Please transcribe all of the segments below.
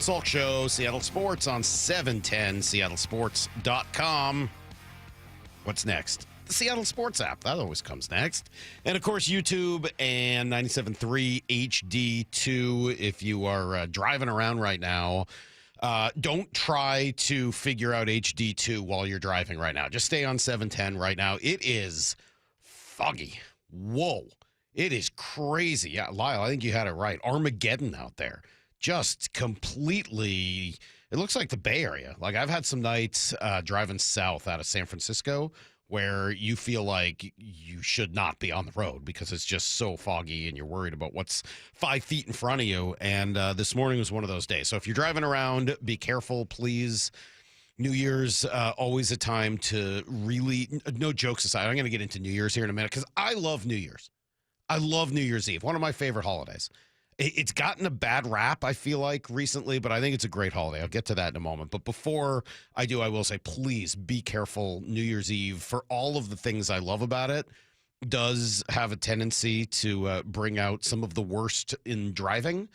Salk Show, Seattle Sports on 710, seattlesports.com. What's next? The Seattle Sports app. That always comes next. And, of course, YouTube and 97.3 HD2. If you are driving around right now, don't try to figure out HD2 while you're driving right now. Just stay on 710 right now. It is foggy. Whoa. It is crazy. Yeah, Lyle, I think you had it right. Armageddon out there. Just completely, it looks like the Bay Area. Like I've had some nights driving south out of San Francisco where you feel like you should not be on the road because it's just so foggy and you're worried about what's 5 feet in front of you. And this morning was one of those days. So if you're driving around, be careful, please. New Year's, always a time to really, no jokes aside, I'm going to get into New Year's here in a minute because I love New Year's. I love New Year's Eve, one of my favorite holidays. It's gotten a bad rap, I feel like, recently, but I think it's a great holiday. I'll get to that in a moment. But before I do, I will say, please be careful. New Year's Eve, for all of the things I love about it, does have a tendency to bring out some of the worst in driving,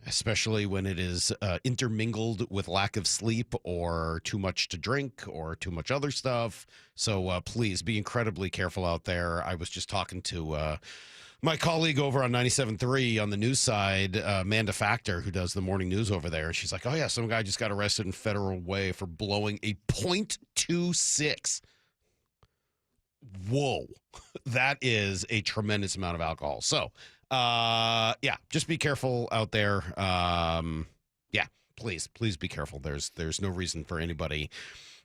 especially when it is intermingled with lack of sleep or too much to drink or too much other stuff. So please be incredibly careful out there. I was just talking to my colleague over on 97.3 on the news side, Amanda Factor, who does the morning news over there. And she's like, oh, yeah, some guy just got arrested in Federal Way for blowing a .26. Whoa. That is a tremendous amount of alcohol. So, yeah, just be careful out there. Yeah, please be careful. There's no reason for anybody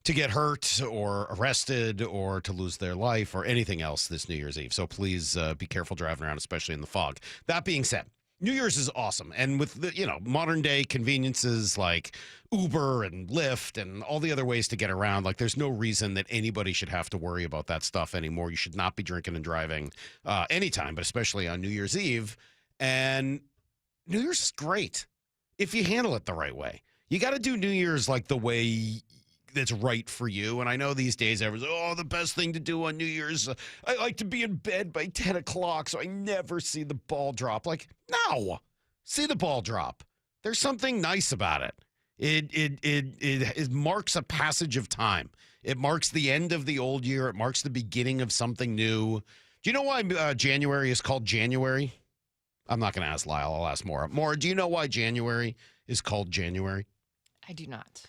to get hurt or arrested or to lose their life or anything else this New Year's Eve. So please be careful driving around, especially in the fog. That being said, New Year's is awesome. And with the, modern day conveniences like Uber and Lyft and all the other ways to get around, like there's no reason that anybody should have to worry about that stuff anymore. You should not be drinking and driving anytime, but especially on New Year's Eve. And New Year's is great if you handle it the right way. You got to do New Year's like the way that's right for you. And I know these days everyone's, the best thing to do on New Year's, I like to be in bed by 10 o'clock so I never see the ball drop. Like, no, see the ball drop. There's something nice about it. It marks a passage of time. It marks the end of the old year. It marks the beginning of something new. Do you know why January is called January? I'm not going to ask Lyle. I'll ask Maura. Maura, do you know why January is called January? I do not.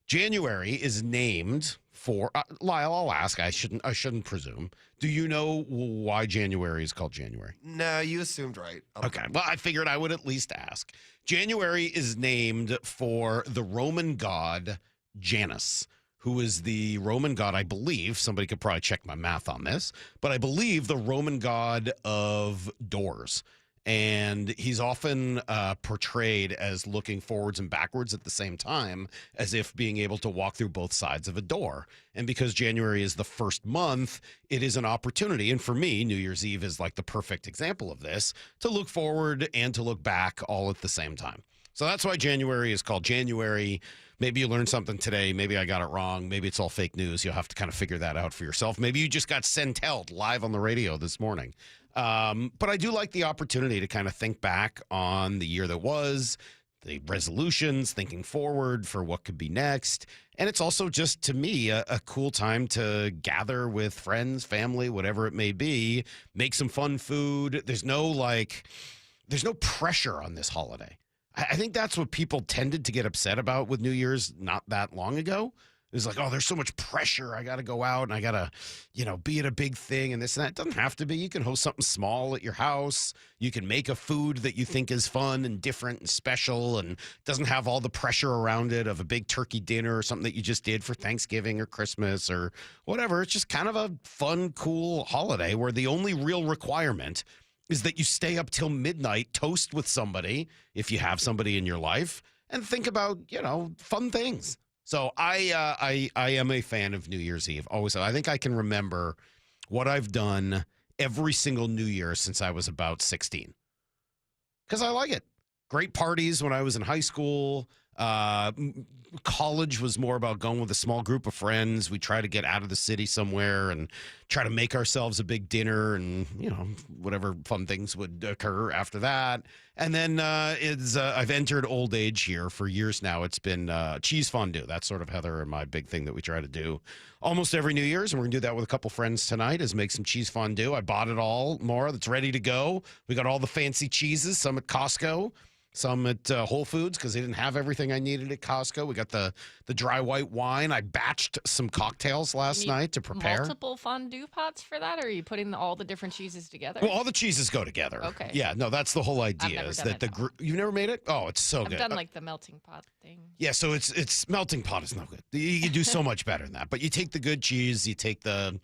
January is named for Lyle. I'll ask. I shouldn't presume. Do you know why January is called January? No, you assumed right. Okay. Well, I figured I would at least ask. January is named for the Roman god Janus, who is the Roman god, I believe. Somebody could probably check my math on this, but I believe the Roman god of doors. And he's often portrayed as looking forwards and backwards at the same time, as if being able to walk through both sides of a door. And because January is the first month, it is an opportunity. And for me, New Year's Eve is like the perfect example of this, to look forward and to look back all at the same time. So that's why January is called January. Maybe you learned something today. Maybe I got it wrong. Maybe it's all fake news. You'll have to kind of figure that out for yourself. Maybe you just got sent-held live on the radio this morning. But I do like the opportunity to kind of think back on the year that was, the resolutions, thinking forward for what could be next. And it's also just, to me, a cool time to gather with friends, family, whatever it may be, make some fun food. There's no pressure on this holiday. I think that's what people tended to get upset about with New Year's not that long ago. It was like, there's so much pressure. I got to go out and I got to, be at a big thing and this and that. It doesn't have to be. You can host something small at your house. You can make a food that you think is fun and different and special and doesn't have all the pressure around it of a big turkey dinner or something that you just did for Thanksgiving or Christmas or whatever. It's just kind of a fun, cool holiday where the only real requirement is that you stay up till midnight, toast with somebody, if you have somebody in your life, and think about, fun things. So I am a fan of New Year's Eve. Always. I think I can remember what I've done every single New Year since I was about 16. Because I like it. Great parties when I was in high school. College was more about going with a small group of friends. We try to get out of the city somewhere and try to make ourselves a big dinner and, whatever fun things would occur after that. And then I've entered old age here for years now. It's been cheese fondue. That's sort of Heather and my big thing that we try to do almost every New Year's. And we're going to do that with a couple friends tonight is make some cheese fondue. I bought it all, Maura. That's ready to go. We got all the fancy cheeses, some at Costco. Some at Whole Foods because they didn't have everything I needed at Costco. We got the dry white wine. I batched some cocktails last night to prepare. Multiple fondue pots for that, or are you putting all the different cheeses together? Well, all the cheeses go together. Okay. Yeah, no, that's the whole idea. I've Is never that done it, you've never made it? Oh, it's so good. I've done like the melting pot thing. Yeah, so it's melting pot is no good. You can do so much better than that. But you take the good cheese, you take the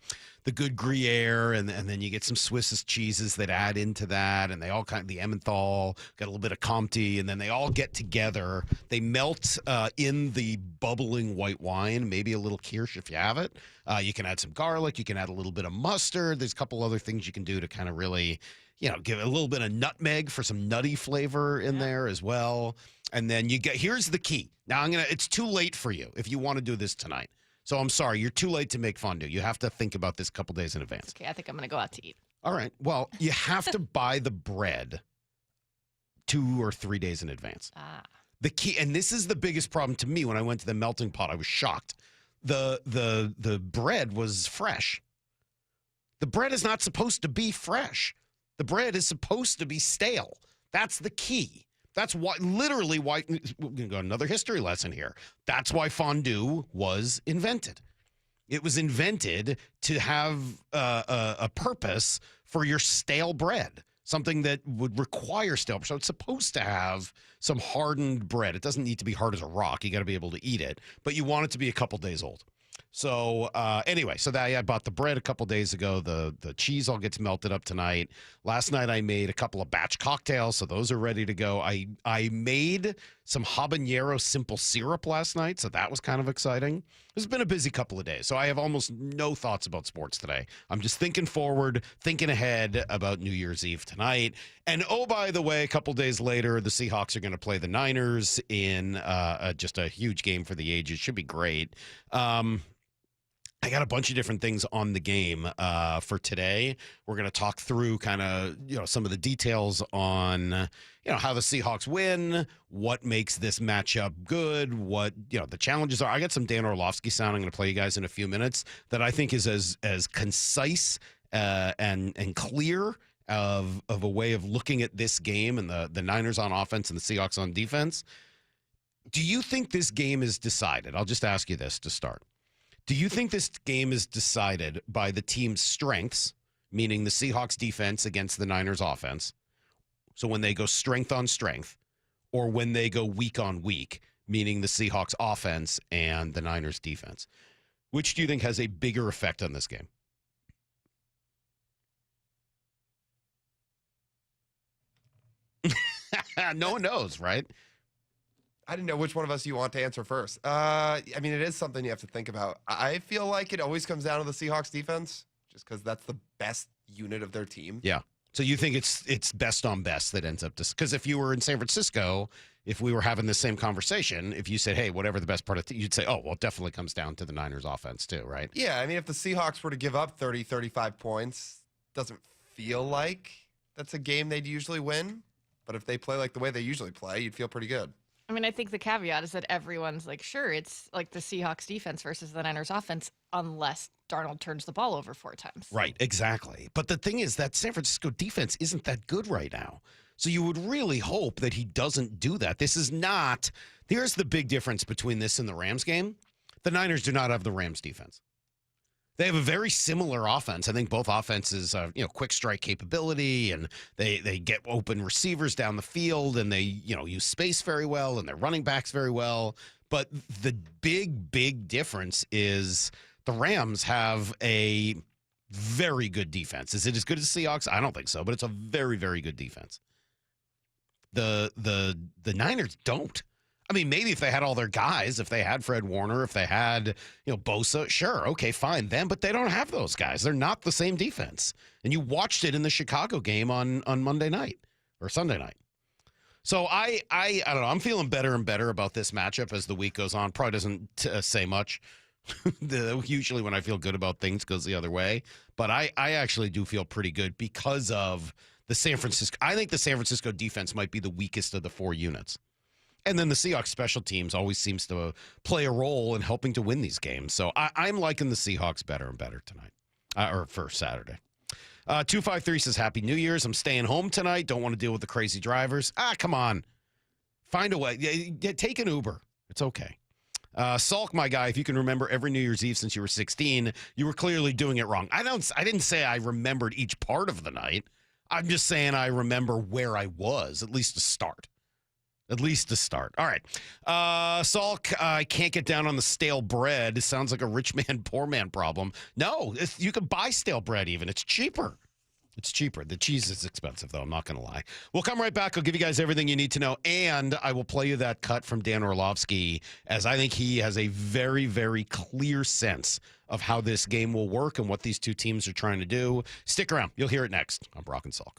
good Gruyere, and then you get some Swiss cheeses that add into that, and they all the Emmenthal, got a little bit of Comte, and then they all get together. They melt in the bubbling white wine, maybe a little Kirsch if you have it. You can add some garlic. You can add a little bit of mustard. There's a couple other things you can do to kind of really, give it a little bit of nutmeg for some nutty flavor in there as well. And then here's the key. Now it's too late for you if you want to do this tonight. So I'm sorry, you're too late to make fondue. You have to think about this a couple days in advance. Okay, I think I'm going to go out to eat. All right. Well, you have to buy the bread 2 or 3 days in advance. The key, and this is the biggest problem to me when I went to the melting pot. I was shocked. The bread was fresh. The bread is not supposed to be fresh. The bread is supposed to be stale. That's the key. That's literally why, we're going to go another history lesson here. That's why fondue was invented. It was invented to have a purpose for your stale bread, something that would require stale bread. So it's supposed to have some hardened bread. It doesn't need to be hard as a rock. You got to be able to eat it, but you want it to be a couple days old. So anyway, I bought the bread a couple days ago. The cheese all gets melted up tonight. Last night I made a couple of batch cocktails, so those are ready to go. I made some habanero simple syrup last night, so that was kind of exciting. It's been a busy couple of days, so I have almost no thoughts about sports today. I'm just thinking forward, thinking ahead about New Year's Eve tonight. And oh, by the way, a couple days later, the Seahawks are going to play the Niners in just a huge game for the ages. Should be great. I got a bunch of different things on the game for today. We're going to talk through kind of, some of the details on, how the Seahawks win, what makes this matchup good, what, the challenges are. I got some Dan Orlovsky sound I'm going to play you guys in a few minutes that I think is as concise and clear of a way of looking at this game and the Niners on offense and the Seahawks on defense. Do you think this game is decided? I'll just ask you this to start. Do you think this game is decided by the team's strengths, meaning the Seahawks defense against the Niners offense? So when they go strength on strength, or when they go week on week, meaning the Seahawks offense and the Niners defense? Which do you think has a bigger effect on this game? No one knows, right? I didn't know which one of us you want to answer first. It is something you have to think about. I feel like it always comes down to the Seahawks defense, just because that's the best unit of their team. Yeah. So you think it's best on best that ends up because if you were in San Francisco, if we were having the same conversation, if you said, hey, whatever the best part of you'd say, oh, well, it definitely comes down to the Niners offense too, right? Yeah. If the Seahawks were to give up 30, 35 points, doesn't feel like that's a game they'd usually win. But if they play like the way they usually play, you'd feel pretty good. I think the caveat is that everyone's like, sure, it's like the Seahawks defense versus the Niners offense, unless Darnold turns the ball over 4 times. Right, exactly. But the thing is that San Francisco defense isn't that good right now. So you would really hope that he doesn't do that. Here's the big difference between this and the Rams game. The Niners do not have the Rams defense. They have a very similar offense. I think both offenses have, quick strike capability, and they get open receivers down the field, and they, use space very well, and their running backs very well. But the big difference is the Rams have a very good defense. Is it as good as the Seahawks? I don't think so, but it's a very, very good defense. The Niners don't. Maybe if they had all their guys, if they had Fred Warner, if they had, Bosa, sure, okay, fine, them, but they don't have those guys. They're not the same defense. And you watched it in the Chicago game on Monday night or Sunday night. So I don't know. I'm feeling better and better about this matchup as the week goes on. Probably doesn't say much. Usually when I feel good about things, goes the other way. But I actually do feel pretty good because of the San Francisco. I think the San Francisco defense might be the weakest of the 4 units. And then the Seahawks special teams always seems to play a role in helping to win these games. So I'm liking the Seahawks better and better tonight, or for Saturday. 253 says, Happy New Year's. I'm staying home tonight. Don't want to deal with the crazy drivers. Come on. Find a way. Take an Uber. It's okay. Salk, my guy, if you can remember every New Year's Eve since you were 16, you were clearly doing it wrong. I didn't say I remembered each part of the night. I'm just saying I remember where I was, at least to start. All right. Salk, I can't get down on the stale bread. It sounds like a rich man, poor man problem. No, you can buy stale bread even. It's cheaper. The cheese is expensive, though. I'm not going to lie. We'll come right back. I'll give you guys everything you need to know. And I will play you that cut from Dan Orlovsky, as I think he has a very, very clear sense of how this game will work and what these two teams are trying to do. Stick around. You'll hear it next on Brock and Salk.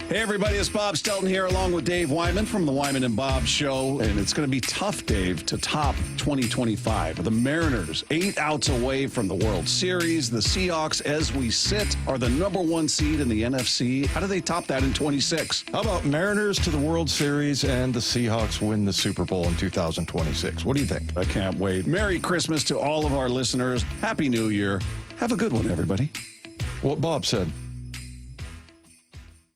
Hey, everybody, it's Bob Stelton here along with Dave Wyman from the Wyman and Bob Show. And it's going to be tough, Dave, to top 2025. The Mariners, 8 outs away from the World Series. The Seahawks, as we sit, are the #1 seed in the NFC. How do they top that in 26? How about Mariners to the World Series and the Seahawks win the Super Bowl in 2026? What do you think? I can't wait. Merry Christmas to all of our listeners. Happy New Year. Have a good one, everybody. What Bob said.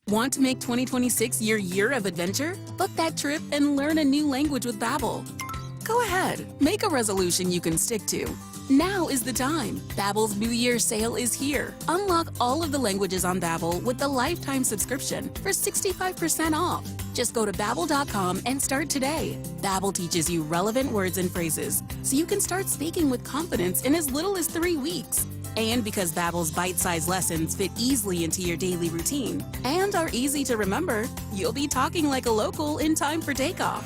Want to make 2026 your year of adventure? Book that trip and learn a new language with Babbel. Go ahead, make a resolution you can stick to. Now is the time. Babbel's New Year sale is here. Unlock all of the languages on Babbel with the lifetime subscription for 65% off. Just go to Babbel.com and start today. Babbel teaches you relevant words and phrases, so you can start speaking with confidence in as little as 3 weeks. And because Babbel's bite-sized lessons fit easily into your daily routine and are easy to remember, you'll be talking like a local in time for takeoff.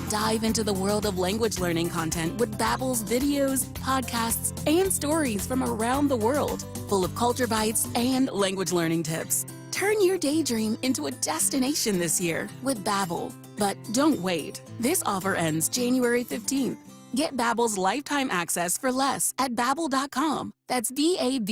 Dive into the world of language learning content with Babbel's videos, podcasts, and stories from around the world, full of culture bites and language learning tips. Turn your daydream into a destination this year with Babbel. But don't wait. This offer ends January 15th. Get Babbel's lifetime access for less at Babbel.com. That's Babbel.com.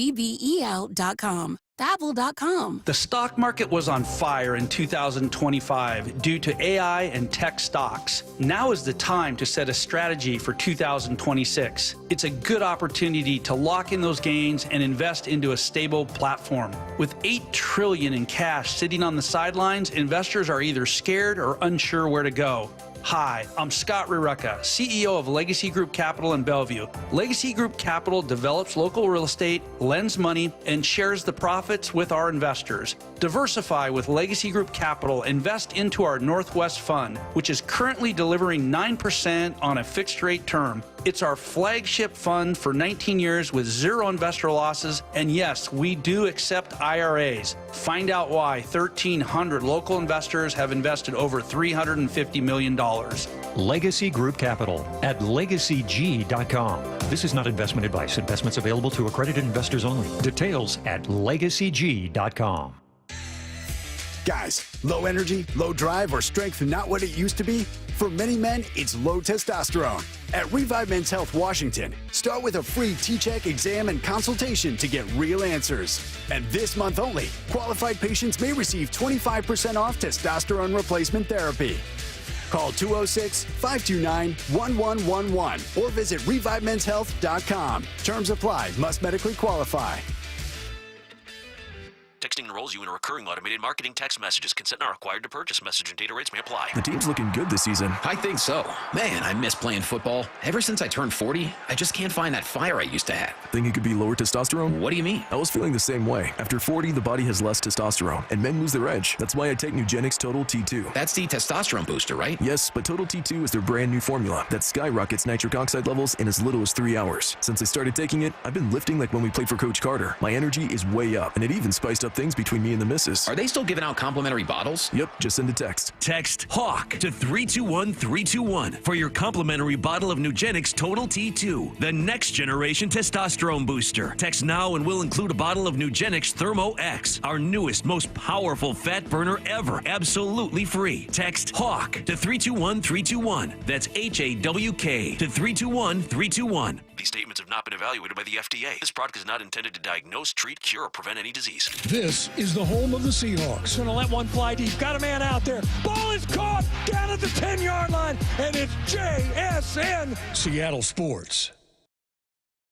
Babbel.com. The stock market was on fire in 2025 due to AI and tech stocks. Now is the time to set a strategy for 2026. It's a good opportunity to lock in those gains and invest into a stable platform. With $8 trillion in cash sitting on the sidelines, investors are either scared or unsure where to go. Hi, I'm Scott Rureka, CEO of Legacy Group Capital in Bellevue. Legacy Group Capital develops local real estate, lends money, and shares the profits with our investors. Diversify with Legacy Group Capital. Invest into our Northwest Fund, which is currently delivering 9% on a fixed rate term. It's our flagship fund for 19 years with 0 investor losses. And yes, we do accept IRAs. Find out why 1,300 local investors have invested over $350 million. Legacy Group Capital at legacyg.com. This is not investment advice. Investments available to accredited investors only. Details at legacyg.com. Guys, low energy, low drive, or strength not what it used to be? For many men, it's low testosterone. At Revive Men's Health Washington, start with a free T-check exam and consultation to get real answers. And this month only, qualified patients may receive 25% off testosterone replacement therapy. Call 206-529-1111 or visit revivemenshealth.com. Terms apply. Must medically qualify. Texting enrolls you in a recurring automated marketing text messages. Consent not required to purchase. Message and data rates may apply. The team's looking good this season. I think so. Man, I miss playing football. Ever since I turned 40, I just can't find that fire I used to have. Think it could be lower testosterone? What do you mean? I was feeling the same way. After 40, the body has less testosterone, and men lose their edge. That's why I take Nugenix Total T2. That's the testosterone booster, right? Yes, but Total T2 is their brand new formula that skyrockets nitric oxide levels in as little as 3 hours. Since I started taking it, I've been lifting like when we played for Coach Carter. My energy is way up, and it even spiced up things things between me and the missus. Are they still giving out complimentary bottles? Yep, just send a text. Text HAWK to 321-321 for your complimentary bottle of Nugenix Total T2, the next generation testosterone booster. Text now and we'll include a bottle of Nugenix Thermo X, our newest, most powerful fat burner ever, absolutely free. Text HAWK to 321-321. That's HAWK to 321-321. These statements have not been evaluated by the FDA. This product is not intended to diagnose, treat, cure, or prevent any disease. This is the home of the Seahawks. Gonna let one fly deep. Got a man out there. Ball is caught down at the 10-yard line, and it's JSN. Seattle Sports.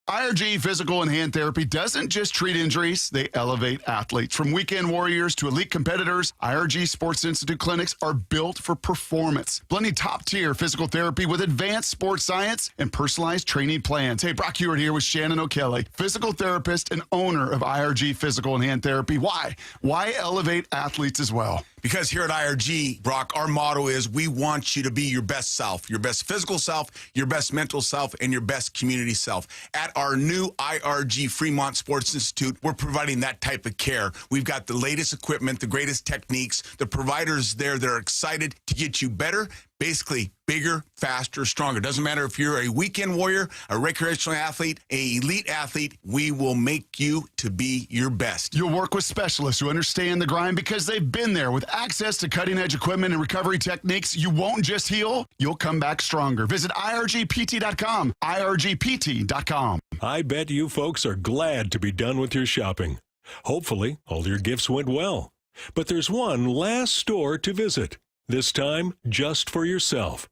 IRG Physical and Hand Therapy doesn't just treat injuries, they elevate athletes. From weekend warriors to elite competitors, IRG Sports Institute clinics are built for performance, blending top-tier physical therapy with advanced sports science and personalized training plans. Hey, Brock Hewitt here with Shannon O'Kelly, physical therapist and owner of IRG Physical and Hand Therapy. Why? Why elevate athletes as well? Because here at IRG, Brock, our motto is we want you to be your best self, your best physical self, your best mental self, and your best community self. At our new IRG Fremont Sports Institute, we're providing that type of care. We've got the latest equipment, the greatest techniques, the providers there that are excited to get you better, basically bigger, faster, stronger. Doesn't matter if you're a weekend warrior, a recreational athlete, an elite athlete, we will make you to be your best. You'll work with specialists who understand the grind because they've been there. With access to cutting-edge equipment and recovery techniques, you won't just heal, you'll come back stronger. Visit IRGPT.com, IRGPT.com. I bet you folks are glad to be done with your shopping. Hopefully, all your gifts went well. But there's one last store to visit, this time just for yourself.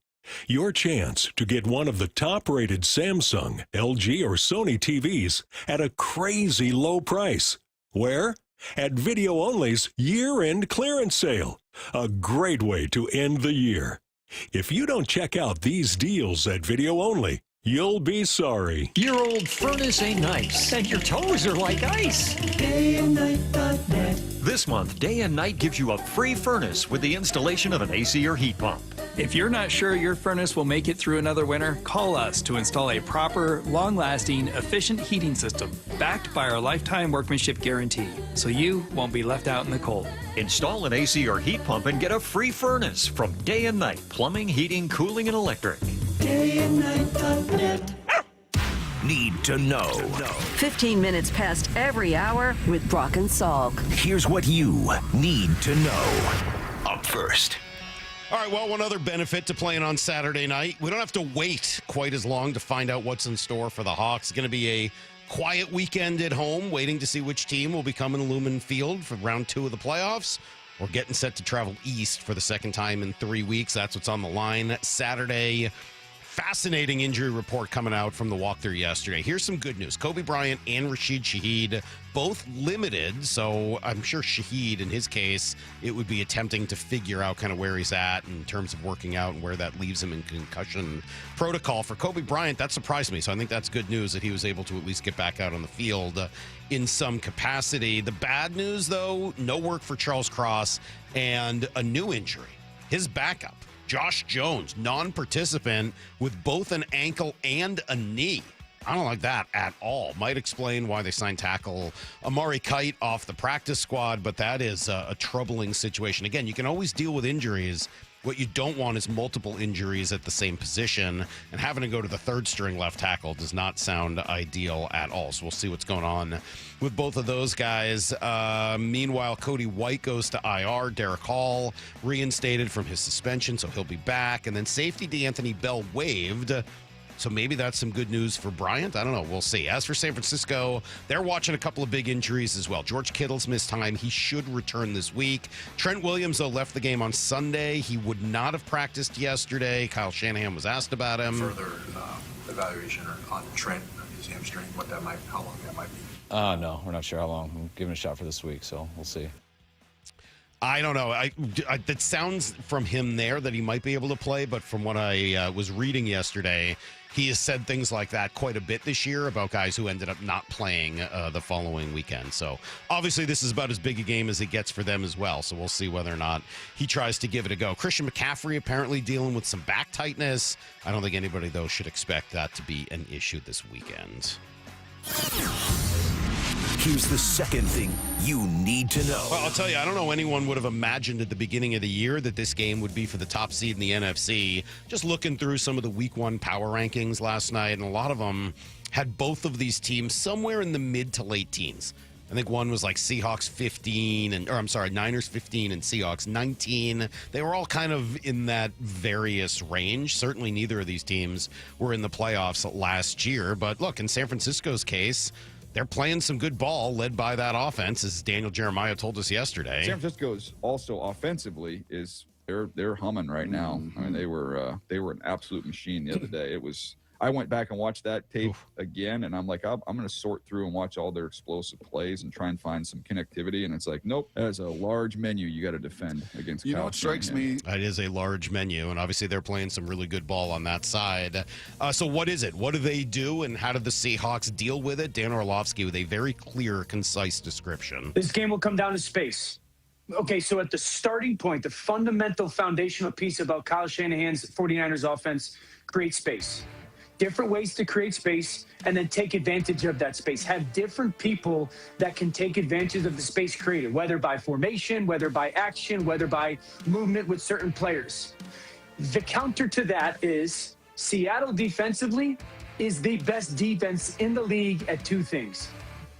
Your chance to get one of the top-rated Samsung, LG, or Sony TVs at a crazy low price. Where? At Video Only's year-end clearance sale. A great way to end the year. If you don't check out these deals at Video Only, you'll be sorry. Your old furnace ain't nice, and your toes are like ice. DayandNight.net. This month, Day and Night gives you a free furnace with the installation of an AC or heat pump. If you're not sure your furnace will make it through another winter, call us to install a proper, long-lasting, efficient heating system backed by our lifetime workmanship guarantee, so you won't be left out in the cold. Install an AC or heat pump and get a free furnace from Day and Night Plumbing, Heating, Cooling, and Electric. DayandNight.net. Need to know. 15 minutes past every hour with Brock and Salk. Here's what you need to know. Up first. All right, well, one other benefit to playing on Saturday night. We don't have to wait quite as long to find out what's in store for the Hawks. It's going to be a quiet weekend at home, waiting to see which team will be coming to Lumen Field for round 2 of the playoffs. We're getting set to travel east for the second time in 3 weeks. That's what's on the line Saturday. Fascinating injury report coming out from the walkthrough yesterday. Here's some good news. Kobe Bryant and Rashid Shaheed both limited, so I'm sure Shaheed, in his case, it would be attempting to figure out kind of where he's at in terms of working out and where that leaves him in concussion protocol. For Kobe Bryant, that surprised me, so I think that's good news that he was able to at least get back out on the field in some capacity. The bad news, though, no work for Charles Cross and a new injury. His backup, Josh Jones, non-participant with both an ankle and a knee. I don't like that at all. Might explain why they signed tackle Amari Kite off the practice squad, but that is a troubling situation. Again, you can always deal with injuries. What you don't want is multiple injuries at the same position, and having to go to the third string left tackle does not sound ideal at all. So we'll see what's going on with both of those guys. Meanwhile, Cody White goes to IR. Derek Hall reinstated from his suspension, so he'll be back. And then safety DeAnthony Bell waived. So maybe that's some good news for Bryant. I don't know. We'll see. As for San Francisco, they're watching a couple of big injuries as well. George Kittle's missed time. He should return this week. Trent Williams, though, left the game on Sunday. He would not have practiced yesterday. Kyle Shanahan was asked about him. Further evaluation on Trent, his hamstring, how long that might be. No, we're not sure how long. I'm giving a shot for this week, so we'll see. I don't know. That sounds from him there that he might be able to play, but from what I was reading yesterday, he has said things like that quite a bit this year about guys who ended up not playing the following weekend. So obviously this is about as big a game as it gets for them as well. So we'll see whether or not he tries to give it a go. Christian McCaffrey apparently dealing with some back tightness. I don't think anybody, though, should expect that to be an issue this weekend. Here's the second thing you need to know. Well, I'll tell you, I don't know anyone would have imagined at the beginning of the year that this game would be for the top seed in the NFC. Just looking through some of the Week 1 power rankings last night, and a lot of them had both of these teams somewhere in the mid to late teens. I think one was like Niners 15 and Seahawks 19. They were all kind of in that various range. Certainly neither of these teams were in the playoffs last year. But look, in San Francisco's case, they're playing some good ball led by that offense, as Daniel Jeremiah told us yesterday. San Francisco's also offensively they're humming right now. I mean, they were an absolute machine the other day. I went back and watched that tape again, and I'm like, I'm going to sort through and watch all their explosive plays and try and find some connectivity. And it's like, nope, that is a large menu you got to defend against. You know what strikes me? It is a large menu, and obviously they're playing some really good ball on that side. So what is it? What do they do, and how do the Seahawks deal with it? Dan Orlovsky with a very clear, concise description. This game will come down to space. Okay, so at the starting point, the fundamental foundational piece about Kyle Shanahan's 49ers offense, create space. Different ways to create space and then take advantage of that space. Have different people that can take advantage of the space created, whether by formation, whether by action, whether by movement with certain players. The counter to that is Seattle defensively is the best defense in the league at two things: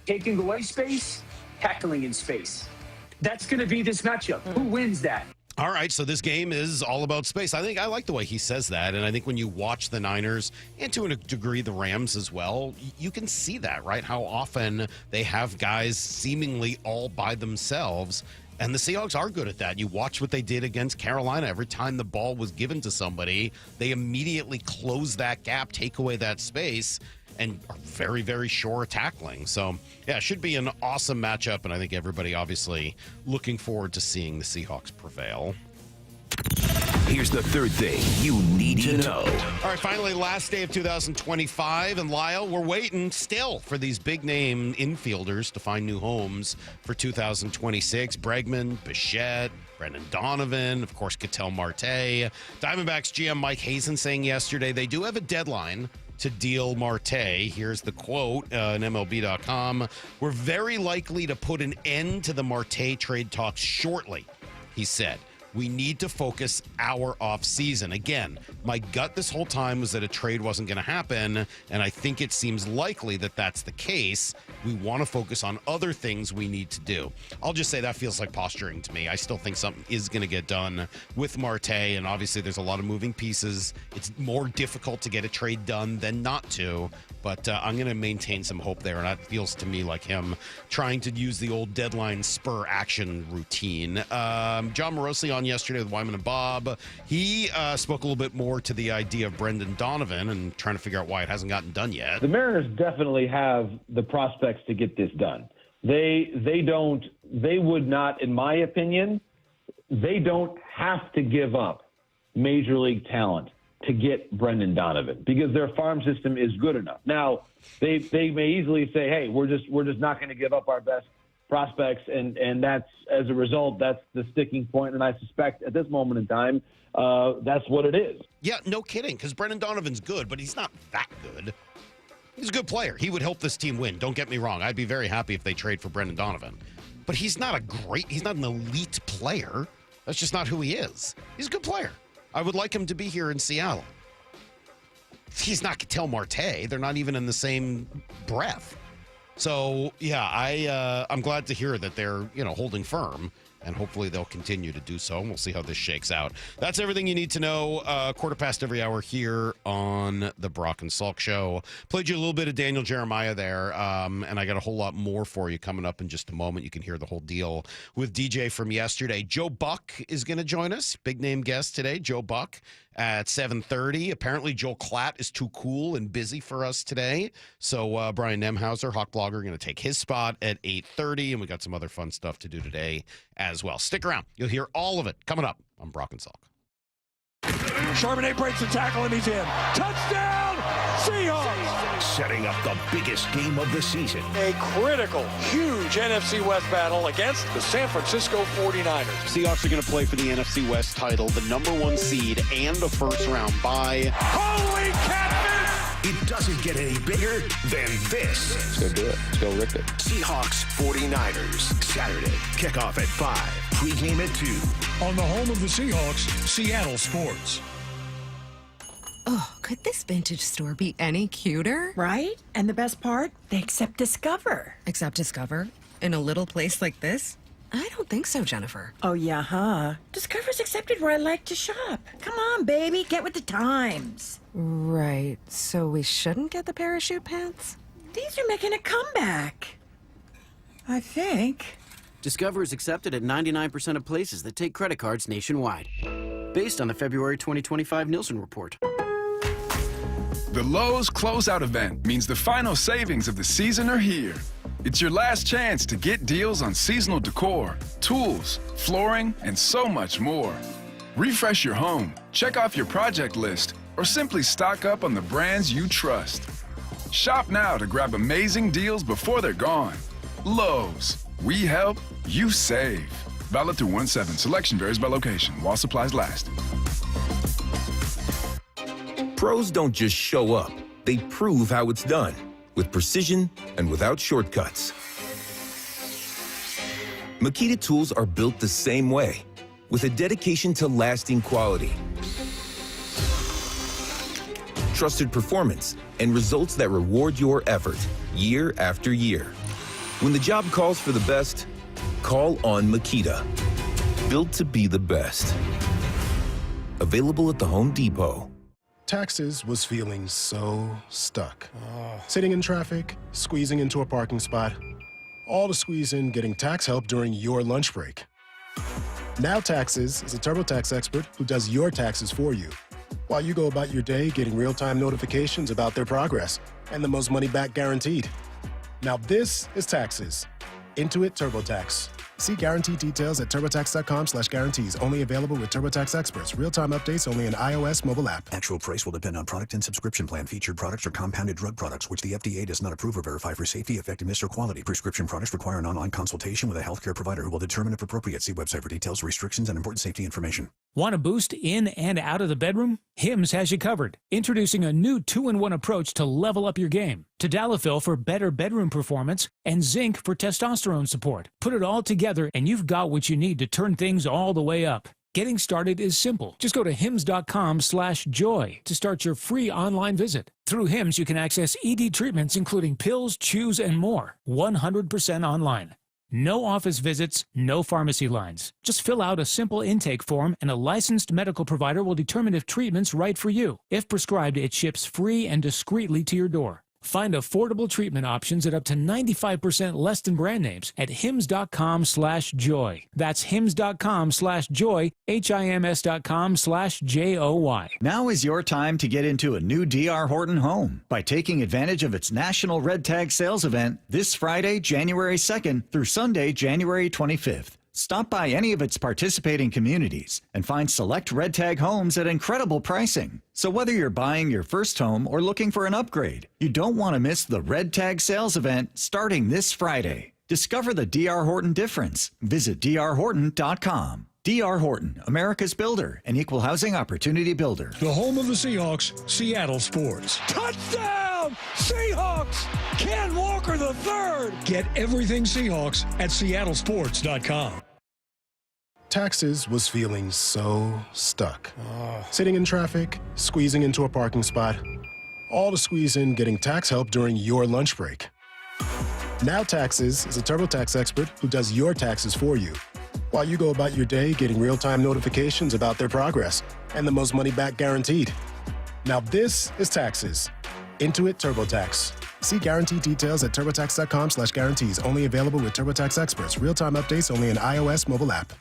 taking away space, tackling in space. That's going to be this matchup. Who wins that? All right, so this game is all about space. I like the way he says that, and I think when you watch the Niners, and to a degree the Rams as well, you can see that, right? How often they have guys seemingly all by themselves, and the Seahawks are good at that. You watch what they did against Carolina. Every time the ball was given to somebody, they immediately close that gap, take away that space, and are very, very sure at tackling. So, yeah, it should be an awesome matchup, and I think everybody obviously looking forward to seeing the Seahawks prevail. Here's the third thing you need to know. All right, finally, last day of 2025, and Lyle, we're waiting still for these big-name infielders to find new homes for 2026. Bregman, Bichette, Brendan Donovan, of course, Ketel Marte. Diamondbacks GM Mike Hazen saying yesterday they do have a deadline to deal Marte. Here's the quote in MLB.com. We're very likely to put an end to the Marte trade talks shortly, he said. We need to focus our offseason. Again, my gut this whole time was that a trade wasn't going to happen, and I think it seems likely that that's the case. We want to focus on other things we need to do. I'll just say that feels like posturing to me. I still think something is going to get done with Marte, and obviously there's a lot of moving pieces. It's more difficult to get a trade done than not to, but I'm going to maintain some hope there, and that feels to me like him trying to use the old deadline spur action routine. John Morosi on yesterday with Wyman and Bob. He spoke a little bit more to the idea of Brendan Donovan and trying to figure out why it hasn't gotten done yet. The Mariners definitely have the prospects to get this done. They would not, in my opinion, they don't have to give up major league talent to get Brendan Donovan because their farm system is good enough. Now, they may easily say, hey, we're just not going to give up our best prospects, and that's, as a result, that's the sticking point, and I suspect at this moment in time, that's what it is. Yeah, no kidding, because Brendan Donovan's good, but he's not that good. He's a good player. He would help this team win. Don't get me wrong. I'd be very happy if they trade for Brendan Donovan. But he's not an elite player. That's just not who he is. He's a good player. I would like him to be here in Seattle. He's not Ketel Marte. They're not even in the same breath. So, yeah, I'm glad to hear that they're, holding firm, and hopefully they'll continue to do so, and we'll see how this shakes out. That's everything you need to know. 1:15 every hour here on the Brock and Salk Show. Played you a little bit of Daniel Jeremiah there, and I got a whole lot more for you coming up in just a moment. You can hear the whole deal with DJ from yesterday. Joe Buck is going to join us. Big name guest today, Joe Buck, at 7:30. Apparently, Joel Klatt is too cool and busy for us today. So Brian Nemhauser, Hawk Blogger, going to take his spot at 8:30, and we got some other fun stuff to do today as well. Stick around. You'll hear all of it coming up on Brock and Salk. Charbonnet breaks the tackle, and he's in. Touchdown, Seahawks! Setting up the biggest game of the season. A critical, huge NFC West battle against the San Francisco 49ers. Seahawks are going to play for the NFC West title, the #1 seed, and a first-round bye. Holy catfish! It doesn't get any bigger than this. Let's go do it. Let's go rip it. Seahawks 49ers. Saturday. Kickoff at 5. Pregame at 2. On the home of the Seahawks, Seattle Sports. Oh, could this vintage store be any cuter? Right? And the best part? They accept Discover. Accept Discover? In a little place like this? I don't think so, Jennifer. Oh, yeah, huh? Discover's accepted where I like to shop. Come on, baby, get with the times. Right, so we shouldn't get the parachute pants? These are making a comeback. I think. Discover is accepted at 99% of places that take credit cards nationwide, based on the February 2025 Nielsen report. The Lowe's Closeout event means the final savings of the season are here. It's your last chance to get deals on seasonal decor, tools, flooring, and so much more. Refresh your home, check off your project list, or simply stock up on the brands you trust. Shop now to grab amazing deals before they're gone. Lowe's. We help, you save. Valid through 1/7. Selection varies by location. While supplies last. Pros don't just show up. They prove how it's done, with precision and without shortcuts. Makita tools are built the same way, with a dedication to lasting quality, trusted performance, and results that reward your effort year after year. When the job calls for the best, call on Makita. Built to be the best. Available at the Home Depot. Taxes was feeling so stuck. Sitting in traffic, squeezing into a parking spot, all to squeeze in getting tax help during your lunch break. Now Taxes is a TurboTax expert who does your taxes for you, while you go about your day getting real-time notifications about their progress and the most money back guaranteed. Now this is Taxes. Intuit TurboTax. See guarantee details at turbotax.com/guarantees. Only available with TurboTax experts. Real-time updates only in iOS mobile app. Actual price will depend on product and subscription plan. Featured products are compounded drug products, which the FDA does not approve or verify for safety, effectiveness, or quality. Prescription products require an online consultation with a healthcare provider who will determine if appropriate. See website for details, restrictions, and important safety information. Want a boost in and out of the bedroom? Hims has you covered. Introducing a new 2-in-1 approach to level up your game. Tadalafil for better bedroom performance and zinc for testosterone support. Put it all together and you've got what you need to turn things all the way up. Getting started is simple. Just go to hims.com/joy to start your free online visit. Through Hims, you can access ED treatments including pills, chews, and more. 100% online. No office visits, no pharmacy lines. Just fill out a simple intake form and a licensed medical provider will determine if treatment's right for you. If prescribed, it ships free and discreetly to your door. Find affordable treatment options at up to 95% less than brand names at hims.com/joy. That's hims.com/joy, hims.com/joy. Now is your time to get into a new D.R. Horton home by taking advantage of its National Red Tag Sales event this Friday, January 2nd through Sunday, January 25th. Stop by any of its participating communities and find select Red Tag homes at incredible pricing. So whether you're buying your first home or looking for an upgrade, you don't want to miss the Red Tag Sales event starting this Friday. Discover the D.R. Horton difference. Visit drhorton.com. D.R. Horton, America's builder and equal housing opportunity builder. The home of the Seahawks, Seattle Sports. Touchdown! Seahawks! Ken Walker III! Get everything Seahawks at seattlesports.com. Taxes was feeling so stuck. Sitting in traffic, squeezing into a parking spot, all to squeeze in getting tax help during your lunch break. Now Taxes is a TurboTax expert who does your taxes for you, while you go about your day getting real-time notifications about their progress and the most money back guaranteed. Now this is Taxes. Intuit TurboTax. See guarantee details at turbotax.com/guarantees. Only available with TurboTax experts. Real-time updates only in iOS mobile app.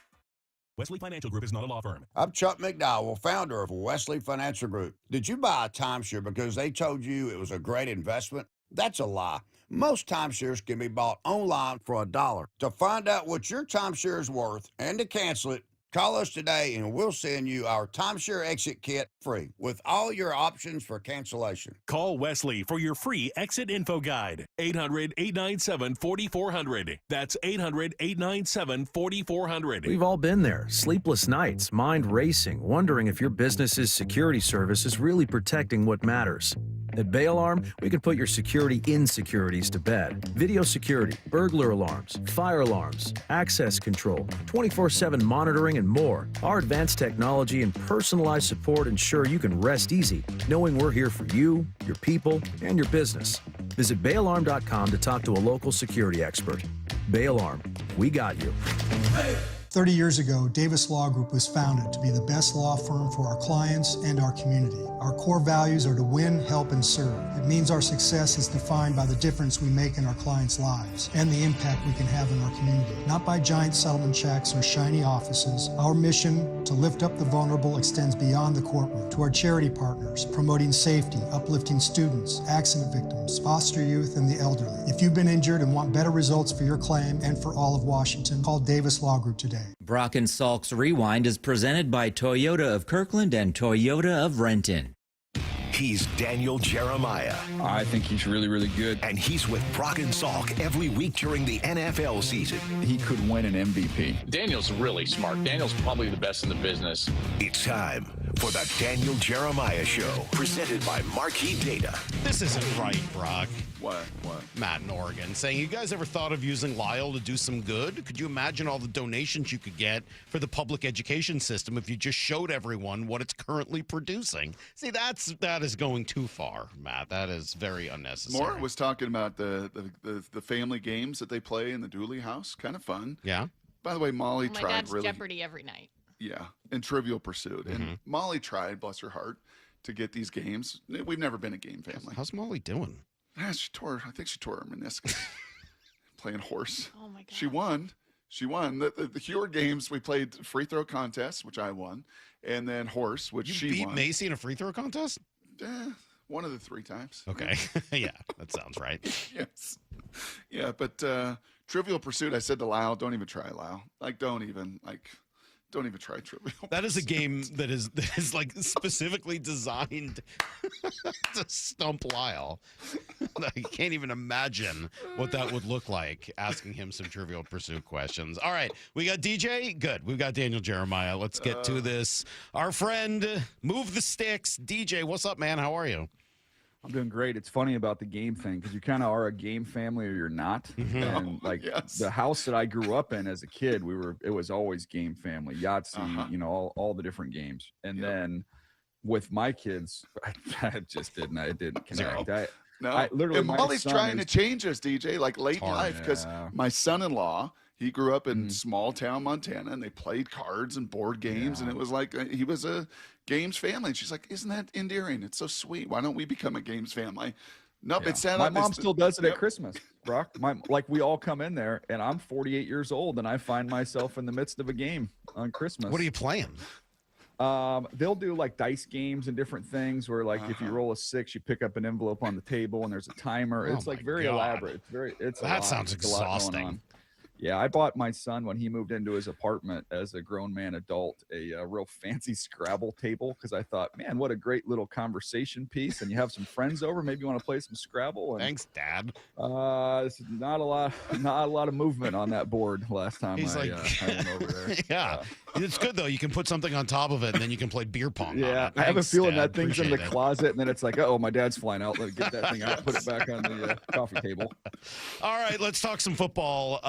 Wesley Financial Group is not a law firm. I'm Chuck McDowell, founder of Wesley Financial Group. Did you buy a timeshare because they told you it was a great investment? That's a lie. Most timeshares can be bought online for $1. To find out what your timeshare is worth and to cancel it, call us today and we'll send you our timeshare exit kit free with all your options for cancellation. Call Wesley for your free exit info guide. 800-897-4400. That's 800-897-4400. We've all been there. Sleepless nights, mind racing, wondering if your business's security service is really protecting what matters. At Bay Alarm, we can put your security insecurities to bed. Video security, burglar alarms, fire alarms, access control, 24/7 monitoring, and more. Our advanced technology and personalized support ensure you can rest easy, knowing we're here for you, your people, and your business. Visit bayalarm.com to talk to a local security expert. Bay Alarm, we got you. 30 years ago, Davis Law Group was founded to be the best law firm for our clients and our community. Our core values are to win, help, and serve. It means our success is defined by the difference we make in our clients' lives and the impact we can have in our community. Not by giant settlement checks or shiny offices. Our mission to lift up the vulnerable extends beyond the courtroom to our charity partners, promoting safety, uplifting students, accident victims, foster youth, and the elderly. If you've been injured and want better results for your claim and for all of Washington, call Davis Law Group today. Brock and Salk's Rewind is presented by Toyota of Kirkland and Toyota of Renton. He's Daniel Jeremiah. I think he's really, really good. And he's with Brock and Salk every week during the NFL season. He could win an MVP. Daniel's really smart. Daniel's probably the best in the business. It's time for the Daniel Jeremiah Show, presented by Marquee Data. This isn't right, Brock. What? Matt in Oregon saying, you guys ever thought of using Lyle to do some good? Could you imagine all the donations you could get for the public education system if you just showed everyone what it's currently producing? See, that is going too far, Matt. That is very unnecessary. Moore was talking about the family games that they play in the Dooley house. Kind of fun. Yeah. By the way, Molly my tried dad's really. Jeopardy every night. Yeah, and Trivial Pursuit. And Molly tried, bless her heart, to get these games. We've never been a game family. How's Molly doing? Yeah, I think she tore her meniscus playing horse. Oh my God. She won. The Heward games, we played free throw contest, which I won, and then horse, which she beat won. Macy in a free throw contest? One of the 3 times. Okay. Yeah, that sounds right. Yes. Yeah, but Trivial Pursuit, I said to Lyle, don't even try, Lyle. Don't even try Trivial That is a game that is like specifically designed to stump Lyle. I can't even imagine what that would look like, asking him some Trivial Pursuit questions. All right, we got DJ. Good. We've got Daniel Jeremiah. Let's get to this. Our friend, Move the Sticks. DJ, what's up, man? How are you? I'm doing great. It's funny about the game thing because you kind of are a game family or you're not. And the house that I grew up in as a kid, it was always game family, Yahtzee, all the different games. And then with my kids, I just didn't. I didn't connect. And Molly's trying to change us, DJ, like late in life, because my son-in-law, he grew up in small town Montana, and they played cards and board games, and it was like he was a games family. And she's like, "Isn't that endearing? It's so sweet. Why don't we become a games family?" Nope, it's sad. My mom still does it at Christmas, Brock. We all come in there, and I'm 48 years old, and I find myself in the midst of a game on Christmas. What are you playing? They'll do like dice games and different things where if you roll a 6, you pick up an envelope on the table and there's a timer. It's very elaborate. That sounds exhausting. Yeah, I bought my son when he moved into his apartment as a grown man adult a real fancy Scrabble table because I thought, man, what a great little conversation piece. And you have some friends over, maybe you want to play some Scrabble. And, thanks, Dad. Not a lot of movement on that board last time I went over there. Yeah, it's good though. You can put something on top of it, and then you can play beer pong. Yeah, I have a feeling that thing's in the closet, and then it's like, oh, my dad's flying out. Let me get that thing out, put it back on the coffee table. All right, let's talk some football.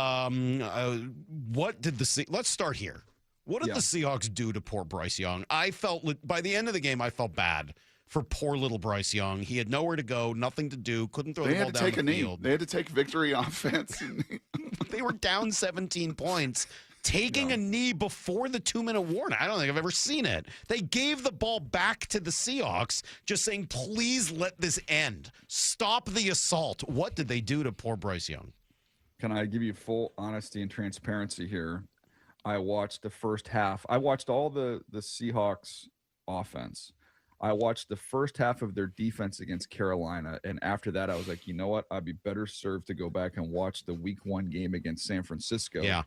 Let's start here. What did the Seahawks do to poor Bryce Young? I felt by the end of the game, I felt bad for poor little Bryce Young. He had nowhere to go, nothing to do, couldn't throw the ball down the field. They had to take victory offense. They were down 17 points. Taking a knee before the 2-minute warning. I don't think I've ever seen it. They gave the ball back to the Seahawks, just saying, please let this end. Stop the assault. What did they do to poor Bryce Young? Can I give you full honesty and transparency here? I watched the first half. I watched all the Seahawks offense. I watched the first half of their defense against Carolina. And after that, I was like, you know what? I'd be better served to go back and watch the week 1 game against San Francisco. Yeah.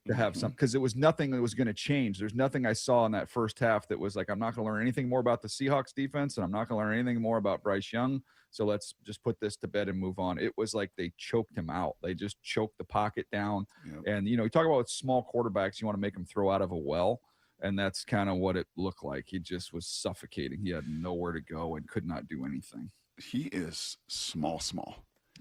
To have some, because it was nothing that was going to change. There's nothing I saw in that first half that was like, I'm not going to learn anything more about the Seahawks defense, and I'm not going to learn anything more about Bryce Young. So let's just put this to bed and move on. It was like they choked him out. They just choked the pocket down. Yep. And, you talk about small quarterbacks, you want to make them throw out of a well. And that's kind of what it looked like. He just was suffocating. He had nowhere to go and could not do anything. He is small.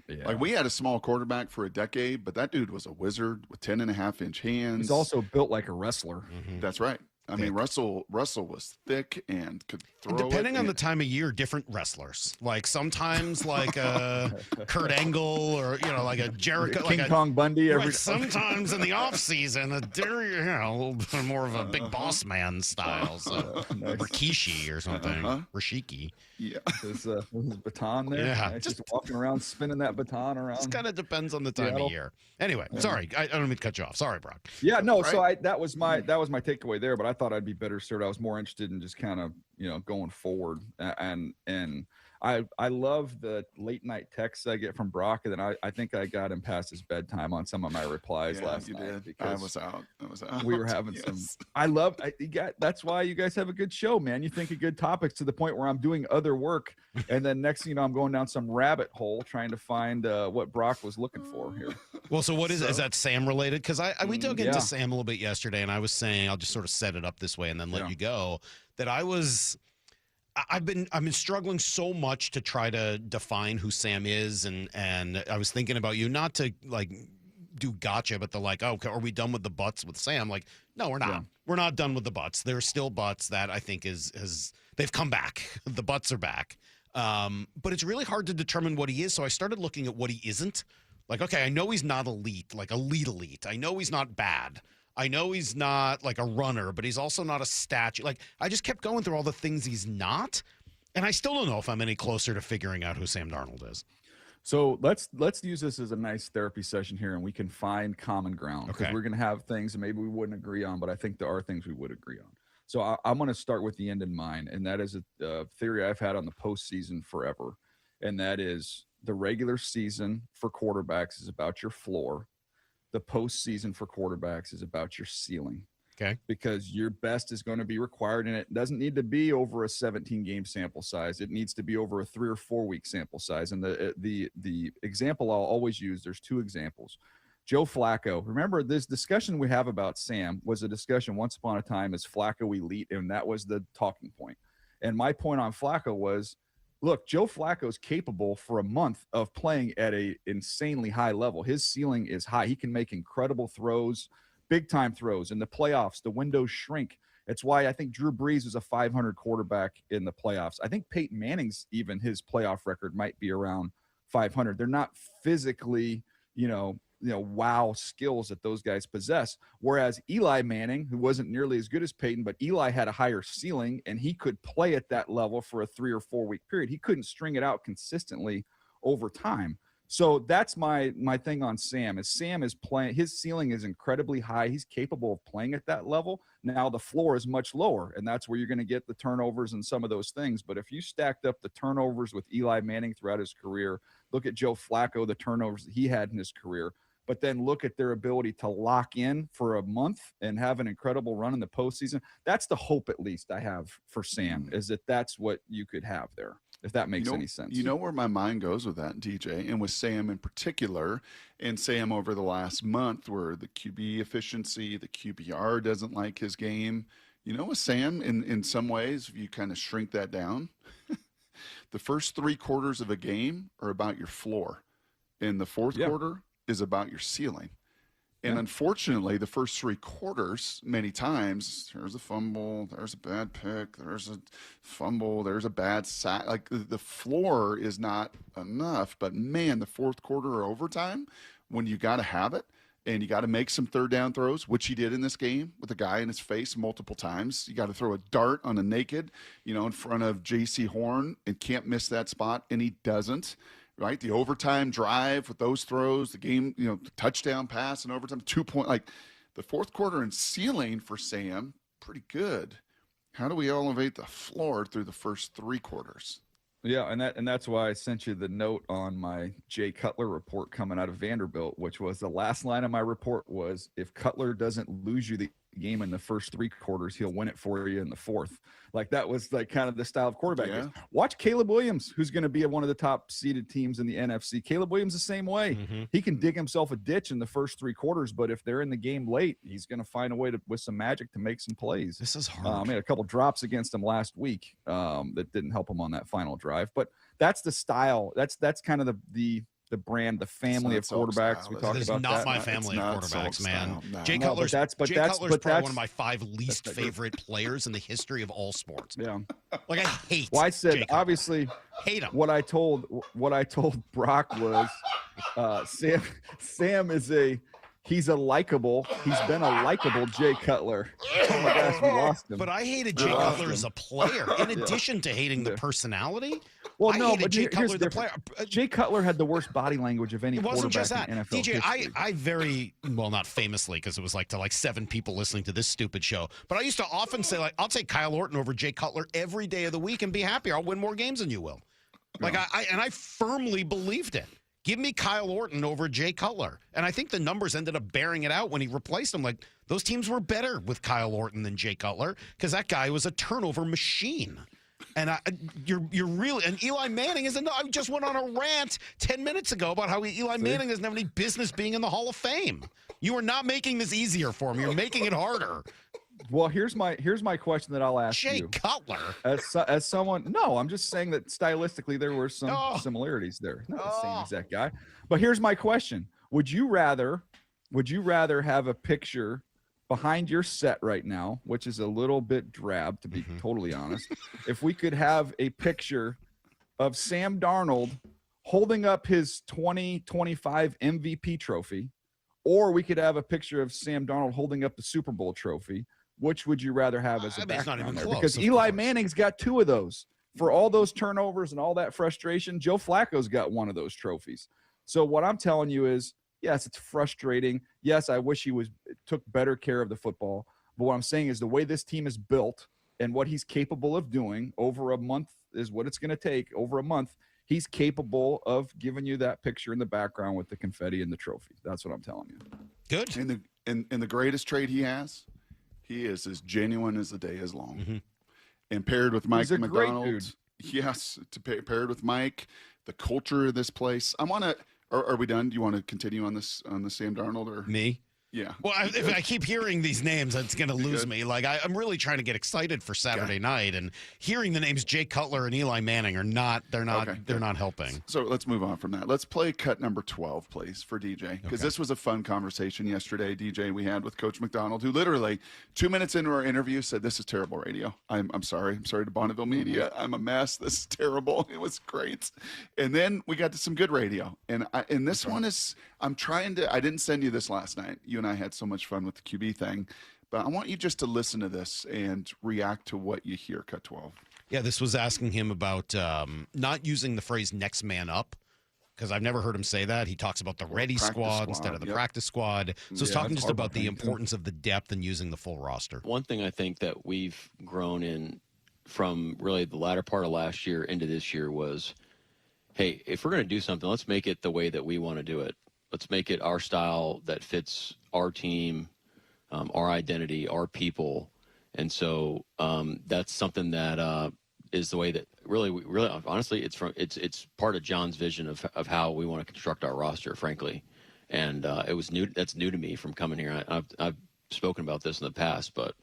Yeah. Like, we had a small quarterback for a decade, but that dude was a wizard with 10.5-inch hands. He's also built like a wrestler. That's right. I mean, Russell was thick and could throw. And depending on the time of year, different wrestlers. Like sometimes, like Kurt Angle, or like a Jericho, King like Kong Bundy. Right, sometimes in the off season, a little bit more of a big boss man style. So Rikishi or something, Rishiki. Yeah, his baton there. Yeah, just walking around, spinning that baton around. It kind of depends on the time of year. Anyway, sorry, I don't mean to cut you off. Sorry, Brock. Yeah, no. Right? So that was my takeaway there. But I thought I'd be better served. I was more interested in just kind of going forward, and I love the late night texts I get from Brock, and then I think I got him past his bedtime on some of my replies last night. Did. I was out. We were having some. That's why you guys have a good show, man. You think of good topics to the point where I'm doing other work, and then next thing you know, I'm going down some rabbit hole trying to find what Brock was looking for here. Well, so what is that Sam related? Because we dug into Sam a little bit yesterday, and I was saying, I'll just sort of set it up this way and then let you go, that I've been struggling so much to try to define who Sam is, and I was thinking about you, not to like do gotcha, but okay, are we done with the butts with Sam? Like, no, we're not. Yeah. We're not done with the butts. There's still butts that I think they've come back. The butts are back. But it's really hard to determine what he is. So I started looking at what he isn't. Like, okay, I know he's not elite, like elite. I know he's not bad. I know he's not like a runner, but he's also not a statue. Like, I just kept going through all the things he's not, and I still don't know if I'm any closer to figuring out who Sam Darnold is. So let's use this as a nice therapy session here, and we can find common ground, because we're going to have things that maybe we wouldn't agree on, but I think there are things we would agree on. So I'm going to start with the end in mind, and that is a theory I've had on the postseason forever, and that is the regular season for quarterbacks is about your floor. The postseason for quarterbacks is about your ceiling. Okay. Because your best is going to be required, and it doesn't need to be over a 17-game sample size. It needs to be over a 3 or 4 week sample size. And the example I'll always use, there's 2 examples. Joe Flacco. Remember, this discussion we have about Sam was a discussion once upon a time, is Flacco elite? And that was the talking point. And my point on Flacco was, look, Joe Flacco's capable for a month of playing at a insanely high level. His ceiling is high. He can make incredible throws, big-time throws. In the playoffs, the windows shrink. It's why I think Drew Brees is a 500 quarterback in the playoffs. I think Peyton Manning's, even his playoff record might be around 500. They're not physically, wow skills that those guys possess. Whereas Eli Manning, who wasn't nearly as good as Peyton, but Eli had a higher ceiling, and he could play at that level for a 3 or 4 week period. He couldn't string it out consistently over time. So that's my thing on Sam is playing. His ceiling is incredibly high. He's capable of playing at that level. Now the floor is much lower, and that's where you're going to get the turnovers and some of those things. But if you stacked up the turnovers with Eli Manning throughout his career, look at Joe Flacco, the turnovers that he had in his career, but then look at their ability to lock in for a month and have an incredible run in the postseason. That's the hope, at least, I have for Sam, is that that's what you could have there, if that makes any sense. You know where my mind goes with that, DJ, and with Sam in particular, and Sam over the last month, where the QB efficiency, the QBR doesn't like his game. You know, with Sam, in some ways, if you kind of shrink that down, the first 3 quarters of a game are about your floor. In the fourth quarter is about your ceiling. And unfortunately, the first 3 quarters, many times, there's a fumble, there's a bad pick, there's a fumble, there's a bad sack. Like, the floor is not enough. But, man, the fourth quarter or overtime, when you got to have it, and you got to make some third down throws, which he did in this game with a guy in his face multiple times. You got to throw a dart on a naked, in front of J.C. Horn, and can't miss that spot, and he doesn't. Right, the overtime drive with those throws, the game, the touchdown pass and overtime, 2-point, like the fourth quarter and ceiling for Sam, pretty good. How do we elevate the floor through the first 3 quarters? Yeah, and that's why I sent you the note on my Jay Cutler report coming out of Vanderbilt, which was the last line of my report was, if Cutler doesn't lose you the game in the first 3 quarters, he'll win it for you in the 4th. Like that was like kind of the style of quarterback. Yeah. Watch Caleb Williams, who's going to be one of the top seeded teams in the NFC. Caleb Williams the same way. He can dig himself a ditch in the first 3 quarters, but if they're in the game late, he's going to find a way to, with some magic, to make some plays. This is hard. I made a couple drops against him last week that didn't help him on that final drive, but that's the style. That's kind of the brand, the family of quarterbacks. We talked about not that. my family of quarterbacks, man. No. Jay No, Cutler's, but Jay that's Cutler's probably that's- one of my 5 least favorite players in the history of all sports. Yeah. Like I hate. Well, I said Jay Cutler. obviously hate him. What I told Brock was Sam is he's a likable. He's been a likable Jay Cutler. Oh my gosh, we lost him. But I hated Jay Cutler as a player. In addition to hating the personality, well, I no, hated but Jay here's Cutler, the different. player. Jay Cutler had the worst body language of any It wasn't quarterback just that. in NFL DJ, history. I very, well, not famously, because it was like to 7 people listening to this stupid show, but I used to often say, I'll take Kyle Orton over Jay Cutler every day of the week and be happier. I'll win more games than you will. I firmly believed it. Give me Kyle Orton over Jay Cutler. And I think the numbers ended up bearing it out when he replaced him. Like, those teams were better with Kyle Orton than Jay Cutler because that guy was a turnover machine. And you're really, and Eli Manning is I just went on a rant 10 minutes ago about how Eli Manning doesn't have any business being in the Hall of Fame. You are not making this easier for him. You're making it harder. Well, here's my question that I'll ask Jay you. Cutler. As someone, no, I'm just saying that stylistically there were some similarities there. Not the same exact guy. But here's my question. Would you rather have a picture behind your set right now, which is a little bit drab, to be totally honest, if we could have a picture of Sam Darnold holding up his 2025 MVP trophy, or we could have a picture of Sam Darnold holding up the Super Bowl trophy, which would you rather have as a background there? Because Eli Manning's got 2 of those. For all those turnovers and all that frustration, Joe Flacco's got 1 of those trophies. So what I'm telling you is, yes, it's frustrating. Yes, I wish he took better care of the football. But what I'm saying is the way this team is built and what he's capable of doing over a month is what it's going to take. Over a month, he's capable of giving you that picture in the background with the confetti and the trophy. That's what I'm telling you. Good. In the greatest trait he has, he is as genuine as the day is long. And paired with Mike He's a great McDonald, dude. yes, paired with Mike, the culture of this place. I want to. Are we done? Do you want to continue on the Sam Darnold or me? Yeah. Well, if I keep hearing these names, it's going to lose me. Like I'm really trying to get excited for Saturday night, and hearing the names Jay Cutler and Eli Manning are not. They're not helping. So let's move on from that. Let's play cut number 12, please, for DJ, because this was a fun conversation yesterday, DJ, we had with Coach McDonald, who literally 2 minutes into our interview said, "This is terrible radio. I'm sorry. I'm sorry to Bonneville Media. I'm a mess. This is terrible." It was great, and then we got to some good radio, and this one is. I'm trying to. I didn't send you this last night. You and I had so much fun with the QB thing, but I want you just to listen to this and react to what you hear. Cut 12. Yeah, this was asking him about not using the phrase "next man up," because I've never heard him say that. He talks about the ready squad instead of the practice squad. So he's talking just about the importance of the depth and using the full roster. One thing I think that we've grown in from really the latter part of last year into this year was, hey, if we're going to do something, let's make it the way that we want to do it. Let's make it our style that fits our team, our identity, our people. And so that's something that is the way that really honestly, it's part of John's vision of how we want to construct our roster, frankly. And it was new. That's new to me from coming here. I've spoken about this in the past, but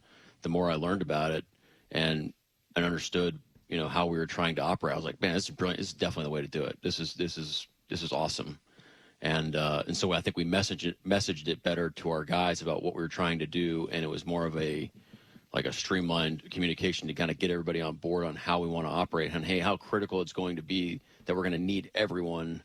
the more I learned about it and understood, how we were trying to operate, I was like, man, this is brilliant. This is definitely the way to do it. This is awesome. And so I think we messaged it better to our guys about what we were trying to do, and it was more of a streamlined communication to kind of get everybody on board on how we want to operate and, hey, how critical it's going to be that we're going to need everyone.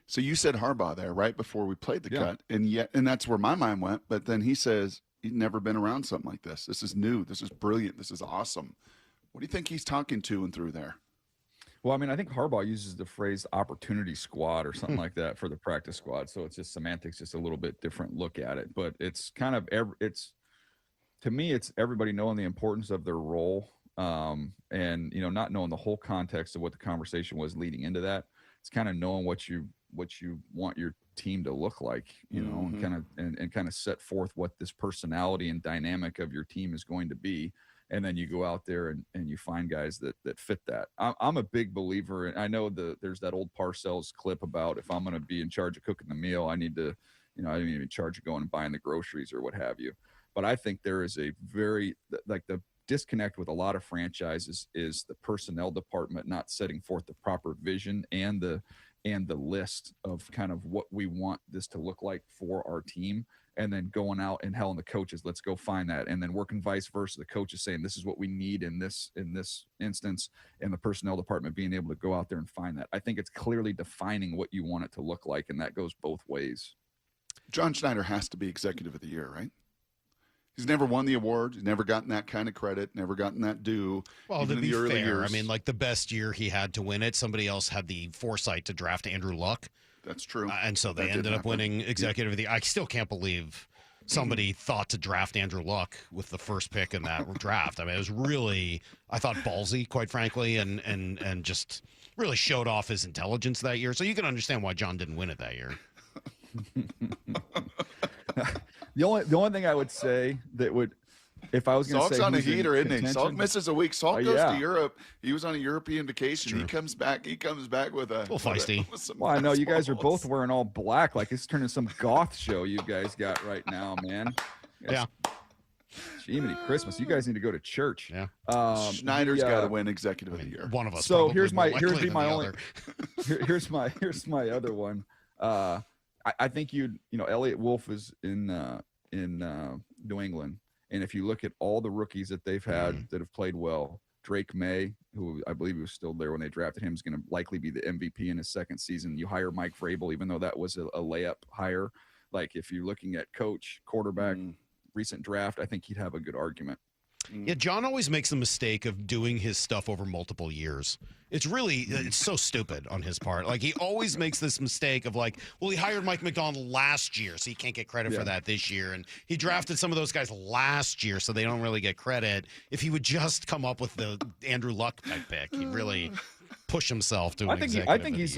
So you said Harbaugh there right before we played the cut, and that's where my mind went. But then he says he'd never been around something like this. This is new. This is brilliant. This is awesome. What do you think he's talking to and through there? Well, I mean, I think Harbaugh uses the phrase opportunity squad or something like that for the practice squad. So it's just semantics, just a little bit different look at it. But it's kind of, to me, it's everybody knowing the importance of their role and, not knowing the whole context of what the conversation was leading into that. It's kind of knowing what you want your team to look like, you know, and kind of set forth what this personality and dynamic of your team is going to be. And then you go out there and you find guys that fit that. I'm a big believer, and I know there's that old Parcells clip about if I'm going to be in charge of cooking the meal, I need to, you know, I need to be in charge of going and buying the groceries or what have you. But I think there is a very, like, the disconnect with a lot of franchises is the personnel department not setting forth the proper vision and the list of kind of what we want this to look like for our team, and then going out and telling the coaches, let's go find that, and then working vice versa. The coaches saying this is what we need in this instance, and the personnel department being able to go out there and find that. I think it's clearly defining what you want it to look like, and that goes both ways. John Schneider has to be executive of the year, right? He's never won the award. He's never gotten that kind of credit, never gotten that due. Well, even to in be the early fair, years. I mean, like the best year he had to win it, somebody else had the foresight to draft Andrew Luck. That's true. And so they That did ended up happen. winning executive of the year. I still can't believe somebody thought to draft Andrew Luck with the first pick in that draft. I mean, it was really, I thought, ballsy, quite frankly, and just really showed off his intelligence that year. So you can understand why John didn't win it that year. The only thing I would say that would, if I was going to say Salk's on a who's in heater, isn't he? contention- Salk misses a week. Salk goes yeah. to Europe. He was on a European vacation. He comes back. He comes back with a little feisty. with some Well, I know you guys are balls. both wearing all black, like it's turning some goth show you guys got right now, man. Yeah. Jiminy Christmas, you guys need to go to church. Yeah. Schneider's got to win executive of the year. One of us. So probably here's more my likely here's than my the only other. here's my other one. I think you know Elliott Wolf is in New England, and if you look at all the rookies that they've had that have played well, Drake May, who I believe was still there when they drafted him, is going to likely be the MVP in his second season. You hire Mike Vrabel, even though that was a layup hire. Like if you're looking at coach, quarterback, recent draft, I think he'd have a good argument. Yeah, John always makes the mistake of doing his stuff over multiple years. It's really, it's so stupid on his part. Like, he always makes this mistake of like, well, he hired Mike McDonald last year, so he can't get credit for that this year. And he drafted some of those guys last year, so they don't really get credit. If he would just come up with the Andrew Luck type pick, he'd really push himself to an I think he's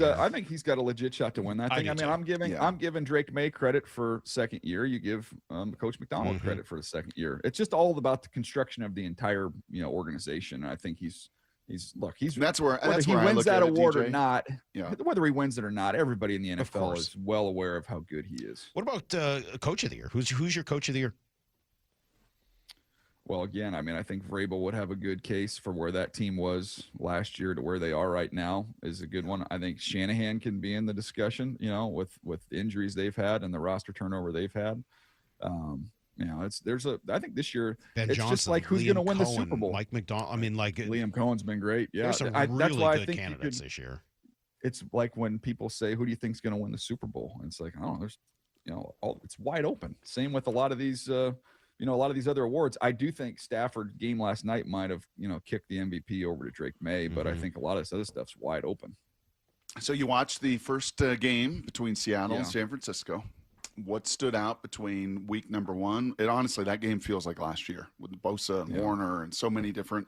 got a legit shot to win that thing. I mean, I'm giving Drake May credit for second year. You give Coach McDonald credit for the second year. It's just all about the construction of the entire organization. And I think he's that's where whether that's he where I wins look that at it, award DJ. or not. Yeah. Whether he wins it or not, everybody in the NFL course. is well aware of how good he is. What about Coach of the Year? Who's your Coach of the Year? Well, again, I mean, I think Vrabel would have a good case for where that team was last year to where they are right now is a good one. I think Shanahan can be in the discussion, with injuries they've had and the roster turnover they've had. I think this year Ben it's Johnson, just like who's Liam going to win the Cohen, Super Bowl. Mike McDonald. I mean, like Liam Cohen's been great. Yeah, there's some that's really why I good think candidates this year. It's like when people say, "Who do you think's going to win the Super Bowl?" And it's like, I don't know. There's, it's wide open. Same with a lot of these. A lot of these other awards. I do think Stafford game last night might have, kicked the MVP over to Drake May, but I think a lot of this other stuff's wide open. So you watched the first game between Seattle and San Francisco. What stood out between week number one? Honestly, that game feels like last year with Bosa and Warner and so many different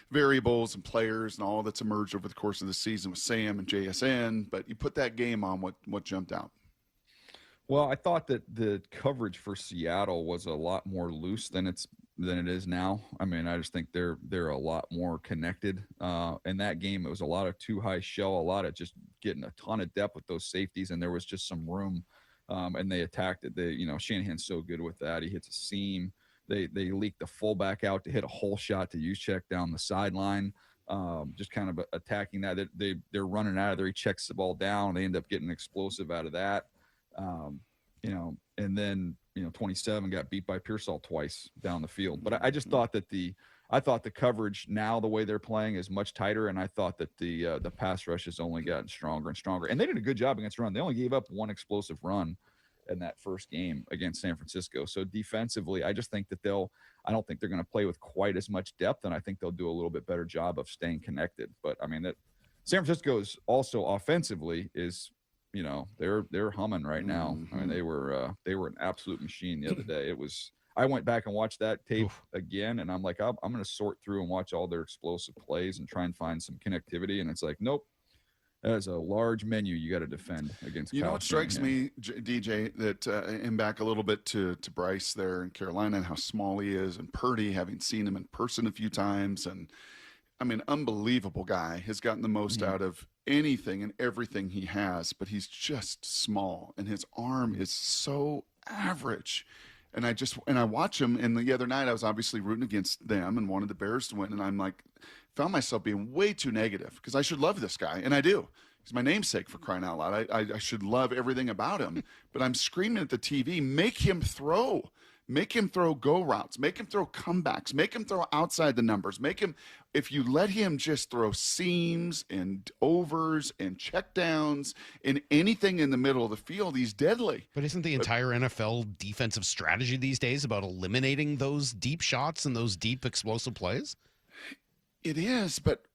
variables and players and all that's emerged over the course of the season with Sam and JSN. But you put that game on, what jumped out? Well, I thought that the coverage for Seattle was a lot more loose than it is now. I mean, I just think they're a lot more connected. In that game, it was a lot of too high shell, a lot of just getting a ton of depth with those safeties, and there was just some room. And they attacked it. Shanahan's so good with that. He hits a seam. They leak the fullback out to hit a hole shot to Juszczyk down the sideline. Just kind of attacking that. They're running out of there. He checks the ball down. They end up getting explosive out of that. And then 27 got beat by Pearsall twice down the field. But I just thought that the coverage now, the way they're playing, is much tighter, and I thought that the pass rush has only gotten stronger and stronger. And they did a good job against the run. They only gave up one explosive run in that first game against San Francisco. So defensively, I just think that I don't think they're going to play with quite as much depth, and I think they'll do a little bit better job of staying connected. But I mean, that San Francisco's also offensively is, they're humming right now. I mean, they were an absolute machine the other day. I went back and watched that tape again, and I'm like, I'm going to sort through and watch all their explosive plays and try and find some connectivity. And it's like, nope, That is a large menu you got to defend against. You know Kyle what strikes Shanahan. me, DJ, that and back a little bit to Bryce there in Carolina and how small he is, and Purdy, having seen him in person a few times, and I mean, unbelievable guy, has gotten the most out of anything and everything he has, but he's just small, and his arm is so average. And I watch him, and the other night I was obviously rooting against them and wanted the Bears to win, and I'm like, found myself being way too negative because I should love this guy, and I do. He's my namesake, for crying out loud. I should love everything about him, but I'm screaming at the TV, make him throw go routes, make him throw comebacks, make him throw outside the numbers, if you let him just throw seams and overs and checkdowns and anything in the middle of the field, he's deadly. But isn't the entire NFL defensive strategy these days about eliminating those deep shots and those deep explosive plays? It is, but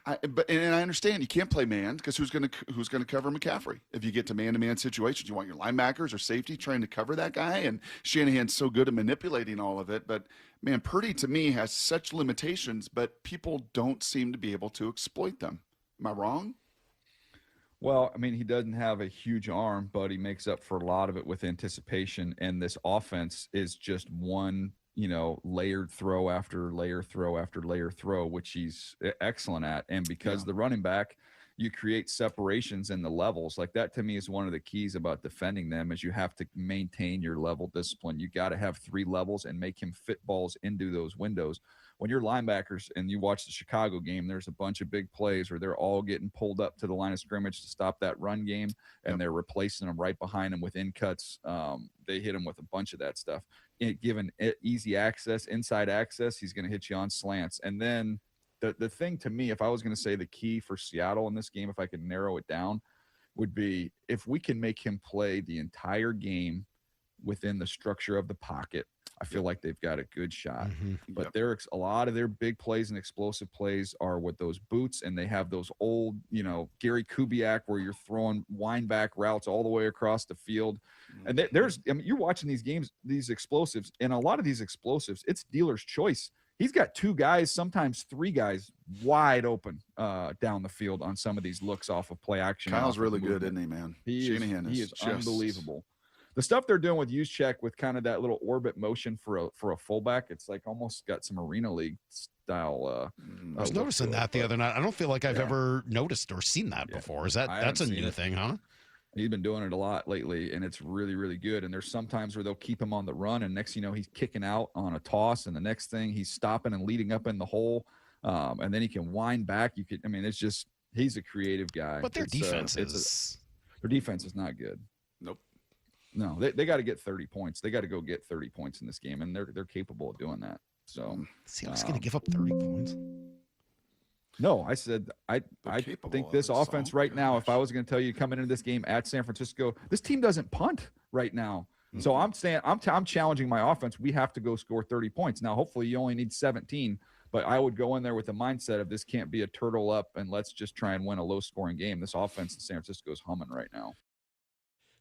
I understand you can't play man because who's going to cover McCaffrey if you get to man-to-man situations? You want your linebackers or safety trying to cover that guy, and Shanahan's so good at manipulating all of it. But man, Purdy to me has such limitations, but people don't seem to be able to exploit them. Am I wrong? Well, I mean, he doesn't have a huge arm, but he makes up for a lot of it with anticipation. And this offense is just one, layered throw after layer throw after layer throw, which he's excellent at. And because the running back, you create separations in the levels. Like that to me is one of the keys about defending them is you have to maintain your level discipline. You got to have 3 levels and make him fit balls into those windows. When you're linebackers and you watch the Chicago game, there's a bunch of big plays where they're all getting pulled up to the line of scrimmage to stop that run game, and they're replacing them right behind them with in cuts. They hit him with a bunch of that stuff. Given easy access, inside access, he's going to hit you on slants. And then the thing to me, if I was going to say the key for Seattle in this game, if I could narrow it down, would be if we can make him play the entire game within the structure of the pocket, I feel like they've got a good shot. But a lot of their big plays and explosive plays are with those boots, and they have those old, Gary Kubiak where you're throwing wind back routes all the way across the field. And you're watching these games, these explosives, and a lot of these explosives, it's dealer's choice. He's got 2 guys, sometimes 3 guys wide open down the field on some of these looks off of play action. Kyle's really good, isn't he, man? He is unbelievable. The stuff they're doing with Juszczyk with kind of that little orbit motion for a fullback, it's like almost got some Arena League style. I was noticing that the other night. I don't feel like I've ever noticed or seen that before. That's a new thing, huh? He's been doing it a lot lately, and it's really, really good. And there's sometimes where they'll keep him on the run, and next he's kicking out on a toss, and the next thing he's stopping and leading up in the hole, and then he can wind back. It's just he's a creative guy. But their defense is not good. Nope. No, they got to get 30 points. They got to go get 30 points in this game, and they're capable of doing that. So, Seattle's going to give up 30 points. No, I said I think this offense right now, if I was going to tell you coming into this game at San Francisco, this team doesn't punt right now. So I'm saying I'm challenging my offense. We have to go score 30 points. Now, hopefully you only need 17, but I would go in there with the mindset of this can't be a turtle up and let's just try and win a low scoring game. This offense in San Francisco is humming right now.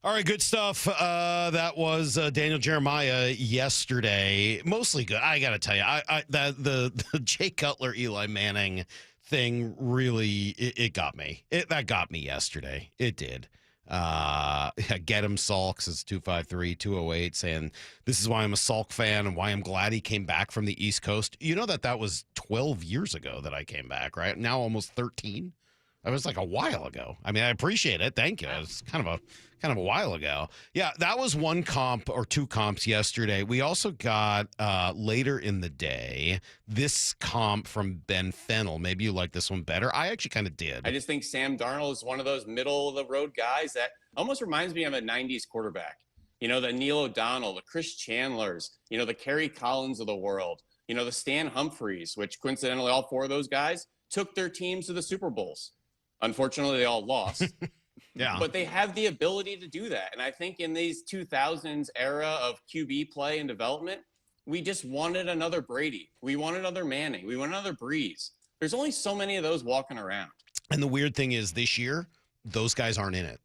All right, good stuff. That was Daniel Jeremiah yesterday. Mostly good. I got to tell you, the Jay Cutler, Eli Manning thing really, it got me. That got me yesterday. It did. Get him, Salk, says 253-208, saying, this is why I'm a Salk fan and why I'm glad he came back from the East Coast. You know that was 12 years ago that I came back, right? Now almost 13. That was like a while ago. I mean, I appreciate it. Thank you. It's kind of a while ago. Yeah, that was one comp or 2 comps yesterday. We also got later in the day this comp from Ben Fennell. Maybe you like this one better. I actually kind of did. I just think Sam Darnold is one of those middle of the road guys that almost reminds me of a 90s quarterback. The Neil O'Donnell, the Chris Chandlers, the Kerry Collins of the world, the Stan Humphreys, which coincidentally all 4 of those guys took their teams to the Super Bowls. Unfortunately, they all lost. Yeah. But they have the ability to do that. And I think in these 2000s era of QB play and development, we just wanted another Brady. We wanted another Manning. We want another Breeze. There's only so many of those walking around. And the weird thing is this year, those guys aren't in it.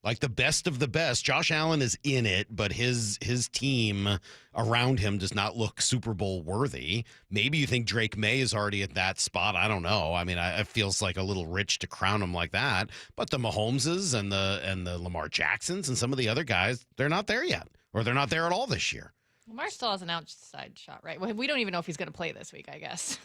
Like the best of the best. Josh Allen is in it, but his team around him does not look Super Bowl worthy. Maybe you think Drake May is already at that spot. I don't know. I mean, it feels like a little rich to crown him like that. But the Mahomeses and the Lamar Jacksons and some of the other guys, they're not there yet, or they're not there at all this year. Lamar still has an outside shot, right? We don't even know if he's going to play this week, I guess.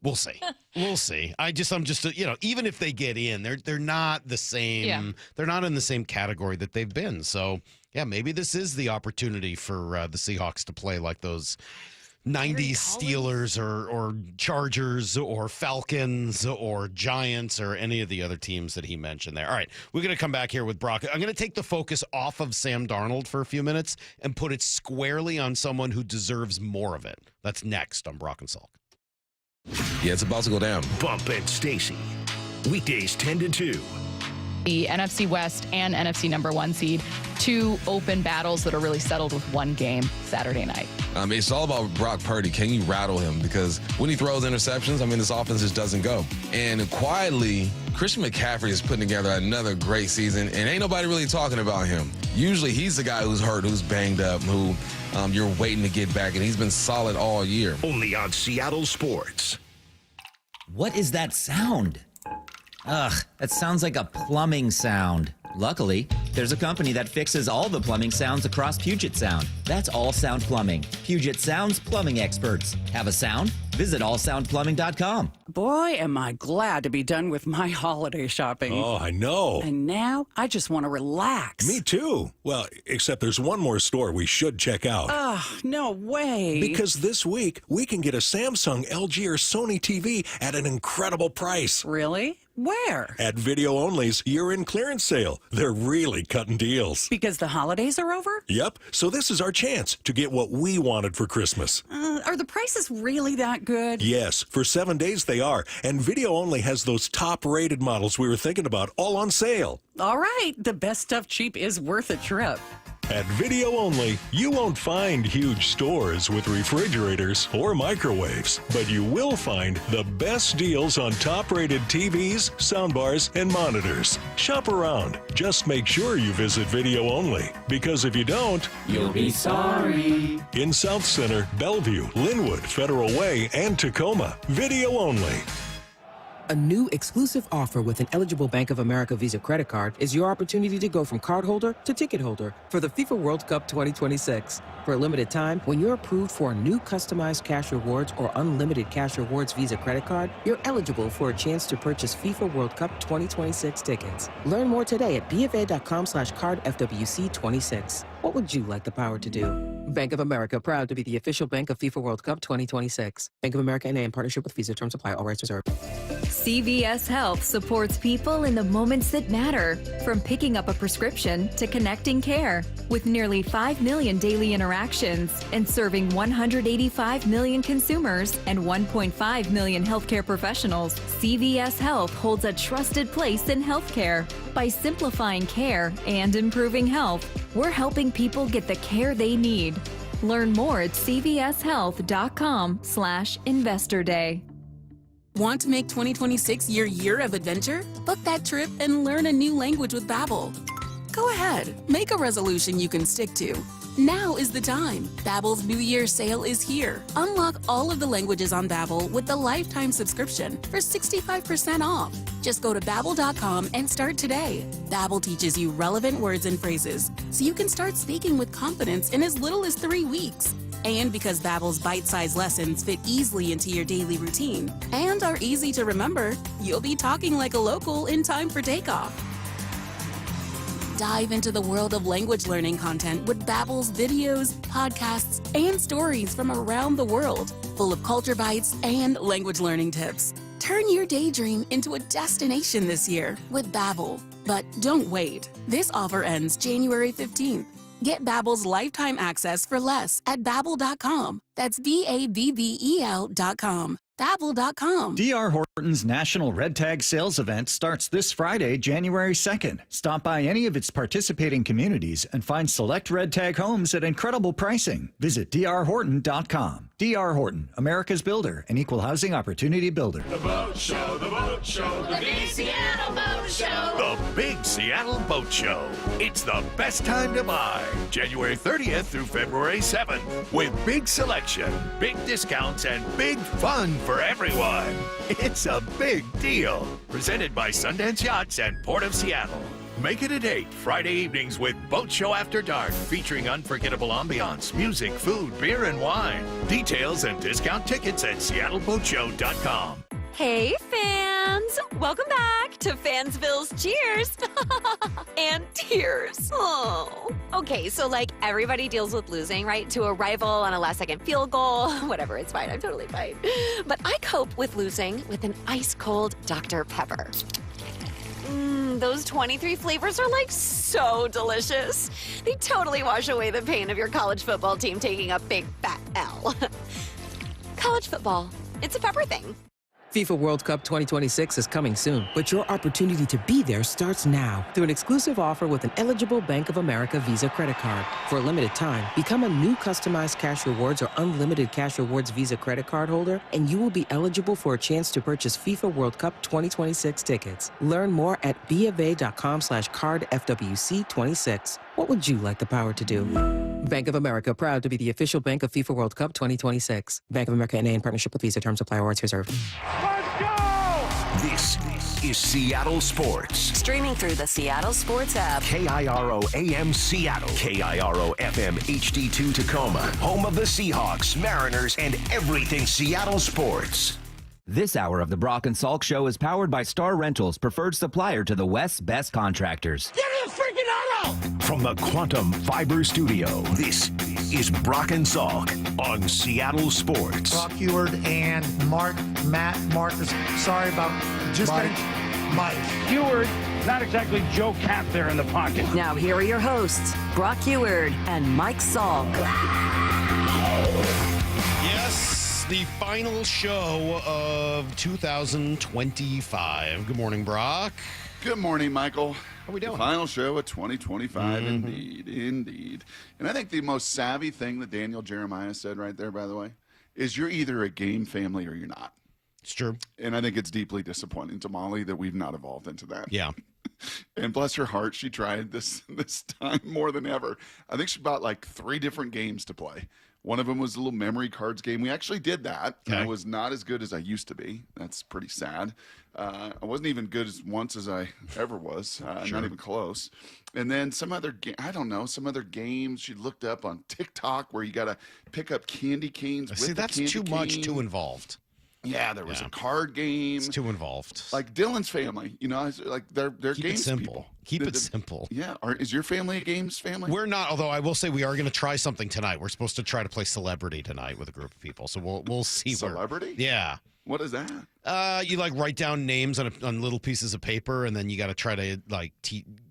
We'll see. We'll see. I'm just, even if they get in, they're not the same. Yeah. They're not in the same category that they've been. So, yeah, maybe this is the opportunity for the Seahawks to play like those 90s Steelers or Chargers or Falcons or Giants or any of the other teams that he mentioned there. All right, we're going to come back here with Brock. I'm going to take the focus off of Sam Darnold for a few minutes and put it squarely on someone who deserves more of it. That's next on Brock and Salk. Yeah, it's about to go down. Bump and Stacy. Weekdays 10 to 2. The NFC West and NFC number 1 seed, 2 open battles that are really settled with 1 game Saturday night. It's all about Brock Purdy. Can you rattle him? Because when he throws interceptions, this offense just doesn't go. And quietly, Christian McCaffrey is putting together another great season, and ain't nobody really talking about him. Usually he's the guy who's hurt, who's banged up, who you're waiting to get back, and he's been solid all year. Only on Seattle Sports. What is that sound? Ugh, that sounds like a plumbing sound. Luckily, there's a company that fixes all the plumbing sounds across Puget Sound. That's All Sound Plumbing. Puget Sound's plumbing experts. Have a sound? Visit allsoundplumbing.com. Boy, am I glad to be done with my holiday shopping. Oh, I know. And now I just want to relax. Me too. Well, except there's one more store we should check out. No way. Because this week, we can get a Samsung, LG, or Sony TV at an incredible price. Really? Where? At Video Only's year-end clearance sale. They're really cutting deals. Because the holidays are over? Yep. So this is our chance to get what we wanted for Christmas. Are the prices really that good? Yes. For 7 days they are. And Video Only has those top-rated models we were thinking about all on sale. All right. The best stuff cheap is worth a trip. At Video Only, you won't find huge stores with refrigerators or microwaves, but you will find the best deals on top-rated TVs, soundbars, and monitors. Shop around. Just make sure you visit Video Only, because if you don't, you'll be sorry. In South Center, Bellevue, Linwood, Federal Way, and Tacoma, Video Only. A new exclusive offer with an eligible Bank of America Visa credit card is your opportunity to go from cardholder to ticket holder for the FIFA World Cup 2026. For a limited time, when you're approved for a new customized cash rewards or unlimited cash rewards Visa credit card, you're eligible for a chance to purchase FIFA World Cup 2026 tickets. Learn more today at bfa.com/cardfwc26. What would you like the power to do? Bank of America, proud to be the official bank of FIFA World Cup 2026. Bank of America N.A. in partnership with Visa. Terms apply. All rights reserved. CVS Health supports people in the moments that matter, from picking up a prescription to connecting care. With nearly 5 million daily interactions and serving 185 million consumers and 1.5 million healthcare professionals, CVS Health holds a trusted place in healthcare. By simplifying care and improving health, we're helping people get the care they need. Learn more at cvshealth.com/Investor Day. Want to make 2026 your year of adventure? Book that trip and learn a new language with Babbel. Go ahead, make a resolution you can stick to. Now is the time. Babbel's New Year sale is here. Unlock all of the languages on Babbel with the lifetime subscription for 65% off. Just go to Babbel.com and start today. Babbel teaches you relevant words and phrases, so you can start speaking with confidence in as little as 3 weeks. And because Babbel's bite-sized lessons fit easily into your daily routine and are easy to remember, you'll be talking like a local in time for takeoff. Dive into the world of language learning content with Babbel's videos, podcasts, and stories from around the world, full of culture bites and language learning tips. Turn your daydream into a destination this year with Babbel. But don't wait. This offer ends January 15th. Get Babbel's lifetime access for less at Babbel.com. That's Babbel.com. Babbel.com. D.R. Horton's National Red Tag Sales Event starts this Friday, January 2nd. Stop by any of its participating communities and find select Red Tag homes at incredible pricing. Visit drhorton.com. D.R. Horton, America's builder, and equal housing opportunity builder. The Boat Show, the Boat Show, the Big Seattle Boat Show. The Big Seattle Boat Show. It's the best time to buy. January 30th through February 7th. With big selection, big discounts, and big fun for everyone. It's a big deal. Presented by Sundance Yachts and Port of Seattle. Make it a date Friday evenings with Boat Show After Dark, featuring unforgettable ambiance, music, food, beer, and wine. Details and discount tickets at seattleboatshow.com. Hey, fans! Welcome back to Fansville's Cheers and Tears. Oh. Okay, so like everybody deals with losing, right? To a rival on a last-second field goal. Whatever, it's fine. I'm totally fine. But I cope with losing with an ice-cold Dr. Pepper. Those 23 flavors are like so delicious. They totally wash away the pain of your college football team taking a big fat L. College football, it's a pepper thing. FIFA World Cup 2026 is coming soon, but your opportunity to be there starts now through an exclusive offer with an eligible Bank of America Visa credit card. For a limited time, become a new customized Cash Rewards or unlimited Cash Rewards Visa credit card holder, and you will be eligible for a chance to purchase FIFA World Cup 2026 tickets. Learn more at BofA.com/cardFWC26. What would you like the power to do? Bank of America, proud to be the official bank of FIFA World Cup 2026. Bank of America N.A. in partnership with Visa. Terms apply. Awards reserved. This is Seattle Sports. Streaming through the Seattle Sports app. KIRO AM Seattle. KIRO FM HD2 Tacoma. Home of the Seahawks, Mariners, and everything Seattle sports. This hour of the Brock and Salk Show is powered by Star Rentals, preferred supplier to the West's best contractors. Get in the freaking auto! From the Quantum Fiber Studio, this is Brock and Salk on Seattle Sports. Brock Heward and Matt Marcus. Sorry about just Mike. Heward, not exactly Joe Cap there in the pocket. Now here are your hosts, Brock Heward and Mike Salk. Yes. The final show of 2025. Good morning, Brock. Good morning, Michael. How we doing? The final show of 2025, indeed. And I think the most savvy thing that Daniel Jeremiah said right there, by the way, is you're either a game family or you're not. It's true. And I think it's deeply disappointing to Molly that we've not evolved into that. Yeah. And bless her heart, she tried this time more than ever. I think she bought like 3 different games to play. One of them was a little memory cards game. We actually did that. Okay. I was not as good as I used to be. That's pretty sad. I wasn't even good as once as I ever was. Not even close. And then some other some other games she looked up on TikTok where you got to pick up candy canes. See, that's too much, too involved. Yeah, there was a card game. It's too involved. Like Dylan's family, like they're Keep games it simple. people. Keep it simple. Yeah. Is your family a games family? We're not, although I will say we are going to try something tonight. We're supposed to try to play Celebrity tonight with a group of people. So we'll see. Celebrity? Yeah. What is that? You like write down names on little pieces of paper, and then you got to try to like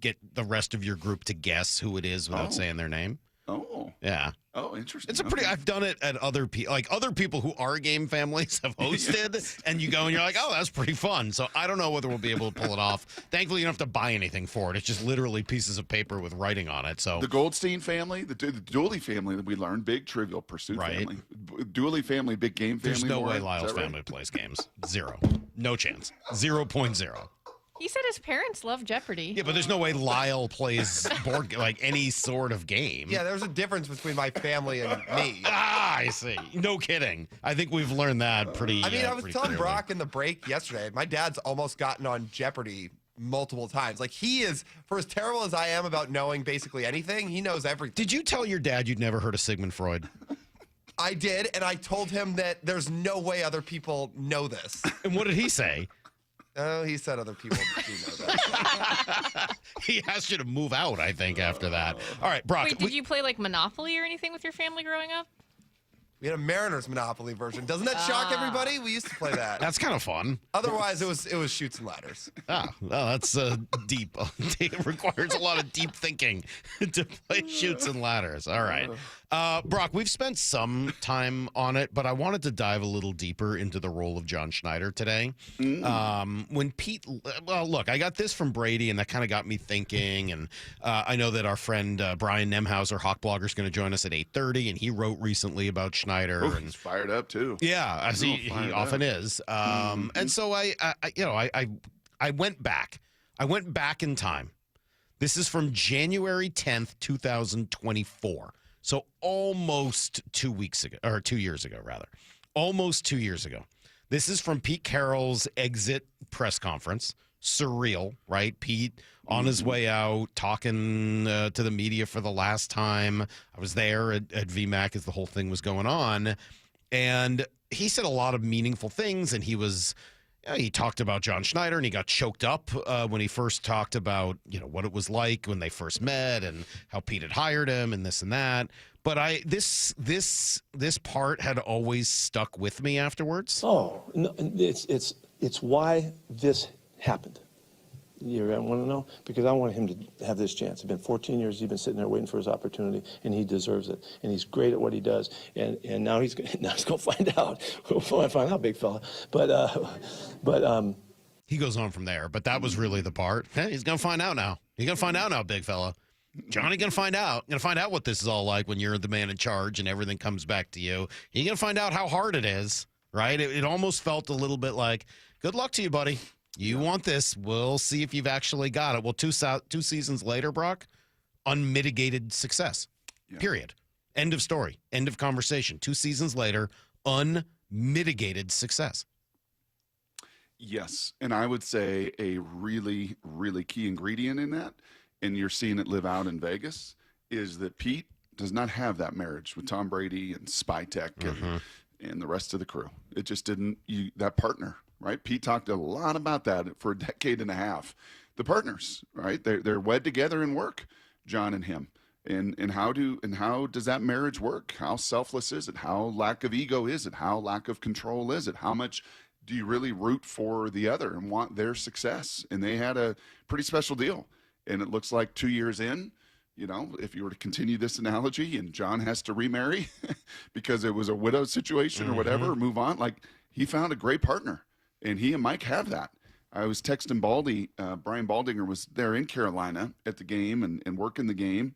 get the rest of your group to guess who it is without saying their name. Oh. Yeah. Oh, interesting. It's I've done it at other people, like other people who are game families have hosted, yes. And you go and you're like, oh, that's pretty fun. So I don't know whether we'll be able to pull it off. Thankfully, you don't have to buy anything for it. It's just literally pieces of paper with writing on it. So the Goldstein family, the Dooley family that we learned, big Trivial Pursuit family. Dooley family, big game family. There's no way Lyle's family plays games. Zero. No chance. 0.0. He said his parents love Jeopardy. Yeah, but there's no way Lyle plays board like any sort of game. Yeah, there's a difference between my family and me. I see. No kidding. I think we've learned that pretty. I mean, I was telling clearly. Brock in the break yesterday, my dad's almost gotten on Jeopardy multiple times. Like, he is, for as terrible as I am about knowing basically anything, he knows everything. Did you tell your dad you'd never heard of Sigmund Freud? I did, and I told him that there's no way other people know this. And what did he say? Oh, he said other people do know that. He asked you to move out, I think, after that. All right, Brock. Wait, did you play like Monopoly or anything with your family growing up? We had a Mariners Monopoly version. Doesn't that shock everybody? We used to play that. That's kind of fun. Otherwise, it was Chutes and Ladders. Well, that's deep. It requires a lot of deep thinking to play Chutes and Ladders. All right. Brock, we've spent some time on it, but I wanted to dive a little deeper into the role of John Schneider today. When Pete, look, I got this from Brady, and that kind of got me thinking. And I know that our friend Brian Nemhauser, Hawk Blogger, is going to join us at 8:30, and he wrote recently about Schneider. Schneider. Oof, and he's fired up too. Yeah, as he often is. And so I went back. I went back in time. This is from January 10th, 2024. So almost 2 weeks ago, or 2 years ago, rather. Almost 2 years ago. This is from Pete Carroll's exit press conference. Surreal, right? Pete on his way out, talking to the media for the last time. I was there at VMAC as the whole thing was going on. And he said a lot of meaningful things, and he talked about John Schneider, and he got choked up when he first talked about, what it was like when they first met and how Pete had hired him and this and that. But this part had always stuck with me afterwards. Oh, no, it's why this happened. You want to know? Because I want him to have this chance. It's been 14 years. He's been sitting there waiting for his opportunity, and he deserves it. And he's great at what he does. And now he's going to find out. We'll find out, big fella. But he goes on from there. But that was really the part. Hey, he's going to find out now. He's going to find out now, big fella. Johnny going to find out. Going to find out what this is all like when you're the man in charge and everything comes back to you. You're going to find out how hard it is, right? It almost felt a little bit like, good luck to you, buddy. You want this. We'll see if you've actually got it. Well, two seasons later, Brock, unmitigated success, period. End of story. End of conversation. 2 seasons later, unmitigated success. Yes, and I would say a really, really key ingredient in that, and you're seeing it live out in Vegas, is that Pete does not have that marriage with Tom Brady and Spytech and the rest of the crew. It just didn't, that partner, right? Pete talked a lot about that for a decade and a half. The partners, right? They're wed together in work, John and him. And how does that marriage work? How selfless is it? How lack of ego is it? How lack of control is it? How much do you really root for the other and want their success? And they had a pretty special deal. And it looks like 2 years in, if you were to continue this analogy and John has to remarry because it was a widow situation or whatever, or move on, like he found a great partner. And he and Mike have that. I was texting Baldy. Brian Baldinger was there in Carolina at the game and working the game.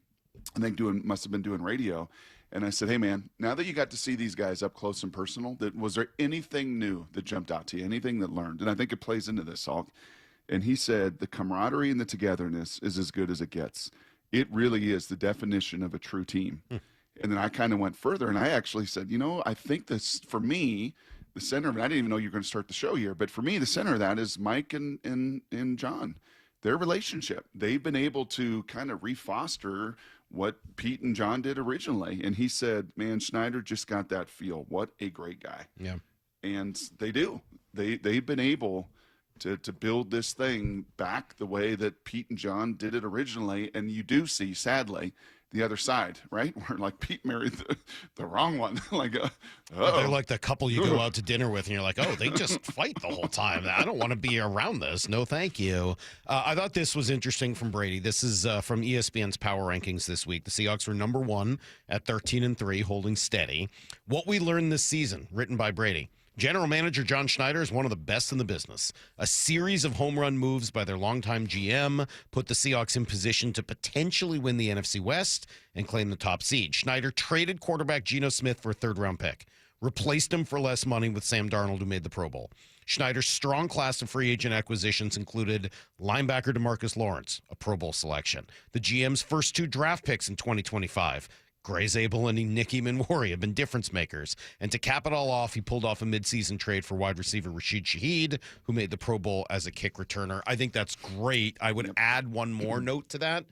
I think must have been doing radio. And I said, hey, man, now that you got to see these guys up close and personal, was there anything new that jumped out to you, anything that learned? And I think it plays into this, Salk. And he said the camaraderie and the togetherness is as good as it gets. It really is the definition of a true team. And then I kind of went further, and I actually said, I think this, for me, the center of it, I didn't even know you were going to start the show here, but for me, the center of that is Mike and John. Their relationship. They've been able to kind of refoster what Pete and John did originally. And he said, man, Schneider just got that feel. What a great guy. Yeah. And they do. They've been able to build this thing back the way that Pete and John did it originally. And you do see, sadly, the other side, right? Where like Pete married the wrong one. They're like the couple you go out to dinner with, and you're like, oh, they just fight the whole time. I don't want to be around this. No, thank you. I thought this was interesting from Brady. This is from ESPN's Power Rankings this week. The Seahawks were number 1 at 13-3, holding steady. What we learned this season, written by Brady. General manager John Schneider is one of the best in the business. A series of home run moves by their longtime GM put the Seahawks in position to potentially win the NFC West and claim the top seed. Schneider traded quarterback Geno Smith for a third-round pick, replaced him for less money with Sam Darnold, who made the Pro Bowl. Schneider's strong class of free agent acquisitions included linebacker DeMarcus Lawrence, a Pro Bowl selection, the GM's first 2 draft picks in 2025, Gray Zabel and Nicky Minwari have been difference makers. And to cap it all off, he pulled off a midseason trade for wide receiver Rashid Shaheed, who made the Pro Bowl as a kick returner. I think that's great. I would add one more note to that.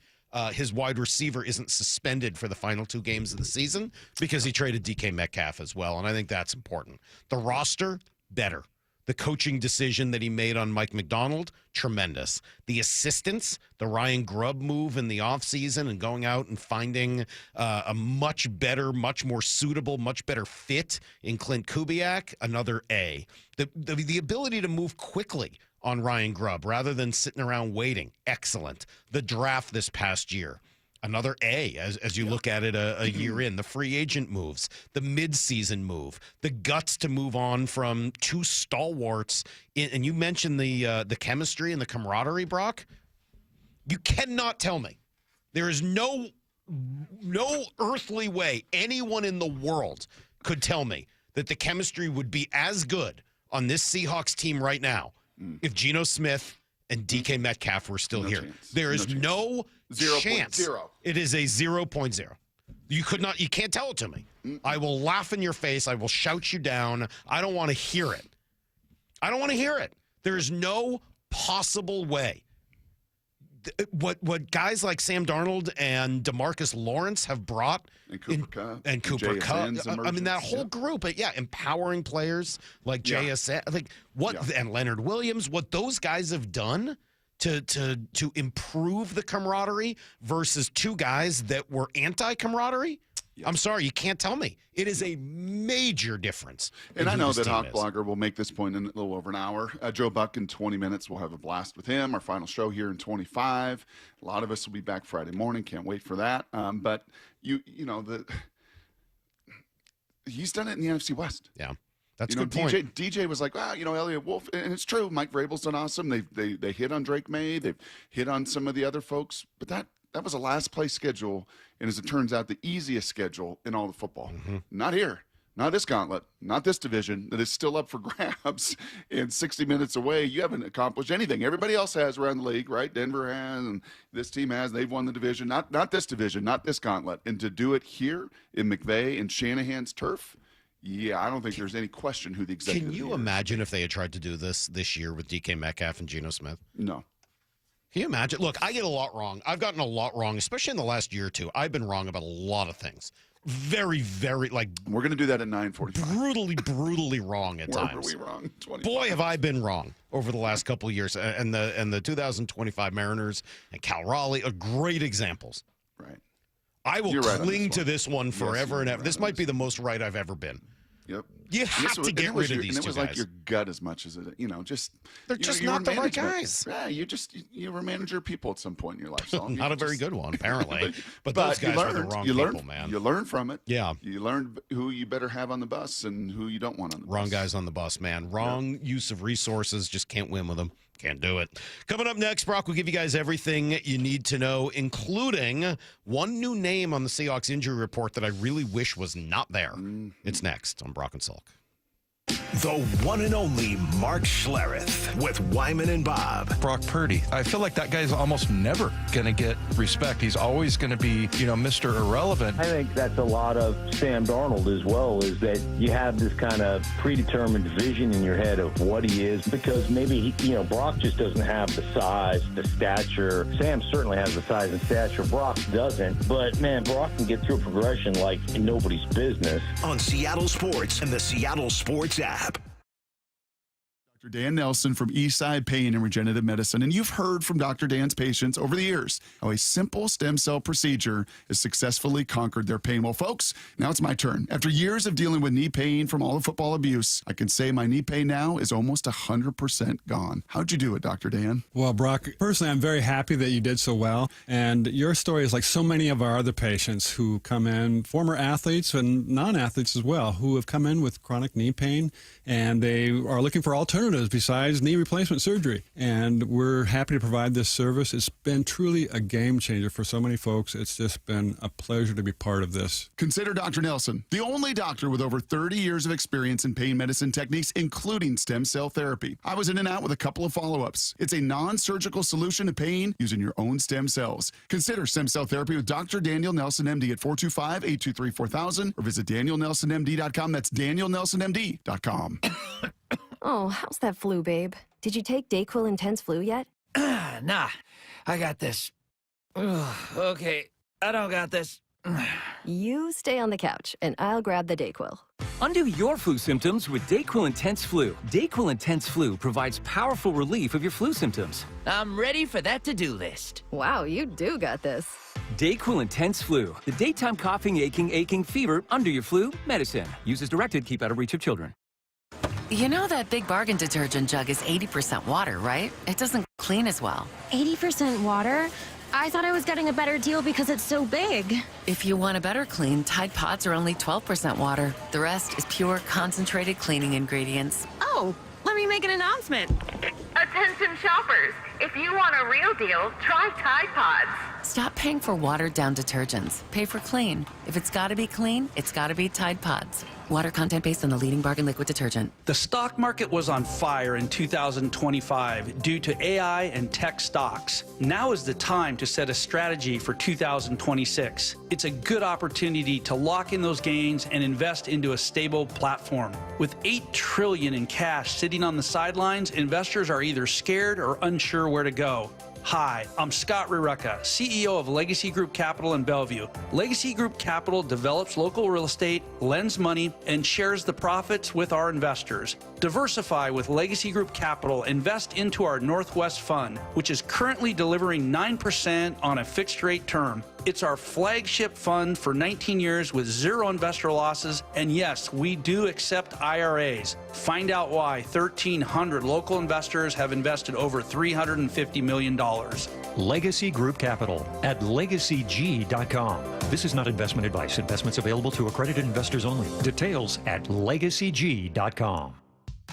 His wide receiver isn't suspended for the final 2 games of the season because he traded DK Metcalf as well, and I think that's important. The roster, better. The coaching decision that he made on Mike McDonald, tremendous. The assistants, the Ryan Grubb move in the offseason and going out and finding a much better, much more suitable, much better fit in Clint Kubiak, another A. The ability to move quickly on Ryan Grubb rather than sitting around waiting, excellent. The draft this past year, another A as you look at it a year in. The free agent moves, the midseason move, the guts to move on from 2 stalwarts. And you mentioned the chemistry and the camaraderie, Brock. You cannot tell me there is no earthly way anyone in the world could tell me that the chemistry would be as good on this Seahawks team right now if Geno Smith and DK Metcalf were still here. Chance. There is no chance. 0.0. It is a 0.0. You can't tell it to me. I will laugh in your face. I will shout you down. I don't want to hear it. I don't want to hear it. There is no possible way. What guys like Sam Darnold and DeMarcus Lawrence have brought and Cooper Kupp and Cooper Kupp. I mean, that whole group, empowering players like JSN, and Leonard Williams, what those guys have done to improve the camaraderie versus two guys that were anti-camaraderie. I'm sorry, you can't tell me. It is a major difference. And I know that Hawk Blogger will make this point in a little over an hour. Joe Buck in 20 minutes. We'll have a blast with him. Our final show here in 25. A lot of us will be back Friday morning. Can't wait for that. But he's done it in the NFC West. Yeah. That's a good point. DJ was like, Elliot Wolf, and it's true. Mike Vrabel's done awesome. They hit on Drake May. They've hit on some of the other folks. But that was a last place schedule, and as it turns out, the easiest schedule in all the football. Not here. Not this gauntlet. Not this division that is still up for grabs. And 60 minutes away, you haven't accomplished anything. Everybody else has around the league, right? Denver has, and this team has. They've won the division. Not this division. Not this gauntlet. And to do it here in McVay and Shanahan's turf, I don't think there's any question who the executive is. Can you imagine if they had tried to do this year with DK Metcalf and Geno Smith? No. Can you imagine? Look, I get a lot wrong. I've gotten a lot wrong, especially in the last year or two. I've been wrong about a lot of things. Very, very, we're going to do that at 9:45. Brutally wrong at times. Where were we wrong? 25. Boy, have I been wrong over the last couple of years. And the 2025 Mariners and Cal Raleigh are great examples. Right. I will cling to this one forever and ever. This might be the most right I've ever been. Yep. You have to get rid of these two guys. And it was like your gut as much as it, just. They're just not the right guys. Yeah, you were manager of people at some point in your life. So not a very good one, apparently. but those guys were the wrong people, man. You learn from it. Yeah. You learned who you better have on the bus and who you don't want on the bus. Wrong guys on the bus, man. Wrong use of resources. Just can't win with them. Can't do it. Coming up next, Brock will give you guys everything you need to know, including one new name on the Seahawks injury report that I really wish was not there. It's next on Brock and Salk. The one and only Mark Schlereth with Wyman and Bob. Brock Purdy. I feel like that guy's almost never going to get respect. He's always going to be, Mr. Irrelevant. I think that's a lot of Sam Darnold as well, is that you have this kind of predetermined vision in your head of what he is, because maybe, Brock just doesn't have the size, the stature. Sam certainly has the size and stature. Brock doesn't. But, man, Brock can get through a progression like nobody's business. On Seattle Sports and the Seattle Sports app. Dr. Dan Nelson from Eastside Pain and Regenerative Medicine. And you've heard from Dr. Dan's patients over the years how a simple stem cell procedure has successfully conquered their pain. Well, folks, now it's my turn. After years of dealing with knee pain from all the football abuse, I can say my knee pain now is almost 100% gone. How'd you do it, Dr. Dan? Well, Brock, personally, I'm very happy that you did so well. And your story is like so many of our other patients who come in, former athletes and non-athletes as well, who have come in with chronic knee pain, and they are looking for alternatives besides knee replacement surgery. And we're happy to provide this service. It's been truly a game changer for so many folks. It's just been a pleasure to be part of this. Consider Dr. Nelson, the only doctor with over 30 years of experience in pain medicine techniques, including stem cell therapy. I was in and out with a couple of follow-ups. It's a non-surgical solution to pain using your own stem cells. Consider stem cell therapy with Dr. Daniel Nelson, MD at 425-823-4000 or visit danielnelsonmd.com. That's danielnelsonmd.com. Oh, how's that flu, babe? Did you take Dayquil Intense Flu yet? Nah, I got this. Ugh, okay, I don't got this. You stay on the couch, and I'll grab the Dayquil. Undo your flu symptoms with Dayquil Intense Flu. Dayquil Intense Flu provides powerful relief of your flu symptoms. I'm ready for that to-do list. Wow, you do got this. Dayquil Intense Flu. The daytime coughing, aching fever, under your flu medicine. Use as directed, keep out of reach of children. You know that Big Bargain detergent jug is 80% water, right? It doesn't clean as well. 80% water? I thought I was getting a better deal because it's so big. If you want a better clean, Tide Pods are only 12% water. The rest is pure, concentrated cleaning ingredients. Oh, let me make an announcement. Attention shoppers, if you want a real deal, try Tide Pods. Stop paying for watered-down detergents. Pay for clean. If it's gotta be clean, it's gotta be Tide Pods. Water content based on the leading bargain liquid detergent. The stock market was on fire in 2025 due to AI and tech stocks. Now is the time to set a strategy for 2026. It's a good opportunity to lock in those gains and invest into a stable platform. With $8 trillion in cash sitting on the sidelines, investors are either scared or unsure where to go. Hi, I'm Scott Rureka, CEO of Legacy Group Capital in Bellevue. Legacy Group Capital develops local real estate, lends money, and shares the profits with our investors. Diversify with Legacy Group Capital. Invest into our Northwest Fund, which is currently delivering 9% on a fixed rate term. It's our flagship fund for 19 years with zero investor losses. And yes, we do accept IRAs. Find out why 1,300 local investors have invested over $350 million. Legacy Group Capital at legacyg.com. This is not investment advice. Investments available to accredited investors only. Details at legacyg.com.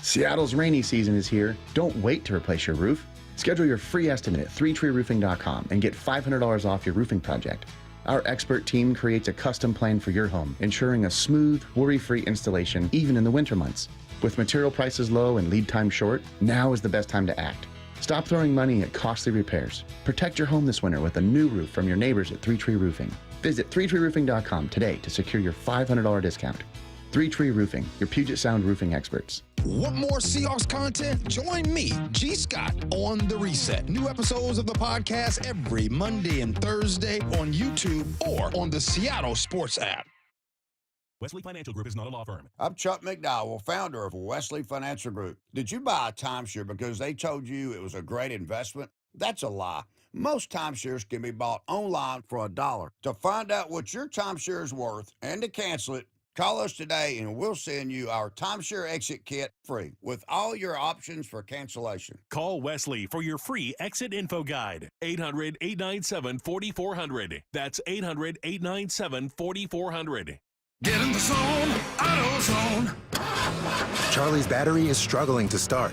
Seattle's rainy season is here. Don't wait to replace your roof. Schedule your free estimate at 3treeroofing.com and get $500 off your roofing project. Our expert team creates a custom plan for your home, ensuring a smooth, worry-free installation even in the winter months. With material prices low and lead time short, now is the best time to act. Stop throwing money at costly repairs. Protect your home this winter with a new roof from your neighbors at 3 Tree Roofing. Visit 3treeroofing.com today to secure your $500 discount. 3 Tree Roofing, your Puget Sound roofing experts. Want more Seahawks content? Join me, G. Scott, on The Reset. New episodes of the podcast every Monday and Thursday on YouTube or on the Seattle Sports app. Wesley Financial Group is not a law firm. I'm Chuck McDowell, founder of Wesley Financial Group. Did you buy a timeshare because they told you it was a great investment? That's a lie. Most timeshares can be bought online for $1. To find out what your timeshare is worth and to cancel it, call us today and we'll send you our timeshare exit kit free with all your options for cancellation. Call Wesley for your free exit info guide. 800-897-4400. That's 800-897-4400. Get in the zone, AutoZone. Charlie's battery is struggling to start.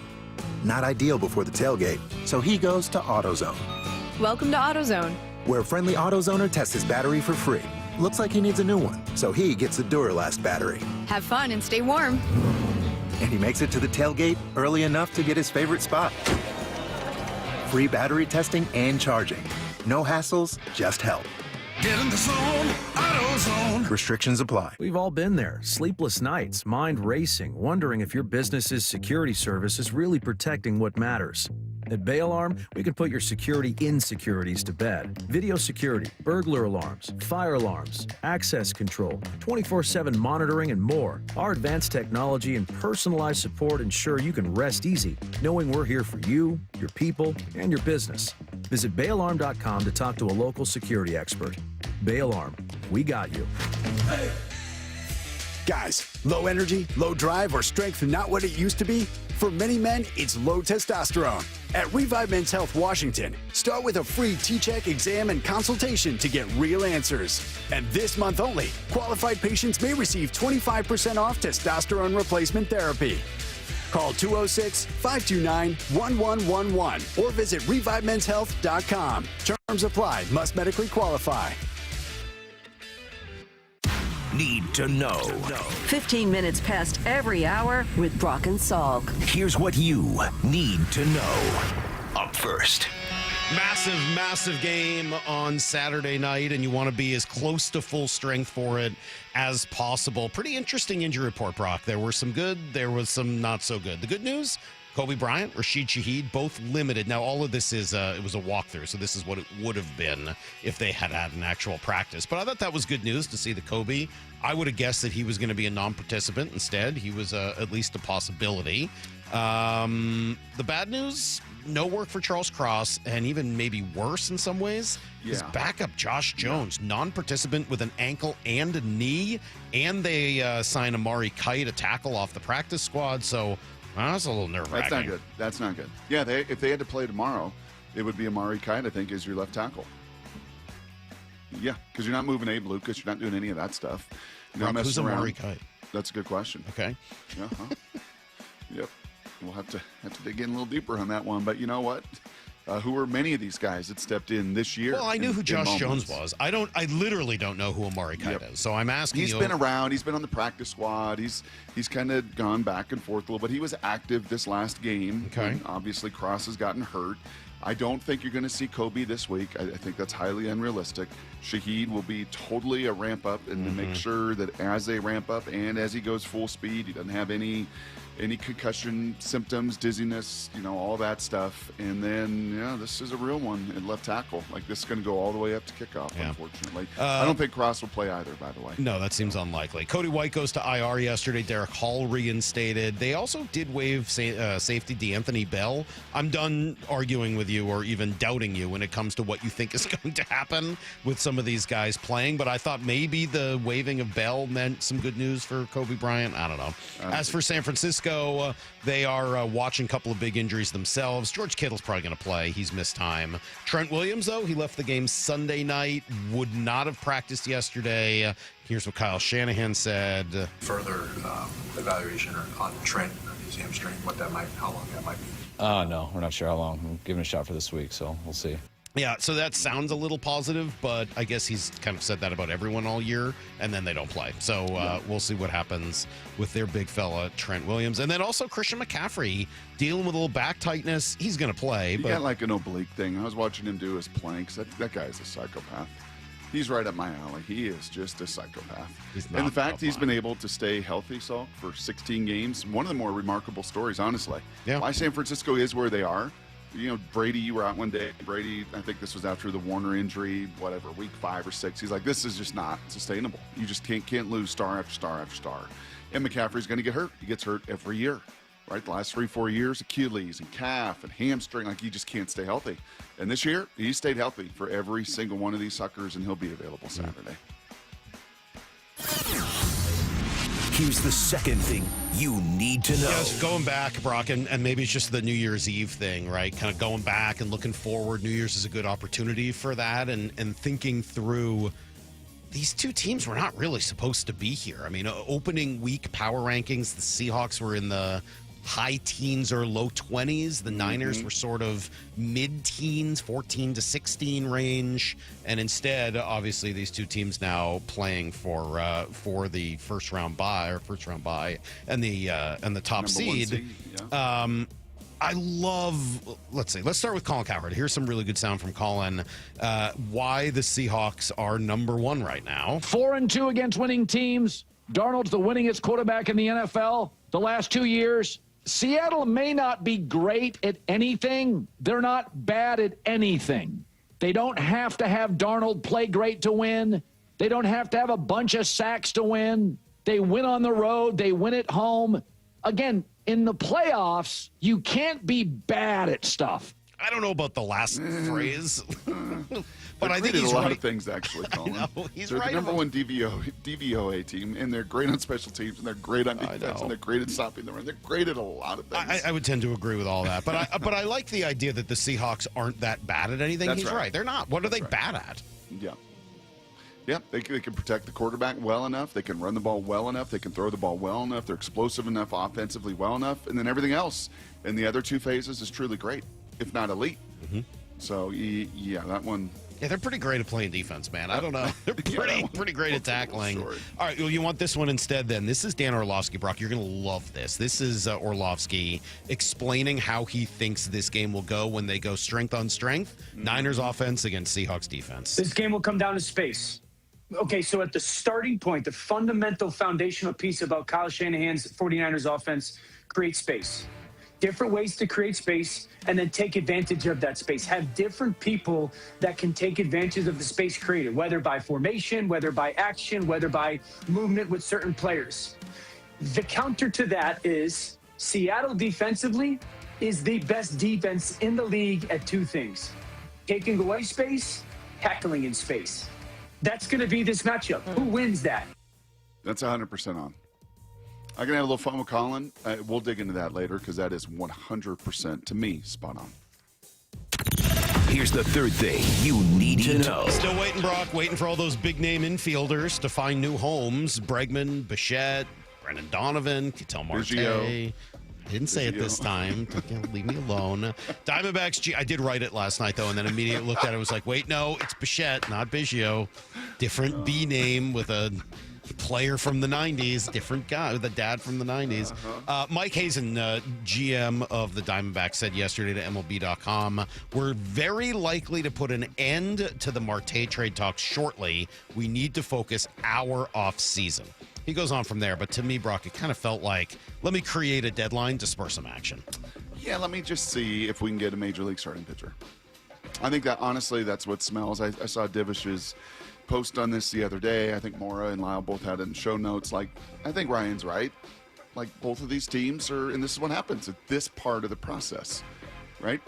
Not ideal before the tailgate, so he goes to AutoZone. Welcome to AutoZone, where a friendly AutoZoner tests his battery for free. Looks like he needs a new one, so he gets a Duralast battery. have fun, and stay warm. And he makes it to the tailgate early enough to get his favorite spot. Free battery testing and charging. No hassles, just help. Get in the zone, AutoZone. Restrictions apply. We've all been there. Sleepless nights, mind racing, wondering if your business's security service is really protecting what matters. At Bay Alarm, we can put your security insecurities to bed. Video security, burglar alarms, fire alarms, access control, 24/7 monitoring, and more. Our advanced technology and personalized support ensure you can rest easy, knowing we're here for you, your people, and your business. Visit bayalarm.com to talk to a local security expert. Bay Alarm, we got you. Hey. Guys, low energy, low drive, or strength not what it used to be? For many men, it's low testosterone. At Revive Men's Health Washington, start with a free T-check exam and consultation to get real answers. And this month only, qualified patients may receive 25% off testosterone replacement therapy. Call 206-529-1111 or visit ReviveMen'sHealth.com. Terms apply. Must medically qualify. Need to know. 15 minutes past every hour with Brock and Salk. Here's what you need to know. Up first. Massive game on Saturday night, and you want to be as close to full strength for it as possible. Pretty interesting injury report, Brock. There were some good, there was some not so good. The good news, Kobe Bryant, Rashid Shaheed, both limited. Now, all of this is, it was a walkthrough, so this is what it would have been if they had had an actual practice. But I thought that was good news to see that Kobe, I would have guessed that he was going to be a non-participant. Instead, he was at least a possibility. The bad news, no work for Charles Cross, and even maybe worse in some ways, his backup, Josh Jones, non-participant with an ankle and a knee, and they sign Amari Kite, a tackle, off the practice squad, so that's a little nerve-wracking. That's not good. That's not good. Yeah, if they had to play tomorrow, it would be Amari Kite, I think, as your left tackle. Yeah, because you're not moving Abe Lucas. You're not doing any of that stuff. You're not who's messing around. Amari Kite? That's a good question. Okay. Yeah. Huh? Yep. We'll have to dig in a little deeper on that one. But you know what? who are many of these guys that stepped in this year. Well, I knew who Josh Jones was. I literally don't know who Amari Kite is. So I'm asking you. He's been around. He's been on the practice squad. He's kind of gone back and forth a little bit. He was active this last game. Okay. Obviously, Cross has gotten hurt. I don't think you're going to see Kobe this week. I think that's highly unrealistic. Shaheed will be totally a ramp up, and to make sure that as they ramp up and as he goes full speed, he doesn't have any concussion symptoms, dizziness, all that stuff. And then, this is a real one at left tackle. Like, this is going to go all the way up to kickoff, unfortunately. I don't think Cross will play either, by the way. No, that seems unlikely. Cody White goes to IR yesterday. Derek Hall reinstated. They also did waive safety d'Anthony Bell. I'm done arguing with you or even doubting you when it comes to what you think is going to happen with some of these guys playing, but I thought maybe the waiving of Bell meant some good news for Kobe Bryant. I don't know. As for San Francisco, they are watching a couple of big injuries themselves. George Kittle's probably going to play. He's missed time. Trent Williams, though, he left the game Sunday night, would not have practiced yesterday. Here's what Kyle Shanahan said. Further evaluation on Trent, his hamstring, how long that might be. No, we're not sure how long. I'm giving a shot for this week, so we'll see. Yeah, so that sounds a little positive, but I guess he's kind of said that about everyone all year, and then they don't play. So we'll see what happens with their big fella, Trent Williams. And then also Christian McCaffrey dealing with a little back tightness. He's going to play. He got like an oblique thing. I was watching him do his planks. That guy is a psychopath. He's right up my alley. He is just a psychopath. And the fact he's been able to stay healthy, Salk, for 16 games, one of the more remarkable stories, honestly. Yeah. Why San Francisco is where they are. Brady, you were out one day. Brady, I think this was after the Warner injury, whatever, week 5 or 6. He's like, this is just not sustainable. You just can't lose star after star after star. And McCaffrey's going to get hurt. He gets hurt every year, right? The last 3-4 years, Achilles and calf and hamstring, like he just can't stay healthy. And this year, he stayed healthy for every single one of these suckers, and he'll be available Saturday. Here's the second thing you need to know. Yes, going back, Brock, and maybe it's just the New Year's Eve thing, right? Kind of going back and looking forward. New Year's is a good opportunity for that, and thinking through these two teams were not really supposed to be here. I mean, opening week power rankings, the Seahawks were in the high teens or low 20s. The Niners were sort of mid-teens, 14 to 16 range. And instead, obviously, these two teams now playing for the first round bye and the top seed. I love, let's start with Colin Cowherd. Here's some really good sound from Colin. Why the Seahawks are number 1 right now. 4-2 against winning teams. Darnold's the winningest quarterback in the NFL the last 2 years. Seattle may not be great at anything. They're not bad at anything. They don't have to have Darnold play great to win. They don't have to have a bunch of sacks to win. They win on the road. They win at home. Again, in the playoffs, you can't be bad at stuff. I don't know about the last phrase, but I think he's he's a lot right. of things, actually, Colin. I know, he's they're right the number about- 1 DVOA team, and they're great on special teams, and they're great on defense, and they're great at stopping the run. They're great at a lot of things. I would tend to agree with all that, but I like the idea that the Seahawks aren't that bad at anything. That's He's right. They're not. What are they bad at? Yeah, they can protect the quarterback well enough. They can run the ball well enough. They can throw the ball well enough. They're explosive enough offensively well enough. And then everything else in the other 2 phases is truly great, if not elite. So, yeah, that one. Yeah, they're pretty great at playing defense, man. I don't know. They're pretty great at tackling. All right, well, you want this one instead then. This is Dan Orlovsky, Brock. You're going to love this. This is Orlovsky explaining how he thinks this game will go when they go strength on strength. Niners offense against Seahawks defense. This game will come down to space. Okay, so at the starting point, the fundamental foundational piece about Kyle Shanahan's 49ers offense, create space. Different ways to create space and then take advantage of that space. Have different people that can take advantage of the space created, whether by formation, whether by action, whether by movement with certain players. The counter to that is Seattle defensively is the best defense in the league at 2 things: taking away space, tackling in space. That's going to be this matchup. Who wins that? That's 100% on. I can have a little fun with Colin. We'll dig into that later because that is 100% to me spot on. Here's the third thing you need to know. Still waiting, Brock. Waiting for all those big-name infielders to find new homes. Bregman, Bichette, Brendan Donovan, Ketel Marte. Biggio. I didn't say it this time. Leave me alone. Diamondbacks. I did write it last night, though, and then immediately looked at it and was like, wait, no, it's Bichette, not Biggio. Different B name with a player from the 90s. Different guy, the dad from the 90s. Mike Hazen, GM of the Diamondbacks, said yesterday to MLB.com, we're very likely to put an end to the Marte trade talks shortly. We need to focus our offseason. He goes on from there, but to me, Brock, it kind of felt like, let me create a deadline to spur some action. Yeah, let me just see if we can get a major league starting pitcher. I think that, honestly, that's what smells. I saw Divish's post on this the other day. I think Mora and Lyle both had it in show notes. Like, I think Ryan's right. Like, both of these teams are, and this is what happens at this part of the process, right?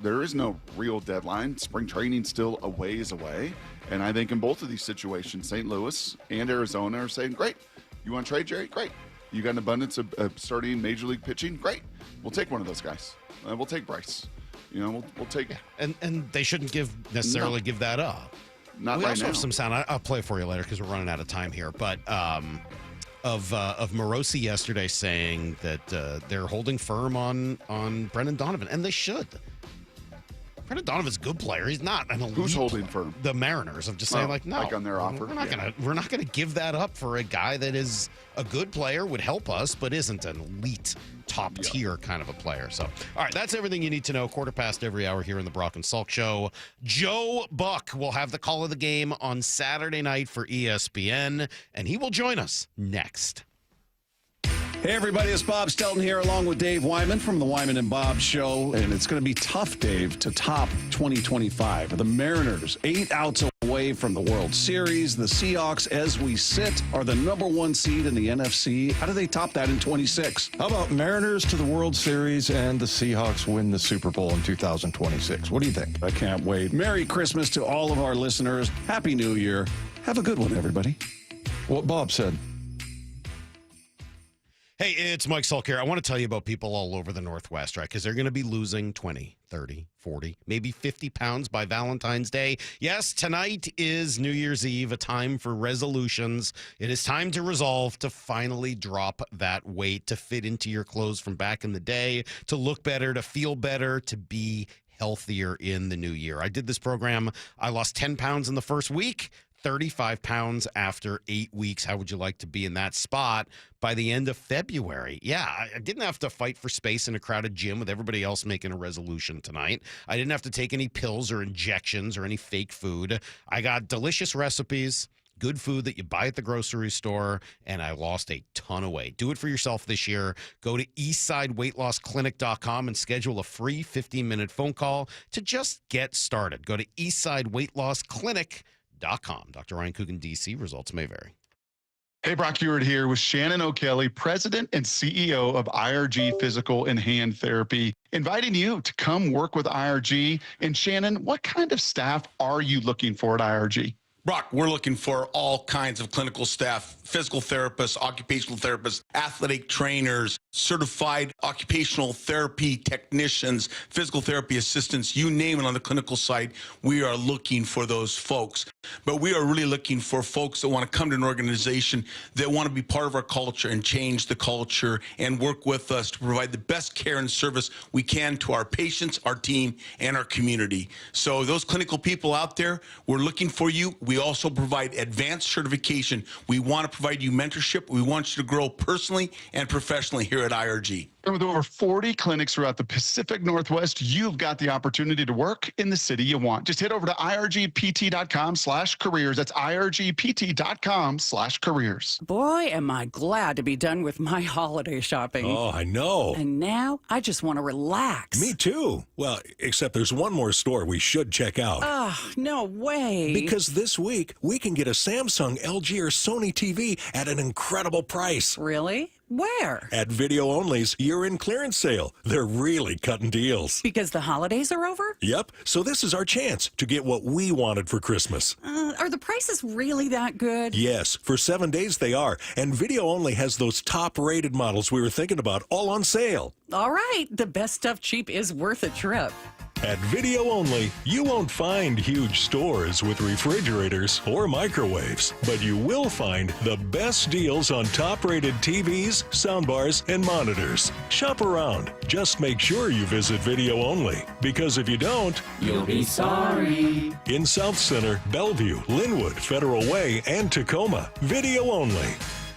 There is no real deadline. Spring training's still a ways away. And I think in both of these situations, St. Louis and Arizona are saying, great, you want to trade Jerry? Great. You got an abundance of starting major league pitching? Great. We'll take one of those guys. We'll take Bryce. We'll take. Yeah. And they shouldn't necessarily give that up. Not we right also now. have some sound. I'll play it for you later because we're running out of time here. But of Morosi yesterday saying that they're holding firm on Brendan Donovan, and they should. Brendan Donovan's a good player. He's not an elite. Who's holding firm? The Mariners. I'm just saying, no. Like on their offer? We're not gonna give that up for a guy that is a good player, would help us, but isn't an elite top tier kind of a player. So, all right, that's everything you need to know. 1:15 every hour here in the Brock and Salk Show. Joe Buck will have the call of the game on Saturday night for ESPN, and he will join us next. Hey, everybody, it's Bob Stelton here along with Dave Wyman from the Wyman and Bob Show. And it's going to be tough, Dave, to top 2025. The Mariners, 8 outs away from the World Series. The Seahawks, as we sit, are the #1 seed in the NFC. How do they top that in 26? How about Mariners to the World Series and the Seahawks win the Super Bowl in 2026? What do you think? I can't wait. Merry Christmas to all of our listeners. Happy New Year. Have a good one, everybody. What Bob said. Hey, it's Mike Salk here. I want to tell you about people all over the Northwest, right? Because they're going to be losing 20, 30, 40, maybe 50 pounds by Valentine's Day. Yes, tonight is New Year's Eve, a time for resolutions. It is time to resolve to finally drop that weight, to fit into your clothes from back in the day, to look better, to feel better, to be healthier in the new year. I did this program. I lost 10 pounds in the first week. 35 pounds after 8 weeks. How would you like to be in that spot by the end of February? Yeah, I didn't have to fight for space in a crowded gym with everybody else making a resolution tonight. I didn't have to take any pills or injections or any fake food. I got delicious recipes, good food that you buy at the grocery store, and I lost a ton of weight. Do it for yourself this year. Go to eastsideweightlossclinic.com and schedule a free 15-minute phone call to just get started. Go to eastsideweightlossclinic.com. Dr. Ryan Coogan, D.C. Results may vary. Hey, Brock Heward here with Shannon O'Kelly, President and CEO of IRG Physical and Hand Therapy, inviting you to come work with IRG. And Shannon, what kind of staff are you looking for at IRG? Brock, we're looking for all kinds of clinical staff, physical therapists, occupational therapists, athletic trainers, certified occupational therapy technicians, physical therapy assistants, you name it on the clinical side. We are looking for those folks. But we are really looking for folks that want to come to an organization that want to be part of our culture and change the culture and work with us to provide the best care and service we can to our patients, our team, and our community. So those clinical people out there, we're looking for you. We also provide advanced certification. We want to provide you mentorship. We want you to grow personally and professionally here at IRG. And with over 40 clinics throughout the Pacific Northwest, you've got the opportunity to work in the city you want. Just head over to irgpt.com/careers. That's irgpt.com/careers. Boy, am I glad to be done with my holiday shopping. Oh, I know. And now I just want to relax. Me too. Well, except there's one more store we should check out. Oh, no way. Because this week, we can get a Samsung, LG, or Sony TV at an incredible price. Really? Where? At Video Only's year-end clearance sale. They're really cutting deals. Because the holidays are over? Yep. So this is our chance to get what we wanted for Christmas. Are the prices really that good? Yes. For 7 days they are. And Video Only has those top-rated models we were thinking about all on sale. All right. The best stuff cheap is worth a trip. At Video Only, you won't find huge stores with refrigerators or microwaves, but you will find the best deals on top-rated TVs, soundbars, and monitors. Shop around. Just make sure you visit Video Only, because if you don't, you'll be sorry. In South Center, Bellevue, Linwood, Federal Way, and Tacoma, Video Only.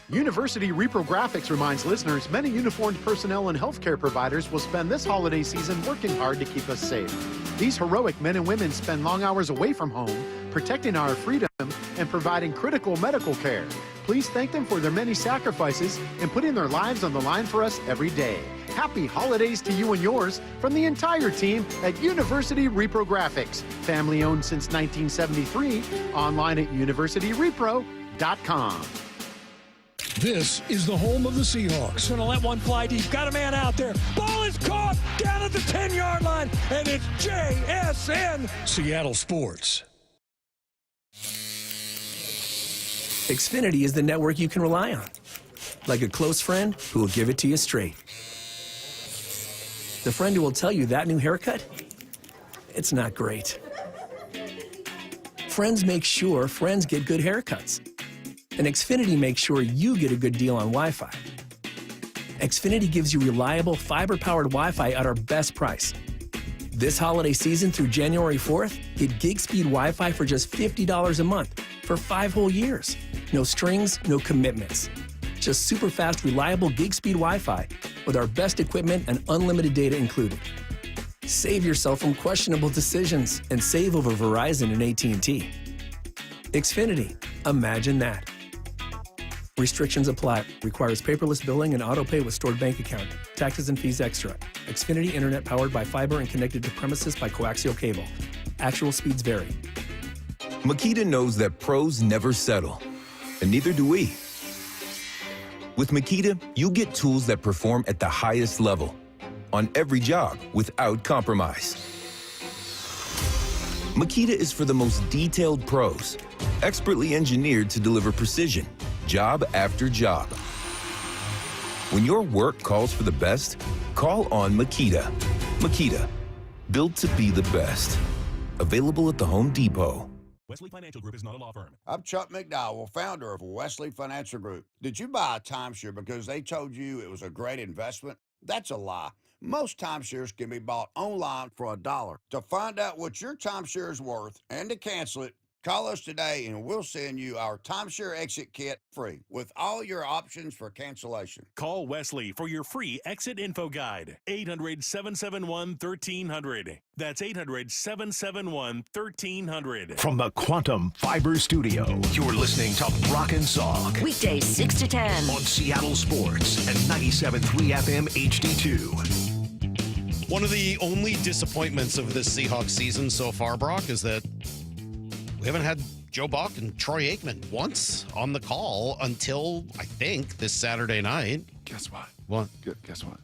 University Reprographics reminds listeners many uniformed personnel and healthcare providers will spend this holiday season working hard to keep us safe. These heroic men and women spend long hours away from home, protecting our freedom and providing critical medical care. Please thank them for their many sacrifices and putting their lives on the line for us every day. Happy holidays to you and yours from the entire team at University Reprographics. Family owned since 1973. Online at universityrepro.com. This is the home of the Seahawks. Going to let one fly deep. Got a man out there. Ball is caught down at the 10-yard line, and it's JSN. Seattle Sports. Xfinity is the network you can rely on. Like a close friend who will give it to you straight. The friend who will tell you that new haircut, it's not great. Friends make sure friends get good haircuts. And Xfinity makes sure you get a good deal on Wi-Fi. Xfinity gives you reliable, fiber-powered Wi-Fi at our best price. This holiday season through January 4th, get gig-speed Wi-Fi for just $50 a month for 5 whole years. No strings, no commitments. Just super-fast, reliable gig-speed Wi-Fi with our best equipment and unlimited data included. Save yourself from questionable decisions and save over Verizon and AT&T. Xfinity. Imagine that. Restrictions apply. Requires paperless billing and autopay with stored bank account. Taxes and fees extra. Xfinity Internet powered by fiber and connected to premises by coaxial cable. Actual speeds vary. Makita knows that pros never settle, and neither do we. With Makita, you get tools that perform at the highest level on every job without compromise. Makita is for the most detailed pros, expertly engineered to deliver precision, job after job. When your work calls for the best, call on Makita. Makita, built to be the best. Available at the Home Depot. Wesley Financial Group is not a law firm. I'm Chuck McDowell, founder of Wesley Financial Group. Did you buy a timeshare because they told you it was a great investment? That's a lie. Most timeshares can be bought online for $1. To find out what your timeshare is worth and to cancel it, call us today and we'll send you our timeshare exit kit free with all your options for cancellation. Call Wesley for your free exit info guide. 800-771-1300. That's 800-771-1300. From the Quantum Fiber Studio, you're listening to Brock and Salk. Weekdays 6 to 10. On Seattle Sports and 97.3 FM HD2. One of the only disappointments of this Seahawks season so far, Brock, is that we haven't had Joe Buck and Troy Aikman once on the call until, I think, this Saturday night. Guess what? What? Guess what?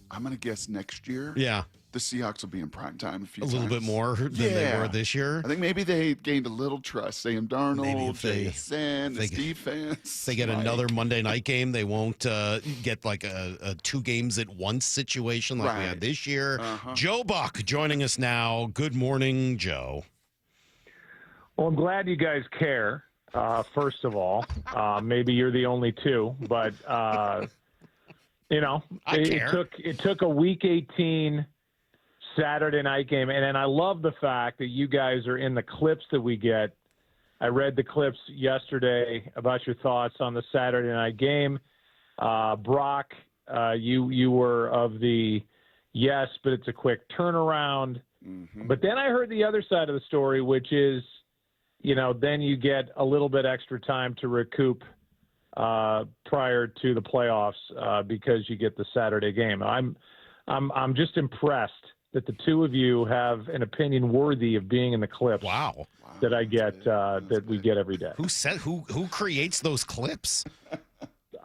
I'm going to guess next year. Yeah. The Seahawks will be in prime time a few A times. little bit more than they were this year. I think maybe they gained a little trust. Sam Darnold, Maybe if they- JSN, this defense. They get like- another Monday night game. They won't get like a 2 games at once situation like we had this year. Joe Buck joining us now. Good morning, Joe. Well, I'm glad you guys care, first of all. Maybe you're the only two, but, it took a Week 18 Saturday night game, and I love the fact that you guys are in the clips that we get. I read the clips yesterday about your thoughts on the Saturday night game. Brock, you were of the yes, but it's a quick turnaround. Mm-hmm. But then I heard the other side of the story, which is, then you get a little bit extra time to recoup prior to the playoffs because you get the Saturday game. I'm just impressed that the two of you have an opinion worthy of being in the clips. Wow. That I get that we get every day. Who creates those clips?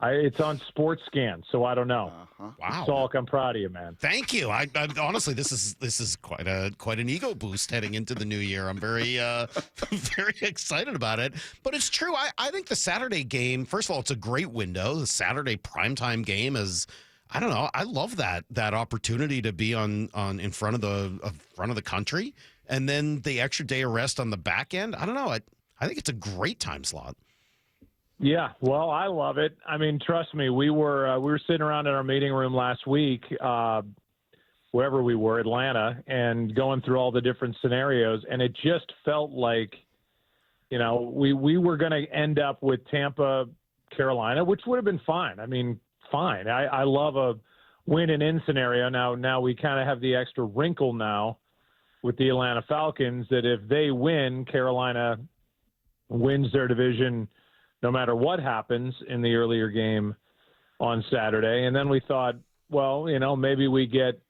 It's on Sports Scan, so I don't know. Wow, Salk, I'm proud of you, man. Thank you. I honestly, this is quite an ego boost heading into the new year. I'm very very excited about it. But it's true. I think the Saturday game, first of all, it's a great window. The Saturday primetime game is, I don't know. I love that opportunity to be on in front of the country, and then the extra day of rest on the back end. I don't know. I think it's a great time slot. Yeah, well, I love it. I mean, trust me, we were sitting around in our meeting room last week, wherever we were, Atlanta, and going through all the different scenarios, and it just felt like, we were going to end up with Tampa, Carolina, which would have been fine. I mean, fine. I love a win and in scenario. Now we kind of have the extra wrinkle now with the Atlanta Falcons that if they win, Carolina wins their division no matter what happens in the earlier game on Saturday. And then we thought, well, maybe we get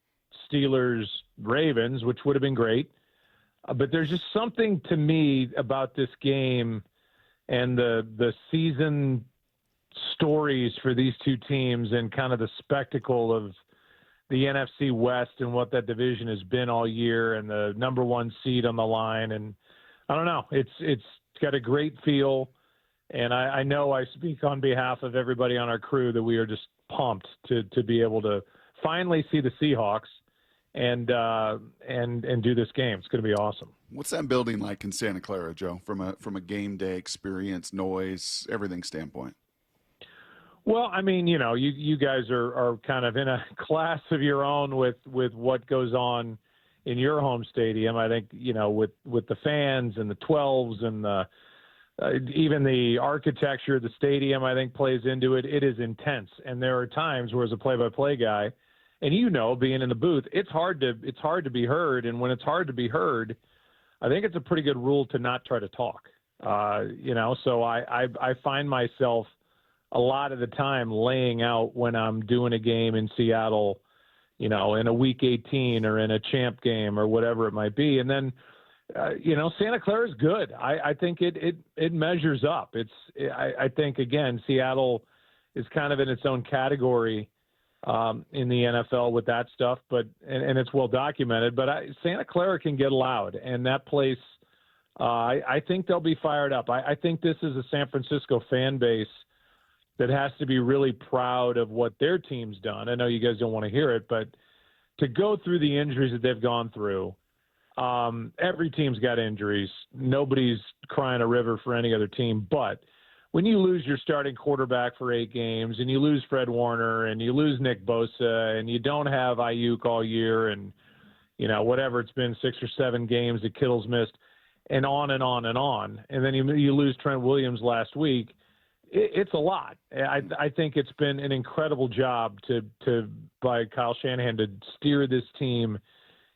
Steelers, Ravens, which would have been great. But there's just something to me about this game and the season stories for these two teams and kind of the spectacle of the NFC West and what that division has been all year and the number one seed on the line. And I don't know, it's got a great feel. And I know I speak on behalf of everybody on our crew that we are just pumped to be able to finally see the Seahawks and do this game. It's going to be awesome. What's that building like in Santa Clara, Joe, from a game day experience, noise, everything standpoint? Well, I mean, you guys are kind of in a class of your own with what goes on in your home stadium. I think, with the fans and the 12s and even the architecture of the stadium, I think plays into it. It is intense. And there are times where as a play-by-play guy, and being in the booth, it's hard to be heard. And when it's hard to be heard, I think it's a pretty good rule to not try to talk. So I find myself a lot of the time laying out when I'm doing a game in Seattle, in a week 18 or in a champ game or whatever it might be. And then, Santa Clara is good. I think it measures up. I think, again, Seattle is kind of in its own category in the NFL with that stuff, but it's well documented. But Santa Clara can get loud, and that place, I think they'll be fired up. I think this is a San Francisco fan base that has to be really proud of what their team's done. I know you guys don't want to hear it, but to go through the injuries that they've gone through, every team's got injuries. Nobody's crying a river for any other team, but when you lose your starting quarterback for 8 games and you lose Fred Warner and you lose Nick Bosa and you don't have Ayuk all year and, whatever it's been, 6 or 7 games that Kittle's missed and on and on and on. And then you lose Trent Williams last week. It's a lot. I think it's been an incredible job by Kyle Shanahan to steer this team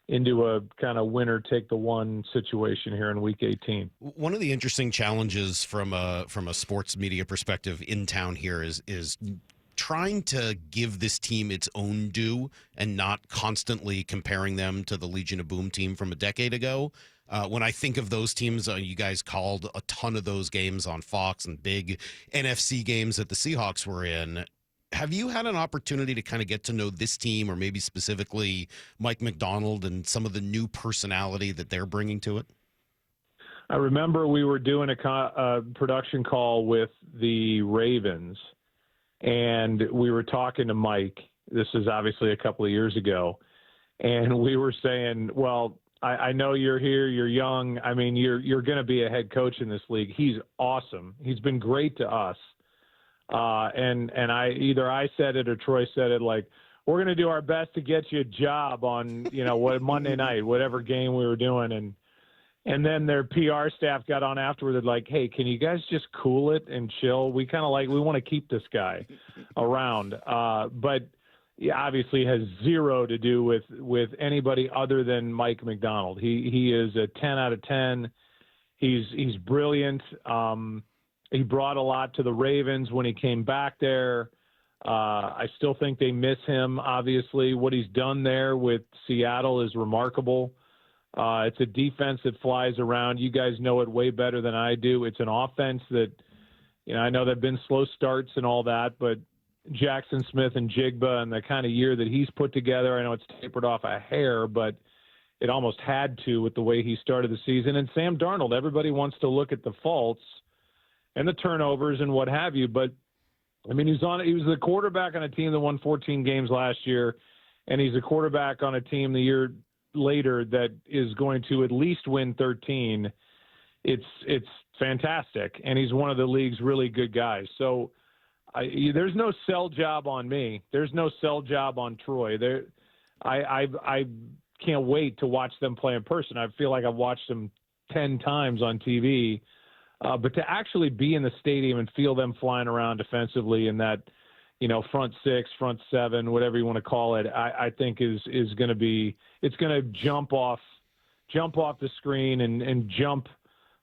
into a kind of winner take the one situation here in week 18. One of the interesting challenges from a sports media perspective in town here is trying to give this team its own due and not constantly comparing them to the Legion of Boom team from a decade ago. When I think of those teams, you guys called a ton of those games on Fox and big NFC games that the Seahawks were in. Have you had an opportunity to kind of get to know this team, or maybe specifically Mike McDonald and some of the new personality that they're bringing to it? I remember we were doing a production call with the Ravens, and we were talking to Mike. This is obviously a couple of years ago. And we were saying, well, I know you're here, you're young. I mean, you're going to be a head coach in this league. He's awesome. He's been great to us. And I said it or Troy said it, like, we're going to do our best to get you a job on, what Monday night, whatever game we were doing. And then their PR staff got on afterward. They're like, hey, can you guys just cool it and chill? We want to keep this guy around. But yeah, obviously has zero to do with anybody other than Mike McDonald. He is a 10 out of 10. He's brilliant. He brought a lot to the Ravens when he came back there. I still think they miss him, obviously. What he's done there with Seattle is remarkable. It's a defense that flies around. You guys know it way better than I do. It's an offense that, I know there have been slow starts and all that, but Jackson Smith and Jigba and the kind of year that he's put together, I know it's tapered off a hair, but it almost had to with the way he started the season. And Sam Darnold, everybody wants to look at the faults and the turnovers and what have you, but I mean, he was the quarterback on a team that won 14 games last year, and he's a quarterback on a team the year later that is going to at least win 13. It's fantastic, and he's one of the league's really good guys. So there's no sell job on me. There's no sell job on Troy. I can't wait to watch them play in person. I feel like I've watched them 10 times on TV. But to actually be in the stadium and feel them flying around defensively in that, front six, front seven, whatever you want to call it, I think is going to be, it's going to jump off the screen and jump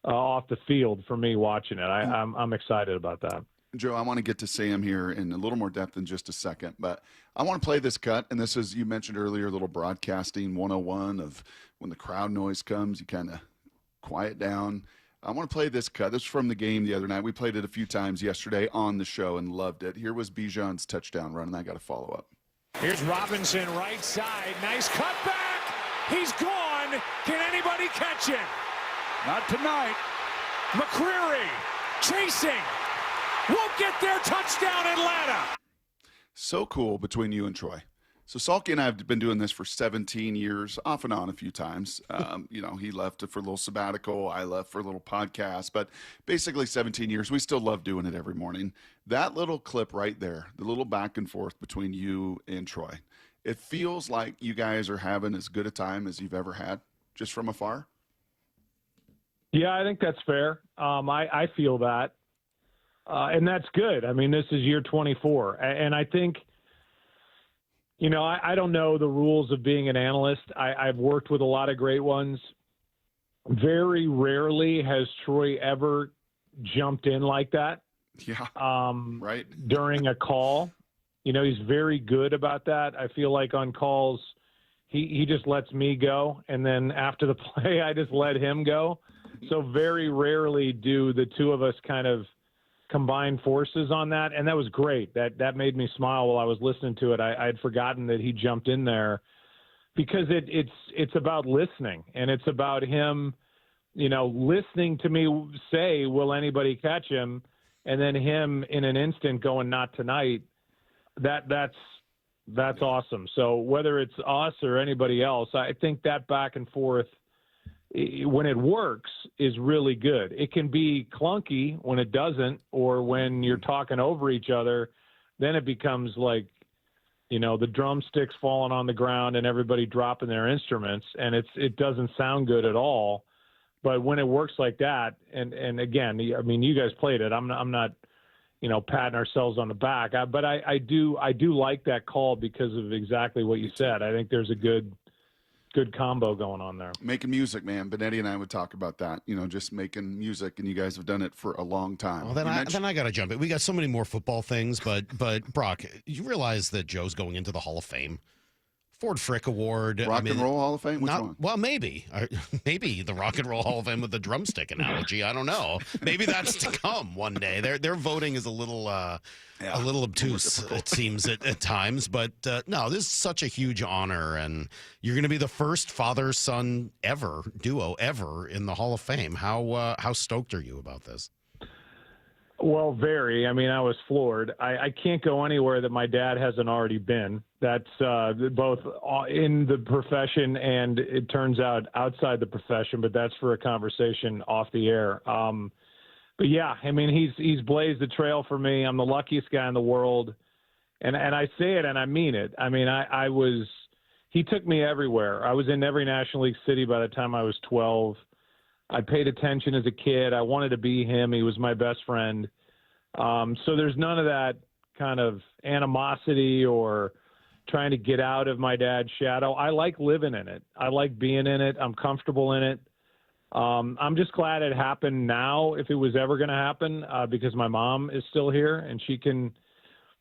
off the field for me watching it. I'm excited about that. Joe, I want to get to Sam here in a little more depth in just a second, but I want to play this cut. And this is, you mentioned earlier, a little broadcasting 101 of when the crowd noise comes, you kind of quiet down. I want to play this cut. This is from the game the other night. We played it a few times yesterday on the show and loved it. Here was Bijan's touchdown run, and I got to follow up. Here's Robinson, right side. Nice cutback. He's gone. Can anybody catch him? Not tonight. McCreary chasing. Won't get their touchdown, Atlanta. So cool between you and Troy. So Salk and I have been doing this for 17 years, off and on a few times. He left for a little sabbatical. I left for a little podcast, but basically 17 years. We still love doing it every morning. That little clip right there, the little back and forth between you and Troy, it feels like you guys are having as good a time as you've ever had, just from afar. Yeah, I think that's fair. I feel that. And that's good. I mean, this is year 24. And I think, I don't know the rules of being an analyst. I've worked with a lot of great ones. Very rarely has Troy ever jumped in like that. Yeah. Right. During a call. He's very good about that. I feel like on calls, he just lets me go. And then after the play, I just let him go. So very rarely do the two of us kind of combine forces on that, and that was great. That made me smile while I was listening to it. I had forgotten that he jumped in there because it's about listening, and it's about him, listening to me say, "Will anybody catch him?" and then him in an instant going, "Not tonight." That's awesome. So whether it's us or anybody else, I think that back and forth, when it works, is really good. It can be clunky when it doesn't, or when you're talking over each other, then it becomes like, the drumsticks falling on the ground and everybody dropping their instruments, and it doesn't sound good at all. But when it works like that, and again, I mean, you guys played it. I'm not patting ourselves on the back, but I do like that call because of exactly what you said. I think there's a good combo going on there. Making music, man. Benetti and I would talk about that, just making music, and you guys have done it for a long time. Well, then I got to jump in. We got so many more football things, but Brock, you realize that Joe's going into the Hall of Fame? Ford Frick Award. Rock and Roll Hall of Fame? Which one? Well, maybe the Rock and Roll Hall of Fame with the drumstick analogy. I don't know. Maybe that's to come one day. Their voting is a little obtuse, it seems at times. But no, this is such a huge honor, and you're going to be the first father-son duo ever in the Hall of Fame. How stoked are you about this? Well, very. I mean, I was floored. I can't go anywhere that my dad hasn't already been. That's both in the profession and, it turns out, outside the profession, but that's for a conversation off the air. But yeah, I mean, he's blazed the trail for me. I'm the luckiest guy in the world. And I say it and I mean it. I mean, he took me everywhere. I was in every National League city by the time I was 12. I paid attention as a kid. I wanted to be him. He was my best friend. So there's none of that kind of animosity or trying to get out of my dad's shadow. I like living in it. I like being in it. I'm comfortable in it. I'm just glad it happened now, if it was ever going to happen, because my mom is still here and she can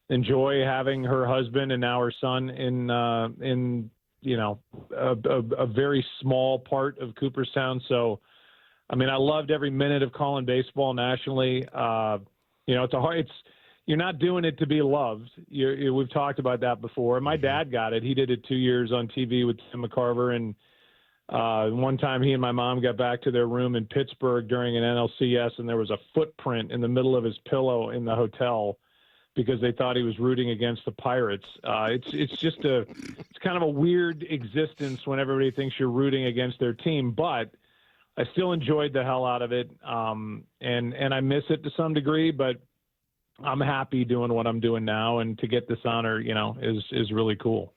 enjoy having her husband and now her son in a very small part of Cooperstown. So, I mean, I loved every minute of calling baseball nationally. You're not doing it to be loved. We've talked about that before. My dad got it. He did it 2 years on TV with Tim McCarver. And one time he and my mom got back to their room in Pittsburgh during an NLCS, and there was a footprint in the middle of his pillow in the hotel because they thought he was rooting against the Pirates. It's kind of a weird existence when everybody thinks you're rooting against their team, but I still enjoyed the hell out of it. And I miss it to some degree, but I'm happy doing what I'm doing now, and to get this honor, is really cool.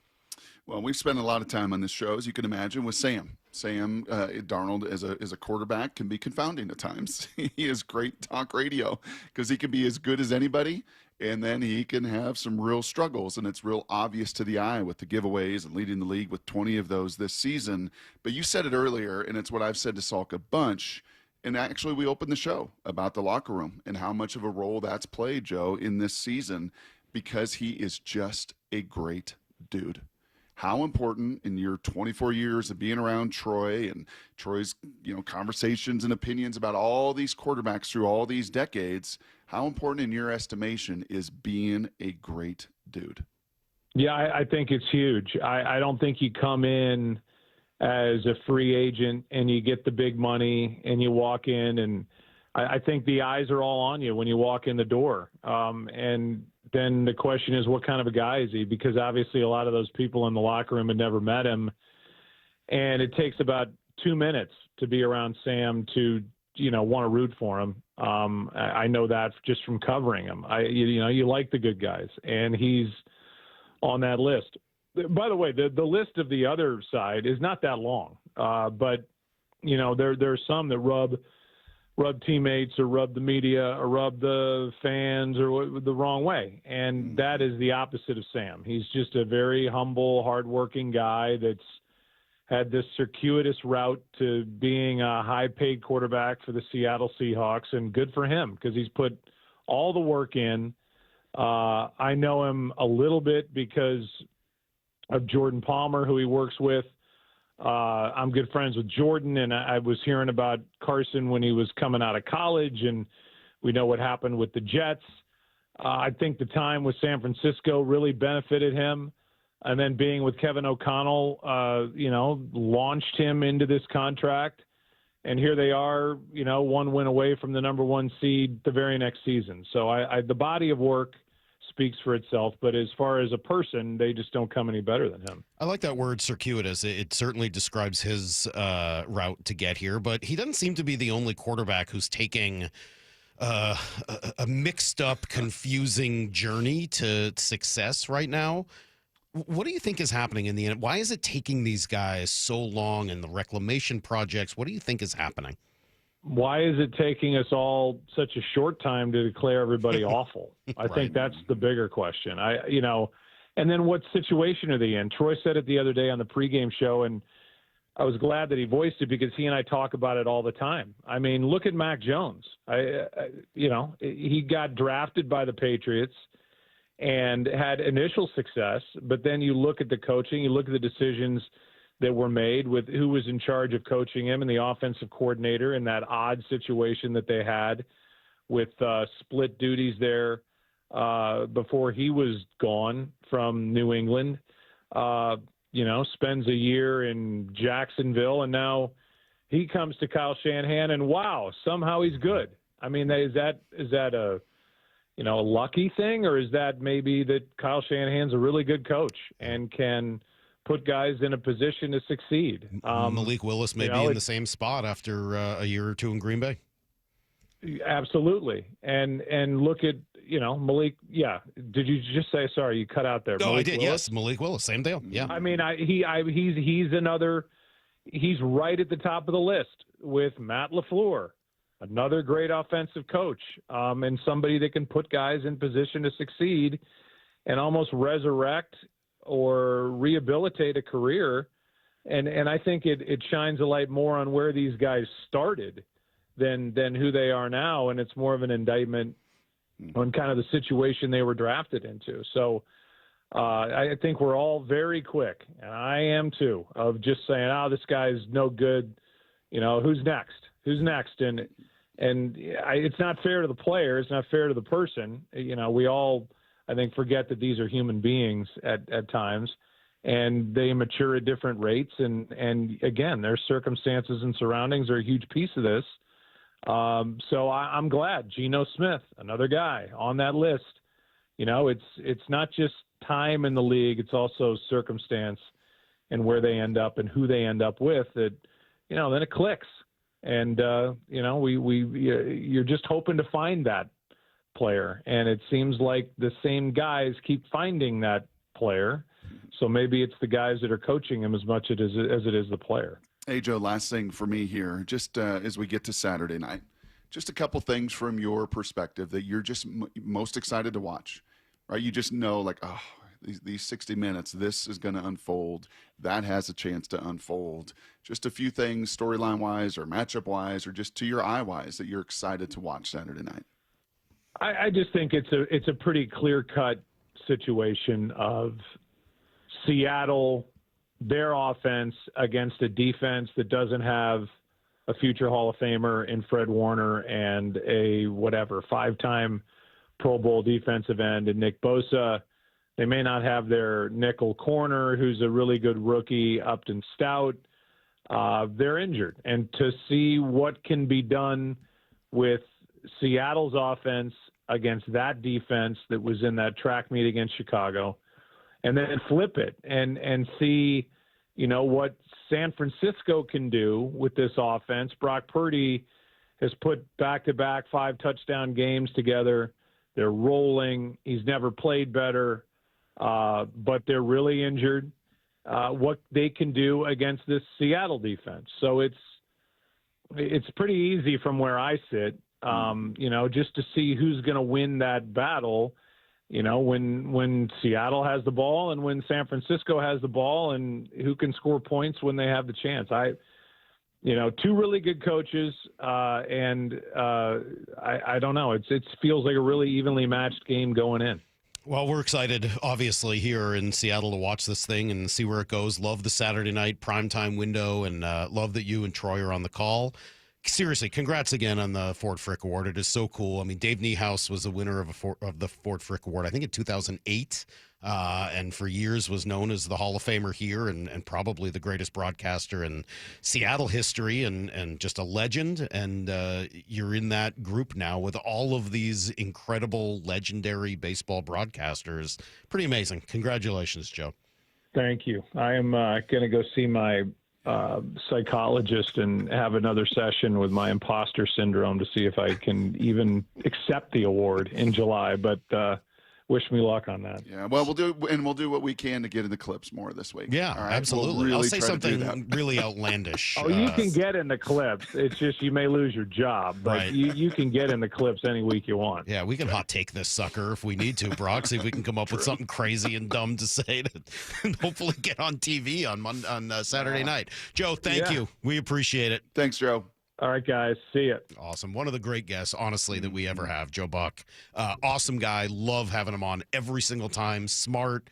Well, we've spent a lot of time on this show, as you can imagine, with Sam. Sam Darnold as a quarterback can be confounding at times. He is great talk radio because he can be as good as anybody, and then he can have some real struggles, and it's real obvious to the eye with the giveaways and leading the league with 20 of those this season. But you said it earlier, and it's what I've said to Salk a bunch. And actually, we opened the show about the locker room and how much of a role that's played, Joe, in this season, because he is just a great dude. How important in your 24 years of being around Troy and Troy's, conversations and opinions about all these quarterbacks through all these decades, how important in your estimation is being a great dude? Yeah, I think it's huge. I don't think you come in as a free agent and you get the big money and you walk in, and I think the eyes are all on you when you walk in the door. And then the question is, what kind of a guy is he? Because obviously a lot of those people in the locker room had never met him. And it takes about 2 minutes to be around Sam to, want to root for him. I know that just from covering him. You like the good guys, and he's on that list. By the way, the list of the other side is not that long, but there's some that rub teammates or rub the media or rub the fans or the wrong way, and that is the opposite of Sam. He's just a very humble, hardworking guy that's had this circuitous route to being a high-paid quarterback for the Seattle Seahawks, and good for him because he's put all the work in. I know him a little bit because of Jordan Palmer, who he works with. I'm good friends with Jordan, and I was hearing about Carson when he was coming out of college, and we know what happened with the Jets. I think the time with San Francisco really benefited him, and then being with Kevin O'Connell, launched him into this contract, and here they are, one win away from the number one seed the very next season. So the body of work speaks for itself, but as far as a person, they just don't come any better than him. I like that word circuitous. It certainly describes his route to get here, but he doesn't seem to be the only quarterback who's taking a mixed up, confusing journey to success right now. What do you think is happening in the end? Why is it taking these guys so long in the reclamation projects? What do you think is happening? Why is it taking us all such a short time to declare everybody awful? I think that's the bigger question. And then what situation are they in? Troy said it the other day on the pregame show, and I was glad that he voiced it because he and I talk about it all the time. I mean, look at Mac Jones. He got drafted by the Patriots and had initial success, but then you look at the coaching, you look at the decisions that were made with who was in charge of coaching him and the offensive coordinator in that odd situation that they had with split duties there before he was gone from New England. Spends a year in Jacksonville, and now he comes to Kyle Shanahan, and wow, somehow he's good. I mean, is that a lucky thing, or is that maybe that Kyle Shanahan's a really good coach and can put guys in a position to succeed? Malik Willis may be in the same spot after a year or two in Green Bay. Absolutely. And look at, Malik. Yeah. Did you just say, sorry, you cut out there? No, Malik I did. Willis? Yes. Malik Willis. Same deal. Yeah. I mean, he's right at the top of the list with Matt LaFleur, another great offensive coach, and somebody that can put guys in position to succeed and almost resurrect or rehabilitate a career. And I think it shines a light more on where these guys started than who they are now. And it's more of an indictment on kind of the situation they were drafted into. So I think we're all very quick, and I am too, of just saying, this guy's no good. Who's next? Who's next? And it's not fair to the player. It's not fair to the person. We all, I think, forget that these are human beings at times, and they mature at different rates. And again, their circumstances and surroundings are a huge piece of this. So I'm glad Geno Smith, another guy on that list, it's not just time in the league; it's also circumstance and where they end up and who they end up with. That then it clicks, and you're just hoping to find that player, and it seems like the same guys keep finding that player. So maybe it's the guys that are coaching him as much as it is the player. Hey, Joe, last thing for me here, just as we get to Saturday night, just a couple things from your perspective that you're just most excited to watch, right? You just know, like, oh, these 60 minutes, this is going to unfold. That has a chance to unfold. Just a few things storyline-wise or matchup-wise or just to your eye-wise that you're excited to watch Saturday night. I just think it's a pretty clear-cut situation of Seattle, their offense against a defense that doesn't have a future Hall of Famer in Fred Warner and a 5-time Pro Bowl defensive end in Nick Bosa. They may not have their nickel corner, who's a really good rookie, Upton Stout. They're injured. And to see what can be done with Seattle's offense against that defense that was in that track meet against Chicago, and then flip it and see, what San Francisco can do with this offense. Brock Purdy has put back-to-back 5-touchdown games together. They're rolling. He's never played better, but they're really injured. What they can do against this Seattle defense. So it's pretty easy from where I sit, just to see who's going to win that battle. When Seattle has the ball and when San Francisco has the ball, and who can score points when they have the chance. Two really good coaches, and I don't know. It feels like a really evenly matched game going in. Well, we're excited, obviously, here in Seattle to watch this thing and see where it goes. Love the Saturday night primetime window, and love that you and Troy are on the call. Seriously, congrats again on the Ford Frick Award. It is so cool. I mean, Dave Nemhauser was the winner of the Ford Frick Award, I think in 2008, and for years was known as the Hall of Famer here and probably the greatest broadcaster in Seattle history and just a legend. And you're in that group now with all of these incredible, legendary baseball broadcasters. Pretty amazing. Congratulations, Joe. Thank you. I am going to go see my psychologist and have another session with my imposter syndrome to see if I can even accept the award in July. But wish me luck on that. Yeah, well, we'll do what we can to get in the clips more this week. Yeah, all right? absolutely. We'll really I'll say try to do something that. really outlandish. Oh, you can get in the clips. It's just you may lose your job, but Right. you can get in the clips any week you want. Yeah, we can hot take this sucker if we need to, Brock. See if we can come up with something crazy and dumb to say and hopefully get on TV on Saturday night. Joe, thank you. We appreciate it. Thanks, Joe. All right, guys. See ya. Awesome. One of the great guests, honestly, that we ever have, Joe Buck. Awesome guy. Love having him on every single time. Smart.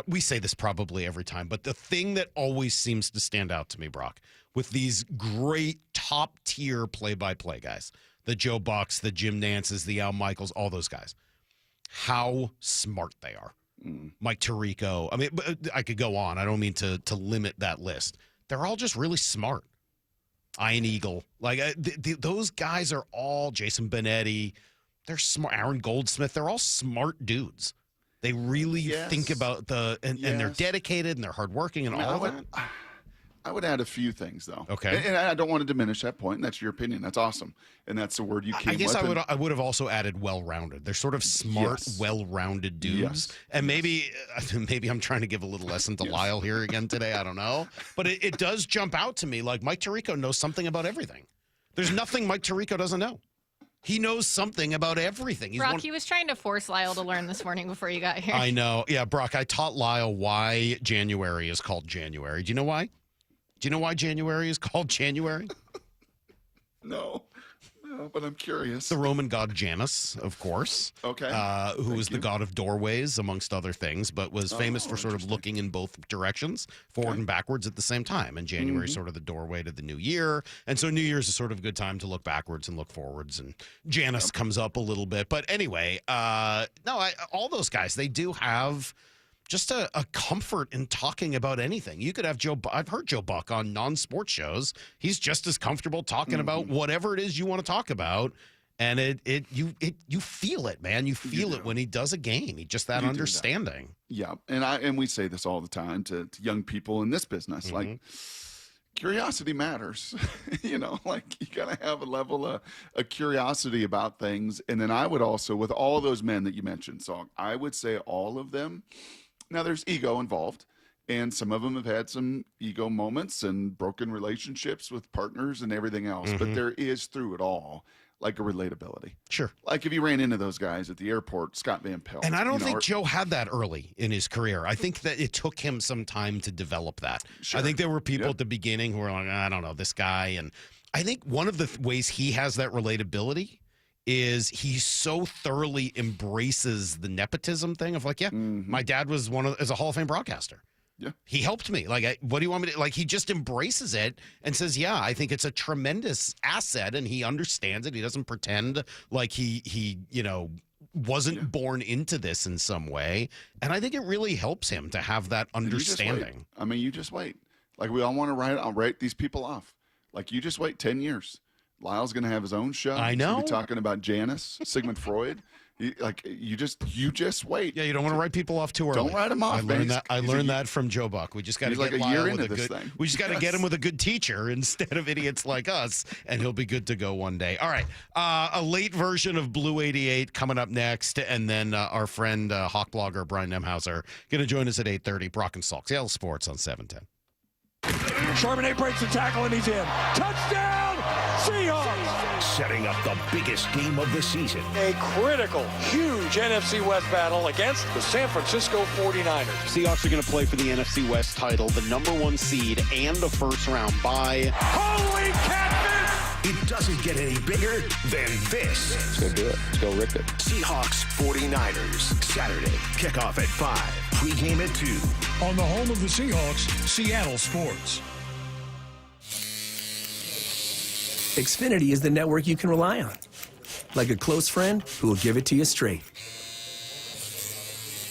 We say this probably every time, but the thing that always seems to stand out to me, Brock, with these great top-tier play-by-play guys, the Joe Bucks, the Jim Nances, the Al Michaels, all those guys, how smart they are. Mike Tirico. I mean, I could go on. I don't mean to limit that list. They're all just really smart. Ian Eagle. Like, those guys are all, Jason Benetti, they're smart. Aaron Goldsmith, they're all smart dudes. They really think about and they're dedicated and they're hardworking and all that. I would add a few things, though. Okay. And I don't want to diminish that point. And that's your opinion. That's awesome. And that's the word you came I guess with. I would have also added well-rounded. They're sort of smart, well-rounded dudes. Yes. And maybe I'm trying to give a little lesson to Lyle here again today. I don't know. But it does jump out to me like Mike Tirico knows something about everything. There's nothing Mike Tirico doesn't know. He knows something about everything. Brock, he was trying to force Lyle to learn this morning before you got here. I know. Yeah, Brock, I taught Lyle why January is called January. Do you know why? Do you know why January is called January? No, but I'm curious. The Roman god Janus, of course. Okay. Who was the god of doorways, amongst other things, but was famous for sort of looking in both directions, forward and backwards at the same time. And January is sort of the doorway to the new year. And so New Year's is sort of a good time to look backwards and look forwards. And Janus comes up a little bit. But anyway, all those guys, they do have just a comfort in talking about anything. You could have I've heard Joe Buck on non-sports shows. He's just as comfortable talking about whatever it is you want to talk about. And you feel it, man. You feel it when he does a game. He just that understanding. Yeah, and we say this all the time to young people in this business. Like, curiosity matters. You know, like you gotta have a level of curiosity about things. And then I would also, with all those men that you mentioned, so I would say all of them. Now there's ego involved, and some of them have had some ego moments and broken relationships with partners and everything else. But there is, through it all, like a relatability. Sure. Like if you ran into those guys at the airport, Scott Van Pelt. And I don't think Joe had that early in his career. I think that it took him some time to develop that. Sure. I think there were people at the beginning who were like, I don't know, this guy. And I think one of the ways he has that relatability is he so thoroughly embraces the nepotism thing of like, my dad was is a Hall of Fame broadcaster. Yeah. He helped me. Like, what do you want me to, like, he just embraces it and says, yeah, I think it's a tremendous asset, and he understands it. He doesn't pretend like he wasn't born into this in some way. And I think it really helps him to have that understanding. You just wait. Like, we all want to write these people off. Like, you just wait 10 years. Lyle's going to have his own show. I know. He's gonna be talking about Janus, Sigmund Freud. You just wait. Yeah, you don't want to write people off too early. Don't write them off. I learned that from Joe Buck. We just got to get like a year into this good. thing. We just got to get him with a good teacher instead of idiots like us, and he'll be good to go one day. All right, a late version of Blue 88 coming up next, and then our friend Hawk blogger Brian Nemhauser going to join us at 8:30. Brock and Salk, Seattle Sports on 710. Charbonnet breaks the tackle and he's in. Touchdown, Seahawks! Setting up the biggest game of the season. A critical, huge NFC West battle against the San Francisco 49ers. Seahawks are going to play for the NFC West title, the #1 seed, and the first-round bye. Holy catfish! It doesn't get any bigger than this. Let's go do it. Let's go rip it. Seahawks 49ers, Saturday. Kickoff at 5. Pregame at 2. On the home of the Seahawks, Seattle Sports. Xfinity is the network you can rely on. Like a close friend who will give it to you straight.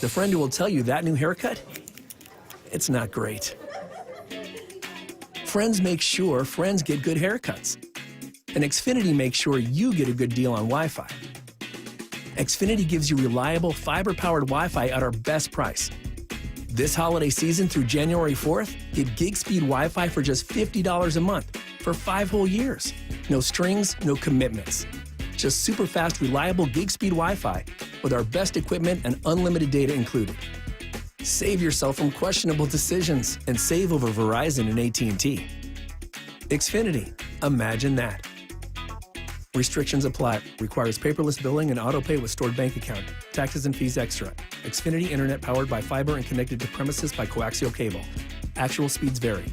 The friend who will tell you that new haircut, it's not great. Friends make sure friends get good haircuts. And Xfinity makes sure you get a good deal on Wi-Fi. Xfinity gives you reliable fiber-powered Wi-Fi at our best price. This holiday season through January 4th, get gig speed Wi-Fi for just $50 a month for 5 whole years. No strings, no commitments. Just super fast, reliable gig speed Wi-Fi with our best equipment and unlimited data included. Save yourself from questionable decisions and save over Verizon and AT&T. Xfinity, imagine that. Restrictions apply. Requires paperless billing and autopay with stored bank account. Taxes and fees extra. Xfinity Internet powered by fiber and connected to premises by coaxial cable. Actual speeds vary.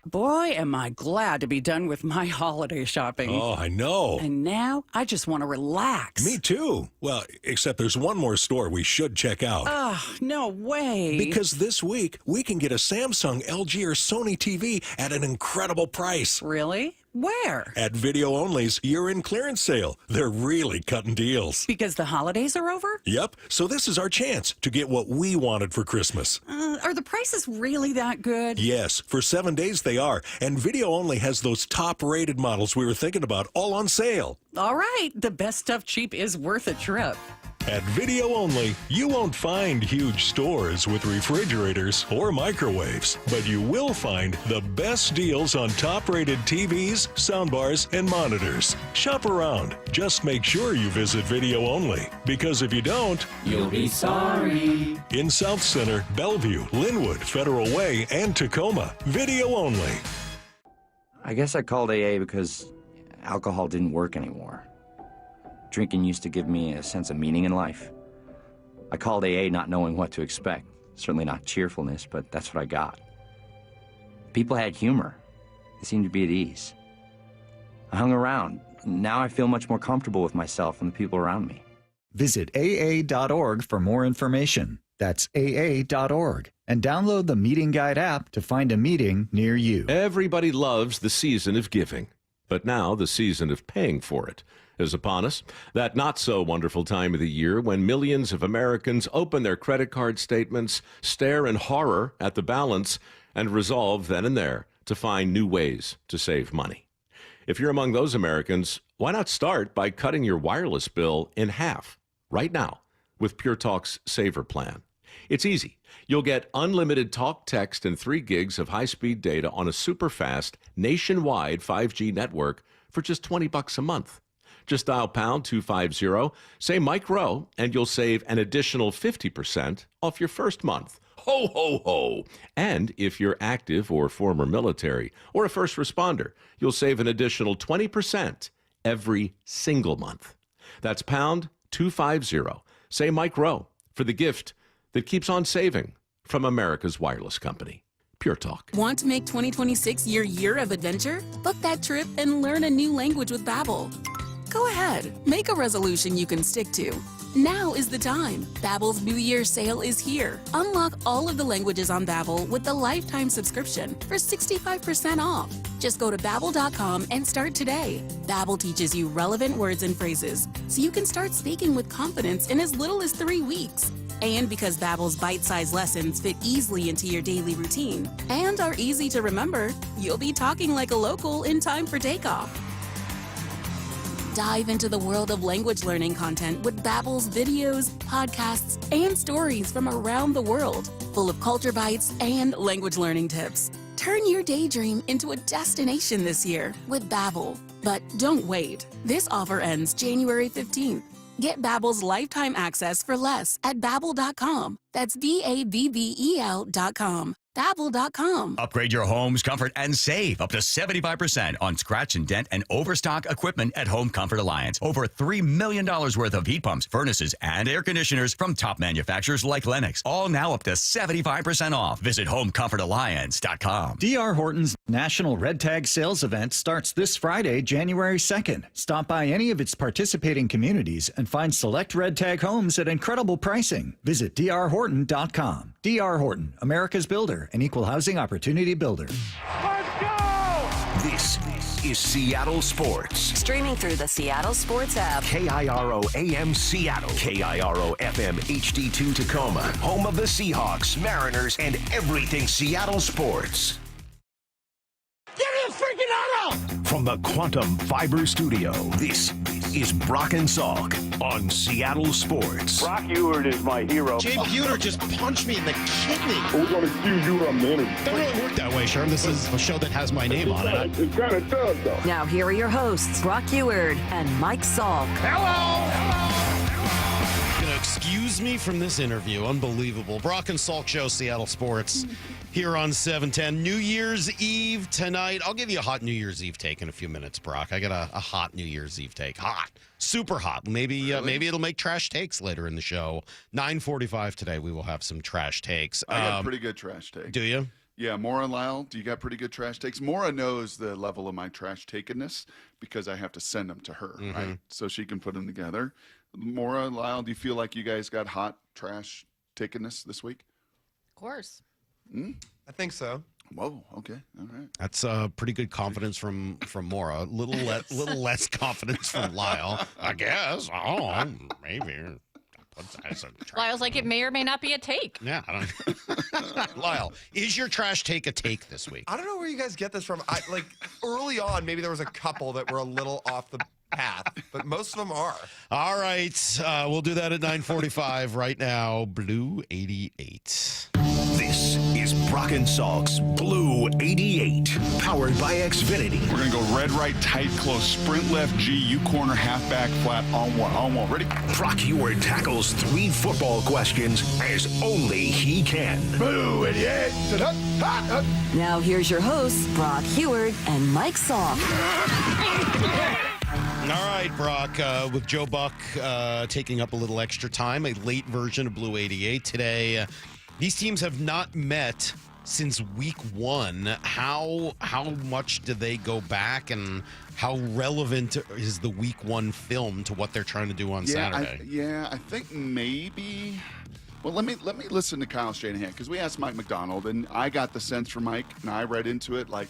Boy, am I glad to be done with my holiday shopping. Oh, I know. And now I just want to relax. Me too. Well, except there's one more store we should check out. Oh, no way. Because this week, we can get a Samsung, LG, or Sony TV at an incredible price. Really? Where? At Video Only's year-end clearance sale. They're really cutting deals. Because the holidays are over? Yep. So this is our chance to get what we wanted for Christmas. Are the prices really that good? Yes. For 7 days they are. And Video Only has those top-rated models we were thinking about all on sale. All right. The best stuff cheap is worth a trip. At Video Only, you won't find huge stores with refrigerators or microwaves, but you will find the best deals on top-rated TVs, soundbars, and monitors. Shop around. Just make sure you visit Video Only, because if you don't, you'll be sorry. In South Center, Bellevue, Linwood, Federal Way, and Tacoma, Video Only. I guess I called AA because alcohol didn't work anymore. Drinking used to give me a sense of meaning in life. I called AA not knowing what to expect. Certainly not cheerfulness, but that's what I got. People had humor. They seemed to be at ease. I hung around. Now I feel much more comfortable with myself and the people around me. Visit AA.org for more information. That's AA.org. And download the Meeting Guide app to find a meeting near you. Everybody loves the season of giving, but now the season of paying for it is upon us. That not-so-wonderful time of the year when millions of Americans open their credit card statements, stare in horror at the balance, and resolve then and there to find new ways to save money. If you're among those Americans, why not start by cutting your wireless bill in half right now with Pure Talk's Saver plan? It's easy. You'll get unlimited talk, text, and 3 gigs of high-speed data on a super-fast, nationwide 5G network for just $20 a month. Just dial pound 250, say Mike Rowe, and you'll save an additional 50% off your first month. Ho, ho, ho. And if you're active or former military or a first responder, you'll save an additional 20% every single month. That's pound 250. Say Mike Rowe for the gift that keeps on saving from America's wireless company. Pure Talk. Want to make 2026 your year of adventure? Book that trip and learn a new language with Babbel. Go ahead, make a resolution you can stick to. Now is the time. Babbel's New Year sale is here. Unlock all of the languages on Babbel with the lifetime subscription for 65% off. Just go to Babbel.com and start today. Babbel teaches you relevant words and phrases, so you can start speaking with confidence in as little as 3 weeks. And because Babbel's bite-sized lessons fit easily into your daily routine and are easy to remember, you'll be talking like a local in time for takeoff. Dive into the world of language learning content with Babbel's videos, podcasts, and stories from around the world, full of culture bites and language learning tips. Turn your daydream into a destination this year with Babbel. But don't wait. This offer ends January 15th. Get Babbel's lifetime access for less at Babbel.com. That's Babbel.com. Babbel.com. Upgrade your home's comfort and save up to 75% on scratch and dent and overstock equipment at Home Comfort Alliance. Over $3 million worth of heat pumps, furnaces, and air conditioners from top manufacturers like Lennox. All now up to 75% off. Visit HomeComfortAlliance.com. D.R. Horton's National Red Tag Sales Event starts this Friday, January 2nd. Stop by any of its participating communities and find select Red Tag homes at incredible pricing. Visit drhorton.com. D.R. Horton, America's builder, an equal housing opportunity builder. This is Seattle Sports. Streaming through the Seattle Sports app. KIRO AM Seattle. KIRO FM HD2 Tacoma. Home of the Seahawks, Mariners, and everything Seattle sports. Give me a freaking auto! From the Quantum Fiber Studio, this is Brock and Salk on Seattle Sports. Brock Ewert is my hero. Jay Buhner just punched me in the kidney. We're going to accuse you of manager. Doesn't really work that way, Sherm. This is a show that has my name on it. It kind of does, though. Now here are your hosts, Brock Ewert and Mike Salk. Gonna excuse me from this interview. Unbelievable. Brock and Salk Show, Seattle Sports, here on 710. New Year's Eve tonight. I'll give you a hot New Year's Eve take in a few minutes, Brock. I got a hot New Year's Eve take. Hot. Super hot. Maybe it'll make trash takes later in the show. 9:45 today, we will have some trash takes. I got a pretty good trash take. Do you? Yeah, Maura and Lyle, do you got pretty good trash takes? Maura knows the level of my trash takenness because I have to send them to her, right? So she can put them together. Maura and Lyle, do you feel like you guys got hot trash takenness this week? Of course. I think so. Whoa, okay, all right. That's pretty good confidence from Maura. Little less confidence from Lyle, I guess. Oh, maybe. Lyle's like, it may or may not be a take. Yeah, I don't. Lyle, is your trash take a take this week? I don't know where you guys get this from. Early on, maybe there was a couple that were a little off the path, but most of them are. All right, we'll do that at 9:45 right now. Blue 88. This is Brock and Salk's Blue 88, powered by Xfinity. We're going to go red, right, tight, close, sprint left, G, U corner, halfback, flat, on one. Ready? Brock Ewert tackles 3 football questions as only he can. Blue 88. Now here's your hosts, Brock Ewert and Mike Salk. All right, Brock, with Joe Buck taking up a little extra time, a late version of Blue 88 today. These teams have not met since week 1. How much do they go back, and how relevant is the week 1 film to what they're trying to do on Saturday? I think maybe. Well, let me listen to Kyle Shanahan, because we asked Mike McDonald, and I got the sense from Mike, and I read into it like,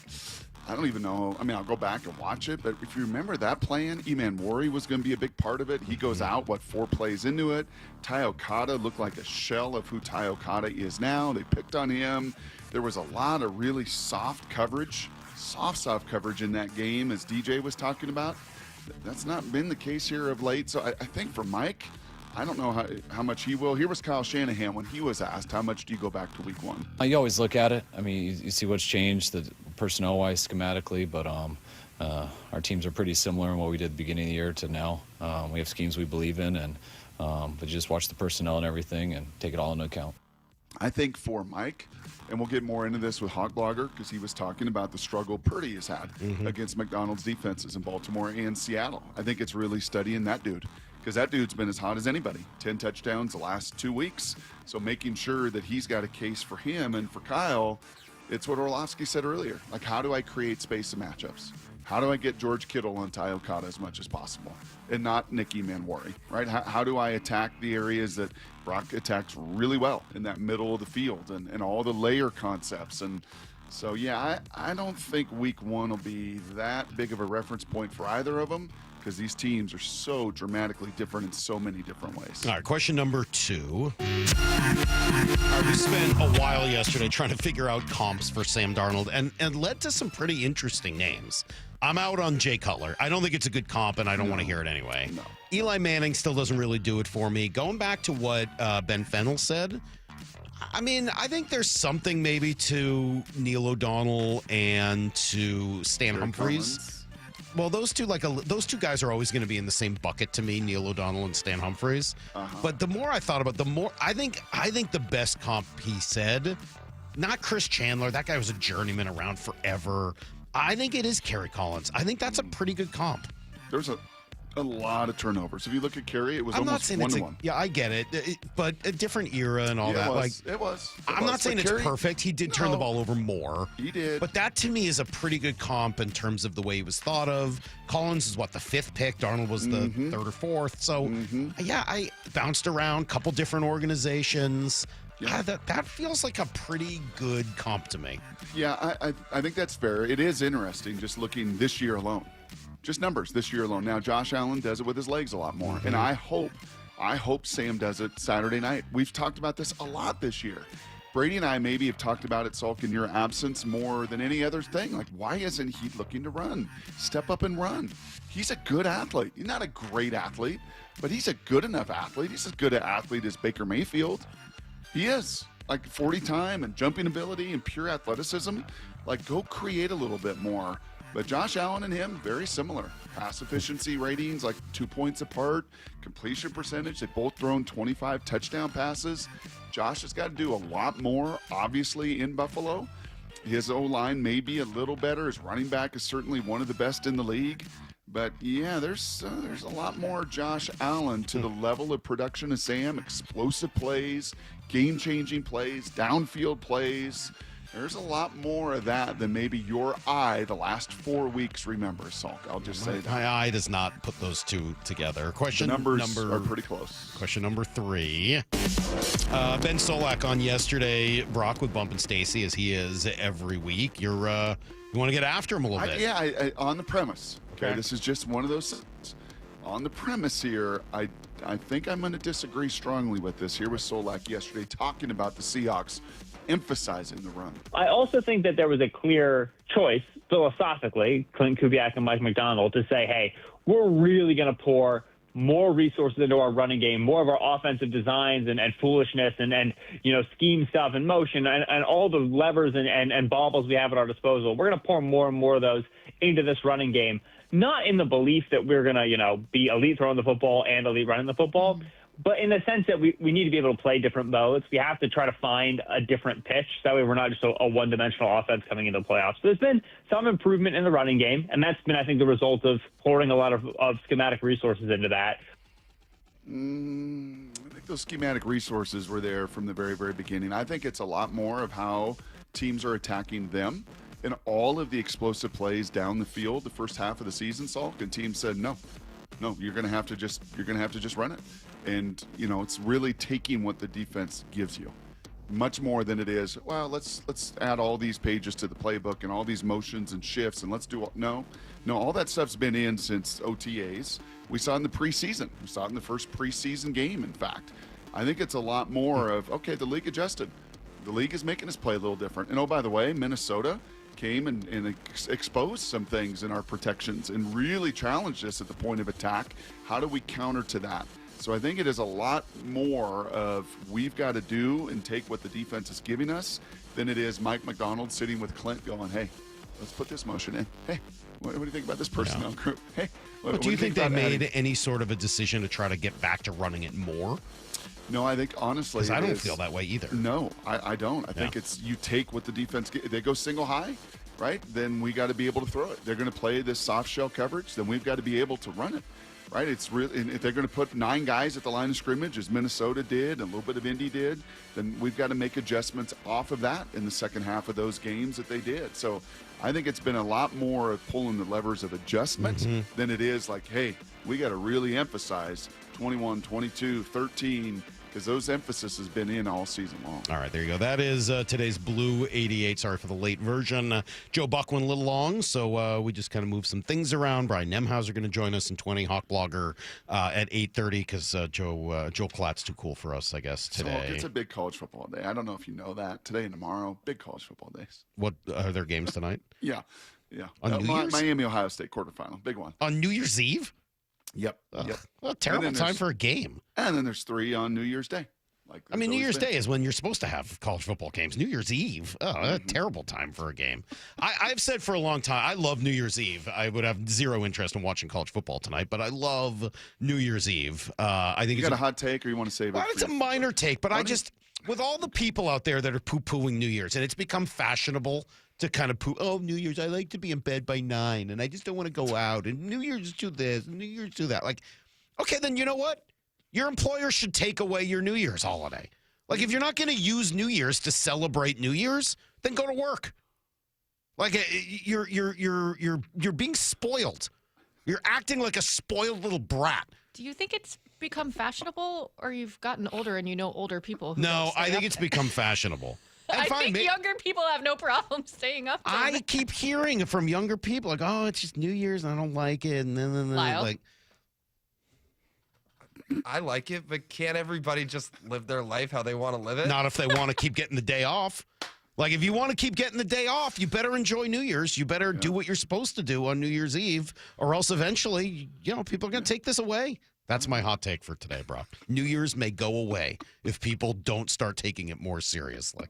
I don't even know. I mean, I'll go back and watch it, but if you remember that plan, Eman Wari was going to be a big part of it. He goes out, 4 plays into it. Ty Okada looked like a shell of who Ty Okada is now. They picked on him. There was a lot of really soft coverage soft coverage in that game, as DJ was talking about. That's not been the case here of late. So I think for Mike, I don't know how much he will. Here was Kyle Shanahan when he was asked, how much do you go back to week one? You always look at it. I mean, you see what's changed, the personnel-wise, schematically, but our teams are pretty similar in what we did at the beginning of the year to now. We have schemes we believe in, and but you just watch the personnel and everything and take it all into account. I think for Mike, and we'll get more into this with Hawk Blogger because he was talking about the struggle Purdy has had against McDonald's defenses in Baltimore and Seattle. I think it's really studying that dude because that dude's been as hot as anybody. 10 touchdowns the last 2 weeks. So making sure that he's got a case for him. And for Kyle, it's what Orlovsky said earlier. Like, how do I create space and matchups? How do I get George Kittle on Ty Okada as much as possible and not Nicky Manwari, right? How do I attack the areas that Brock attacks really well in that middle of the field and all the layer concepts? And so, yeah, I don't think week one will be that big of a reference point for either of them because these teams are so dramatically different in so many different ways. All right, question number 2. We spent a while yesterday trying to figure out comps for Sam Darnold and led to some pretty interesting names. I'm out on Jay Cutler. I don't think it's a good comp, and I don't want to hear it anyway. No. Eli Manning still doesn't really do it for me. Going back to what Ben Fennell said, I mean, I think there's something maybe to Neil O'Donnell and to Stan Humphries. Collins. Well, those two guys are always going to be in the same bucket to me, Neil O'Donnell and Stan Humphries. But the more I thought about it, the more I think the best comp he said, not Chris Chandler. That guy was a journeyman around forever. I think it is Kerry Collins. I think that's a pretty good comp. There's a lot of turnovers. If you look at Kerry, it was almost 1-1. Yeah, I get it, but a different era and all that. It was. I'm not saying it's perfect. He did turn the ball over more. He did. But that to me is a pretty good comp in terms of the way he was thought of. Collins is what, the 5th pick? Darnold was the 3rd or 4th. So, yeah, I bounced around, couple different organizations. Yeah, that feels like a pretty good comp to me. Yeah, I think that's fair. It is interesting just looking this year alone. Just numbers this year alone. Now, Josh Allen does it with his legs a lot more. And I hope Sam does it Saturday night. We've talked about this a lot this year. Brady and I maybe have talked about it, Salk, in your absence more than any other thing. Like, why isn't he looking to run? Step up and run. He's a good athlete. He's not a great athlete, but he's a good enough athlete. He's as good an athlete as Baker Mayfield. He is. Like 40 time and jumping ability and pure athleticism. Like, go create a little bit more. But Josh Allen and him, very similar. Pass efficiency ratings, like 2 points apart. Completion percentage, they've both thrown 25 touchdown passes. Josh has got to do a lot more, obviously, in Buffalo. His O-line may be a little better. His running back is certainly one of the best in the league. But, yeah, there's a lot more Josh Allen to the level of production of Sam. Explosive plays, game-changing plays, downfield plays. There's a lot more of that than maybe your eye the last 4 weeks remembers, Salk. I'll just say that. My eye does not put those two together. The numbers are pretty close. Question number 3. Ben Solak on yesterday. Brock with Bump and Stacy, as he is every week. You want to get after him a little bit. Yeah, on the premise. Okay, this is just one of those things. On the premise here, I think I'm going to disagree strongly with this. Here was Solak yesterday talking about the Seahawks emphasizing the run. I also think that there was a clear choice philosophically, Clint Kubiak and Mike McDonald, to say, hey, we're really going to pour more resources into our running game, more of our offensive designs and foolishness and scheme stuff and motion and all the levers and baubles we have at our disposal. We're going to pour more and more of those into this running game, not in the belief that we're going to, be elite throwing the football and elite running the football, but in the sense that we need to be able to play different modes. We have to try to find a different pitch. That way we're not just a one-dimensional offense coming into the playoffs. So there's been some improvement in the running game, and that's been, I think, the result of pouring a lot of schematic resources into that. I think those schematic resources were there from the very, very beginning. I think it's a lot more of how teams are attacking them and all of the explosive plays down the field the first half of the season, Salk, and teams said, no, you're going to have to just run it. And, it's really taking what the defense gives you much more than it is, well, let's add all these pages to the playbook and all these motions and shifts and let's do no, all that stuff's been in since OTAs. We saw it in the preseason. We saw it in the first preseason game, in fact. I think it's a lot more of, okay, the league adjusted. The league is making us play a little different. And, oh, by the way, Minnesota came and exposed some things in our protections and really challenged us at the point of attack. How do we counter to that? So I think it is a lot more of we've got to do and take what the defense is giving us than it is Mike McDonald sitting with Clint going, hey, let's put this motion in. Hey, what do you think about this personnel group? Hey, what do you think they made any sort of a decision to try to get back to running it more? No, I think honestly, because I don't feel that way either. No, I don't. I think it's you take what the defense they go single high, right? Then we got to be able to throw it. They're going to play this soft shell coverage. Then we've got to be able to run it. Right, it's really. And if they're going to put 9 guys at the line of scrimmage, as Minnesota did, and a little bit of Indy did, then we've got to make adjustments off of that in the second half of those games that they did. So, I think it's been a lot more of pulling the levers of adjustment than it is like, hey, we got to really emphasize 21, 22, 13. Because those emphasis has been in all season long. All right, there you go. That is today's Blue 88. Sorry for the late version. Joe Buck went a little long, so we just kind of moved some things around. Brian Nemhauser going to join us in 20, Hawk Blogger at 8:30 because Joe Klatt's too cool for us, I guess, today. So it's a big college football day. I don't know if you know that. Today and tomorrow, big college football days. What are there games tonight? Yeah. On New Year's? Miami, Ohio State quarterfinal, big one. On New Year's Eve? Yep. Well, terrible time for a game. And then there's 3 on New Year's Day. New Year's Day is when you're supposed to have college football games. New Year's Eve, a terrible time for a game. I've said for a long time, I love New Year's Eve. I would have zero interest in watching college football tonight, but I love New Year's Eve. I think you got a hot take, or you want to save it? It's a minor take, but with all the people out there that are poo-pooing New Year's, and it's become fashionable to kind of New Year's, I like to be in bed by 9, and I just don't want to go out, and New Year's do this, and New Year's do that. Like, okay, then you know what? Your employer should take away your New Year's holiday. Like, if you're not going to use New Year's to celebrate New Year's, then go to work. Like, you're being spoiled. You're acting like a spoiled little brat. Do you think it's become fashionable, or you've gotten older and you know older people who No, I think it's become fashionable. I think younger people have no problem staying up. I keep hearing from younger people, like, oh, it's just New Year's, and I don't like it. And then like, I like it, but can't everybody just live their life how they want to live it? Not if they want to keep getting the day off. Like, if you want to keep getting the day off, you better enjoy New Year's. You better do what you're supposed to do on New Year's Eve, or else eventually, people are going to take this away. That's my hot take for today, Brock. New Year's may go away if people don't start taking it more seriously.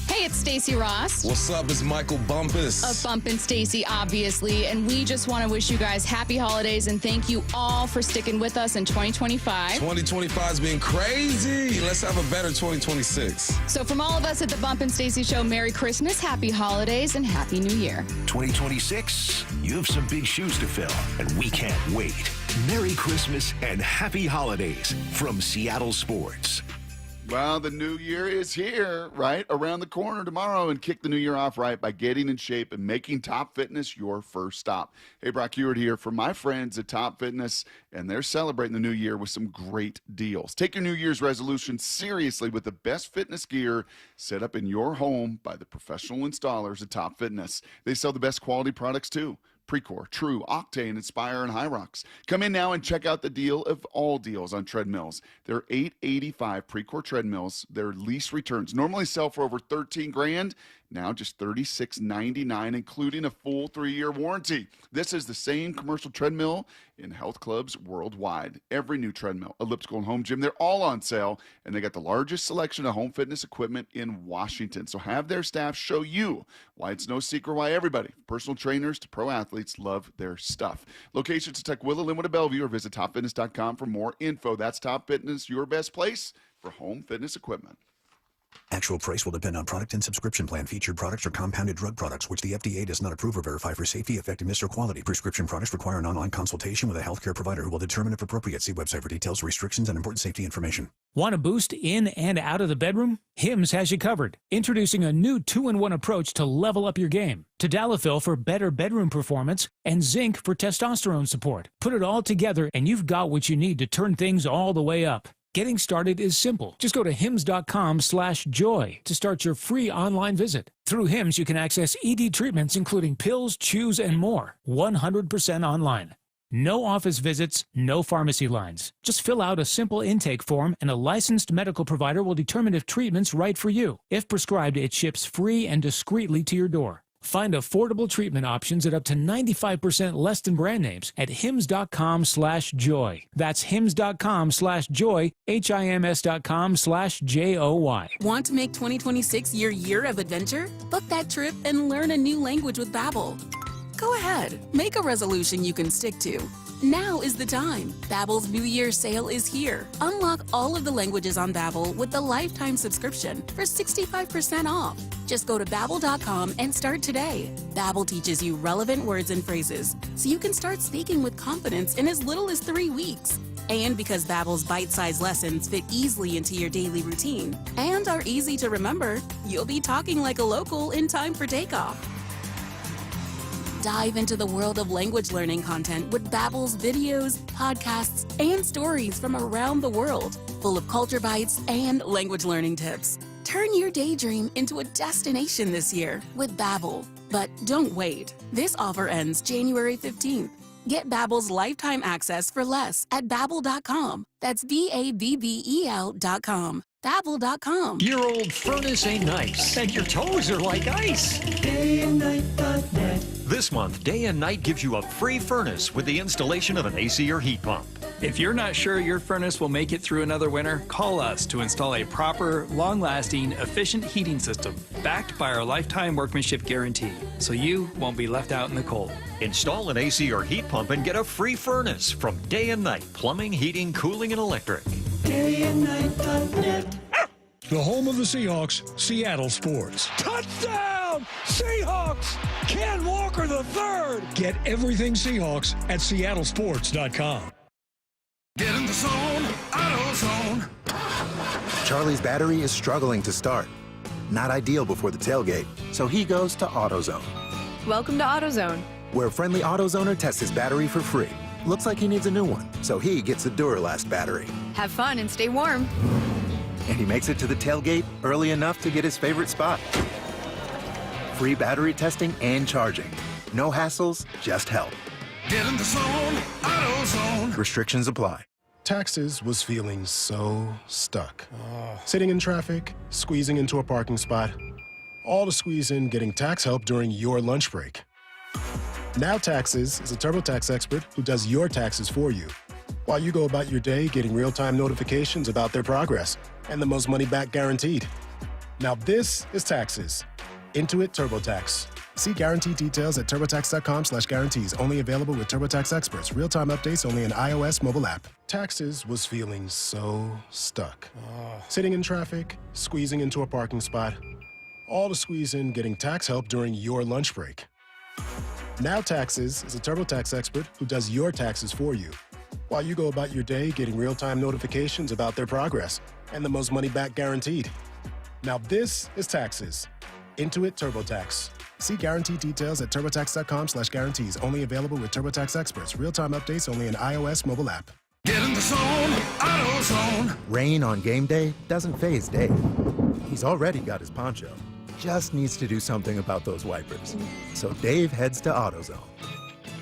Hey, it's Stacey Ross. What's up? It's Michael Bumpus. Of Bumpin' Stacey, obviously. And we just want to wish you guys happy holidays and thank you all for sticking with us in 2025. 2025 has been crazy. Let's have a better 2026. So from all of us at the Bumpin' Stacey Show, Merry Christmas, Happy Holidays, and Happy New Year. 2026, you have some big shoes to fill, and we can't wait. Merry Christmas and Happy Holidays from Seattle Sports. Well, the new year is here, right around the corner tomorrow, and kick the new year off right by getting in shape and making Top Fitness your first stop. Hey, Brock Ewart here from my friends at Top Fitness, and they're celebrating the new year with some great deals. Take your New Year's resolution seriously with the best fitness gear set up in your home by the professional installers at Top Fitness. They sell the best quality products too. Precor, True, Octane, Inspire, and Hyrox. Come in now and check out the deal of all deals on treadmills. They're $885 Precor treadmills. Their lease returns normally sell for over $13,000. Now just $36.99, including a full 3-year warranty. This is the same commercial treadmill in health clubs worldwide. Every new treadmill, elliptical, and home gym, they're all on sale, and they got the largest selection of home fitness equipment in Washington. So have their staff show you why it's no secret why everybody, personal trainers to pro athletes, love their stuff. Locations to Tukwila, Linwood, and Bellevue, or visit topfitness.com for more info. That's Top Fitness, your best place for home fitness equipment. Actual price will depend on product and subscription plan. Featured products are compounded drug products, which the FDA does not approve or verify for safety, effectiveness, or quality. Prescription products require an online consultation with a healthcare provider who will determine if appropriate. See website for details, restrictions, and important safety information. Want a boost in and out of the bedroom? Hims has you covered. Introducing a new 2-in-1 approach to level up your game. Tadalafil for better bedroom performance and zinc for testosterone support. Put it all together and you've got what you need to turn things all the way up. Getting started is simple. Just go to hims.com/joy to start your free online visit. Through Hims, you can access ED treatments including pills, chews, and more. 100% online. No office visits, no pharmacy lines. Just fill out a simple intake form and a licensed medical provider will determine if treatment's right for you. If prescribed, it ships free and discreetly to your door. Find affordable treatment options at up to 95% less than brand names at hims.com/joy. That's hims.com/joy, HIMS.com/JOY. Want to make 2026 your year of adventure? Book that trip and learn a new language with Babbel. Go ahead, make a resolution you can stick to. Now is the time. Babbel's New Year sale is here. Unlock all of the languages on Babbel with the lifetime subscription for 65% off. Just go to Babbel.com and start today. Babbel teaches you relevant words and phrases, so you can start speaking with confidence in as little as 3 weeks. And because Babbel's bite-sized lessons fit easily into your daily routine and are easy to remember, you'll be talking like a local in time for takeoff. Dive into the world of language learning content with Babbel's videos, podcasts, and stories from around the world, full of culture bites and language learning tips. Turn your daydream into a destination this year with Babbel. But don't wait. This offer ends January 15th. Get Babbel's lifetime access for less at Babbel.com. That's Babbel.com. Babbel.com. Your old furnace ain't nice, and your toes are like ice. DayandNight.net. This month, Day and Night gives you a free furnace with the installation of an AC or heat pump. If you're not sure your furnace will make it through another winter, call us to install a proper, long-lasting, efficient heating system backed by our lifetime workmanship guarantee, so you won't be left out in the cold. Install an AC or heat pump and get a free furnace from Day and Night Plumbing, Heating, Cooling, and Electric. DayandNight.net. The home of the Seahawks, Seattle Sports. Touchdown! Seahawks! Ken Walker III! Get everything Seahawks at seattlesports.com. Get in the zone, AutoZone. Charlie's battery is struggling to start. Not ideal before the tailgate, so he goes to AutoZone, Welcome to AutoZone. where a friendly AutoZoner tests his battery for free. Looks like he needs a new one, so he gets a Duralast battery. Have fun and stay warm. And he makes it to the tailgate early enough to get his favorite spot. Free battery testing and charging. No hassles, just help. Get in the zone, AutoZone. Restrictions apply. Taxes was feeling so stuck. Sitting in traffic, squeezing into a parking spot, all to squeeze in getting tax help during your lunch break. Now Taxes is a TurboTax expert who does your taxes for you, while you go about your day getting real-time notifications about their progress and the most money back guaranteed. Now this is Taxes. Intuit TurboTax. See guarantee details at turbotax.com/guarantees. Only available with TurboTax experts. Real-time updates only in iOS mobile app. Taxes was feeling so stuck. Sitting in traffic, squeezing into a parking spot, all to squeeze in getting tax help during your lunch break. Now Taxes is a TurboTax expert who does your taxes for you, while you go about your day getting real-time notifications about their progress and the most money back guaranteed. Now this is Taxes. Intuit TurboTax. See guarantee details at turbotax.com/guarantees. Only available with TurboTax experts. Real-time updates only in iOS mobile app. Get in the zone, AutoZone. Rain on game day doesn't faze Dave. He's already got his poncho. Just needs to do something about those wipers. So Dave heads to AutoZone,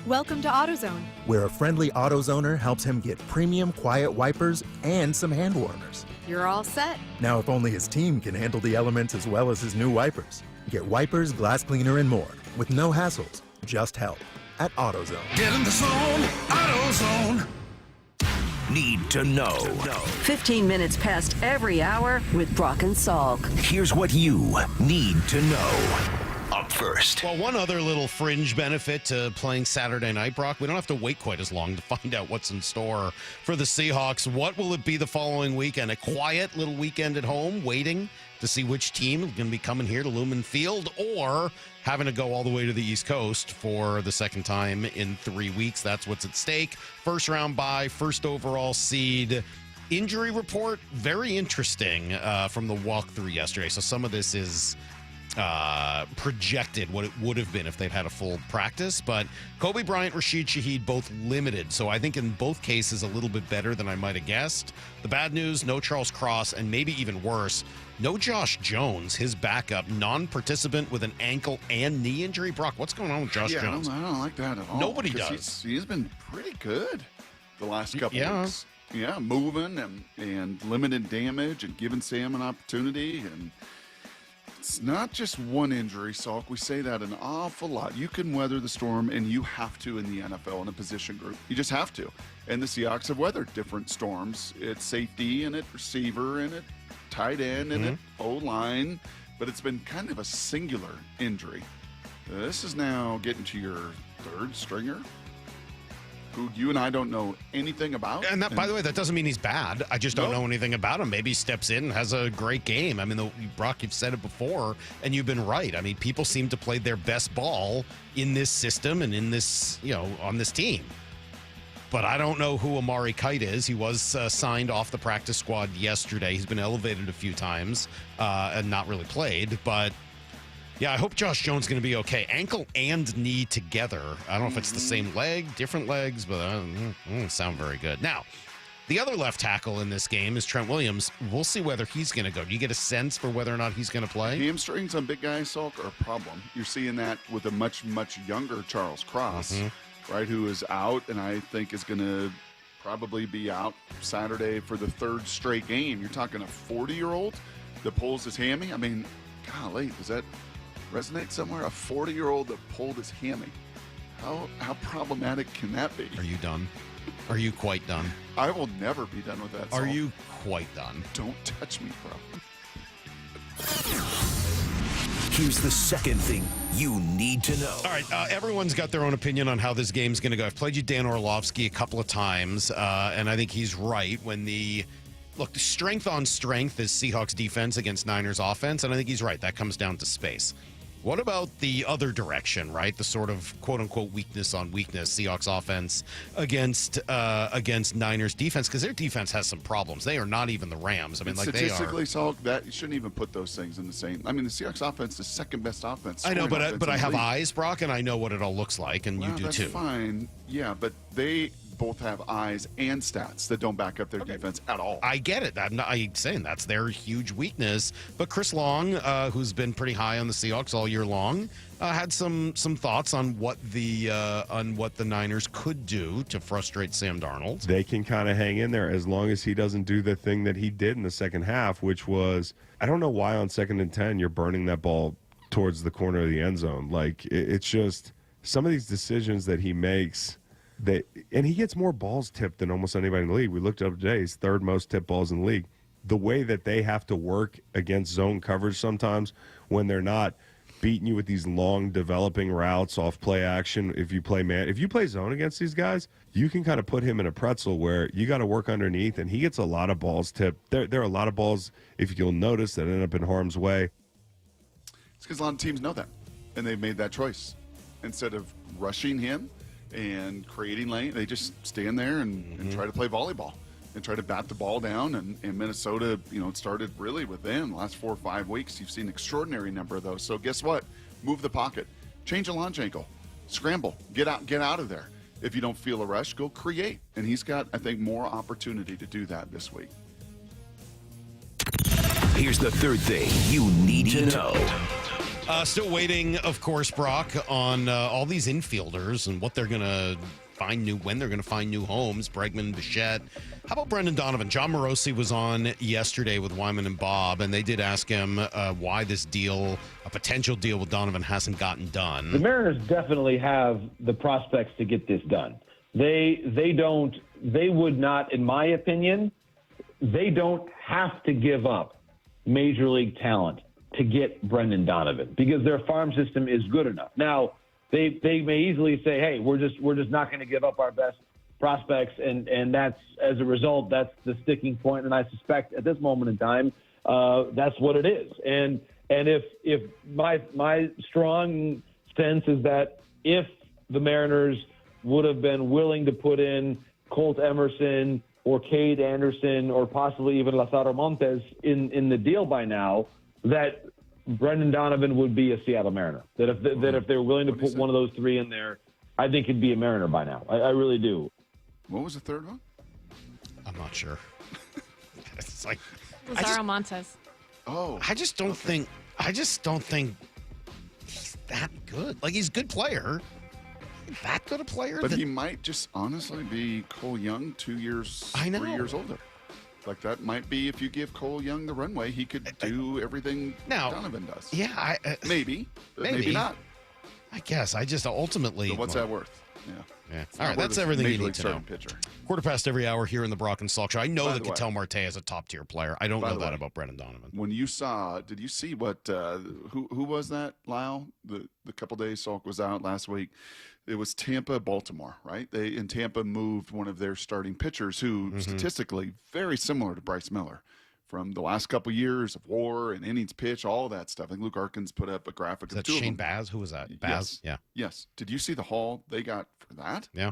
Welcome to AutoZone. where a friendly AutoZoner helps him get premium quiet wipers and some hand warmers. You're all set. Now, if only his team can handle the elements as well as his new wipers. Get wipers, glass cleaner, and more with no hassles, just help at AutoZone. Get in the zone, AutoZone. Need to know. 15 minutes past every hour with Brock and Salk. Here's what you need to know. Up first. Well, one other little fringe benefit to playing Saturday night, Brock, we don't have to wait quite as long to find out what's in store for the Seahawks. What will it be the following weekend? A quiet little weekend at home, waiting to see which team is going to be coming here to Lumen Field, or having to go all the way to the East Coast for the second time in 3 weeks? That's what's at stake. First round bye, first overall seed. Injury report, very interesting from the walkthrough yesterday. So some of this is projected what it would have been if they'd had a full practice. But Kobe Bryant, Rashid Shaheed, both limited. So I think in both cases a little bit better than I might have guessed. The bad news, no Charles Cross, and maybe even worse, no Josh Jones, his backup, non-participant with an ankle and knee injury. Brock, what's going on with Josh Jones? I don't like that at all. Nobody does. He's been pretty good the last couple weeks. Yeah, moving and limited damage and giving Sam an opportunity. And it's not just one injury, Salk. We say that an awful lot. You can weather the storm, and you have to in the NFL in a position group. You just have to. And the Seahawks have weathered different storms. It's safety and it receiver and it tight end and it O-line. But it's been kind of a singular injury. This is now getting to your third stringer, who you and I don't know anything about. And that, by the way, that doesn't mean he's bad. I just don't know anything about him. Maybe he steps in and has a great game. I mean, Brock, you've said it before, and you've been right. I mean, people seem to play their best ball in this system and in this, on this team. But I don't know who Amari Kite is. He was signed off the practice squad yesterday. He's been elevated a few times and not really played, but yeah, I hope Josh Jones is going to be okay. Ankle and knee together. I don't know if it's the same leg, different legs, but doesn't sound very good. Now, the other left tackle in this game is Trent Williams. We'll see whether he's going to go. Do you get a sense for whether or not he's going to play? Hamstrings on big guys, Salk, are a problem. You're seeing that with a much, much younger Charles Cross, right, who is out and I think is going to probably be out Saturday for the third straight game. You're talking a 40-year-old that pulls his hammy. I mean, golly, does that resonate somewhere? A 40-year-old that pulled his hammy. How problematic can that be? Are you done? Are you quite done? I will never be done with that. Are you quite done? Don't touch me, bro. Here's the second thing you need to know. All right, everyone's got their own opinion on how this game's going to go. I've played you Dan Orlovsky a couple of times, and I think he's right when the strength on strength is Seahawks defense against Niners offense, and I think he's right. That comes down to space. What about the other direction, right? The sort of quote-unquote weakness on weakness, Seahawks offense against Niners defense, because their defense has some problems. They are not even the Rams. I mean, statistically, Salk, that you shouldn't even put those things in the same. I mean, the Seahawks offense is the second best offense. I know, but I have eyes, Brock, and I know what it all looks like, and you do that's too. Fine, yeah, but they both have eyes and stats that don't back up their defense at all. I get it. I'm saying that's their huge weakness. But Chris Long, who's been pretty high on the Seahawks all year long, had some thoughts on what the Niners could do to frustrate Sam Darnold. They can kind of hang in there as long as he doesn't do the thing that he did in the second half, which was, I don't know why on 2nd and 10 you're burning that ball towards the corner of the end zone. Like, it's just some of these decisions that he makes. And he gets more balls tipped than almost anybody in the league. We looked up today, he's third most tipped balls in the league. The way that they have to work against zone coverage sometimes when they're not beating you with these long developing routes off play action. If you play zone against these guys, you can kind of put him in a pretzel where you got to work underneath, and he gets a lot of balls tipped. There are a lot of balls, if you'll notice, that end up in harm's way. It's because a lot of teams know that, and they've made that choice. Instead of rushing him and creating lane, they just stand there and try to play volleyball and try to bat the ball down. And Minnesota, it started really with them. The last 4 or 5 weeks, you've seen an extraordinary number of those. So guess what? Move the pocket. Change a launch ankle. Scramble. Get out of there. If you don't feel a rush, go create. And he's got, I think, more opportunity to do that this week. Here's the third thing you need to know. Still waiting, of course, Brock, on all these infielders and what they're going to when they're going to find new homes. Bregman, Bichette. How about Brendan Donovan? John Morosi was on yesterday with Wyman and Bob, and they did ask him why this deal, a potential deal with Donovan, hasn't gotten done. The Mariners definitely have the prospects to get this done. They would not, in my opinion, they don't have to give up major league talent to get Brendan Donovan because their farm system is good enough. Now, they may easily say, hey, we're just not going to give up our best prospects, and that's, as a result, that's the sticking point. And I suspect at this moment in time, that's what it is. And if my strong sense is that if the Mariners would have been willing to put in Colt Emerson or Cade Anderson or possibly even Lazaro Montes in the deal by now, that Brendan Donovan would be a Seattle Mariner. That if they're willing to put one of those three in there, I think he'd be a Mariner by now. I really do. What was the third one? I'm not sure. It's like Lazaro Montes. Oh, I just don't think he's that good. Like, he's a good player. That good a player? But he might just honestly be Cole Young 3 years older. Like, that might be, if you give Cole Young the runway, he could do everything Donovan does. Yeah, maybe not. I guess. I just ultimately. So what's that worth? Yeah. All right, that's everything you need to know. Pitcher. Quarter past every hour here in the Brock and Salk Show. I know that Ketel Marte is a top-tier player. I don't know that about Brendan Donovan. When you saw, did you see what, who was that, Lyle? The couple days Salk was out last week. It was Tampa, Baltimore, right? Tampa moved one of their starting pitchers who statistically very similar to Bryce Miller from the last couple years of WAR and innings pitch, all of that stuff. I think Luke Arkins put up a graphic of that two Shane of them. Baz? Who was that? Baz? Yes. Yes. Did you see the haul they got for that? Yeah.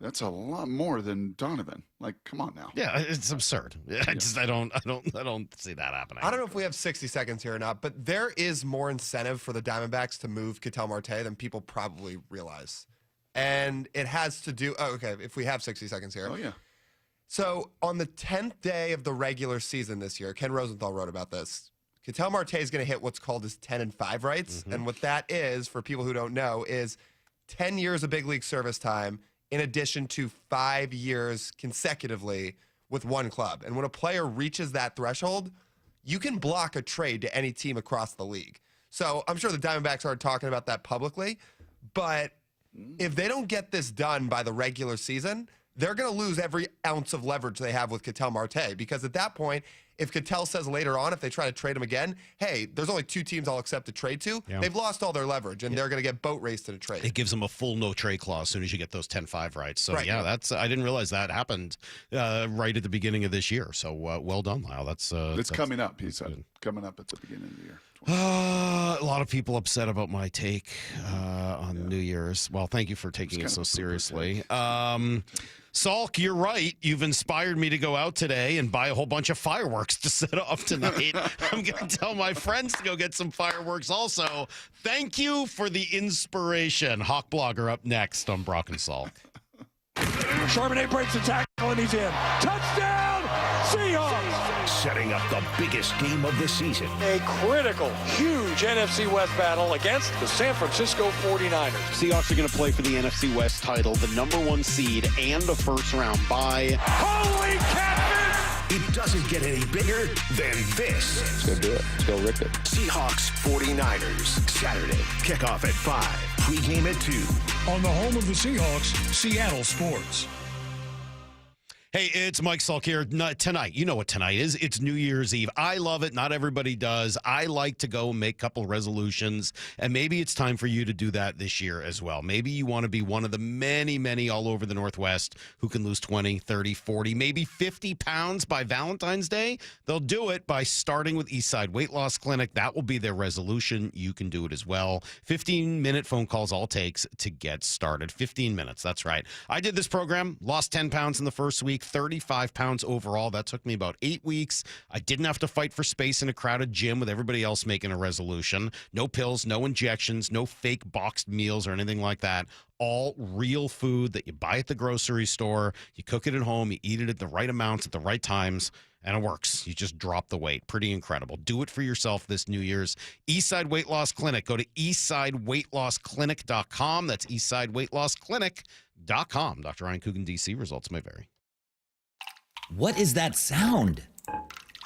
That's a lot more than Donovan. Like, come on now. Yeah, it's absurd. I don't see that happening. I don't know if we have 60 seconds here or not, but there is more incentive for the Diamondbacks to move Ketel Marte than people probably realize. And it has to do if we have 60 seconds here. Oh, yeah. So on the 10th day of the regular season this year, Ken Rosenthal wrote about this. Ketel Marte is going to hit what's called his 10-5 rights. And what that is, for people who don't know, is 10 years of big league service time in addition to 5 years consecutively with one club. And when a player reaches that threshold, you can block a trade to any team across the league. So I'm sure the Diamondbacks aren't talking about that publicly, but if they don't get this done by the regular season, they're going to lose every ounce of leverage they have with Ketel Marte, because at that point, if Ketel says later on, if they try to trade him again, hey, there's only 2 teams I'll accept a trade to, they've lost all their leverage, and they're going to get boat raced in a trade. It gives them a full no-trade clause as soon as you get those 10-5 rights. So, that's I didn't realize that happened right at the beginning of this year. So, well done, Lyle. It's coming up, he said. Coming up at the beginning of the year. A lot of people upset about my take on New Year's. Well, thank you for taking it so seriously. Salk, you're right. You've inspired me to go out today and buy a whole bunch of fireworks to set off tonight. I'm going to tell my friends to go get some fireworks also. Thank you for the inspiration. Hawk Blogger up next on Brock and Salk. Charbonnet breaks the tackle and he's in. Touchdown, Seahawks! Setting up the biggest game of the season. A critical, huge NFC West battle against the San Francisco 49ers. Seahawks are going to play for the NFC West title, the #1 seed, and a first-round bye. Holy catfish! It doesn't get any bigger than this. Let's go do it. Let's go rip it. Seahawks 49ers, Saturday. Kickoff at 5. Pregame at 2. On the home of the Seahawks, Seattle Sports. Hey, it's Mike Salk here. Tonight, you know what tonight is. It's New Year's Eve. I love it. Not everybody does. I like to go and make a couple resolutions, and maybe it's time for you to do that this year as well. Maybe you want to be one of the many, many all over the Northwest who can lose 20, 30, 40, maybe 50 pounds by Valentine's Day. They'll do it by starting with Eastside Weight Loss Clinic. That will be their resolution. You can do it as well. 15-minute phone calls all takes to get started. 15 minutes. That's right. I did this program, lost 10 pounds in the first week. 35 pounds overall. That took me about 8 weeks. I didn't have to fight for space in a crowded gym with everybody else making a resolution. No pills, no injections, no fake boxed meals or anything like that. All real food that you buy at the grocery store. You cook it at home. You eat it at the right amounts at the right times. And it works. You just drop the weight. Pretty incredible. Do it for yourself this New Year's. Eastside Weight Loss Clinic. Go to eastsideweightlossclinic.com. That's eastsideweightlossclinic.com. Dr. Ryan Coogan, D.C. Results may vary. What is that sound?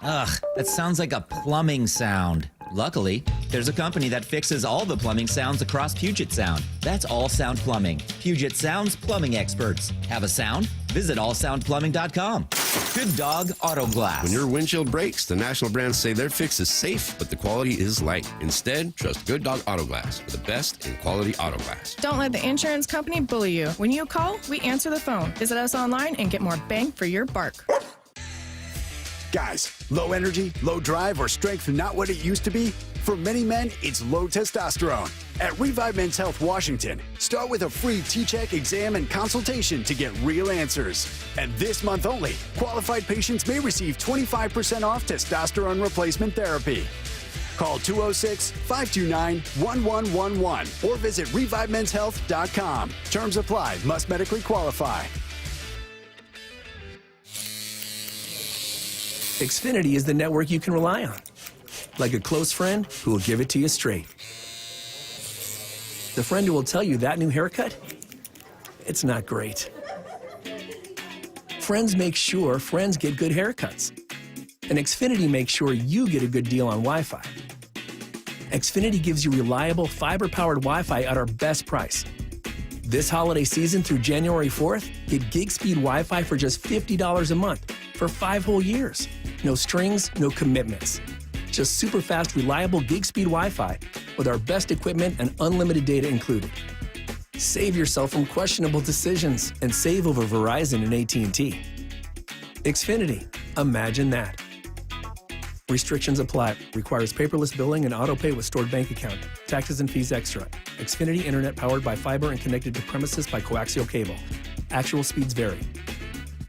Ugh, that sounds like a plumbing sound. Luckily, there's a company that fixes all the plumbing sounds across Puget Sound. That's All Sound Plumbing. Puget Sound's plumbing experts. Have a sound? Visit allsoundplumbing.com. Good Dog Auto Glass. When your windshield breaks, the national brands say their fix is safe, but the quality is light. Instead, trust Good Dog Auto Glass for the best in quality auto glass. Don't let the insurance company bully you. When you call, we answer the phone. Visit us online and get more bang for your buck. Guys, low energy, low drive, or strength not what it used to be? For many men, it's low testosterone. At Revive Men's Health Washington, start with a free T-check exam and consultation to get real answers. And this month only, qualified patients may receive 25% off testosterone replacement therapy. Call 206-529-1111 or visit ReviveMen'sHealth.com. Terms apply. Must medically qualify. Xfinity is the network you can rely on. Like a close friend who will give it to you straight. The friend who will tell you that new haircut, it's not great. Friends make sure friends get good haircuts. And Xfinity makes sure you get a good deal on Wi-Fi. Xfinity gives you reliable fiber-powered Wi-Fi at our best price. This holiday season through January 4th, get gig speed Wi-Fi for just $50 a month for 5 whole years. No strings, no commitments. Just super fast, reliable gig speed Wi-Fi with our best equipment and unlimited data included. Save yourself from questionable decisions and save over Verizon and AT&T. Xfinity. Imagine that. Restrictions apply. Requires paperless billing and auto pay with stored bank account. Taxes and fees extra. Xfinity Internet powered by fiber and connected to premises by coaxial cable. Actual speeds vary.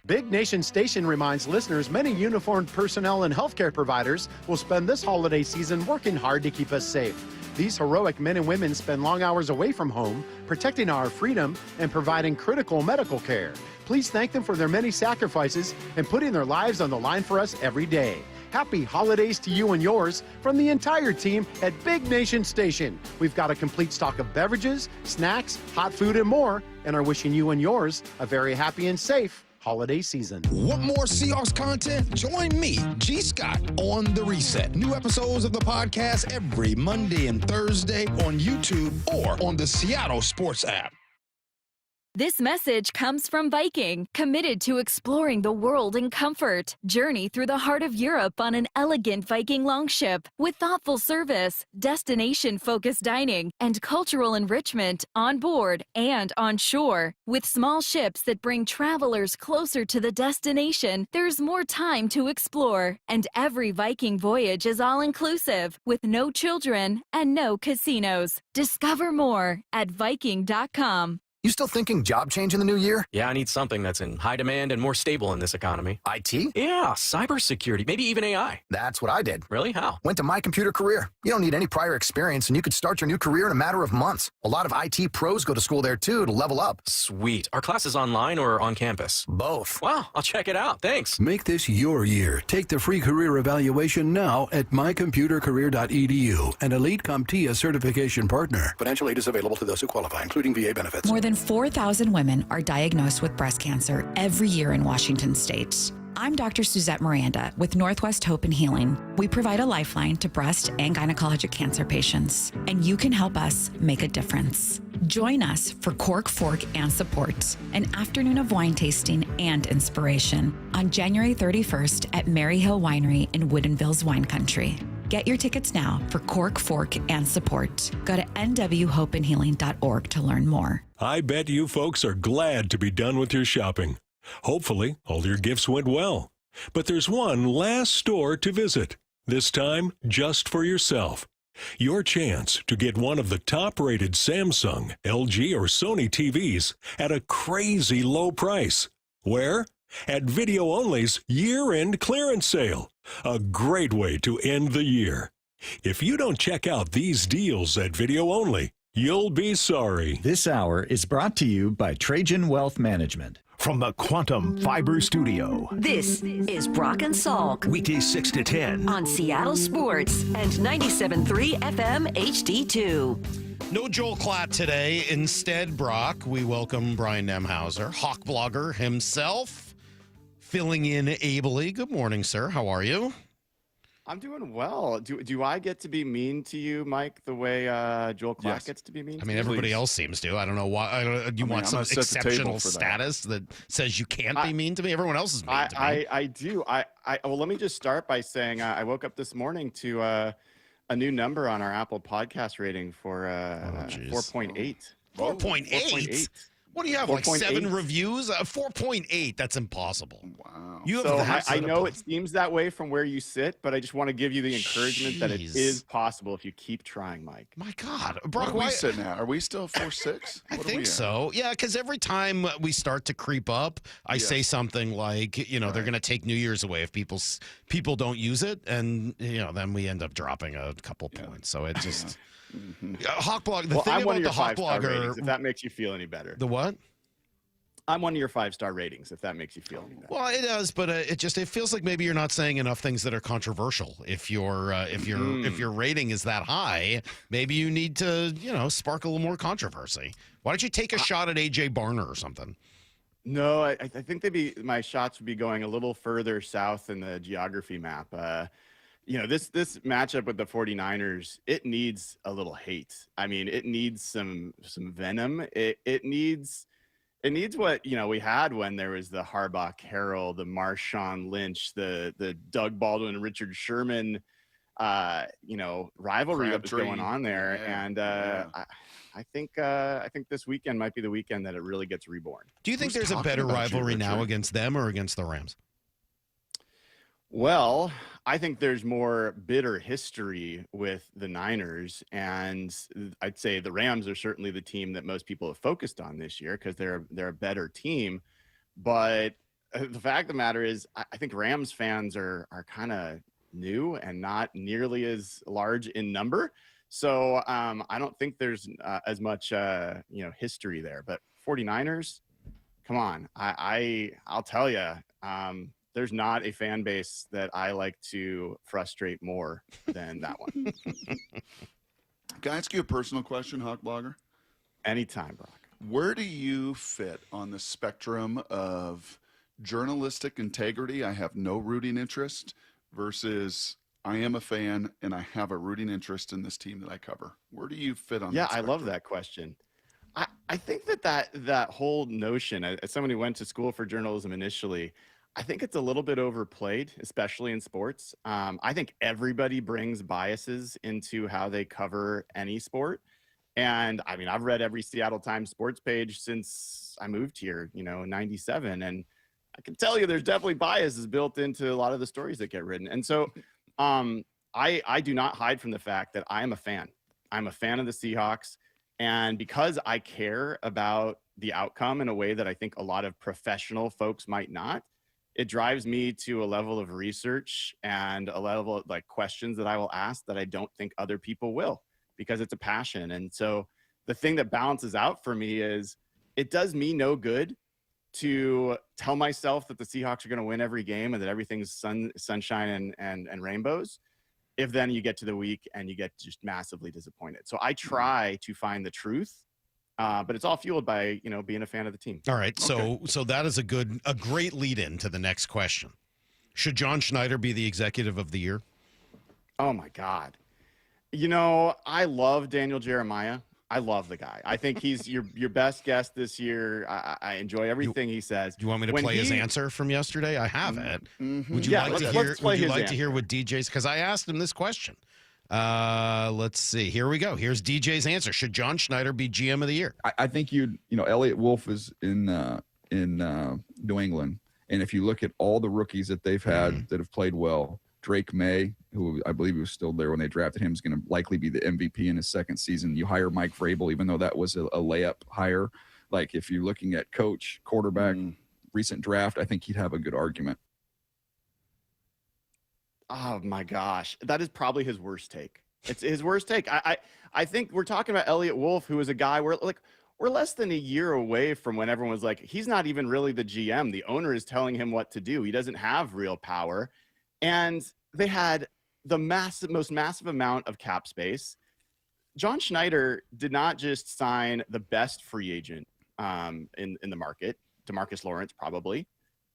Big Nation Station reminds listeners many uniformed personnel and healthcare providers will spend this holiday season working hard to keep us safe. These heroic men and women spend long hours away from home, protecting our freedom and providing critical medical care. Please thank them for their many sacrifices and putting their lives on the line for us every day. Happy holidays to you and yours from the entire team at Big Nation Station. We've got a complete stock of beverages, snacks, hot food, and more, and are wishing you and yours a very happy and safe holiday season. Want more Seahawks content? Join me, G. Scott, on The Reset. New episodes of the podcast every Monday and Thursday on YouTube or on the Seattle Sports app. This message comes from Viking, committed to exploring the world in comfort. Journey through the heart of Europe on an elegant Viking longship with thoughtful service, destination-focused dining, and cultural enrichment on board and on shore. With small ships that bring travelers closer to the destination, there's more time to explore. And every Viking voyage is all-inclusive, with no children and no casinos. Discover more at Viking.com. You still thinking job change in the new year? Yeah, I need something that's in high demand and more stable in this economy. IT? Yeah, cybersecurity, maybe even AI. That's what I did. Really? How? Went to My Computer Career. You don't need any prior experience, and you could start your new career in a matter of months. A lot of IT pros go to school there, too, to level up. Sweet. Are classes online or on campus? Both. Wow, I'll check it out. Thanks. Make this your year. Take the free career evaluation now at mycomputercareer.edu, an elite CompTIA certification partner. Financial aid is available to those who qualify, including VA benefits. More than 4,000 women are diagnosed with breast cancer every year in Washington state. I'm Dr. Suzette Miranda with Northwest Hope and Healing. We provide a lifeline to breast and gynecologic cancer patients, and you can help us make a difference. Join us for Cork, Fork, and Support, an afternoon of wine tasting and inspiration on January 31st at Mary Hill Winery in Woodinville's Wine Country. Get your tickets now for Cork, Fork, and Support. Go to nwhopeandhealing.org to learn more. I bet you folks are glad to be done with your shopping. Hopefully, all your gifts went well. But there's one last store to visit, this time just for yourself. Your chance to get one of the top-rated Samsung, LG, or Sony TVs at a crazy low price. Where? At Video Only's year-end clearance sale. A great way to end the year. If you don't check out these deals at Video Only, you'll be sorry. This hour is brought to you by Trajan Wealth Management. From the Quantum Fiber Studio. This is Brock and Salk. Weekdays 6 to 10. On Seattle Sports and 97.3 FM HD2. No Joel Klatt today. Instead, Brock, we welcome Brian Nemhauser, Hawk blogger himself, filling in ably. Good morning, sir. How are you? I'm doing well. Do I get to be mean to you, Mike, the way Joel Klatt gets to be mean to I mean, you? everybody else seems to. I don't know why. Do you want some exceptional status that says you can't be mean to me? Everyone else is mean to me. I do. Well, let me just start by saying I woke up this morning to a new number on our Apple podcast rating for 4.8. 4.8? What do you have, like 7 reviews? 4.8. That's impossible. Wow. You have So that I set know up- it seems that way from where you sit, but I just want to give you the encouragement that it Jeez. is possible if you keep trying, Mike. My God. What Brock, are we sitting at? Are we still 4.6? I think so. Yeah, because every time we start to creep up, I say something like, they're going to take New Year's away if people don't use it, and then we end up dropping a couple points. So it just Hawk Blog. The thing I'm one about of the your Hawk 5-star Blogger, ratings, if that makes you feel any better. the what? I'm one of your 5-star ratings, if that makes you feel any better. Well, it does, but it feels like maybe you're not saying enough things that are controversial. If your rating is that high, maybe you need to spark a little more controversy. Why don't you take a shot at AJ Barner or something? No, I think my shots would be going a little further south in the geography map. This matchup with the 49ers, it needs a little hate. I mean, it needs some venom. It needs what we had when there was the Harbaugh Carroll, the Marshawn Lynch, the Doug Baldwin and Richard Sherman rivalry that was going on there. And I think this weekend might be the weekend that it really gets reborn. Do you think there's a better rivalry now against them or against the Rams? Well, I think there's more bitter history with the Niners, and I'd say the Rams are certainly the team that most people have focused on this year because they're a better team. But the fact of the matter is, I think Rams fans are kind of new and not nearly as large in number. So I don't think there's as much history there. But 49ers, come on, I'll tell you. There's not a fan base that I like to frustrate more than that one. Can I ask you a personal question, Hawk Blogger? Anytime, Brock. Where do you fit on the spectrum of journalistic integrity, I have no rooting interest, versus I am a fan and I have a rooting interest in this team that I cover? Where do you fit on that spectrum? I love that question. I think that whole notion, as someone who went to school for journalism initially, I think it's a little bit overplayed, especially in sports. I think everybody brings biases into how they cover any sport. And I mean, I've read every Seattle Times sports page since I moved here, in 97. And I can tell you there's definitely biases built into a lot of the stories that get written. And so I do not hide from the fact that I am a fan. I'm a fan of the Seahawks. And because I care about the outcome in a way that I think a lot of professional folks might not, it drives me to a level of research and a level of questions that I will ask that I don't think other people will, because it's a passion. And so the thing that balances out for me is it does me no good to tell myself that the Seahawks are going to win every game and that everything's sunshine and rainbows, if then you get to the week and you get just massively disappointed. So I try to find the truth. But it's all fueled by, being a fan of the team. All right. So that is a great lead in to the next question. Should John Schneider be the executive of the year? Oh my God. I love Daniel Jeremiah. I love the guy. I think he's your best guest this year. I enjoy everything he says. Do you want me to play his answer from yesterday? I have it. Mm-hmm. Would you like to hear what DJ's, because I asked him this question. Let's see. Here we go. Here's DJ's answer. Should John Schneider be GM of the year? I think Elliott Wolf is in New England, and if you look at all the rookies that they've had that have played well, Drake May, who I believe was still there when they drafted him, is going to likely be the MVP in his second season. You hire Mike Vrabel, even though that was a layup hire. Like if you're looking at coach, quarterback, recent draft, I think he'd have a good argument. Oh my gosh, that is probably his worst take. It's his worst take. I think we're talking about Elliott Wolf, who is a guy we're less than a year away from when everyone was like, he's not even really the GM. The owner is telling him what to do. He doesn't have real power. And they had the most massive amount of cap space. John Schneider did not just sign the best free agent in the market, DeMarcus Lawrence probably.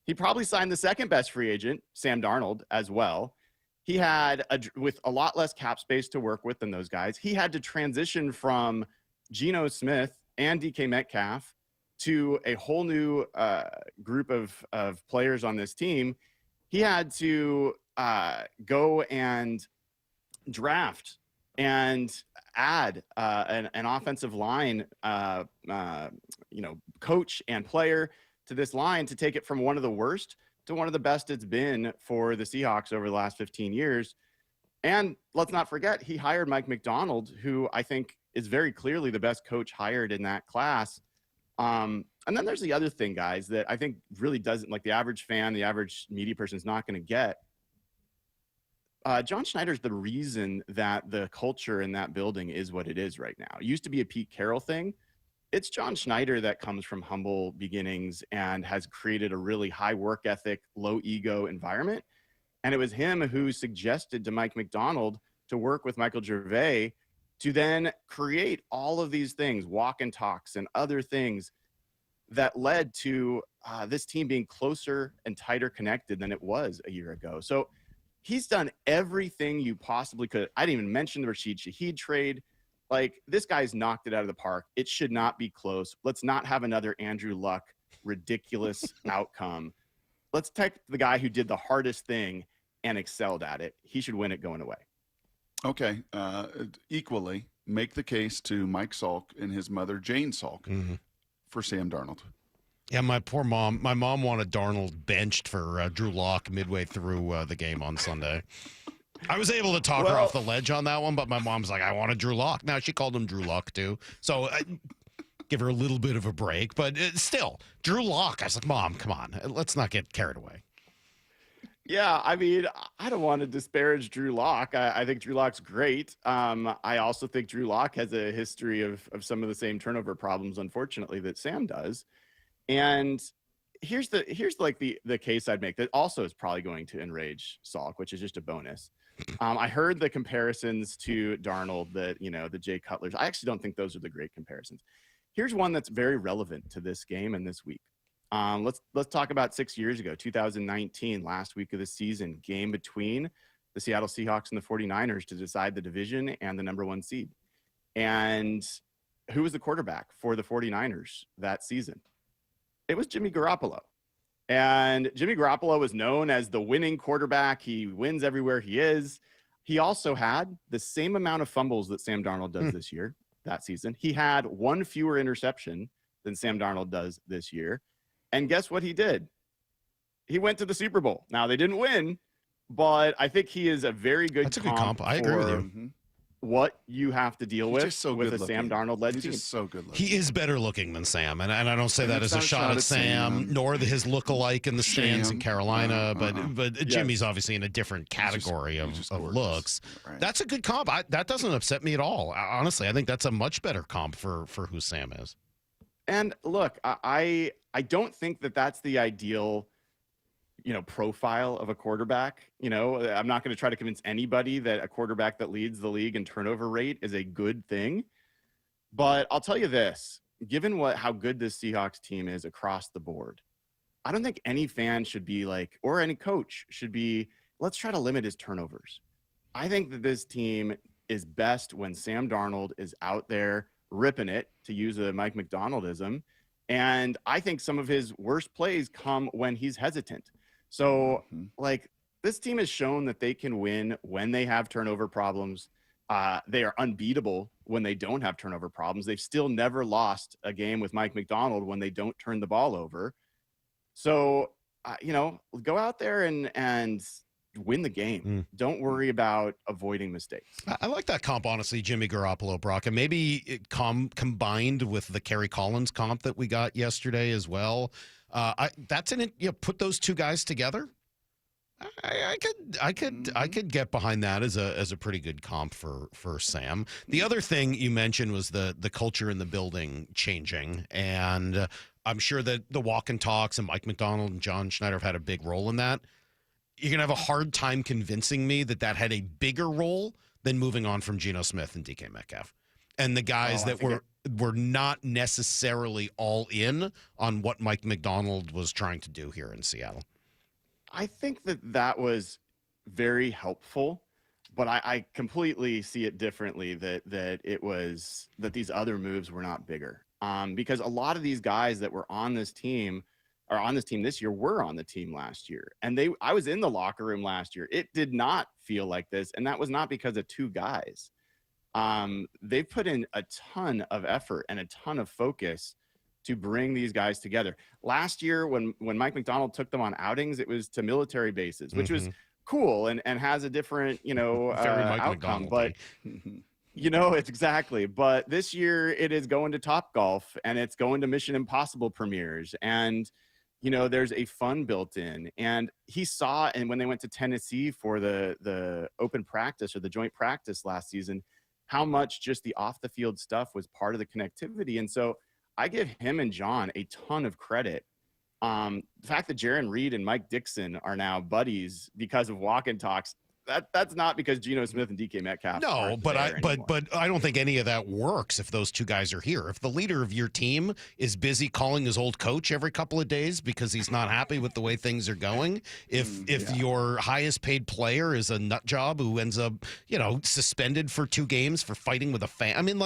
He probably signed the second best free agent, Sam Darnold, as well. He had, with a lot less cap space to work with than those guys, he had to transition from Geno Smith and DK Metcalf to a whole new group of players on this team. He had to go and draft and add an offensive line, coach and player to this line to take it from one of the worst to one of the best it's been for the Seahawks over the last 15 years. And let's not forget, he hired Mike Macdonald, who I think is very clearly the best coach hired in that class. And then there's the other thing, guys, that I think really doesn't, like the average fan, the average media person is not going to get. John Schneider's the reason that the culture in that building is what it is right now. It used to be a Pete Carroll thing. It's John Schneider that comes from humble beginnings and has created a really high work ethic, low ego environment. And it was him who suggested to Mike Macdonald to work with Michael Gervais to then create all of these things, walk and talks and other things that led to this team being closer and tighter connected than it was a year ago. So he's done everything you possibly could. I didn't even mention the Rashid Shaheed trade. Like, this guy's knocked it out of the park. It should not be close. Let's not have another Andrew Luck ridiculous outcome. Let's take the guy who did the hardest thing and excelled at it. He should win it going away. Okay. Equally, make the case to Mike Salk and his mother, Jane Salk, for Sam Darnold. Yeah, my poor mom. My mom wanted Darnold benched for Drew Lock midway through the game on Sunday. I was able to talk her off the ledge on that one, but my mom's like, I wanted Drew Lock. Now, she called him Drew Lock, too. So give her a little bit of a break. But still, Drew Lock, I was like, Mom, come on. Let's not get carried away. Yeah, I mean, I don't want to disparage Drew Lock. I think Drew Lock's great. I also think Drew Lock has a history of some of the same turnover problems, unfortunately, that Sam does. And here's the case I'd make that also is probably going to enrage Salk, which is just a bonus. I heard the comparisons to Darnold, the Jay Cutlers. I actually don't think those are the great comparisons. Here's one that's very relevant to this game and this week. Let's talk about 6 years ago, 2019, last week of the season, game between the Seattle Seahawks and the 49ers to decide the division and the number 1 seed. And who was the quarterback for the 49ers that season? It was Jimmy Garoppolo. And Jimmy Garoppolo was known as the winning quarterback. He wins everywhere he is. He also had the same amount of fumbles that Sam Darnold does this year, that season. He had one fewer interception than Sam Darnold does this year. And guess what he did? He went to the Super Bowl. Now, they didn't win, but I think he is a very good That's a good comp. I agree with you. What you have to deal with so with a Sam Darnold-led team. He's just so good looking. He is better looking than Sam, and I don't say that as a shot at Sam, nor his look-alike in the stands in Carolina, but Jimmy's obviously in a different category of looks. Right. That's a good comp. That doesn't upset me at all. Honestly, I think that's a much better comp for who Sam is. And look, I don't think that that's the ideal, profile of a quarterback. I'm not going to try to convince anybody that a quarterback that leads the league in turnover rate is a good thing. But I'll tell you this, given how good this Seahawks team is across the board, I don't think any fan should be like, or any coach should be, let's try to limit his turnovers. I think that this team is best when Sam Darnold is out there ripping it, to use a Mike Macdonaldism. And I think some of his worst plays come when he's hesitant. So, this team has shown that they can win when they have turnover problems. They are unbeatable when they don't have turnover problems. They've still never lost a game with Mike Macdonald when they don't turn the ball over. So, go out there and win the game. Don't worry about avoiding mistakes. I like that comp, honestly, Jimmy Garoppolo, Brock, and maybe it combined with the Kerry Collins comp that we got yesterday as well. Put those two guys together. I could get behind that as a pretty good comp for Sam. The other thing you mentioned was the culture in the building changing, and I'm sure that the walk and talks and Mike Macdonald and John Schneider have had a big role in that. You're going to have a hard time convincing me that had a bigger role than moving on from Geno Smith and DK Metcalf. And the guys that were not necessarily all in on what Mike Macdonald was trying to do here in Seattle. I think that was very helpful, but I completely see it differently that these other moves were not bigger. Because a lot of these guys that were on this team this year were on the team last year. And I was in the locker room last year. It did not feel like this. And that was not because of two guys. they've put in a ton of effort and a ton of focus to bring these guys together. Last year, when Mike Macdonald took them on outings, it was to military bases, which was cool and has a different, outcome. But it's exactly. But this year it is going to Topgolf and it's going to Mission Impossible premieres. And, there's a fun built in. And he saw, and when they went to Tennessee for the open practice or the joint practice last season, how much just the off the field stuff was part of the connectivity. And so I give him and John a ton of credit. The fact that Jaron Reed and Mike Dixon are now buddies because of walk and talks, that's not because Geno Smith and DK Metcalf. No, but I don't think any of that works if those two guys are here. If the leader of your team is busy calling his old coach every couple of days because he's not happy with the way things are going, if your highest paid player is a nut job who ends up, suspended for 2 games for fighting with a fan. I mean,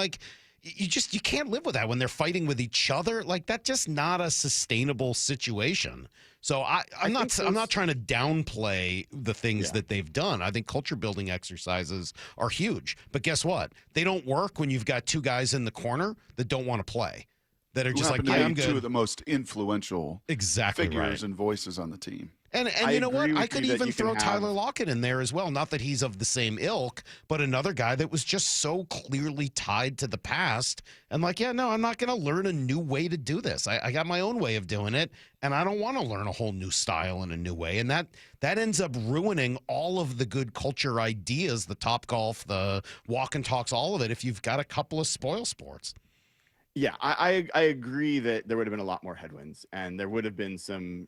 you can't live with that when they're fighting with each other. That's just not a sustainable situation. So I'm not trying to downplay the things that they've done. I think culture building exercises are huge. But guess what? They don't work when you've got 2 guys in the corner that don't want to play. That are just like, yeah, I'm good. 2 of the most influential figures and voices on the team. And you know what? I could even throw Tyler Lockett in there as well. Not that he's of the same ilk, but another guy that was just so clearly tied to the past. And I'm not going to learn a new way to do this. I got my own way of doing it, and I don't want to learn a whole new style and a new way. And that ends up ruining all of the good culture ideas, the Topgolf, the walk and talks, all of it, if you've got a couple of spoil sports. Yeah, I agree that there would have been a lot more headwinds, and there would have been some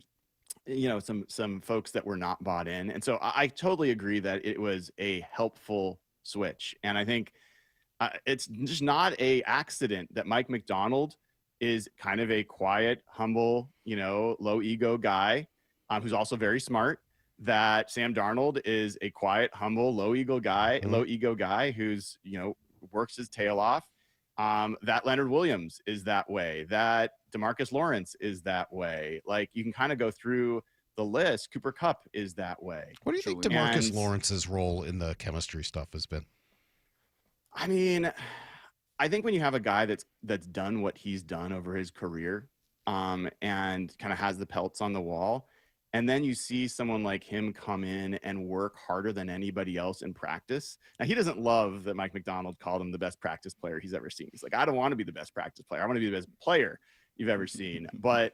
folks that were not bought in. And so I totally agree that it was a helpful switch. And I think it's just not a accident that Mike Macdonald is kind of a quiet, humble, low ego guy who's also very smart. That Sam Darnold is a quiet, humble, low ego guy who's, works his tail off. That Leonard Williams is that way. That DeMarcus Lawrence is that way. You can kind of go through the list. Cooper Kupp is that way. What do you think DeMarcus Lawrence's role in the chemistry stuff has been? I mean, I think when you have a guy that's done what he's done over his career, and kind of has the pelts on the wall, and then you see someone like him come in and work harder than anybody else in practice. Now, he doesn't love that Mike Macdonald called him the best practice player he's ever seen. He's like, I don't want to be the best practice player. I want to be the best player you've ever seen. But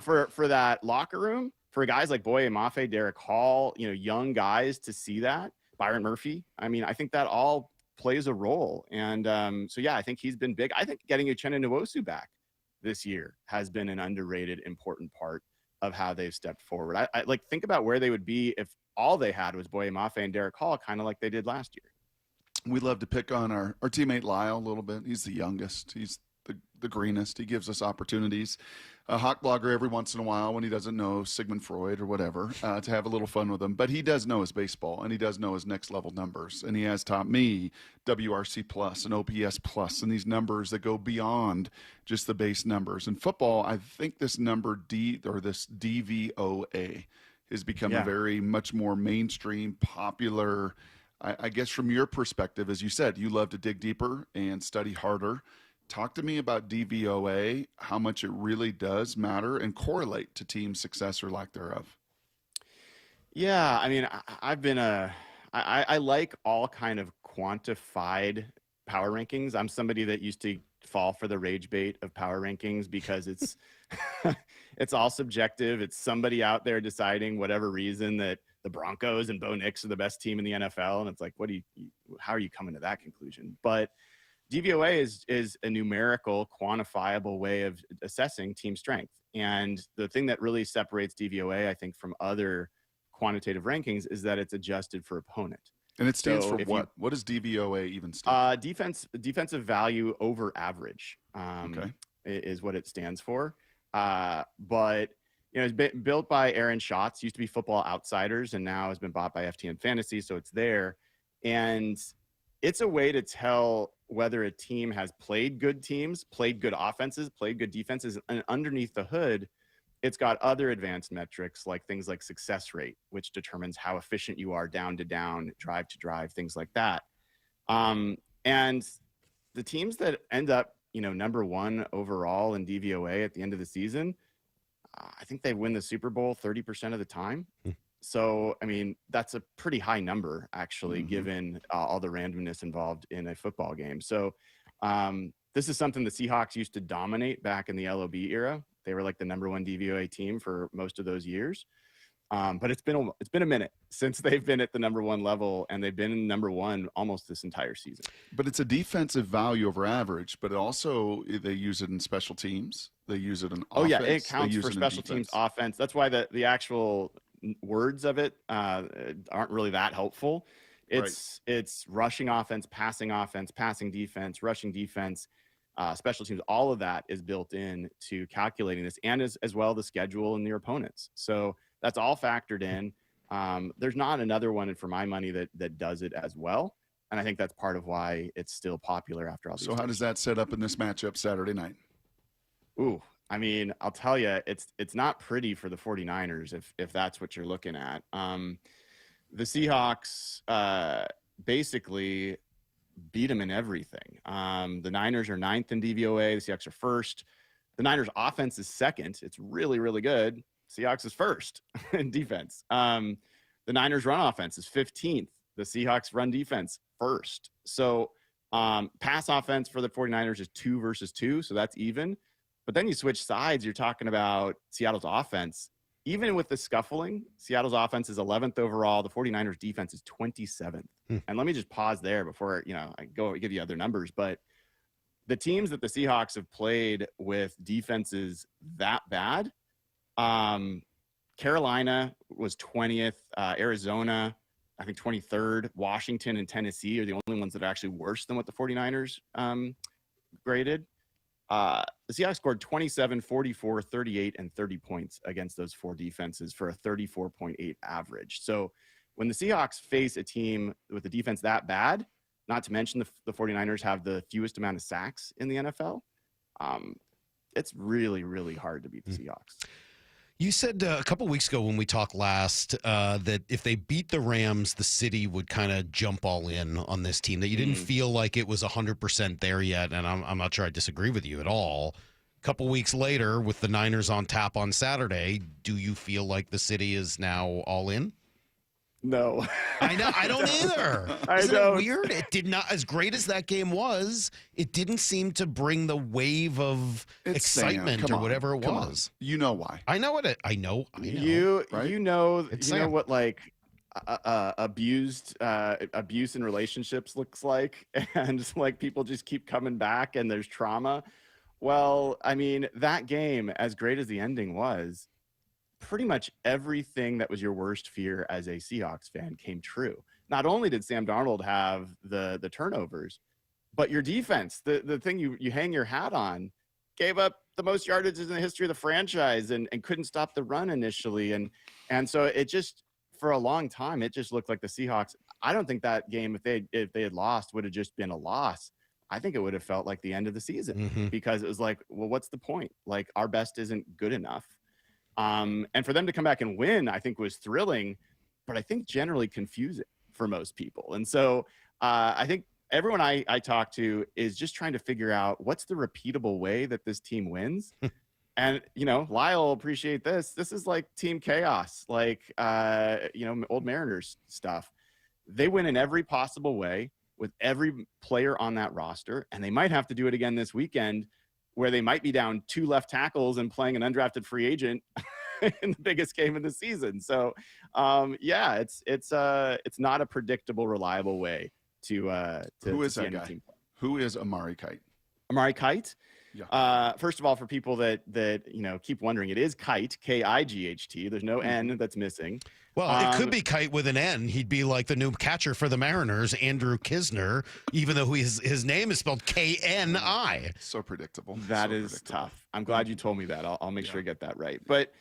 for that locker room, for guys like Boye Mafe, Derek Hall, young guys to see that, Byron Murphy, I mean, I think that all plays a role. And I think he's been big. I think getting Uchenna Nwosu back this year has been an underrated, important part of how they've stepped forward. I think about where they would be if all they had was Boye Mafe and Derek Hall, kind of like they did last year. We love to pick on our teammate Lyle a little bit. He's the youngest. He's the greenest. He gives us opportunities. A hawk blogger every once in a while when he doesn't know Sigmund Freud or whatever, to have a little fun with him. But he does know his baseball, and he does know his next level numbers. And he has taught me WRC plus and OPS plus and these numbers that go beyond just the base numbers. In football, I think this number this DVOA has become a very much more mainstream, popular. I guess from your perspective, as you said, you love to dig deeper and study harder. Talk to me about DVOA, how much it really does matter and correlate to team success or lack thereof. Yeah, I mean, I like all kind of quantified power rankings. I'm somebody that used to fall for the rage bait of power rankings because it's it's all subjective. It's somebody out there deciding whatever reason that the Broncos and Bo Nix are the best team in the NFL, and it's like, how are you coming to that conclusion? But DVOA is a numerical, quantifiable way of assessing team strength. And the thing that really separates DVOA, I think, from other quantitative rankings is that it's adjusted for opponent. And it stands for what? What does DVOA even stand for? Defensive value over average is what it stands for. But it's been built by Aaron Schatz, used to be Football Outsiders, and now has been bought by FTN Fantasy, so it's there. And it's a way to tell whether a team has played good teams, played good offenses, played good defenses, and underneath the hood, it's got other advanced metrics like things like success rate, which determines how efficient you are down to down, drive to drive, things like that. And And the teams that end up, number one overall in DVOA at the end of the season, I think they win the Super Bowl 30% of the time. So, I mean, that's a pretty high number, actually, given all the randomness involved in a football game. So this is something the Seahawks used to dominate back in the LOB era. They were like the number one DVOA team for most of those years. But it's been a minute since they've been at the number one level, and they've been number one almost this entire season. But it's a defensive value over average, but also they use it in special teams. They use it in offense. Oh, yeah, it counts for special teams offense. That's why the actual words of it aren't really that helpful. It's rushing offense, passing defense, rushing defense, special teams. All of that is built in to calculating this, and as well the schedule and your opponents. So that's all factored in. There's not another one for my money that does it as well. And I think that's part of why it's still popular after all these So how does that set up in this matchup Saturday night? Ooh, I mean, I'll tell you, it's not pretty for the 49ers if that's what you're looking at. The Seahawks basically beat them in everything. The Niners are 9th in DVOA. The Seahawks are 1st. The Niners offense is 2nd. It's really, really good. Seahawks is 1st in defense. The Niners run offense is 15th. The Seahawks run defense 1st. So pass offense for the 49ers is 2 versus 2. So that's even. But then you switch sides. You're talking about Seattle's offense. Even with the scuffling, Seattle's offense is 11th overall. The 49ers defense is 27th. And let me just pause there before, I go give you other numbers. But the teams that the Seahawks have played with defenses that bad, Carolina was 20th, Arizona, I think 23rd, Washington and Tennessee are the only ones that are actually worse than what the 49ers graded. The Seahawks scored 27, 44, 38, and 30 points against those four defenses for a 34.8 average. So when the Seahawks face a team with a defense that bad, not to mention the 49ers have the fewest amount of sacks in the NFL, it's really, really hard to beat the Seahawks. You said a couple weeks ago when we talked last that if they beat the Rams, the city would kind of jump all in on this team, that you didn't feel like it was 100% there yet, and I'm not sure I disagree with you at all. A couple weeks later, with the Niners on tap on Saturday, do you feel like the city is now all in? No. I know. I don't either. Isn't it weird? It did not, as great as that game was, it didn't seem to bring the wave of excitement or whatever it was. You know why? I know it. I know. Right? You know what like abuse in relationships looks like, and like people just keep coming back and there's trauma. Well, I mean, that game, as great as the ending was, pretty much everything that was your worst fear as a Seahawks fan came true. Not only did Sam Darnold have the turnovers, but your defense, the thing you hang your hat on, gave up the most yardage in the history of the franchise and couldn't stop the run initially. And so it just, for a long time, it just looked like the Seahawks. I don't think that game, if they had lost, would have just been a loss. I think it would have felt like the end of the season because it was like, well, what's the point? Like, our best isn't good enough. And for them to come back and win, I think was thrilling, but I think generally confusing for most people. And so I think everyone I talk to is just trying to figure out what's the repeatable way that this team wins. And, Lyle will appreciate this. This is like team chaos, like, old Mariners stuff. They win in every possible way with every player on that roster. And they might have to do it again this weekend, where they might be down 2 left tackles and playing an undrafted free agent in the biggest game of the season. So, it's not a predictable, reliable way to Who is see that any guy? team play. Who is Amari Kite? Amari Kite? Yeah. First of all, for people that keep wondering, it is Kite, K-I-G-H-T. There's no N that's missing. Well, it could be Kite with an N. He'd be like the new catcher for the Mariners, Andrew Kisner, even though his name is spelled K-N-I. So predictable. That is tough. I'm glad you told me that. I'll make sure to get that right. But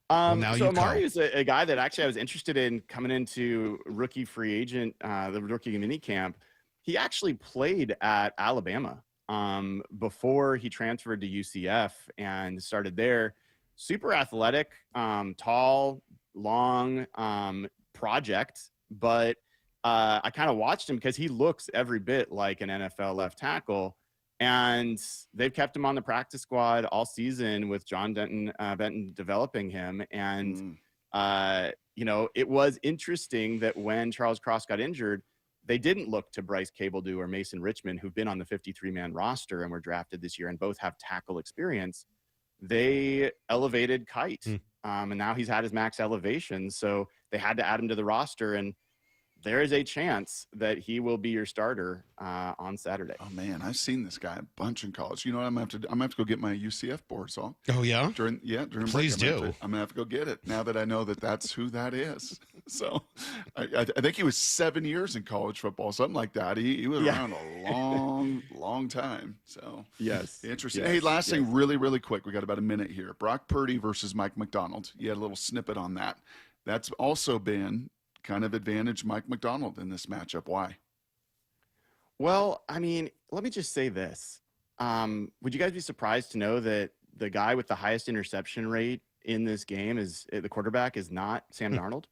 now so Amari is a guy that actually I was interested in coming into rookie free agent, the rookie mini camp. He actually played at Alabama before he transferred to UCF and started there. Super athletic, tall, long project, but I kind of watched him because he looks every bit like an NFL left tackle. And they've kept him on the practice squad all season with John Benton developing him. And, it was interesting that when Charles Cross got injured, they didn't look to Bryce Cabledew or Mason Richmond, who've been on the 53-man roster and were drafted this year and both have tackle experience. They elevated Kite, and now he's had his max elevation. So they had to add him to the roster, and there is a chance that he will be your starter on Saturday. Oh man, I've seen this guy a bunch in college. You know what? I'm gonna have to go get my UCF board, Salk. Oh yeah, during please break, do. I'm gonna have to go get it now that I know that that's who that is. So, I think he was 7 years in college football, something like that. He was around a long time. So yes, interesting. Yes. Hey, last thing, really quick. We got about a minute here. Brock Purdy versus Mike McDonald. You had a little snippet on that. That's also been kind of advantage Mike McDonald in this matchup. Why? Well, I mean, let me just say this. Would you guys be surprised to know that the guy with the highest interception rate in this game is the quarterback is not Sam Darnold?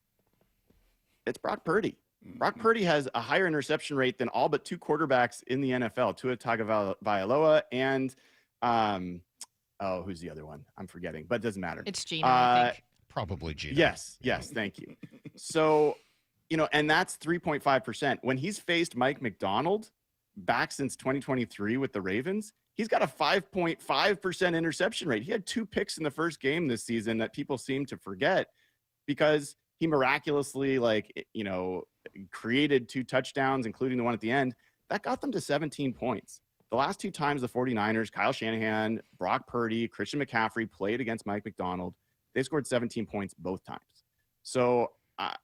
It's Brock Purdy. Brock Purdy has a higher interception rate than all but two quarterbacks in the NFL, Tua Tagovailoa and who's the other one? I'm forgetting, but it doesn't matter. It's Geno, I think. Probably Geno. Yes, thank you. So, and that's 3.5%. When he's faced Mike McDonald back since 2023 with the Ravens, he's got a 5.5% interception rate. He had 2 picks in the first game this season that people seem to forget because he miraculously, created 2 touchdowns, including the one at the end. That got them to 17 points. The last 2 times the 49ers, Kyle Shanahan, Brock Purdy, Christian McCaffrey played against Mike McDonald, they scored 17 points both times. So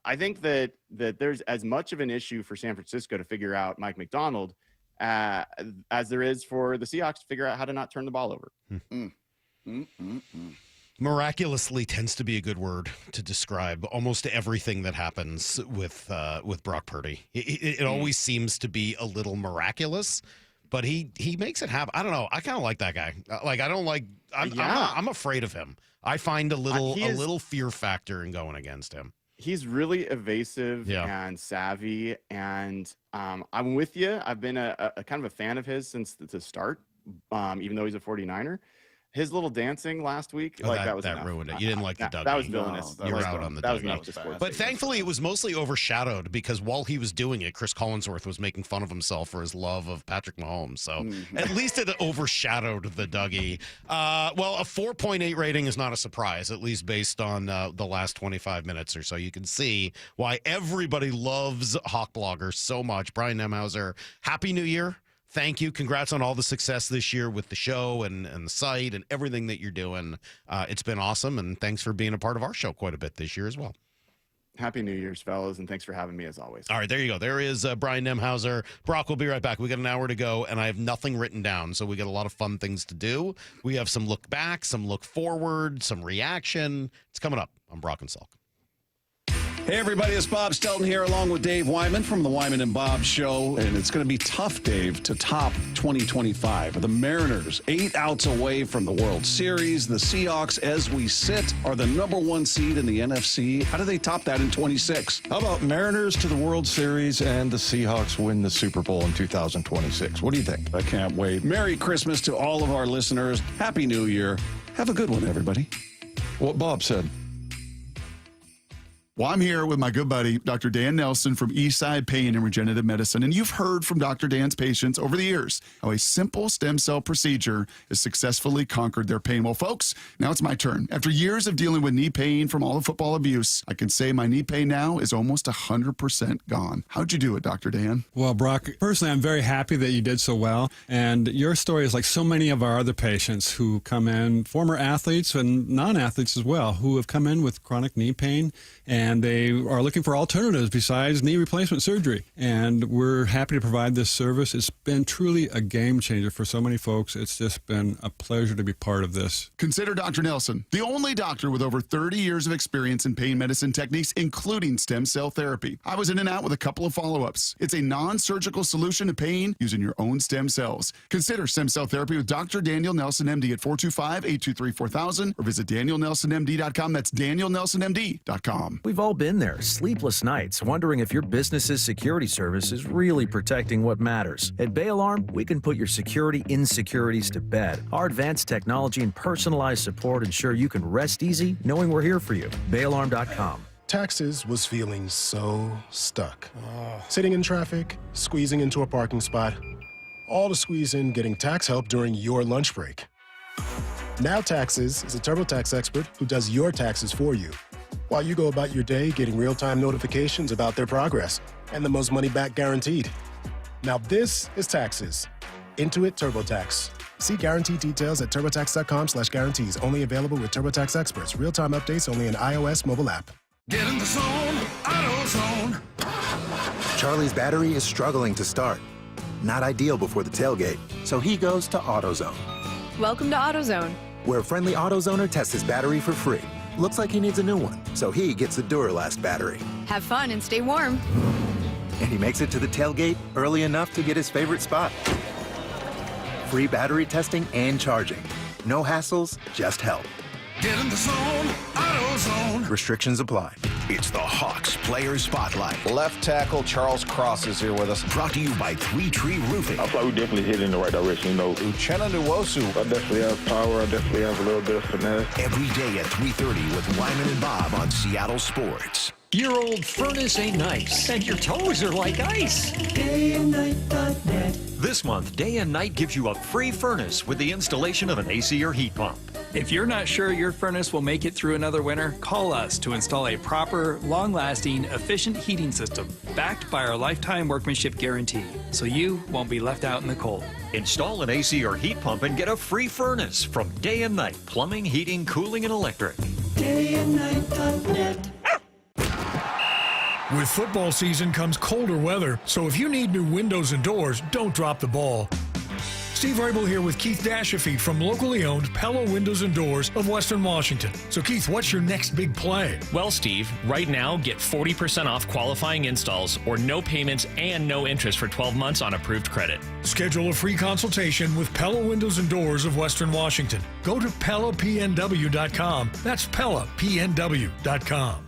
I think that there's as much of an issue for San Francisco to figure out Mike McDonald as there is for the Seahawks to figure out how to not turn the ball over. Miraculously tends to be a good word to describe almost everything that happens with Brock Purdy. It always seems to be a little miraculous, but he makes it happen. I don't know. I kind of like that guy. I'm afraid of him. I find a little fear factor in going against him. He's really evasive and savvy, and I'm with you. I've been a kind of a fan of his since the start, even though he's a 49er. His little dancing last week, that ruined it. You didn't like the Dougie. That was villainous. You're out on the Dougie. But thankfully, it was mostly overshadowed because while he was doing it, Chris Collinsworth was making fun of himself for his love of Patrick Mahomes. So at least it overshadowed the Dougie. A 4.8 rating is not a surprise, at least based on the last 25 minutes or so. You can see why everybody loves Hawk Blogger so much. Brian Nemhauser, Happy New Year. Thank you. Congrats on all the success this year with the show and the site and everything that you're doing. It's been awesome, and thanks for being a part of our show quite a bit this year as well. Happy New Year's, fellas, and thanks for having me as always. All right, there you go. There is Brian Nemhauser. Brock, we'll be right back. We got an hour to go, and I have nothing written down, so we got a lot of fun things to do. We have some look back, some look forward, some reaction. It's coming up on Brock and Salk. Hey, everybody, it's Bob Stelton here along with Dave Wyman from the Wyman and Bob Show. And it's going to be tough, Dave, to top 2025. The Mariners, 8 outs away from the World Series. The Seahawks, as we sit, are the #1 seed in the NFC. How do they top that in 26? How about Mariners to the World Series and the Seahawks win the Super Bowl in 2026? What do you think? I can't wait. Merry Christmas to all of our listeners. Happy New Year. Have a good one, everybody. What Bob said. Well, I'm here with my good buddy, Dr. Dan Nelson from Eastside Pain and Regenerative Medicine. And you've heard from Dr. Dan's patients over the years how a simple stem cell procedure has successfully conquered their pain. Well, folks, now it's my turn. After years of dealing with knee pain from all the football abuse, I can say my knee pain now is almost 100% gone. How'd you do it, Dr. Dan? Well, Brock, personally, I'm very happy that you did so well. And your story is like so many of our other patients who come in, former athletes and non-athletes as well, who have come in with chronic knee pain, and they are looking for alternatives besides knee replacement surgery. And we're happy to provide this service. It's been truly a game changer for so many folks. It's just been a pleasure to be part of this. Consider Dr. Nelson, the only doctor with over 30 years of experience in pain medicine techniques, including stem cell therapy. I was in and out with a couple of follow-ups. It's a non-surgical solution to pain using your own stem cells. Consider stem cell therapy with Dr. Daniel Nelson, MD at 425-823-4000 or visit danielnelsonmd.com. That's danielnelsonmd.com. We've We've all been there, sleepless nights, wondering if your business's security service is really protecting what matters. At Bay Alarm, we can put your security insecurities to bed. Our advanced technology and personalized support ensure you can rest easy knowing we're here for you. BayAlarm.com. Taxes was feeling so stuck. Sitting in traffic, squeezing into a parking spot, all to squeeze in getting tax help during your lunch break. Now Taxes is a TurboTax expert who does your taxes for you, while you go about your day getting real-time notifications about their progress and the most money back guaranteed. Now this is Taxes. Intuit TurboTax. See guarantee details at turbotax.com/guarantees. Only available with TurboTax experts. Real-time updates only in iOS mobile app. Get in the zone, AutoZone. Charlie's battery is struggling to start. Not ideal before the tailgate, so he goes to AutoZone, Welcome to AutoZone. where a friendly AutoZoner tests his battery for free. Looks like he needs a new one, so he gets the Duralast battery. Have fun and stay warm. And he makes it to the tailgate early enough to get his favorite spot. Free battery testing and charging. No hassles, just help. Get in the zone, AutoZone. Restrictions apply. It's the Hawks Player Spotlight. Left tackle Charles Cross is here with us. Brought to you by Three Tree Roofing. I thought we definitely hit in the right direction, Uchenna Nwosu. I definitely have power. I definitely have a little bit of finesse. Every day at 3:30 with Wyman and Bob on Seattle Sports. Your old furnace ain't nice, and your toes are like ice. DayandNight.net. This month, Day and Night gives you a free furnace with the installation of an AC or heat pump. If you're not sure your furnace will make it through another winter, call us to install a proper, long-lasting, efficient heating system backed by our lifetime workmanship guarantee, so you won't be left out in the cold. Install an AC or heat pump and get a free furnace from Day and Night Plumbing, Heating, Cooling, and Electric. DayandNight.net. With football season comes colder weather, so if you need new windows and doors, don't drop the ball. Steve Rabel here with Keith Dashafi from locally owned Pella Windows and Doors of Western Washington. So Keith, what's your next big play? Well, Steve, right now get 40% off qualifying installs or no payments and no interest for 12 months on approved credit. Schedule a free consultation with Pella Windows and Doors of Western Washington. Go to PellaPNW.com. That's PellaPNW.com.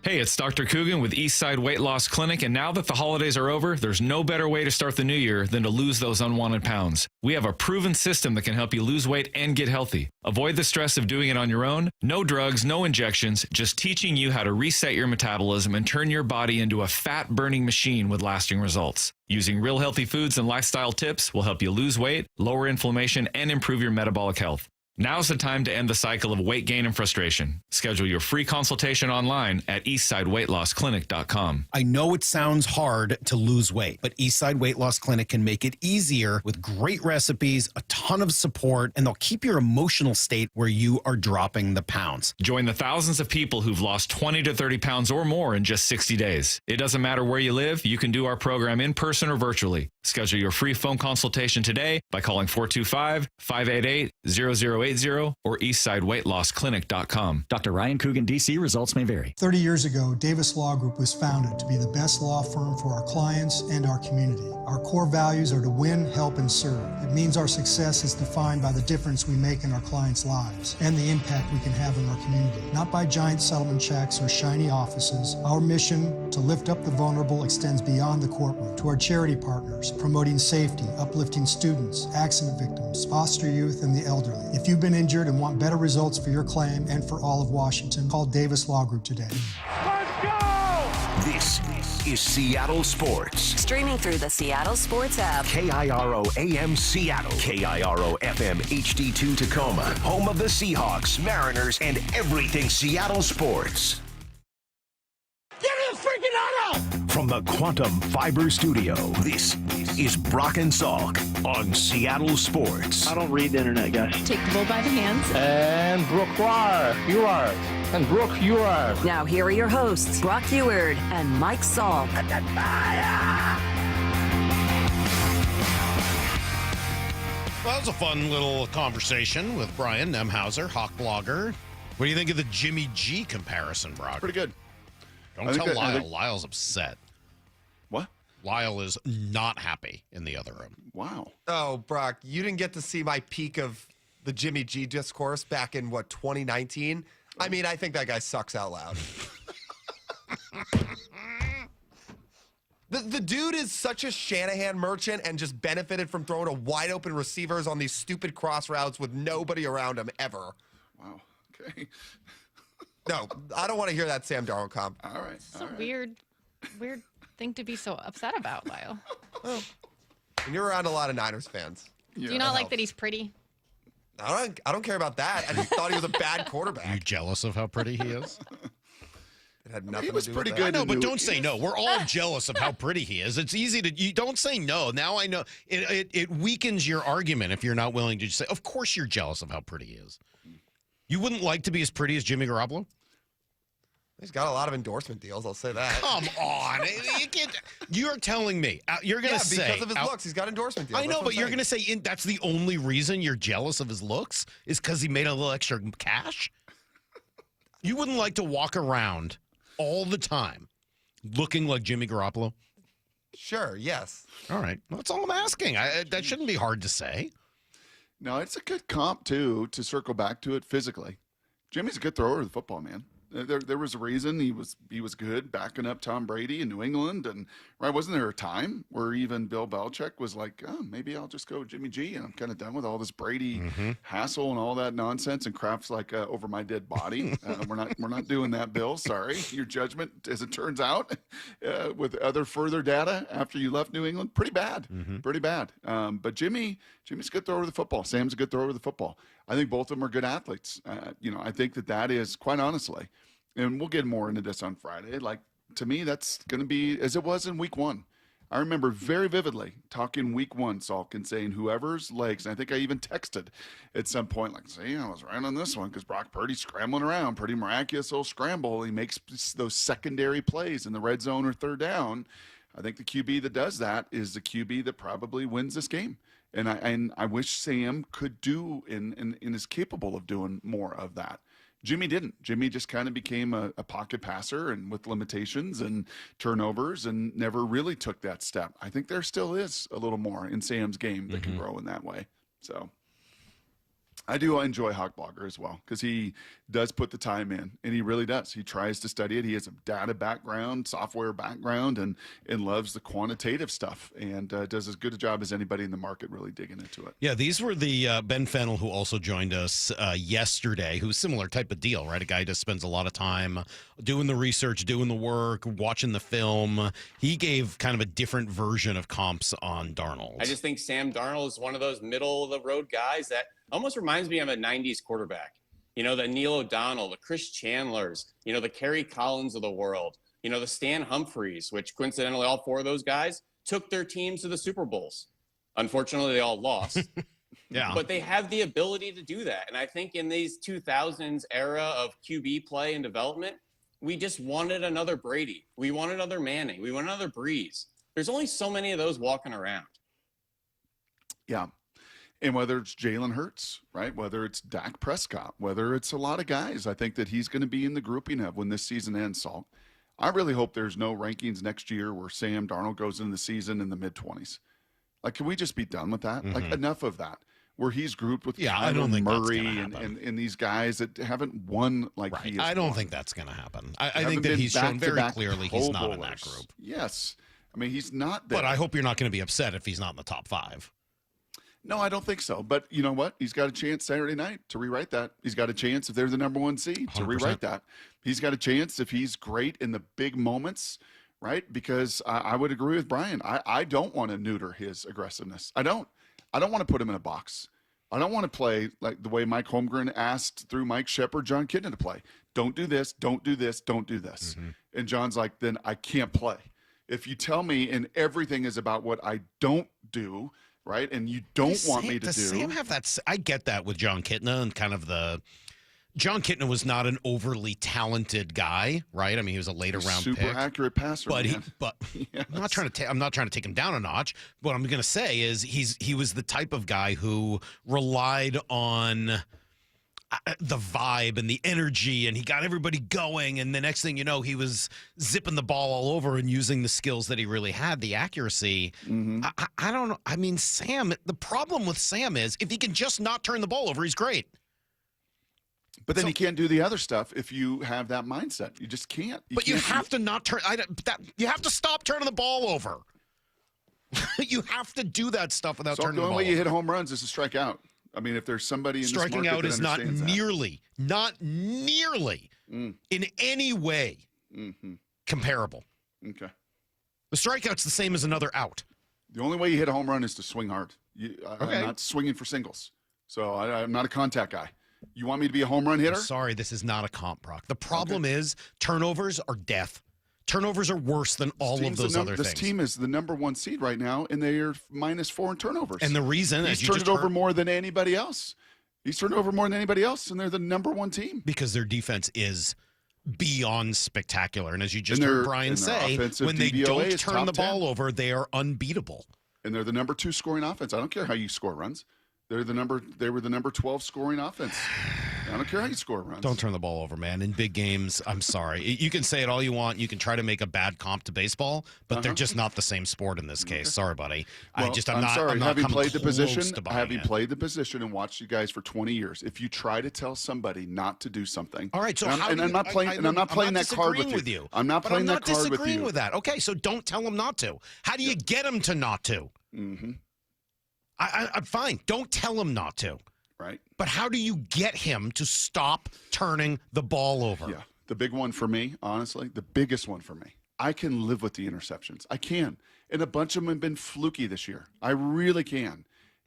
Hey, it's Dr. Coogan with Eastside Weight Loss Clinic, and now that the holidays are over, there's no better way to start the new year than to lose those unwanted pounds. We have a proven system that can help you lose weight and get healthy. Avoid the stress of doing it on your own. No drugs, no injections, just teaching you how to reset your metabolism and turn your body into a fat-burning machine with lasting results. Using real healthy foods and lifestyle tips will help you lose weight, lower inflammation, and improve your metabolic health. Now's the time to end the cycle of weight gain and frustration. Schedule your free consultation online at eastsideweightlossclinic.com. I know it sounds hard to lose weight, but Eastside Weight Loss Clinic can make it easier with great recipes, a ton of support, and they'll keep your emotional state where you are dropping the pounds. Join the thousands of people who've lost 20 to 30 pounds or more in just 60 days. It doesn't matter where you live, you can do our program in person or virtually. Schedule your free phone consultation today by calling 425-588-0080 or eastsideweightlossclinic.com. Dr. Ryan Coogan, D.C. Results may vary. 30 years ago, Davis Law Group was founded to be the best law firm for our clients and our community. Our core values are to win, help, and serve. It means our success is defined by the difference we make in our clients' lives and the impact we can have in our community. Not by giant settlement checks or shiny offices. Our mission to lift up the vulnerable extends beyond the courtroom to our charity partners, promoting safety, uplifting students, accident victims, foster youth, and the elderly. If you've been injured and want better results for your claim and for all of Washington, call Davis Law Group today. This is Seattle Sports. Streaming through the Seattle Sports app. KIRO AM Seattle. KIRO FM HD2 Tacoma. Home of the Seahawks, Mariners, and everything Seattle sports. Get in the freaking auto! From the Quantum Fiber Studio, this is Brock and Salk on Seattle Sports. I don't read the internet, guys. Take the bull by the hands. And Brooke, you are. And Brooke, you are. Now here are your hosts, Brock Eward and Mike Salk. Well, that was a fun little conversation with Brian Nemhauser, Hawk blogger. What do you think of the Jimmy G comparison, Brock? Pretty good. Don't tell Lyle. Lyle's upset. What? Lyle is not happy in the other room. Wow. Oh, Brock, you didn't get to see my peak of the Jimmy G discourse back in, 2019? I mean, I think that guy sucks out loud. The dude is such a Shanahan merchant and just benefited from throwing to wide open receivers on these stupid cross routes with nobody around him ever. Wow. Okay. No, I don't want to hear that Sam Darnold comp. All right. It's a weird thing to be so upset about, Lyle. And you're around a lot of Niners fans. Do you not like that he's pretty? I don't care about that. I just thought he was a bad quarterback. You jealous of how pretty he is? It had nothing He was to do pretty with good. that. No, but don't say no. We're all jealous of how pretty he is. It's easy to, you don't say no. Now I know it weakens your argument if you're not willing to just say, of course you're jealous of how pretty he is. You wouldn't like to be as pretty as Jimmy Garoppolo? He's got a lot of endorsement deals, I'll say that. Come on. You're telling me. You're going to say. Because of his looks, he's got endorsement deals. I know, but you're going to say that's the only reason you're jealous of his looks is because he made a little extra cash? You wouldn't like to walk around all the time looking like Jimmy Garoppolo? Sure, yes. All right. Well, that's all I'm asking. That shouldn't be hard to say. No, it's a good comp, too, to circle back to it physically. Jimmy's a good thrower of the football, man. There was a reason he was good backing up Tom Brady in New England, and right, wasn't there a time where even Bill Belichick was like, oh, maybe I'll just go Jimmy G, and I'm kind of done with all this Brady hassle and all that nonsense, and Kraft's like over my dead body. We're not doing that, Bill. Sorry, your judgment, as it turns out, with other further data after you left New England, pretty bad, pretty bad. But Jimmy's a good thrower of the football. Sam's a good thrower of the football. I think both of them are good athletes. I think that is, quite honestly, and we'll get more into this on Friday. Like, to me, that's going to be as it was in week one. I remember very vividly talking week one, Salk, and saying whoever's legs, and I think I even texted at some point, like, see, I was right on this one because Brock Purdy's scrambling around, pretty miraculous little scramble. He makes those secondary plays in the red zone or third down. I think the QB that does that is the QB that probably wins this game. And I wish Sam could do and is capable of doing more of that. Jimmy didn't. Jimmy just kind of became a pocket passer and with limitations and turnovers and never really took that step. I think there still is a little more in Sam's game that can grow in that way. So I do enjoy Hawk Blogger as well because he does put the time in, and he really does. He tries to study it. He has a data background, software background, and loves the quantitative stuff and does as good a job as anybody in the market really digging into it. Yeah, these were the Ben Fennell who also joined us yesterday, who's similar type of deal, right? A guy who just spends a lot of time doing the research, doing the work, watching the film. He gave kind of a different version of comps on Darnold. I just think Sam Darnold is one of those middle-of-the-road guys that almost reminds me of a 90s quarterback. You know, the Neil O'Donnell, the Chris Chandlers, you know, the Kerry Collins of the world, you know, the Stan Humphreys, which coincidentally all four of those guys took their teams to the Super Bowls. Unfortunately, they all lost. Yeah. But they have the ability to do that. And I think in these 2000s era of QB play and development, we just wanted another Brady. We wanted another Manning. We want another Breeze. There's only so many of those walking around. Yeah. And whether it's Jalen Hurts, right, whether it's Dak Prescott, whether it's a lot of guys, I think that he's going to be in the grouping of when this season ends, Salk. I really hope there's no rankings next year where Sam Darnold goes into the season in the mid-20s. Like, can we just be done with that? Like, enough of that. Where he's grouped with I don't think Murray and these guys that haven't won like he has I don't won. think that's going to happen. I think that he's shown very clearly he's not in that group. Yes. I mean, he's not there. But I hope you're not going to be upset if he's not in the top 5. No, I don't think so. But you know what? He's got a chance Saturday night to rewrite that. He's got a chance if they're the number 1 seed to 100%. rewrite that. He's got a chance if he's great in the big moments, right? Because I would agree with Brian. I don't want to neuter his aggressiveness. I don't want to put him in a box. I don't want to play like the way Mike Holmgren asked through Mike Shepard, John Kidna to play. Don't do this, don't do this, don't do this. And John's like, then I can't play. If you tell me and everything is about what I don't do, right? And you don't want me to do. Does Sam have that? I get that with John Kitna and kind of the. John Kitna was not an overly talented guy, right? I mean, he was a later round super pick, accurate passer. But man. Yes. I'm not trying to take him down a notch. What I'm going to say is he was the type of guy who relied on the vibe and the energy, and he got everybody going. And the next thing you know, he was zipping the ball all over and using the skills that he really had, the accuracy. I don't know. I mean, Sam. The problem with Sam is if he can just not turn the ball over, he's great. But then you can't do the other stuff if you have that mindset. You just can't. You have to not turn. You have to stop turning the ball over. You have to do that stuff without turning the ball over. The only way you hit home runs is to strike out. I mean, if there's somebody in striking this market out that is not understands nearly in any way comparable. Okay. The strikeout's the same as another out. The only way you hit a home run is to swing hard. Okay. I'm not swinging for singles, so I'm not a contact guy. You want me to be a home run hitter? I'm sorry, this is not a comp, Brock. The problem is turnovers are death. Turnovers are worse than all of those other things. This team is the number 1 seed right now, and they are -4 in turnovers. And the reason he's turned it over more than anybody else. He's turned it over more than anybody else, and they're the number 1 team. Because their defense is beyond spectacular. And as you just heard Brian say, when they don't turn the ball over, they are unbeatable. And they're the number 2 scoring offense. I don't care how you score runs. They were the number 12 scoring offense. I don't care how you score runs. Don't turn the ball over, man. In big games, I'm sorry. You can say it all you want. You can try to make a bad comp to baseball, but they're just not the same sport in this case. Sorry, buddy. Well, I'm not having played the position, having played the position and watched you guys for 20 years, if you try to tell somebody not to do something, all right. So I'm not playing that card with you. I'm not playing that card with you. I'm not disagreeing with that. Okay, so don't tell them not to. How do you get them to not to? Mm-hmm. I'm fine. Don't tell him not to. Right. But how do you get him to stop turning the ball over? Yeah. The big one for me, honestly, the biggest one for me, I can live with the interceptions. I can. And a bunch of them have been fluky this year. I really can.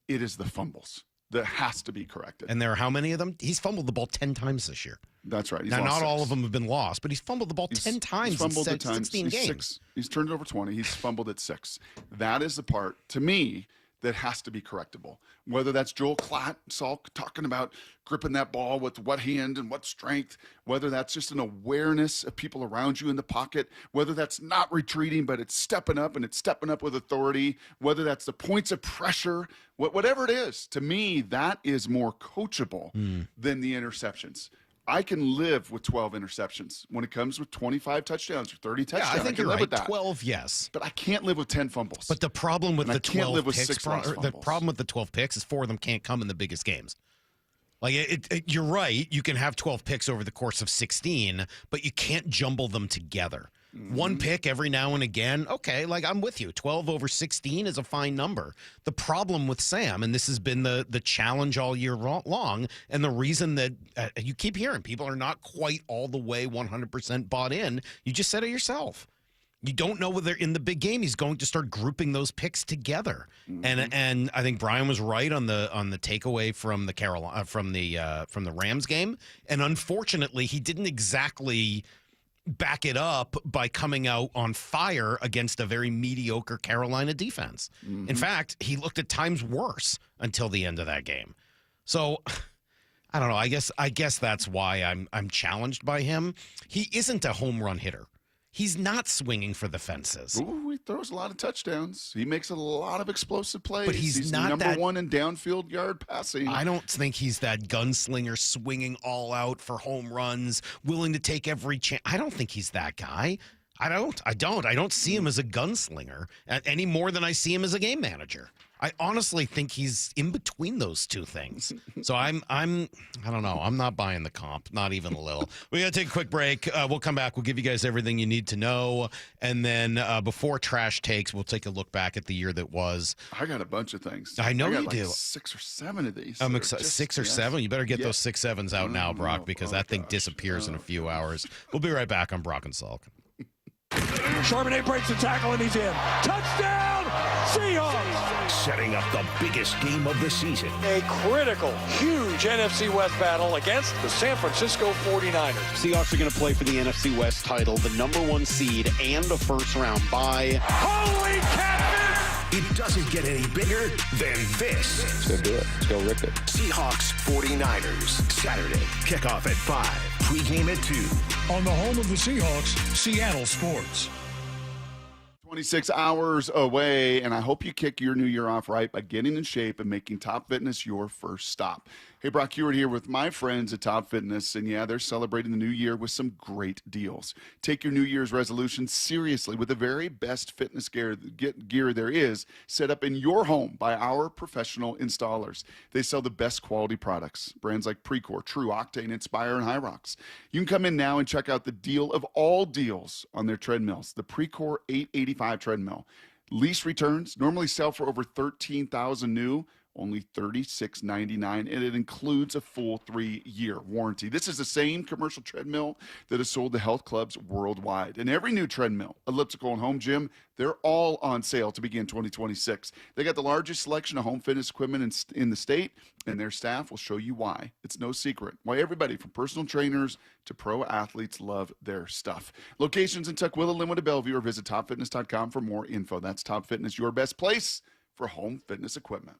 It is the fumbles that has to be corrected. And there are how many of them? He's fumbled the ball 10 times this year. That's right. Now, not all of them have been lost, but he's fumbled the ball 10 times in 16 games. He's turned it over 20. He's fumbled at 6. That is the part, to me, that has to be correctable. Whether that's Joel Klatt, Salk, talking about gripping that ball with what hand and what strength, whether that's just an awareness of people around you in the pocket, whether that's not retreating, but it's stepping up and it's stepping up with authority, whether that's the points of pressure, whatever it is, to me, that is more coachable than the interceptions. I can live with 12 interceptions when it comes with 25 touchdowns or 30 touchdowns. Yeah, I think you're right. 12, yes. But I can't live with 10 fumbles. But the problem with the 12 picks, the problem with the 12 picks is 4 of them can't come in the biggest games. Like you're right. You can have 12 picks over the course of 16, but you can't jumble them together. One pick every now and again. Okay, like I'm with you. 12 over 16 is a fine number. The problem with Sam, and this has been the challenge all year long, and the reason that you keep hearing people are not quite all the way 100% bought in, you just said it yourself. You don't know whether in the big game he's going to start grouping those picks together, and I think Brian was right on the takeaway from the Rams game, and unfortunately he didn't exactly back it up by coming out on fire against a very mediocre Carolina defense. In fact, he looked at times worse until the end of that game. So I don't know. I guess that's why I'm challenged by him. He isn't a home run hitter. He's not swinging for the fences. Ooh, he throws a lot of touchdowns. He makes a lot of explosive plays. But he's not number one in downfield yard passing. I don't think he's that gunslinger swinging all out for home runs, willing to take every chance. I don't think he's that guy. I don't see him as a gunslinger any more than I see him as a game manager. I honestly think he's in between those two things. So I don't know. I'm not buying the comp, not even a little. We got to take a quick break. We'll come back. We'll give you guys everything you need to know. And then before trash takes, we'll take a look back at the year that was. I got a bunch of things. I know you do. 6 or 7 of these. I'm excited. 6 or 7? You better get those 6 7s out now, Brock, because that thing disappears in a few hours. We'll be right back on Brock and Salk. Charbonnet breaks the tackle and he's in. Touchdown, Seahawks! Setting up the biggest game of the season. A critical, huge NFC West battle against the San Francisco 49ers. Seahawks are going to play for the NFC West title, the #1 seed, and a first-round bye. Holy catfish! It doesn't get any bigger than this. Let's go do it. Let's go rip it. Seahawks 49ers, Saturday. Kickoff at 5. Pregame at 2. On the home of the Seahawks, Seattle Sports. 26 hours away, and I hope you kick your new year off right by getting in shape and making Top Fitness your first stop. Hey, Brock Hewitt here with my friends at Top Fitness, and yeah, they're celebrating the new year with some great deals. Take your New Year's resolution seriously with the very best fitness gear there is, set up in your home by our professional installers. They sell the best quality products, brands like Precor, True, Octane, Inspire, and Hyrox. You can come in now and check out the deal of all deals on their treadmills, the Precor 885 treadmill. Lease returns normally sell for over $13,000 new, only $36.99, and it includes a full 3-year warranty. This is the same commercial treadmill that is sold to health clubs worldwide. And every new treadmill, elliptical, and home gym, they're all on sale to begin 2026. They got the largest selection of home fitness equipment in the state, and their staff will show you why. It's no secret why everybody from personal trainers to pro athletes love their stuff. Locations in Tukwila, Linwood, and Bellevue, or visit topfitness.com for more info. That's Top Fitness, your best place for home fitness equipment.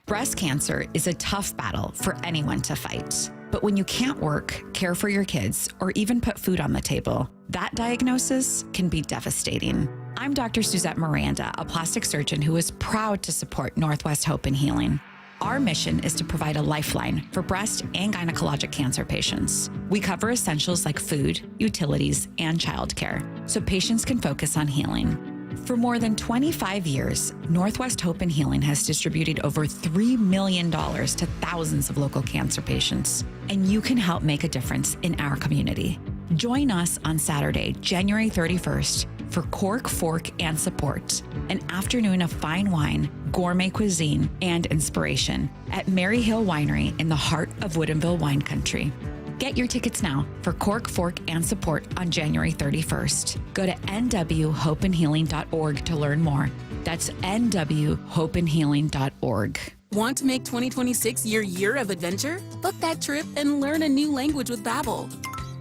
Breast cancer is a tough battle for anyone to fight. But when you can't work, care for your kids, or even put food on the table, that diagnosis can be devastating. I'm Dr. Suzette Miranda, a plastic surgeon who is proud to support Northwest Hope and Healing. Our mission is to provide a lifeline for breast and gynecologic cancer patients. We cover essentials like food, utilities, and childcare, so patients can focus on healing. For more than 25 years, Northwest Hope and Healing has distributed over $3 million to thousands of local cancer patients, and you can help make a difference in our community. Join us on Saturday, January 31st for Cork, Fork, and Support, an afternoon of fine wine, gourmet cuisine, and inspiration at Mary Hill Winery in the heart of Woodinville wine country. Get your tickets now for Cork, Fork, and Support on January 31st. Go to nwhopeandhealing.org to learn more. That's nwhopeandhealing.org. Want to make 2026 your year of adventure? Book that trip and learn a new language with Babbel.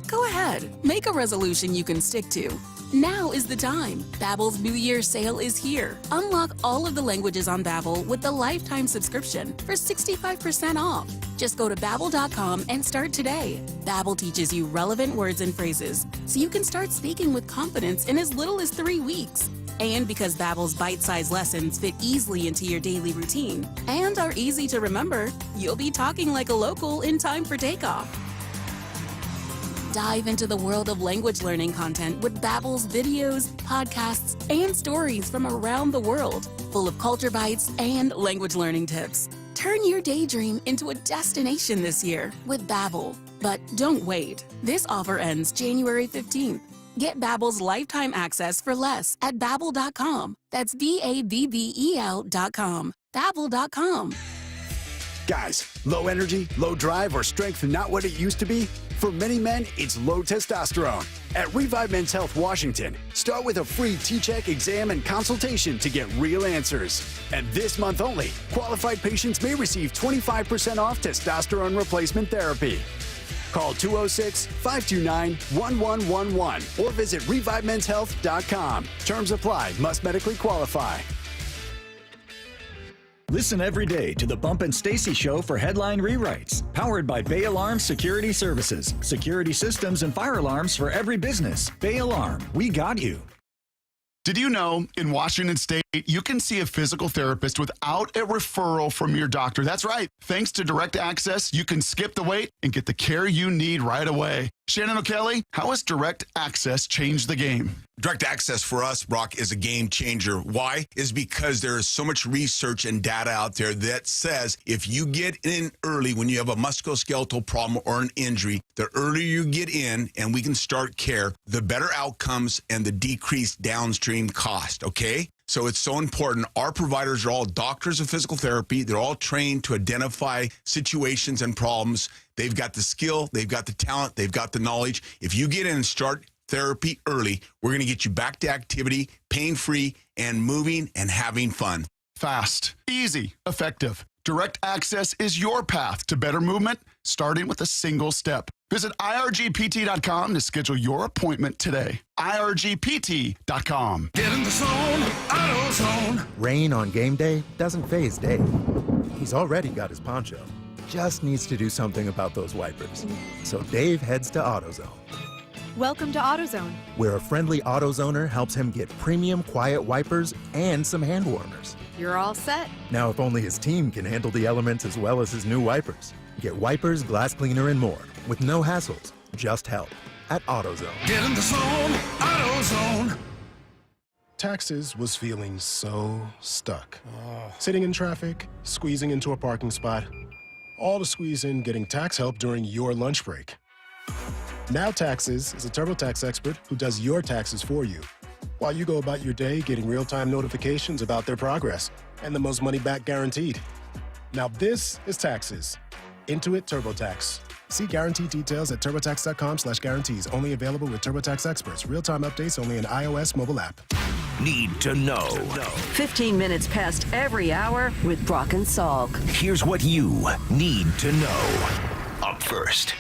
Go ahead, make a resolution you can stick to. Now is the time. Babbel's New Year sale is here. Unlock all of the languages on Babbel with the lifetime subscription for 65% off. Just go to Babbel.com and start today. Babbel teaches you relevant words and phrases, so you can start speaking with confidence in as little as 3 weeks. And because Babbel's bite-sized lessons fit easily into your daily routine and are easy to remember, you'll be talking like a local in time for takeoff. Dive into the world of language learning content with Babbel's videos, podcasts, and stories from around the world, full of culture bites and language learning tips. Turn your daydream into a destination this year with Babbel. But don't wait. This offer ends January 15th. Get Babbel's lifetime access for less at Babbel.com. That's Babbel.com. Babbel.com. Guys, low energy, low drive, or strength not what it used to be? For many men, it's low testosterone. At Revive Men's Health Washington, start with a free T-Check exam and consultation to get real answers. And this month only, qualified patients may receive 25% off testosterone replacement therapy. Call 206-529-1111 or visit ReviveMen'sHealth.com. Terms apply. Must medically qualify. Listen every day to the Bump and Stacy Show for headline rewrites. Powered by Bay Alarm Security Services. Security systems and fire alarms for every business. Bay Alarm, we got you. Did you know in Washington State, you can see a physical therapist without a referral from your doctor? That's right. Thanks to Direct Access, you can skip the wait and get the care you need right away. Shannon O'Kelly, how has Direct Access changed the game? Direct Access for us, Brock, is a game changer. Why? Is because there is so much research and data out there that says if you get in early when you have a musculoskeletal problem or an injury, the earlier you get in and we can start care, the better outcomes and the decreased downstream cost, okay? So it's so important. Our providers are all doctors of physical therapy. They're all trained to identify situations and problems. They've got the skill, they've got the talent, they've got the knowledge. If you get in and start therapy early, we're going to get you back to activity, pain-free, and moving and having fun. Fast, easy, effective. Direct Access is your path to better movement, starting with a single step. Visit irgpt.com to schedule your appointment today. irgpt.com. Get in the zone, AutoZone. Rain on game day doesn't faze Dave. He's already got his poncho. Just needs to do something about those wipers. So Dave heads to AutoZone. Welcome to AutoZone. where a friendly AutoZoner helps him get premium quiet wipers and some hand warmers. You're all set. Now, if only his team can handle the elements as well as his new wipers. Get wipers, glass cleaner, and more with no hassles, just help at AutoZone. Get in the zone, AutoZone. Taxes was feeling so stuck. Sitting in traffic, squeezing into a parking spot, all to squeeze in getting tax help during your lunch break. Now Taxes is a TurboTax expert who does your taxes for you, while you go about your day getting real-time notifications about their progress and the most money back guaranteed. Now this is Taxes. Intuit TurboTax. See guarantee details at turbotax.com/guarantees. Only available with TurboTax experts. Real-time updates only in iOS mobile app. Need to know. 15 minutes past every hour with Brock and Salk. Here's what you need to know. Up first.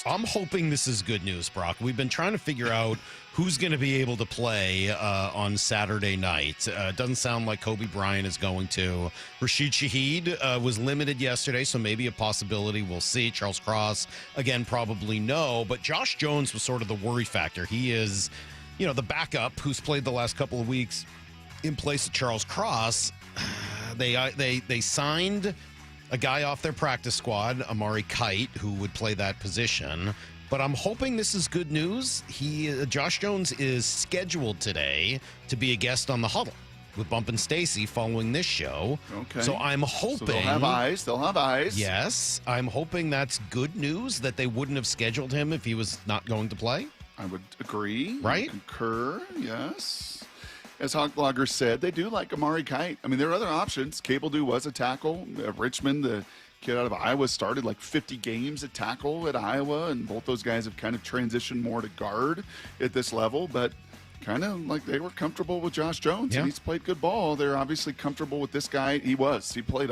I'm hoping this is good news, Brock. We've been trying to figure out who's going to be able to play on Saturday night. It doesn't sound like Kobe Bryant is going to. Rashid Shaheed was limited yesterday, so maybe a possibility. We'll see. Charles Cross, again, probably no. But Josh Jones was sort of the worry factor. He is, the backup who's played the last couple of weeks in place of Charles Cross. They signed a guy off their practice squad, Amari Kite, who would play that position. But I'm hoping this is good news. Josh Jones is scheduled today to be a guest on the Huddle with Bump and Stacy following this show. Okay. So I'm hoping... So they'll have eyes. Yes. I'm hoping that's good news, that they wouldn't have scheduled him if he was not going to play. I would agree. Right? Concur, yes. As Hawk Blogger said, they do like Amari Kite. I mean, there are other options. Cable Dew was a tackle. Richmond, the kid out of Iowa, started like 50 games at tackle at Iowa, and both those guys have kind of transitioned more to guard at this level, but kind of like they were comfortable with Josh Jones, and he's played good ball. They're obviously comfortable with this guy. He played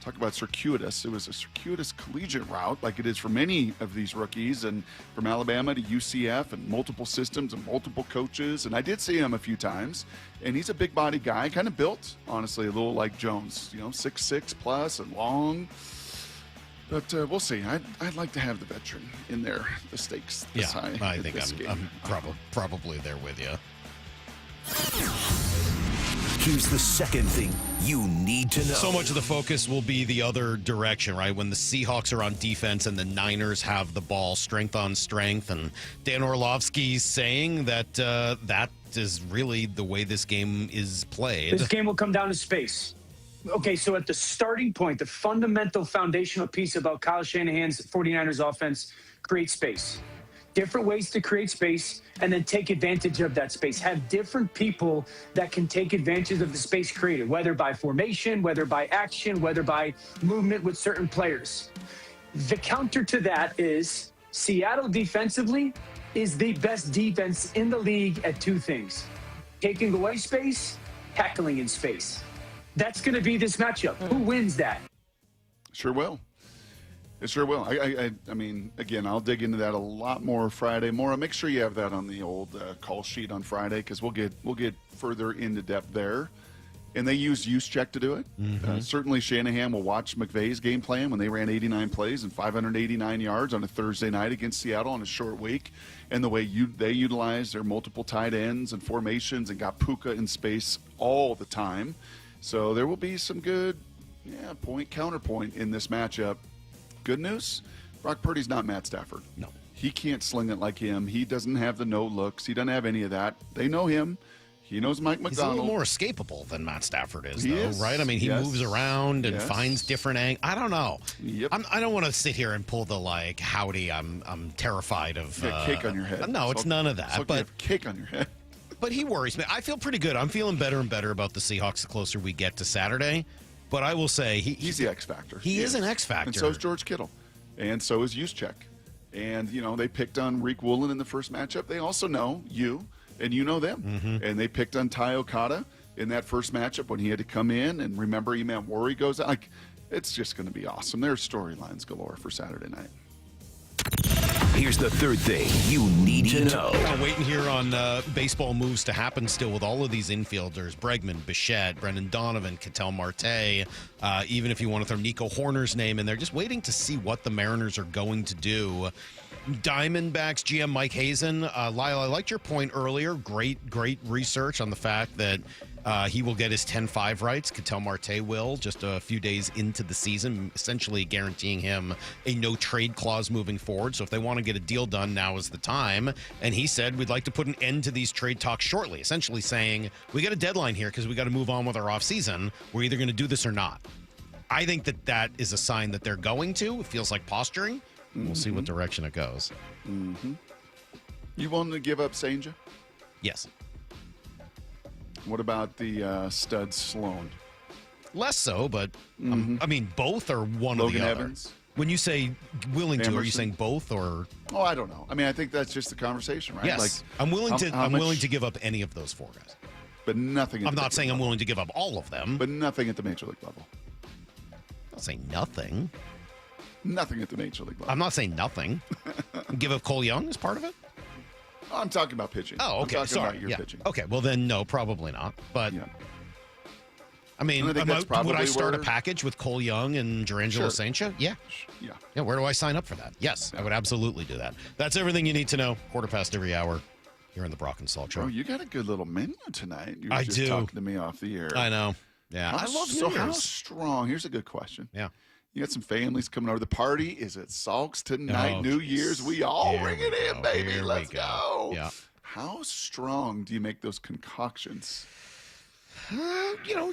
talk about circuitous. It was a circuitous collegiate route like it is for many of these rookies, and from Alabama to UCF and multiple systems and multiple coaches. And I did see him a few times, and he's a big body guy, kind of built, honestly, a little like Jones, 6'6" plus and long. But we'll see. I'd like to have the veteran in there. The stakes this high. I think I'm probably there with you. Here's the second thing you need to know. So much of the focus will be the other direction, right? When the Seahawks are on defense and the Niners have the ball, strength on strength. And Dan Orlovsky's saying that that is really the way this game is played. This game will come down to space. Okay, so at the starting point, the fundamental foundational piece about Kyle Shanahan's 49ers offense, create space. Different ways to create space, and then take advantage of that space. Have different people that can take advantage of the space created, whether by formation, whether by action, whether by movement with certain players. The counter to that is Seattle defensively is the best defense in the league at two things: taking away space, tackling in space. That's going to be this matchup. Who wins that? Sure will. It sure will. I mean, again, I'll dig into that a lot more Friday. Maura, make sure you have that on the old call sheet on Friday, because we'll get further into depth there. And they use Juszczyk to do it. Mm-hmm. Certainly Shanahan will watch McVay's game plan when they ran 89 plays and 589 yards on a Thursday night against Seattle on a short week, and the way they utilized their multiple tight ends and formations and got Puka in space all the time. So there will be some good counterpoint in this matchup. Good news, Brock Purdy's not Matt Stafford. No. He can't sling it like him. He doesn't have the no looks. He doesn't have any of that. They know him. He knows Mike McDonald. He's a little more escapable than Matt Stafford is, He though, is. right? I mean, he Yes. moves around and Yes. finds different angles. I don't know. Yep. I don't want to sit here and pull the, howdy, I'm terrified of. You got cake on your head. No, it's none of that. So but you have cake on your head. But he worries me. I feel pretty good. I'm feeling better and better about the Seahawks the closer we get to Saturday. But I will say he's the X factor. He is an X factor. And so is George Kittle. And so is Juszczyk. And, they picked on Reek Woolen in the first matchup. They also know you, and you know them. Mm-hmm. And they picked on Ty Okada in that first matchup when he had to come in. And remember, Eman Worry goes out. It's just going to be awesome. There's storylines galore for Saturday night. Here's the third thing you need to know. Waiting here on baseball moves to happen still with all of these infielders: Bregman, Bichette, Brendan Donovan, Ketel Marte. Even if you want to throw Nico Horner's name in there, just waiting to see what the Mariners are going to do Diamondbacks GM Mike Hazen. Lyle, I liked your point earlier. Great research on the fact that he will get his 10-5 rights. Ketel Marte will, just a few days into the season, essentially guaranteeing him a no-trade clause moving forward. So if they want to get a deal done, now is the time. And he said, we'd like to put an end to these trade talks shortly, essentially saying, we got a deadline here because we got to move on with our offseason. We're either going to do this or not. I think that is a sign that they're going to. It feels like posturing. We'll see what direction it goes. You willing to give up Sanja? Yes. What about the stud Sloan? Less so, but I mean, both are one or the other. Evans? When you say willing to, are you Emerson? saying both or? Oh, I don't know. I mean, I think that's just the conversation, right? Yes, Like, I'm willing to. how I'm much- willing to give up any of those four guys. But nothing. I'm not saying I'm willing to give up all of them. But nothing at the major league level. I'll say nothing. Nothing at the major league level. I'm not saying nothing. Give up Cole Young as part of it. I'm talking about pitching. Oh, okay. I'm talking Sorry. about your Yeah. pitching. Okay. Well, then no, probably not. But I mean, And I think that's would probably I start a where- package with Cole Young and Durangelo Sancha? Yeah. Yeah. Where do I sign up for that? Yes, I would absolutely do that. That's everything you need to know. 1/4 every hour here in the Brock and Salk Show. Oh, you got a good little menu tonight. You were I just do. talking to me off the air. I know. Yeah. I love New So how Year's. strong? Here's a good question. Yeah. You got some families coming over. The party is at Salk's tonight. Oh, New geez. Year's. We all Here bring we it in, go. baby. Here we Let's go. go. Yeah. How strong do you make those concoctions?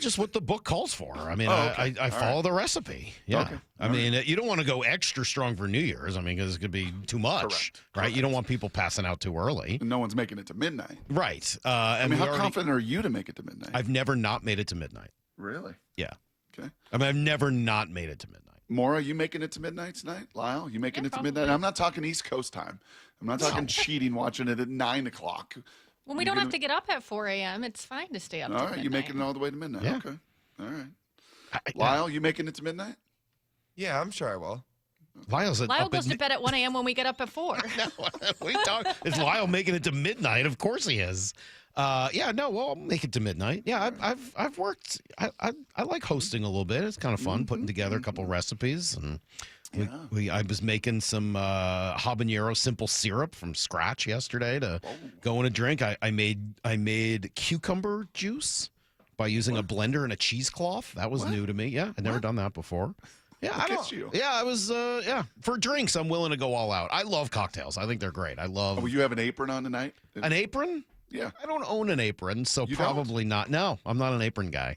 Just what the book calls for. I mean, Oh, okay. I All follow right. the recipe. Yeah. Okay. I mean, you don't want to go extra strong for New Year's. I mean, because it could be too much, right? You don't want people passing out too early. And no one's making it to midnight. Right. I mean, how confident are you to make it to midnight? I've never not made it to midnight. Really? Yeah. Okay. I mean, I've never not made it to midnight. Maura, you making it to midnight tonight? Lyle, you making it to midnight? I'm not talking East Coast time. I'm not talking cheating, watching it at 9 o'clock. When we don't have to get up at 4 a.m., it's fine to stay up All till right, midnight. you making it all the way to midnight? Yeah. Okay. All right. Lyle, you making it to midnight? Yeah, I'm sure I will. Lyle's Lyle goes to bed at 1 a.m. when we get up at 4. We talk. Is Lyle making it to midnight? Of course he is. I'll make it to midnight. Yeah, I've worked. I like hosting a little bit. It's kind of fun putting together a couple recipes, and I was making some habanero simple syrup from scratch yesterday to go in a drink. I made cucumber juice by using a blender and a cheesecloth. That was new to me. Yeah, I'd never done that before. Yeah, Look at you. Yeah, I was. For drinks, I'm willing to go all out. I love cocktails. I think they're great. I love. Oh, you have an apron on tonight? An apron? Yeah. I don't own an apron, so You probably not. No, I'm not an apron guy.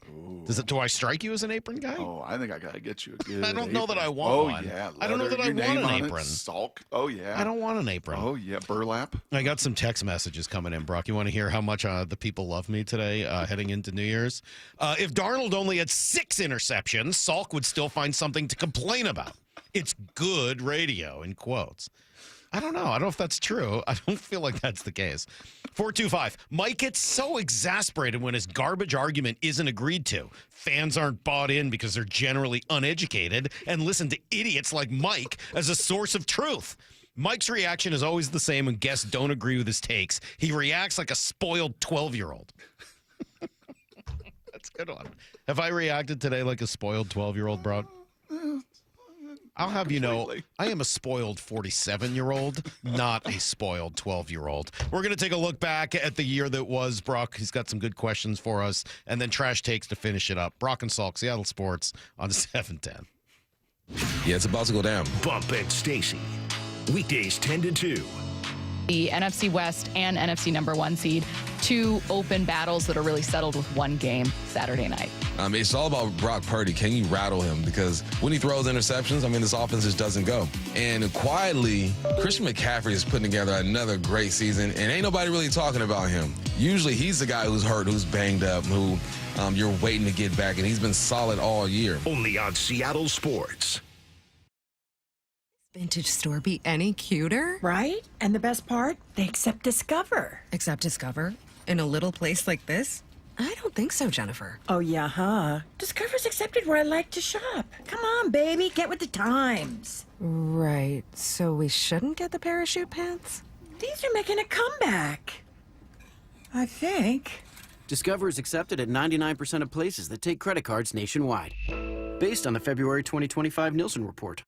Do I strike you as an apron guy? Oh, I think I gotta get you a good I don't know that I want Oh, one. yeah. I don't know leather, that I your want name an on it, apron. Salk. Oh, yeah. I don't want an apron. Oh, yeah. Burlap. I got some text messages coming in, Brock. You want to hear how much the people love me today heading into New Year's? If Darnold only had 6 interceptions, Salk would still find something to complain about. It's good radio, in quotes. I don't know. I don't know if that's true. I don't feel like that's the case. 425. Mike gets so exasperated when his garbage argument isn't agreed to. Fans aren't bought in because they're generally uneducated and listen to idiots like Mike as a source of truth. Mike's reaction is always the same when guests don't agree with his takes. He reacts like a spoiled 12-year-old. That's a good one. Have I reacted today like a spoiled 12-year-old, Brock? I'll have you know, I am a spoiled 47-year-old, not a spoiled 12-year-old. We're going to take a look back at the year that was, Brock. He's got some good questions for us, and then trash takes to finish it up. Brock and Salk, Seattle Sports on 710. Yeah, it's about to go down. Bump and Stacy. Weekdays 10 to 2. The NFC West and NFC number 1 seed, 2 open battles that are really settled with 1 game Saturday night. It's all about Brock Purdy. Can you rattle him? Because when he throws interceptions, this offense just doesn't go. And quietly, Christian McCaffrey is putting together another great season, and ain't nobody really talking about him. Usually, he's the guy who's hurt, who's banged up, who you're waiting to get back, and he's been solid all year. Only on Seattle Sports. Vintage store be any cuter? Right? And the best part? They accept Discover. Accept Discover? In a little place like this? I don't think so, Jennifer. Oh, yeah, huh? Discover's accepted where I like to shop. Come on, baby, get with the times. Right. So we shouldn't get the parachute pants? These are making a comeback. I think. Discover is accepted at 99% of places that take credit cards nationwide. Based on the February 2025 Nielsen report.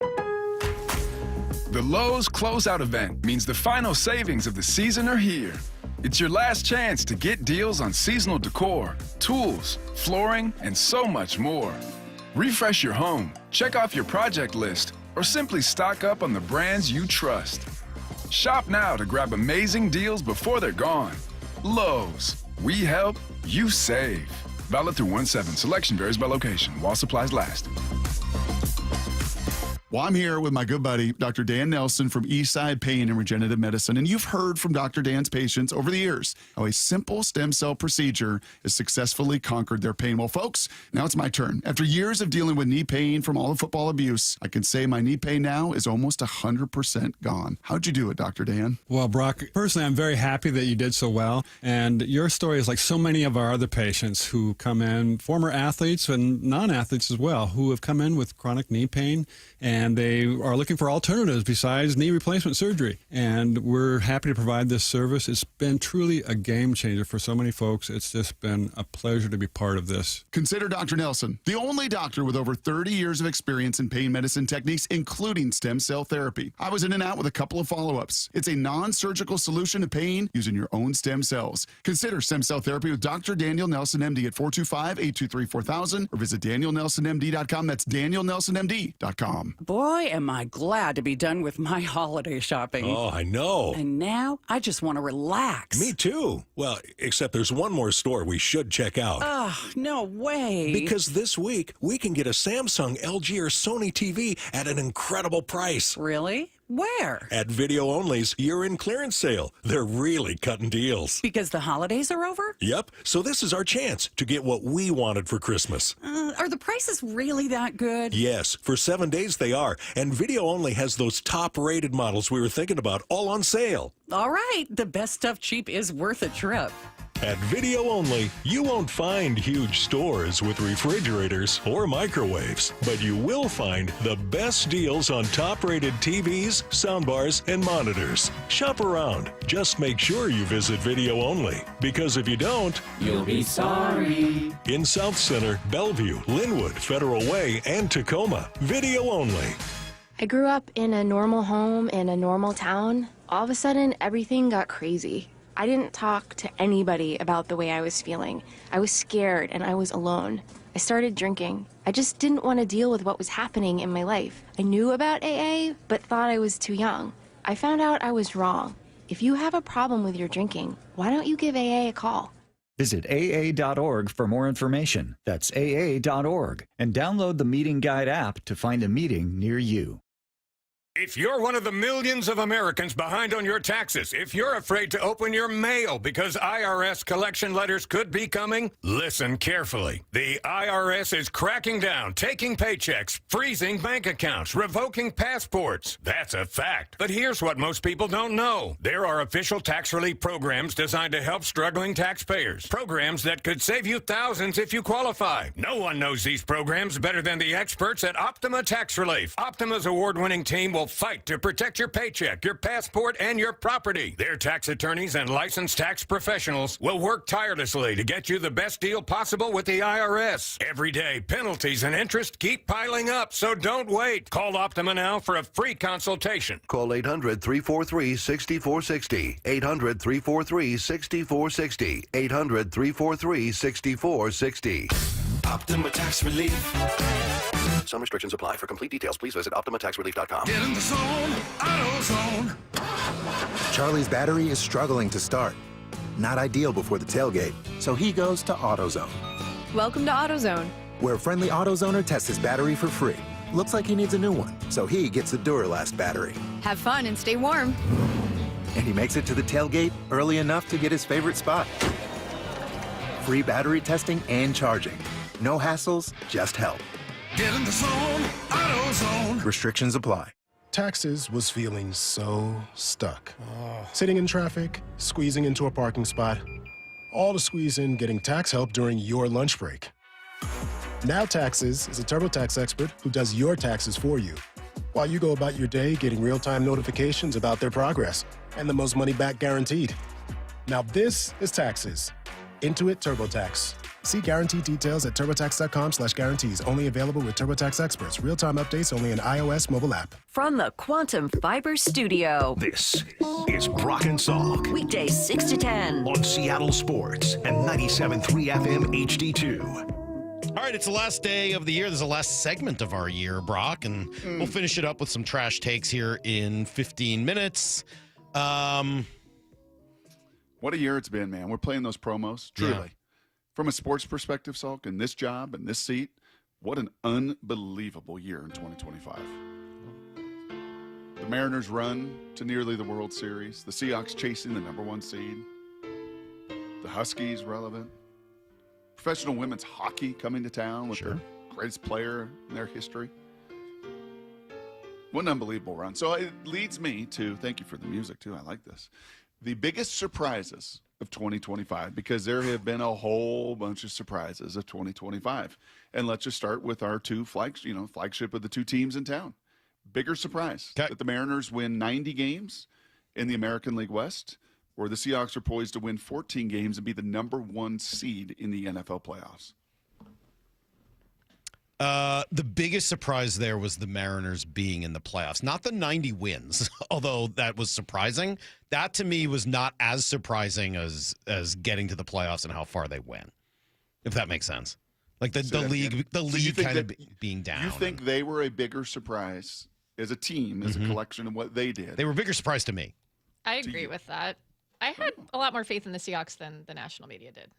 The Lowe's Closeout event means the final savings of the season are here. It's your last chance to get deals on seasonal decor, tools, flooring, and so much more. Refresh your home, check off your project list, or simply stock up on the brands you trust. Shop now to grab amazing deals before they're gone. Lowe's. We help, you save. Valid through 1/7. Selection varies by location while supplies last. Well, I'm here with my good buddy, Dr. Dan Nelson from Eastside Pain and Regenerative Medicine. And you've heard from Dr. Dan's patients over the years how a simple stem cell procedure has successfully conquered their pain. Well, folks, now it's my turn. After years of dealing with knee pain from all the football abuse, I can say my knee pain now is almost 100% gone. How'd you do it, Dr. Dan? Well, Brock, personally, I'm very happy that you did so well. And your story is like so many of our other patients who come in, former athletes and non-athletes as well, who have come in with chronic knee pain, and they are looking for alternatives besides knee replacement surgery. And we're happy to provide this service. It's been truly a game changer for so many folks. It's just been a pleasure to be part of this. Consider Dr. Nelson, the only doctor with over 30 years of experience in pain medicine techniques, including stem cell therapy. I was in and out with a couple of follow-ups. It's a non-surgical solution to pain using your own stem cells. Consider stem cell therapy with Dr. Daniel Nelson, MD at 425-823-4000 or visit danielnelsonmd.com. That's danielnelsonmd.com. Boy, am I glad to be done with my holiday shopping. Oh, I know. And now I just want to relax. Me too. Well, except there's one more store we should check out. Oh, no way. Because this week, we can get a Samsung, LG, or Sony TV at an incredible price. Really? Where? At Video Only's year-end clearance sale. They're really cutting deals. Because the holidays are over? Yep. So this is our chance to get what we wanted for Christmas. Are the prices really that good? Yes. For 7 days they are. And Video Only has those top-rated models we were thinking about all on sale. All right. The best stuff cheap is worth a trip. At Video Only, you won't find huge stores with refrigerators or microwaves, but you will find the best deals on top-rated TVs, soundbars, and monitors. Shop around. Just make sure you visit Video Only, because if you don't, you'll be sorry. In South Center, Bellevue, Linwood, Federal Way, and Tacoma, Video Only. I grew up in a normal home in a normal town. All of a sudden, everything got crazy. I didn't talk to anybody about the way I was feeling. I was scared and I was alone. I started drinking. I just didn't want to deal with what was happening in my life. I knew about AA, but thought I was too young. I found out I was wrong. If you have a problem with your drinking, why don't you give AA a call? Visit AA.org for more information. That's AA.org. And download the Meeting Guide app to find a meeting near you. If you're one of the millions of Americans behind on your taxes, if you're afraid to open your mail because IRS collection letters could be coming, listen carefully. The IRS is cracking down, taking paychecks, freezing bank accounts, revoking passports. That's a fact. But here's what most people don't know. There are official tax relief programs designed to help struggling taxpayers. Programs that could save you thousands if you qualify. No one knows these programs better than the experts at Optima Tax Relief. Optima's award-winning team will fight to protect your paycheck, your passport, and your property. Their tax attorneys and licensed tax professionals will work tirelessly to get you the best deal possible with the IRS. Every day, penalties and interest keep piling up, so don't wait. Call Optima now for a free consultation. Call 800-343-6460. 800-343-6460. 800-343-6460. Optima Tax Relief. Some restrictions apply. For complete details, please visit OptimaTaxRelief.com. Get in the zone, AutoZone. Charlie's battery is struggling to start. Not ideal before the tailgate, so he goes to AutoZone. Welcome to AutoZone, where a friendly AutoZoner tests his battery for free. Looks like he needs a new one, so he gets a Duralast battery. have fun and stay warm. And he makes it to the tailgate early enough to get his favorite spot. Free battery testing and charging. No hassles, just help. Get in the zone, AutoZone. Restrictions apply. Taxes was feeling so stuck. Sitting in traffic, squeezing into a parking spot, all to squeeze in getting tax help during your lunch break. Now Taxes is a TurboTax expert who does your taxes for you, while you go about your day getting real-time notifications about their progress and the most money back guaranteed. Now this is Taxes. Intuit TurboTax. See guarantee details at turbotax.com/guarantees. Only available with TurboTax experts. Real-time updates only in iOS mobile app. From the Quantum Fiber Studio. This is Brock and Salk Weekdays 6 to 10. on Seattle Sports and 97.3 FM HD2. All right, it's the last day of the year. This is the last segment of our year, Brock, and we'll finish it up with some trash takes here in 15 minutes. What a year it's been, man. We're playing those promos, truly. Yeah. From a sports perspective, Salk, and this job and this seat, what an unbelievable year in 2025. The Mariners run to nearly the World Series. The Seahawks chasing the #1 seed. The Huskies relevant. Professional women's hockey coming to town with their greatest player in their history. What an unbelievable run. So it leads me to, thank you for the music too, I like this, the biggest surprises of 2025, because there have been a whole bunch of surprises of 2025. And let's just start with our two flagship of the two teams in town. Bigger surprise that the Mariners win 90 games in the American League West, or the Seahawks are poised to win 14 games and be the #1 seed in the NFL playoffs. The biggest surprise there was the Mariners being in the playoffs, not the 90 wins, although that was surprising. That to me was not as surprising as getting to the playoffs and how far they went, if that makes sense. Like the league kind of being down. You think they were a bigger surprise as a team, as a collection of what they did? They were a bigger surprise to me. I agree with that. I had a lot more faith in the Seahawks than the national media did.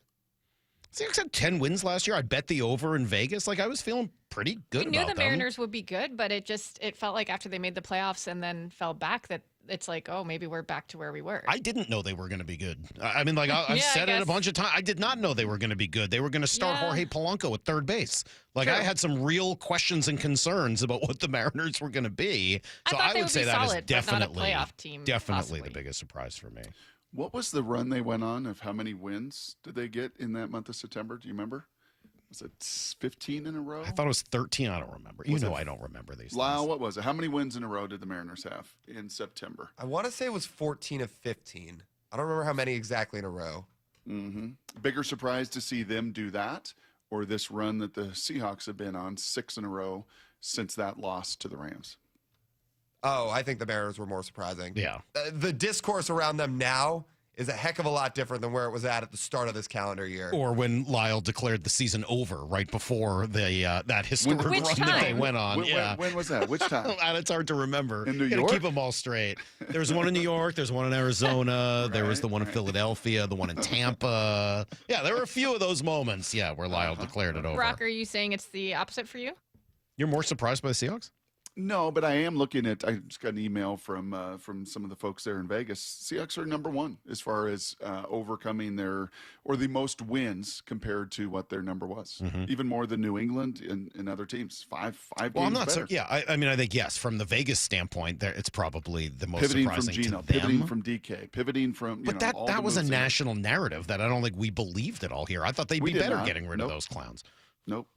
Seahawks had 10 wins last year. I bet the over in Vegas. Like, I was feeling pretty good We knew about the them. Mariners would be good, but it felt like after they made the playoffs and then fell back that it's like, oh, maybe we're back to where we were. I didn't know they were going to be good. I mean, like, I've said it a bunch of times. I did not know they were going to be good. They were going to start Jorge Polanco at third base. Like, I had some real questions and concerns about what the Mariners were going to be. So I would say that is definitely, definitely the biggest surprise for me. What was the run they went on of how many wins did they get in that month of September? Do you remember? Was it 15 in a row? I thought it was 13. I don't remember. I don't remember these Lyle, things. what was it? How many wins in a row did the Mariners have in September? I want to say it was 14 of 15. I don't remember how many exactly in a row. Mm-hmm. Bigger surprise to see them do that, or this run that the Seahawks have been on 6 in a row since that loss to the Rams? Oh, I think the Mariners were more surprising. Yeah. The discourse around them now is a heck of a lot different than where it was at the start of this calendar year. Or when Lyle declared the season over right before that historic run that they went on. When was that? Which time? It's hard to remember. In New Gotta York? keep them all straight. There was one in New York. There's one in Arizona. There was the one in Philadelphia. The one in Tampa. Yeah, there were a few of those moments. Yeah, where Lyle declared it over. Brock, are you saying it's the opposite for you? You're more surprised by the Seahawks? No, but I am looking at. I just got an email from some of the folks there in Vegas. Seahawks are '1 as far as overcoming the most wins compared to what their number was. Even more than New England and other teams. Five Well, games I'm not better. so. Yeah, I mean, I think yes. From the Vegas standpoint, it's probably the most Pivoting from surprising Geno, to them. pivoting from DK, pivoting from. But that was a national narrative that I don't think we believed at all here. I thought they'd be better getting rid of those clowns. Nope.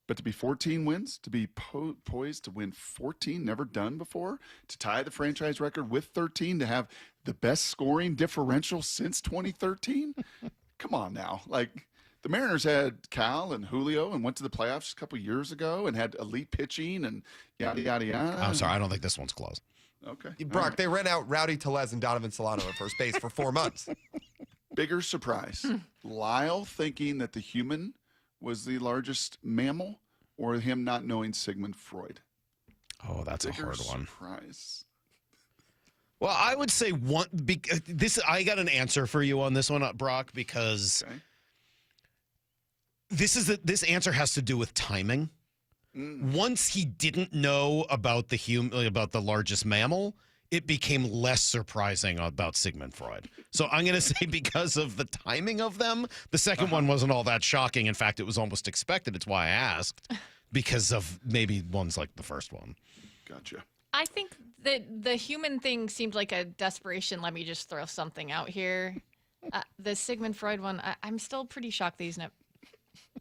But to be 14 wins, to be poised to win 14, never done before, to tie the franchise record with 13, to have the best scoring differential since 2013? Come on now. Like, the Mariners had Cal and Julio and went to the playoffs a couple years ago and had elite pitching and yada, yada, yada. I'm sorry. I don't think this one's close. Okay. Brock, they ran out Rowdy Tellez and Donovan Solano at first base for 4 months. Bigger surprise. Lyle thinking that the human was the largest mammal, or him not knowing Sigmund Freud? Oh, that's a hard one. Surprise. Well, I would say I got an answer for you on this one, Brock, because this answer has to do with timing. Once he didn't know about the largest mammal, it became less surprising about Sigmund Freud. So I'm going to say because of the timing of them, the second one wasn't all that shocking. In fact, it was almost expected. It's why I asked, because of maybe ones like the first one. Gotcha. I think that the human thing seemed like a desperation. Let me just throw something out here. The Sigmund Freud one, I'm still pretty shocked that he's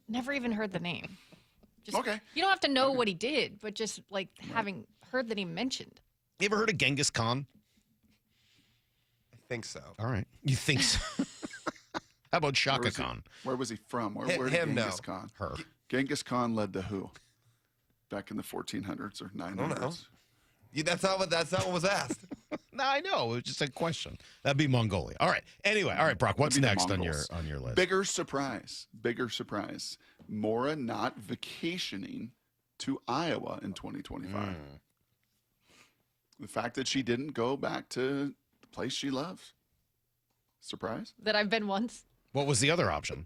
never even heard the name. Okay. You don't have to know what he did, but just like having heard the name mentioned. You ever heard of Genghis Khan? I think so. All right. You think so? How about Shaka Khan? Where was he from? Where did Him, Genghis no. Khan? Her. Genghis Khan led to who? Back in the 1400s or 900s. I don't know. That's not what was asked. No, I know. It was just a question. That'd be Mongolia. All right. Anyway, all right, Brock. What's That'd be the next on Mongols. your list? Bigger surprise. Bigger surprise. Mora not vacationing to Iowa in 2025. The fact that she didn't go back to the place she loves. Surprise? That I've been once. What was the other option?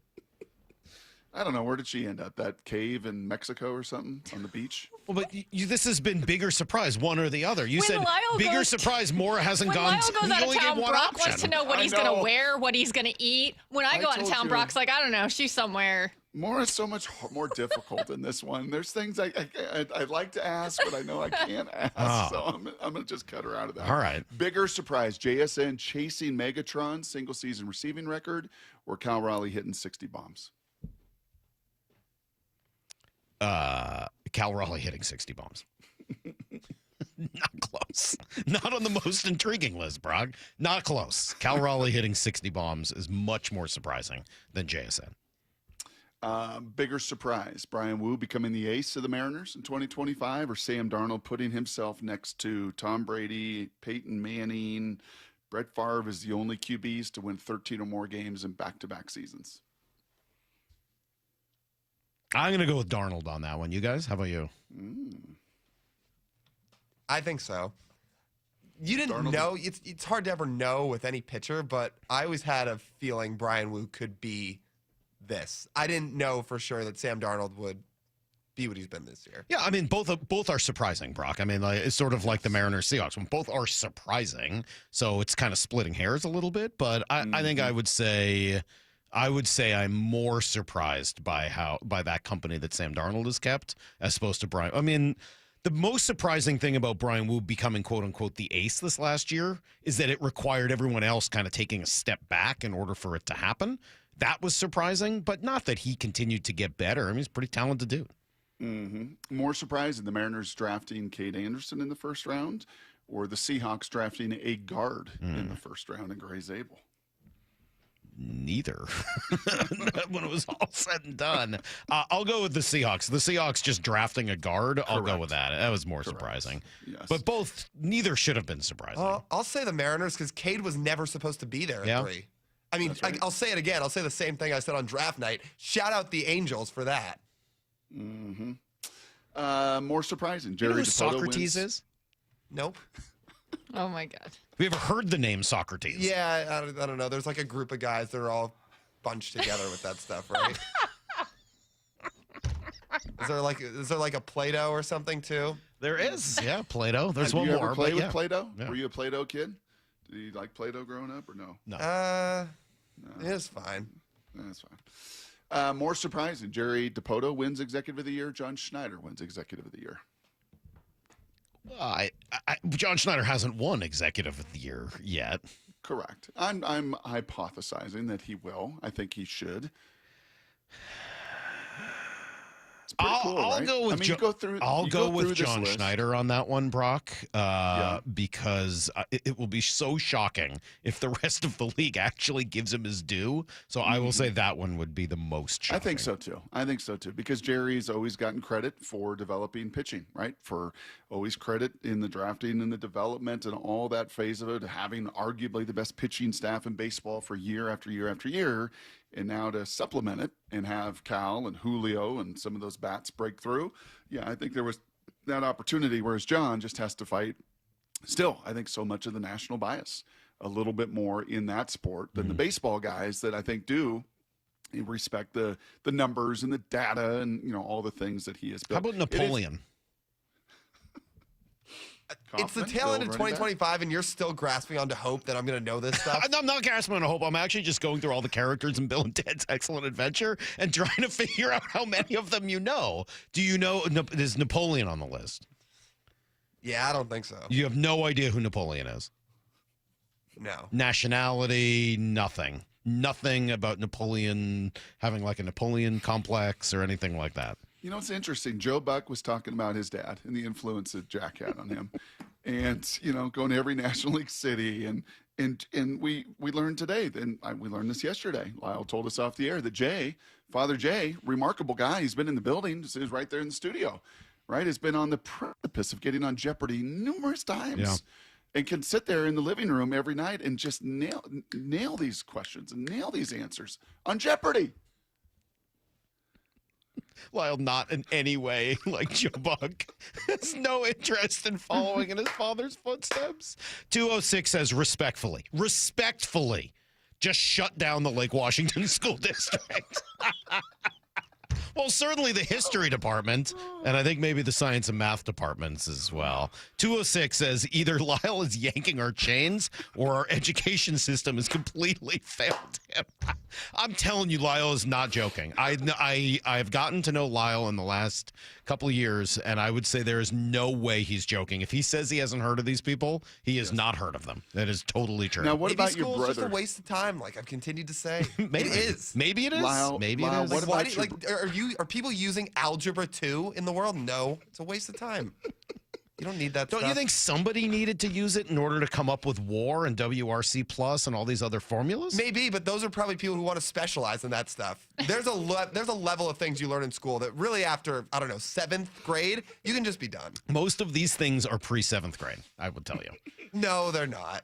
I don't know. Where did she end up? That cave in Mexico or something on the beach? Well, but this has been bigger surprise, one or the other. You When said Lyle bigger goes- surprise. Mora hasn't When gone. Lyle goes you out of only town, get one Brock option. wants to know what I he's going to know. wear, what he's going to eat. When I go out of told town, you. Brock's like, I don't know, she's somewhere. Mora's so much more difficult in this one. There's things I'd like to ask, but I know I can't ask, Oh. so I'm going to just cut her out of that. All right. Bigger surprise, JSN chasing Megatron's single-season receiving record, or Cal Raleigh hitting 60 bombs? Cal Raleigh hitting 60 bombs. Not close. Not on the most intriguing list, Brock. Not close. Cal Raleigh hitting 60 bombs is much more surprising than JSN. Bigger surprise, Brian Wu becoming the ace of the Mariners in 2025, or Sam Darnold putting himself next to Tom Brady, Peyton Manning, Brett Favre is the only QBs to win 13 or more games in back-to-back seasons. I'm going to go with Darnold on that one. You guys, how about you? I think so. You didn't Darnold- know. It's hard to ever know with any pitcher, but I always had a feeling Brian Wu could be this. I didn't know for sure that Sam Darnold would be what he's been this year. Yeah, I mean, both are surprising, Brock. I mean, like, it's sort of like the Mariners Seahawks. When both are surprising, so it's kind of splitting hairs a little bit. But I think I would say I'm more surprised by that company that Sam Darnold has kept as opposed to Brian. I mean, the most surprising thing about Brian Wu becoming quote unquote the ace this last year is that it required everyone else kind of taking a step back in order for it to happen. That was surprising, but not that he continued to get better. I mean, he's a pretty talented dude. More surprising, the Mariners drafting Cade Anderson in the first round, or the Seahawks drafting a guard in the first round in Gray Zabel? Neither. When it was all said and done, I'll go with the Seahawks. The Seahawks just drafting a guard. I'll go with that. That was more surprising. Yes. But neither should have been surprising. I'll say the Mariners because Cade was never supposed to be there at 3. I mean, I'll say it again. I'll say the same thing I said on draft night. Shout out the Angels for that. More surprising, You know Jerry who DePoto Socrates wins. is? Nope. Oh, my God. Have you ever heard the name Socrates? Yeah, I don't know. There's like a group of guys that are all bunched together with that stuff, right? Is there like a Play-Doh or something too? There is. Yeah, Play-Doh. There's Did one you more. ever play but with yeah. Play-Doh? Yeah. Were you a Play-Doh kid? Did you like Play-Doh growing up or no? No. It's fine. That's fine. More surprising, Jerry DePoto wins Executive of the Year. John Schneider wins Executive of the Year. John Schneider hasn't won Executive of the Year yet. Correct. I'm hypothesizing that he will. I think he should. It's pretty cool, I'll right? go with I mean, you go through. I'll you go through with this John list. Schneider on that one, Brock, because it will be so shocking if the rest of the league actually gives him his due. So I will say that one would be the most shocking. I think so too. Because Jerry's always gotten credit for developing pitching, right? For always credit in the drafting and the development and all that phase of it, having arguably the best pitching staff in baseball for year after year after year. And now to supplement it and have Cal and Julio and some of those bats break through. Yeah, I think there was that opportunity, whereas John just has to fight. Still, I think so much of the national bias, a little bit more in that sport than the baseball guys that I think do respect the numbers and the data and, you know, all the things that he has built. How about Napoleon? It's the tail end of 2025, and you're still grasping onto hope that I'm going to know this stuff. I'm not grasping on hope. I'm actually just going through all the characters in Bill and Ted's Excellent Adventure and trying to figure out how many of them you know. Do you know, is Napoleon on the list? Yeah, I don't think so. You have no idea who Napoleon is? No. Nationality, nothing. Nothing about Napoleon having like a Napoleon complex or anything like that. You know, it's interesting. Joe Buck was talking about his dad and the influence that Jack had on him. And, you know, going to every National League city. And And we learned today, we learned this yesterday. Lyle told us off the air that Father Jay, remarkable guy, he's been in the building, he's right there in the studio, right? Has been on the precipice of getting on Jeopardy numerous times. Yeah. And can sit there in the living room every night and just nail these questions and nail these answers on Jeopardy. Lyle, not in any way like Joe Buck, has no interest in following in his father's footsteps. 206 says respectfully, just shut down the Lake Washington School District. Well, certainly the history department, and I think maybe the science and math departments as well. 206 says either Lyle is yanking our chains or our education system has completely failed him. I'm telling you, Lyle is not joking. I've gotten to know Lyle in the last couple of years, and I would say there is no way he's joking. If he says he hasn't heard of these people, he has not heard of them. That is totally true. Now, what Maybe about your school's brother? just a waste of time, like I've continued to say. Maybe it is. Maybe it is. Lyle, maybe Lyle, it is. what Why about do you, are people using algebra 2 in the world? No, it's a waste of time. You don't need that Don't stuff. you think somebody needed to use it in order to come up with war and WRC plus and all these other formulas? Maybe, but those are probably people who want to specialize in that stuff. There's a level of things you learn in school that really after, I don't know, 7th grade, you can just be done. Most of these things are pre-7th grade, I would tell you. No, they're not.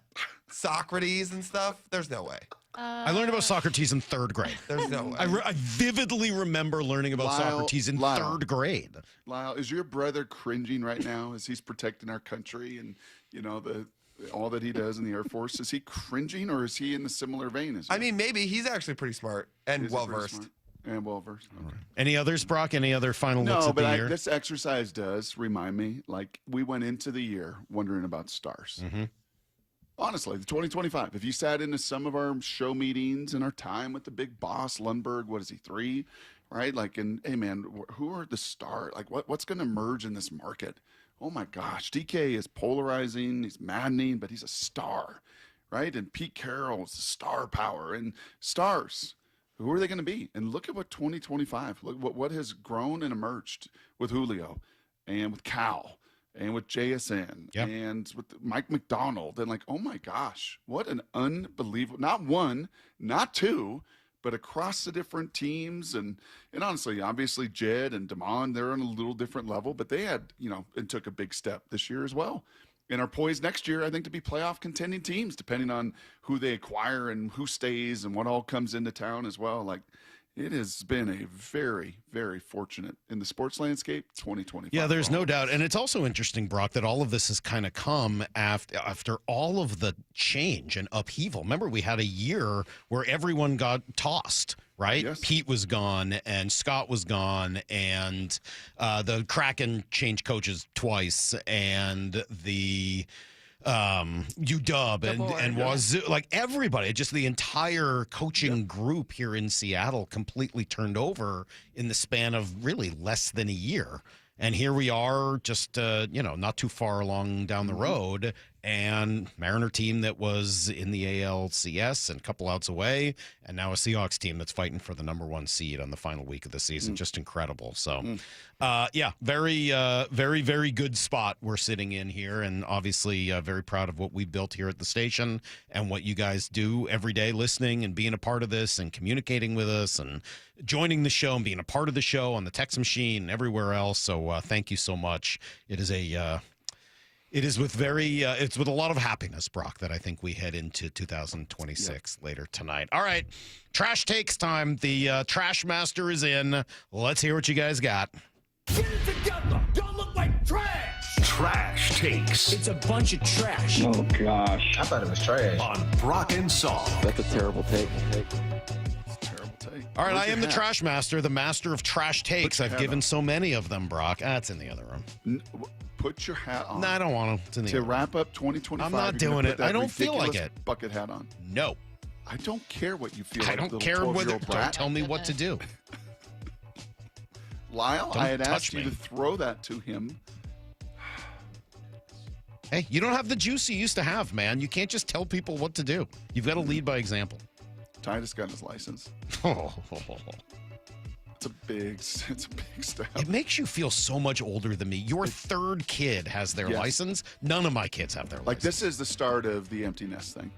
Socrates and stuff, there's no way. I learned about Socrates in 3rd grade. There's no way. I vividly remember learning about Socrates in 3rd grade. Lyle, is your brother cringing right now as he's protecting our country and, all that he does in the Air Force? Is he cringing or is he in a similar vein as you? I mean, maybe he's actually pretty smart and well-versed. And well-versed. Okay. Any others, Brock? Any other final looks at the year? This exercise does remind me, like, we went into the year wondering about stars. Mm-hmm. Honestly, the 2025, if you sat into some of our show meetings and our time with the big boss, Lundberg, what is he, 3? Right? Like, and hey, man, who are the stars? Like, what's going to emerge in this market? Oh, my gosh. DK is polarizing. He's maddening, but he's a star, right? And Pete Carroll is star power. And stars, who are they going to be? And look at what 2025, look what has grown and emerged with Julio and with Cal. And with JSN and with Mike McDonald. And like, oh my gosh, what an unbelievable, not 1, not 2, but across the different teams. And honestly, obviously Jed and Damon, they're on a little different level, but they had, and took a big step this year as well. And are poised next year, I think, to be playoff contending teams, depending on who they acquire and who stays and what all comes into town as well. Like, it has been a very, very fortunate in the sports landscape 2025. Yeah, there's no doubt. And it's also interesting, Brock, that all of this has kind of come after all of the change and upheaval. Remember, we had a year where everyone got tossed, right? Yes. Pete was gone and Scott was gone and the Kraken changed coaches twice and the UW and Wazoo, like everybody, just the entire coaching group here in Seattle completely turned over in the span of really less than a year. And here we are just, not too far along down the road, and Mariner team that was in the ALCS and a couple outs away, and now a Seahawks team that's fighting for the #1 seed on the final week of the season. Just incredible. So, very, very, very good spot we're sitting in here, and obviously very proud of what we built here at the station and what you guys do every day, listening and being a part of this and communicating with us and joining the show and being a part of the show on the text machine and everywhere else. So thank you so much. It is with it's with a lot of happiness, Brock, that I think we head into 2026 later tonight. All right, trash takes time. The trash master is in. Let's hear what you guys got. Get it together. Don't look like trash. Trash takes. It's a bunch of trash. Oh, gosh. I thought it was trash. On Brock and Salk. That's a terrible take. All right, I am the trash master, the master of trash takes. I've given so many of them, Brock. That's in the other room. Put your hat on. No, I don't want to. It's in the to other room. wrap up 2025. I'm not doing it. I don't feel like it. Bucket hat on. No. I don't care what you feel. I don't care whether. Don't tell me what to do. Lyle, Don't I had touch asked you me. to throw that to him. Hey, you don't have the juice you used to have, man. You can't just tell people what to do. You've got to lead by example. Titus got his license. It's a big step. It makes you feel so much older than me. Your 3rd kid has their license. None of my kids have their license. Like, this is the start of the empty nest thing.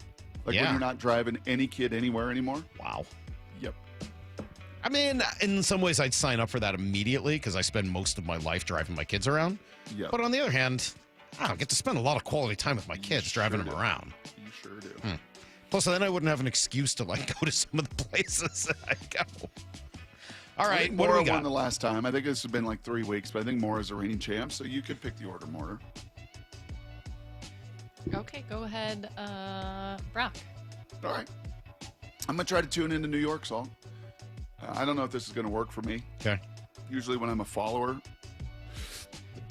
Like Yeah. when you're not driving any kid anywhere anymore. Wow. Yep. I mean, in some ways, I'd sign up for that immediately because I spend most of my life driving my kids around. Yep. But on the other hand, I get to spend a lot of quality time with my kids driving them do. around. You sure do. Plus, then I wouldn't have an excuse to like go to some of the places that I go. All I right, think what do Mora we got? won the last time. I think this has been like 3 weeks, but I think Mora's a reigning champ, so you could pick the order, Mora. Okay, go ahead, Brock. All right. I'm going to try to tune into New York, Saul. I don't know if this is going to work for me. Okay. Usually when I'm a follower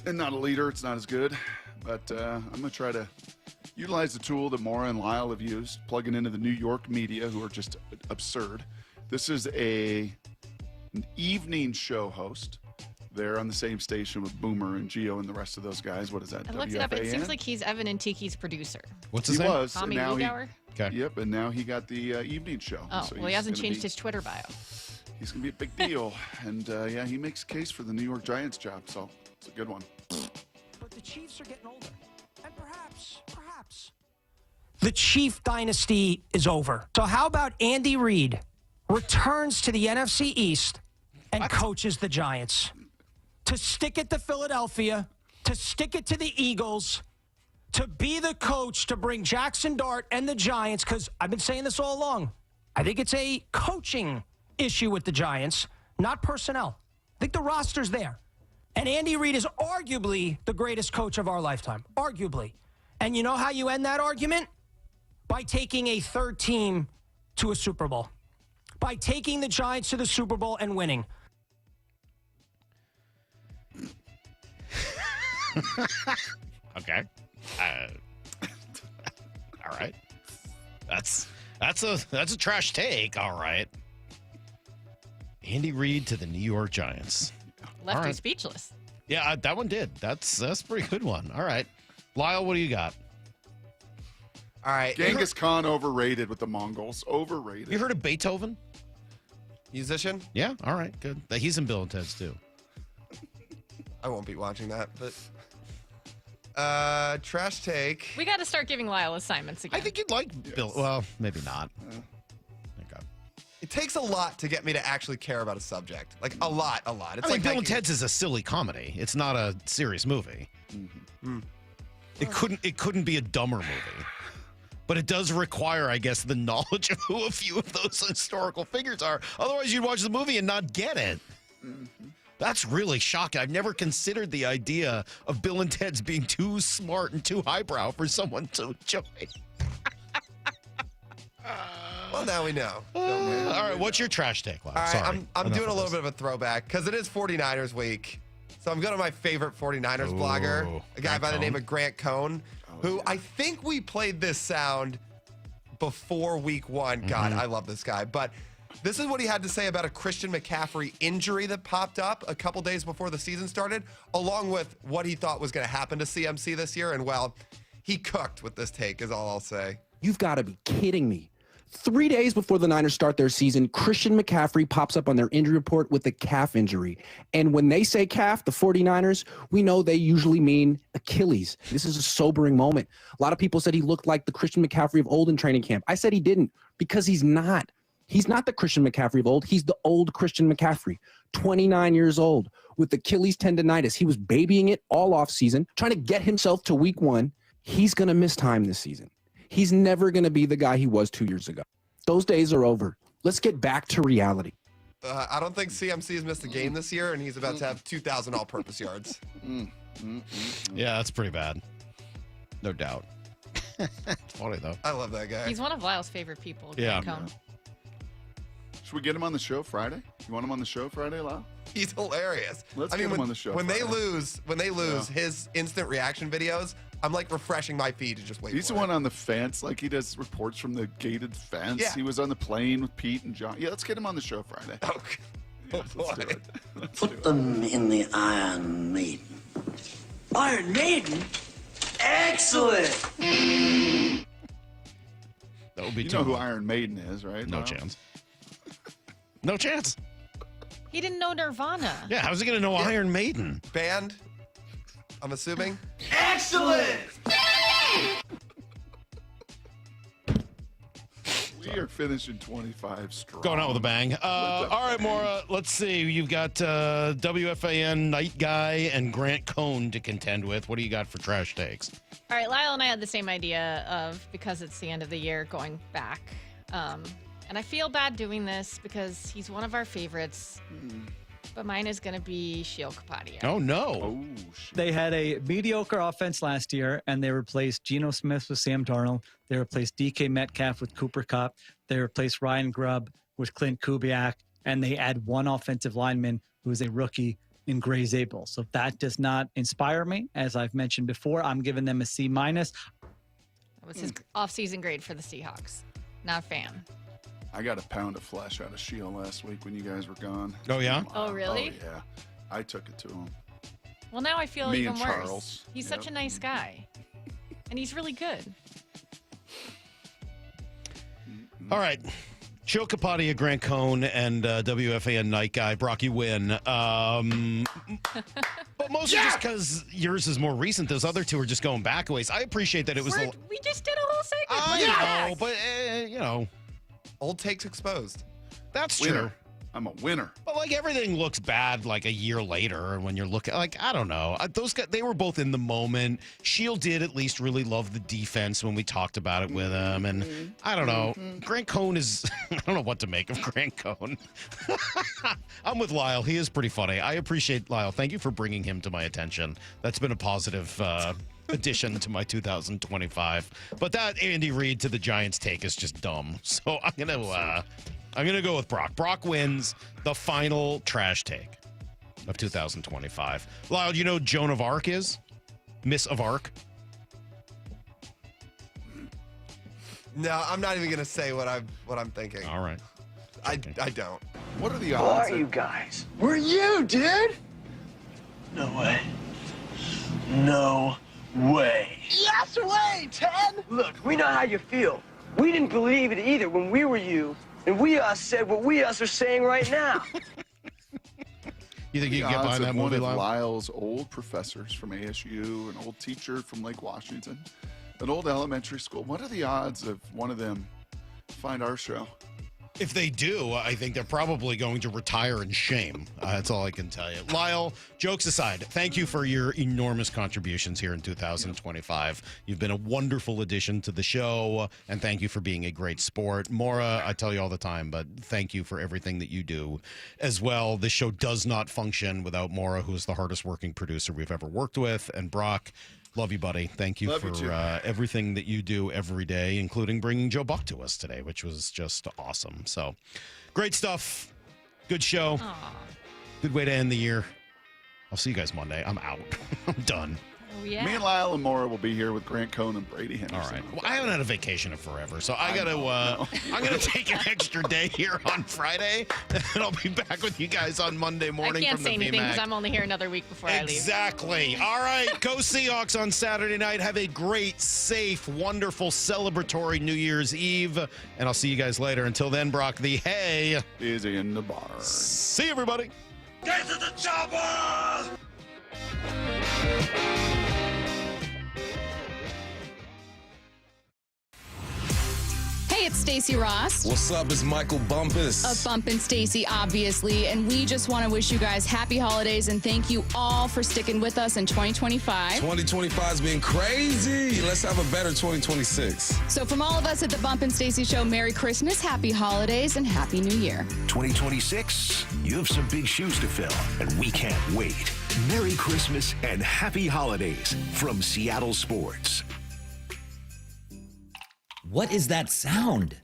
and not a leader, it's not as good. But I'm going to try to utilize the tool that Mora and Lyle have used, plugging into the New York media, who are just absurd. This is an evening show host. They're on the same station with Boomer and Geo and the rest of those guys. What is that? I looked it up. It WFAN? seems like he's Evan and Tiki's producer. What's He his name? was. Tommy and now Lugauer? Okay. Yep, and now he got the evening show. Oh, So well, he he's hasn't gonna changed be- his Twitter bio. He's going to be a big deal. And yeah, he makes a case for the New York Giants job, so it's a good one. But the Chiefs are getting older. And perhaps, the Chief dynasty is over. So how about Andy Reid returns to the NFC East and coaches the Giants? To stick it to Philadelphia, to stick it to the Eagles, to be the coach to bring Jackson Dart and the Giants, because I've been saying this all along. I think it's a coaching issue with the Giants, not personnel. I think the roster's there. And Andy Reid is arguably the greatest coach of our lifetime. Arguably. And you know how you end that argument? By taking a third team to a Super Bowl. By taking the Giants to the Super Bowl and winning. Okay. All right. That's a trash take. All right. Andy Reid to the New York Giants. Left All you right. speechless. Yeah, that one did. That's a pretty good one. All right. Lyle, what do you got? All right. Genghis Khan overrated with the Mongols. Overrated. You heard of Beethoven? Musician? Yeah. All right. Good. He's in Bill and Ted's too. I won't be watching that, but trash take. We got to start giving Lyle assignments again. I think you'd like Bill. Well, maybe not. Okay. It takes a lot to get me to actually care about a subject. Like a lot. It's I mean, like Bill and Ted's is a silly comedy. It's not a serious movie. Mm-hmm. It couldn't be a dumber movie. But it does require, I guess, the knowledge of who a few of those historical figures are. Otherwise, you'd watch the movie and not get it. That's really shocking. I've never considered the idea of Bill and Ted's being too smart and too highbrow for someone to enjoy. Well, now we know. All right, what's your trash take, Lyle? All right, Sorry. I'm doing a little bit of a throwback because it is 49ers week. So I'm going to my favorite 49ers blogger, a guy by the name of Grant Cohn, who I think we played this sound before week one. God, I love this guy. But this is what he had to say about a Christian McCaffrey injury that popped up a couple days before the season started, along with what he thought was going to happen to CMC this year. And, well, he cooked with this take is all I'll say. You've got to be kidding me. 3 days before the Niners start their season, Christian McCaffrey pops up on their injury report with a calf injury. And when they say calf, the 49ers, we know they usually mean Achilles. This is a sobering moment. A lot of people said he looked like the Christian McCaffrey of old in training camp. I said he didn't because he's not. He's not the Christian McCaffrey of old. He's the old Christian McCaffrey, 29 years old with Achilles tendonitis. He was babying it all off season, trying to get himself to week one. He's going to miss time this season. He's never going to be the guy he was 2 years ago. Those days are over. Let's get back to reality. I don't think CMC has missed a game this year, and he's about to have 2,000 all-purpose yards. Yeah, that's pretty bad. No doubt. It's funny, though. I love that guy. He's one of Lyle's favorite people. Yeah. Grant Cohn. Should we get him on the show Friday? You want him on the show Friday, Lyle? He's hilarious. Let's get him on the show When they Friday. lose, his instant reaction videos, I'm like refreshing my feed to just wait He's for the it. one on the fence, like he does reports from the gated fence. Yeah. He was on the plane with Pete and John. Yeah, let's get him on the show Friday. Okay. Let's do it. Put them in the Iron Maiden. Iron Maiden? Excellent! That would be You too know who long. Iron Maiden is, right? No Lyle? chance. No chance. He didn't know Nirvana. Yeah, how's he going to know Iron Maiden? Band, I'm assuming. Excellent! We are finishing 25 strong. Going out with a bang. All right, Maura, let's see. You've got WFAN Night Guy and Grant Cohn to contend with. What do you got for trash takes? All right, Lyle and I had the same idea of, because it's the end of the year, going back. And I feel bad doing this because he's one of our favorites. But mine is going to be Sheil Kapadia. Oh, no. They had a mediocre offense last year, and they replaced Geno Smith with Sam Darnold. They replaced DK Metcalf with Cooper Kupp. They replaced Ryan Grubb with Clint Kubiak. And they add one offensive lineman who is a rookie in Gray Zabel. So that does not inspire me. As I've mentioned before, I'm giving them a C-. That was his off-season grade for the Seahawks. Not a fan. I got a pound of flesh out of Sheil last week when you guys were gone. Oh, yeah? Oh, really? Oh, yeah. I took it to him. Well, now I feel Me even and worse. Charles. He's such a nice guy. And he's really good. All right. Sheil Kapadia, Grant Cohn, and WFAN Night Guy. Brock, you win. But mostly just because yours is more recent. Those other two are just going back a ways. I appreciate that it was... We just did a whole segment. I know, but, you know... Old takes exposed. That's Winner. true. I'm a winner. But like everything looks bad like a year later, and when you're looking, like, I don't know, those guys, they were both in the moment. Sheil did at least really love the defense when we talked about it with him, and I don't know. Grant Cohn is I don't know what to make of Grant Cohn. I'm with Lyle. He is pretty funny. I appreciate Lyle. Thank you for bringing him to my attention. That's been a positive addition to my 2025. But that Andy Reid to the Giants take is just dumb. So I'm gonna go with Brock. Brock wins the final trash take of 2025. Lyle, you know who Joan of Arc is? Miss of Arc? No, I'm not even gonna say what I'm thinking. All right. I don't. What are the Who odds? are you guys? We're you, dude! No way. No way. Yes way, Ted! Look, we know how you feel. We didn't believe it either when we were you, and we said what we are saying right now. You think you can The get odds behind that of one movie, of Lyle? Lyle's old professors from ASU, an old teacher from Lake Washington, an old elementary school. What are the odds of one of them find our show? If they do, I think they're probably going to retire in shame. That's all I can tell you. Lyle, jokes aside, thank you for your enormous contributions here in 2025. You've been a wonderful addition to the show, and thank you for being a great sport. Maura, I tell you all the time, but thank you for everything that you do as well. This show does not function without Maura, who is the hardest working producer we've ever worked with, and Brock. Love you, buddy. Thank you for everything that you do every day, including bringing Joe Buck to us today, which was just awesome. So, great stuff. Good show. Aww. Good way to end the year. I'll see you guys Monday. I'm out. I'm done. Oh, yeah. Me and Lyle and Maura will be here with Grant Cohn and Brady Henderson. All right. Well, I haven't had a vacation in forever, so I'm gonna take an extra day here on Friday, and I'll be back with you guys on Monday morning. I can't from say the anything because VMAC. I'm only here another week before I leave. Exactly. All right. Go Seahawks on Saturday night. Have a great, safe, wonderful, celebratory New Year's Eve. And I'll see you guys later. Until then, Brock, the hay is in the bar. See you, everybody. Get to the chopper! Hey, it's Stacey Ross. What's up? It's Michael Bumpus. Of Bump and Stacey, obviously. And we just want to wish you guys happy holidays and thank you all for sticking with us in 2025. 2025 has been crazy. Let's have a better 2026. So from all of us at the Bump and Stacey Show, Merry Christmas, Happy Holidays, and Happy New Year. 2026, you have some big shoes to fill, and we can't wait. Merry Christmas and Happy Holidays from Seattle Sports. What is that sound?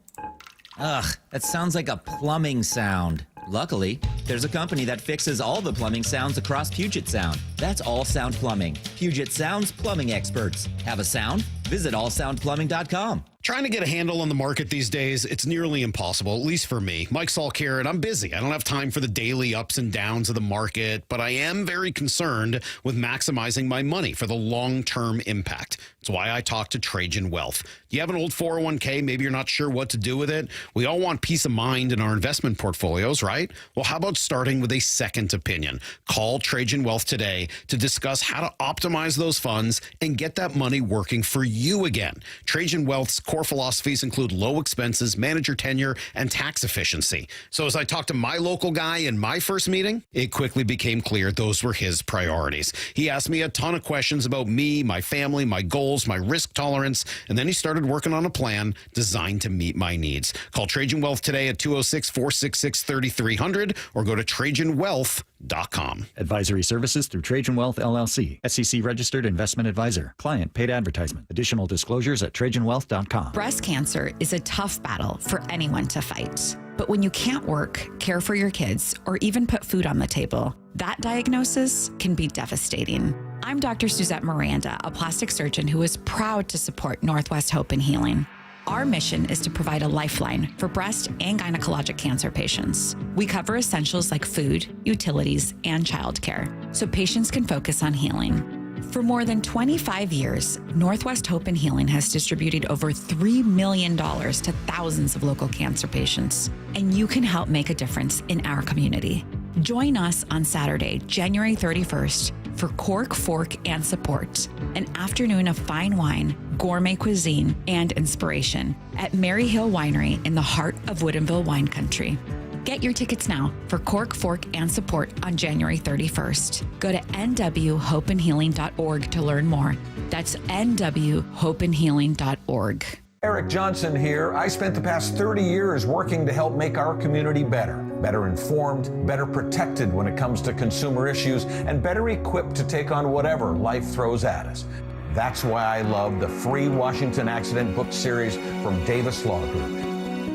Ugh, that sounds like a plumbing sound. Luckily, there's a company that fixes all the plumbing sounds across Puget Sound. That's All Sound Plumbing. Puget Sound's plumbing experts. Have a sound? Visit allsoundplumbing.com. Trying to get a handle on the market these days, it's nearly impossible, at least for me. Mike Salk here, and I'm busy. I don't have time for the daily ups and downs of the market, but I am very concerned with maximizing my money for the long-term impact. It's why I talk to Trajan Wealth. Do you have an old 401k? Maybe you're not sure what to do with it. We all want peace of mind in our investment portfolios, right? Well, how about starting with a second opinion? Call Trajan Wealth today to discuss how to optimize those funds and get that money working for you again. Trajan Wealth's core philosophies include low expenses, manager tenure, and tax efficiency. So as I talked to my local guy in my first meeting, it quickly became clear those were his priorities. He asked me a ton of questions about me, my family, my goals, my risk tolerance, and then he started working on a plan designed to meet my needs. Call Trajan Wealth today at 206-466-3300 or go to TrajanWealth.com. Advisory services through Trajan Wealth LLC, SEC registered investment advisor. Client paid advertisement. Additional disclosures at TrajanWealth.com. Breast cancer is a tough battle for anyone to fight. But when you can't work, care for your kids, or even put food on the table, that diagnosis can be devastating. I'm Dr. Suzette Miranda, a plastic surgeon who is proud to support Northwest Hope and Healing. Our mission is to provide a lifeline for breast and gynecologic cancer patients. We cover essentials like food, utilities, and childcare, so patients can focus on healing. For more than 25 years, Northwest Hope and Healing has distributed over $3 million to thousands of local cancer patients, and you can help make a difference in our community. Join us on Saturday, January 31st, for Cork, Fork, and Support, an afternoon of fine wine, gourmet cuisine, and inspiration at Mary Hill Winery in the heart of Woodinville wine country. Get your tickets now for Cork, Fork, and Support on January 31st. Go to nwhopeandhealing.org to learn more. That's nwhopeandhealing.org. Eric Johnson here. I spent the past 30 years working to help make our community better informed, better protected when it comes to consumer issues, and better equipped to take on whatever life throws at us. That's why I love the free Washington Accident book series from Davis Law Group.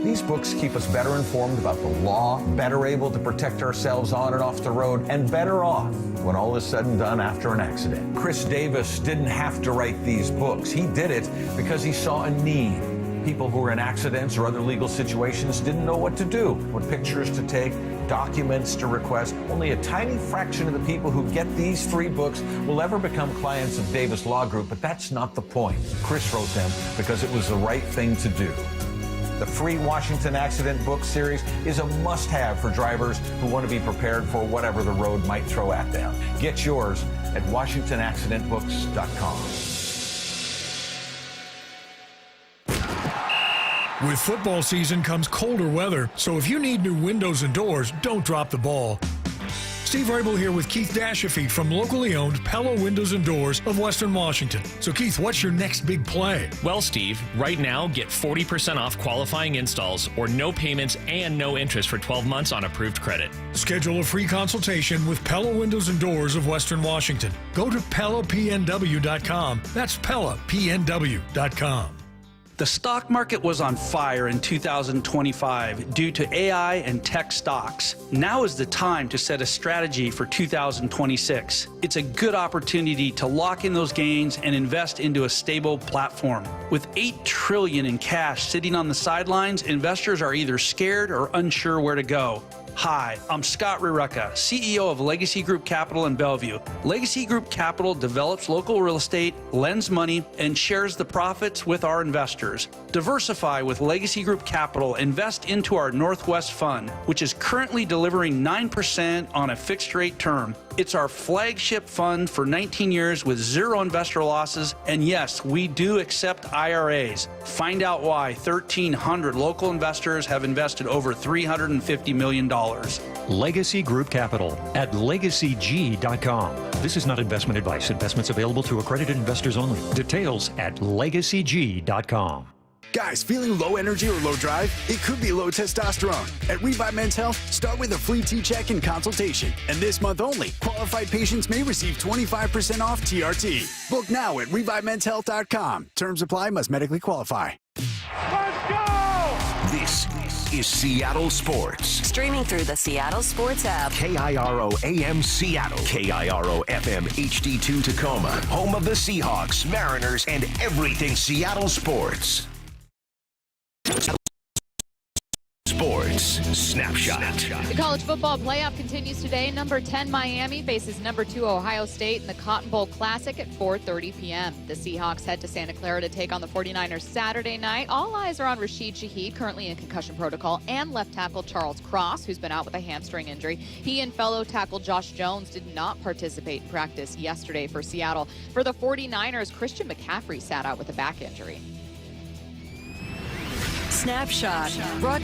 These books keep us better informed about the law, better able to protect ourselves on and off the road, and better off when all is said and done after an accident. Chris Davis didn't have to write these books. He did it because he saw a need. People who were in accidents or other legal situations didn't know what to do, what pictures to take, documents to request. Only a tiny fraction of the people who get these free books will ever become clients of Davis Law Group, but that's not the point. Chris wrote them because it was the right thing to do. The free Washington Accident book series is a must-have for drivers who want to be prepared for whatever the road might throw at them. Get yours at WashingtonAccidentBooks.com. With football season comes colder weather, so if you need new windows and doors, don't drop the ball. Steve Rabel here with Keith Dashafeet from locally owned Pella Windows and Doors of Western Washington. So Keith, what's your next big play? Well, Steve, right now get 40% off qualifying installs or no payments and no interest for 12 months on approved credit. Schedule a free consultation with Pella Windows and Doors of Western Washington. Go to PellaPNW.com. That's PellaPNW.com. The stock market was on fire in 2025 due to AI and tech stocks. Now is the time to set a strategy for 2026. It's a good opportunity to lock in those gains and invest into a stable platform. With $8 trillion in cash sitting on the sidelines, investors are either scared or unsure where to go. Hi, I'm Scott Rirucka, CEO of Legacy Group Capital in Bellevue. Legacy Group Capital develops local real estate, lends money, and shares the profits with our investors. Diversify with Legacy Group Capital. Invest into our Northwest Fund, which is currently delivering 9% on a fixed rate term. It's our flagship fund for 19 years with zero investor losses. And yes, we do accept IRAs. Find out why 1,300 local investors have invested over $350 million. Legacy Group Capital at LegacyG.com. This is not investment advice. Investments available to accredited investors only. Details at LegacyG.com. Guys, feeling low energy or low drive? It could be low testosterone. At Revive Men's Health, start with a free T-check and consultation. And this month only, qualified patients may receive 25% off TRT. Book now at ReviveMen'sHealth.com. Terms apply, must medically qualify. Let's go! This is Seattle Sports. Streaming through the Seattle Sports app. KIRO AM Seattle. KIRO FM HD2 Tacoma. Home of the Seahawks, Mariners, and everything Seattle sports. Sports Snapshot. The college football playoff continues today. Number 10 Miami faces number 2 Ohio State in the Cotton Bowl Classic at 4:30 p.m. The Seahawks head to Santa Clara to take on the 49ers Saturday night. All eyes are on Rashid Shaheed, currently in concussion protocol, and left tackle Charles Cross, who's been out with a hamstring injury. He and fellow tackle Josh Jones did not participate in practice yesterday for Seattle. For the 49ers, Christian McCaffrey sat out with a back injury. Snapshot, brought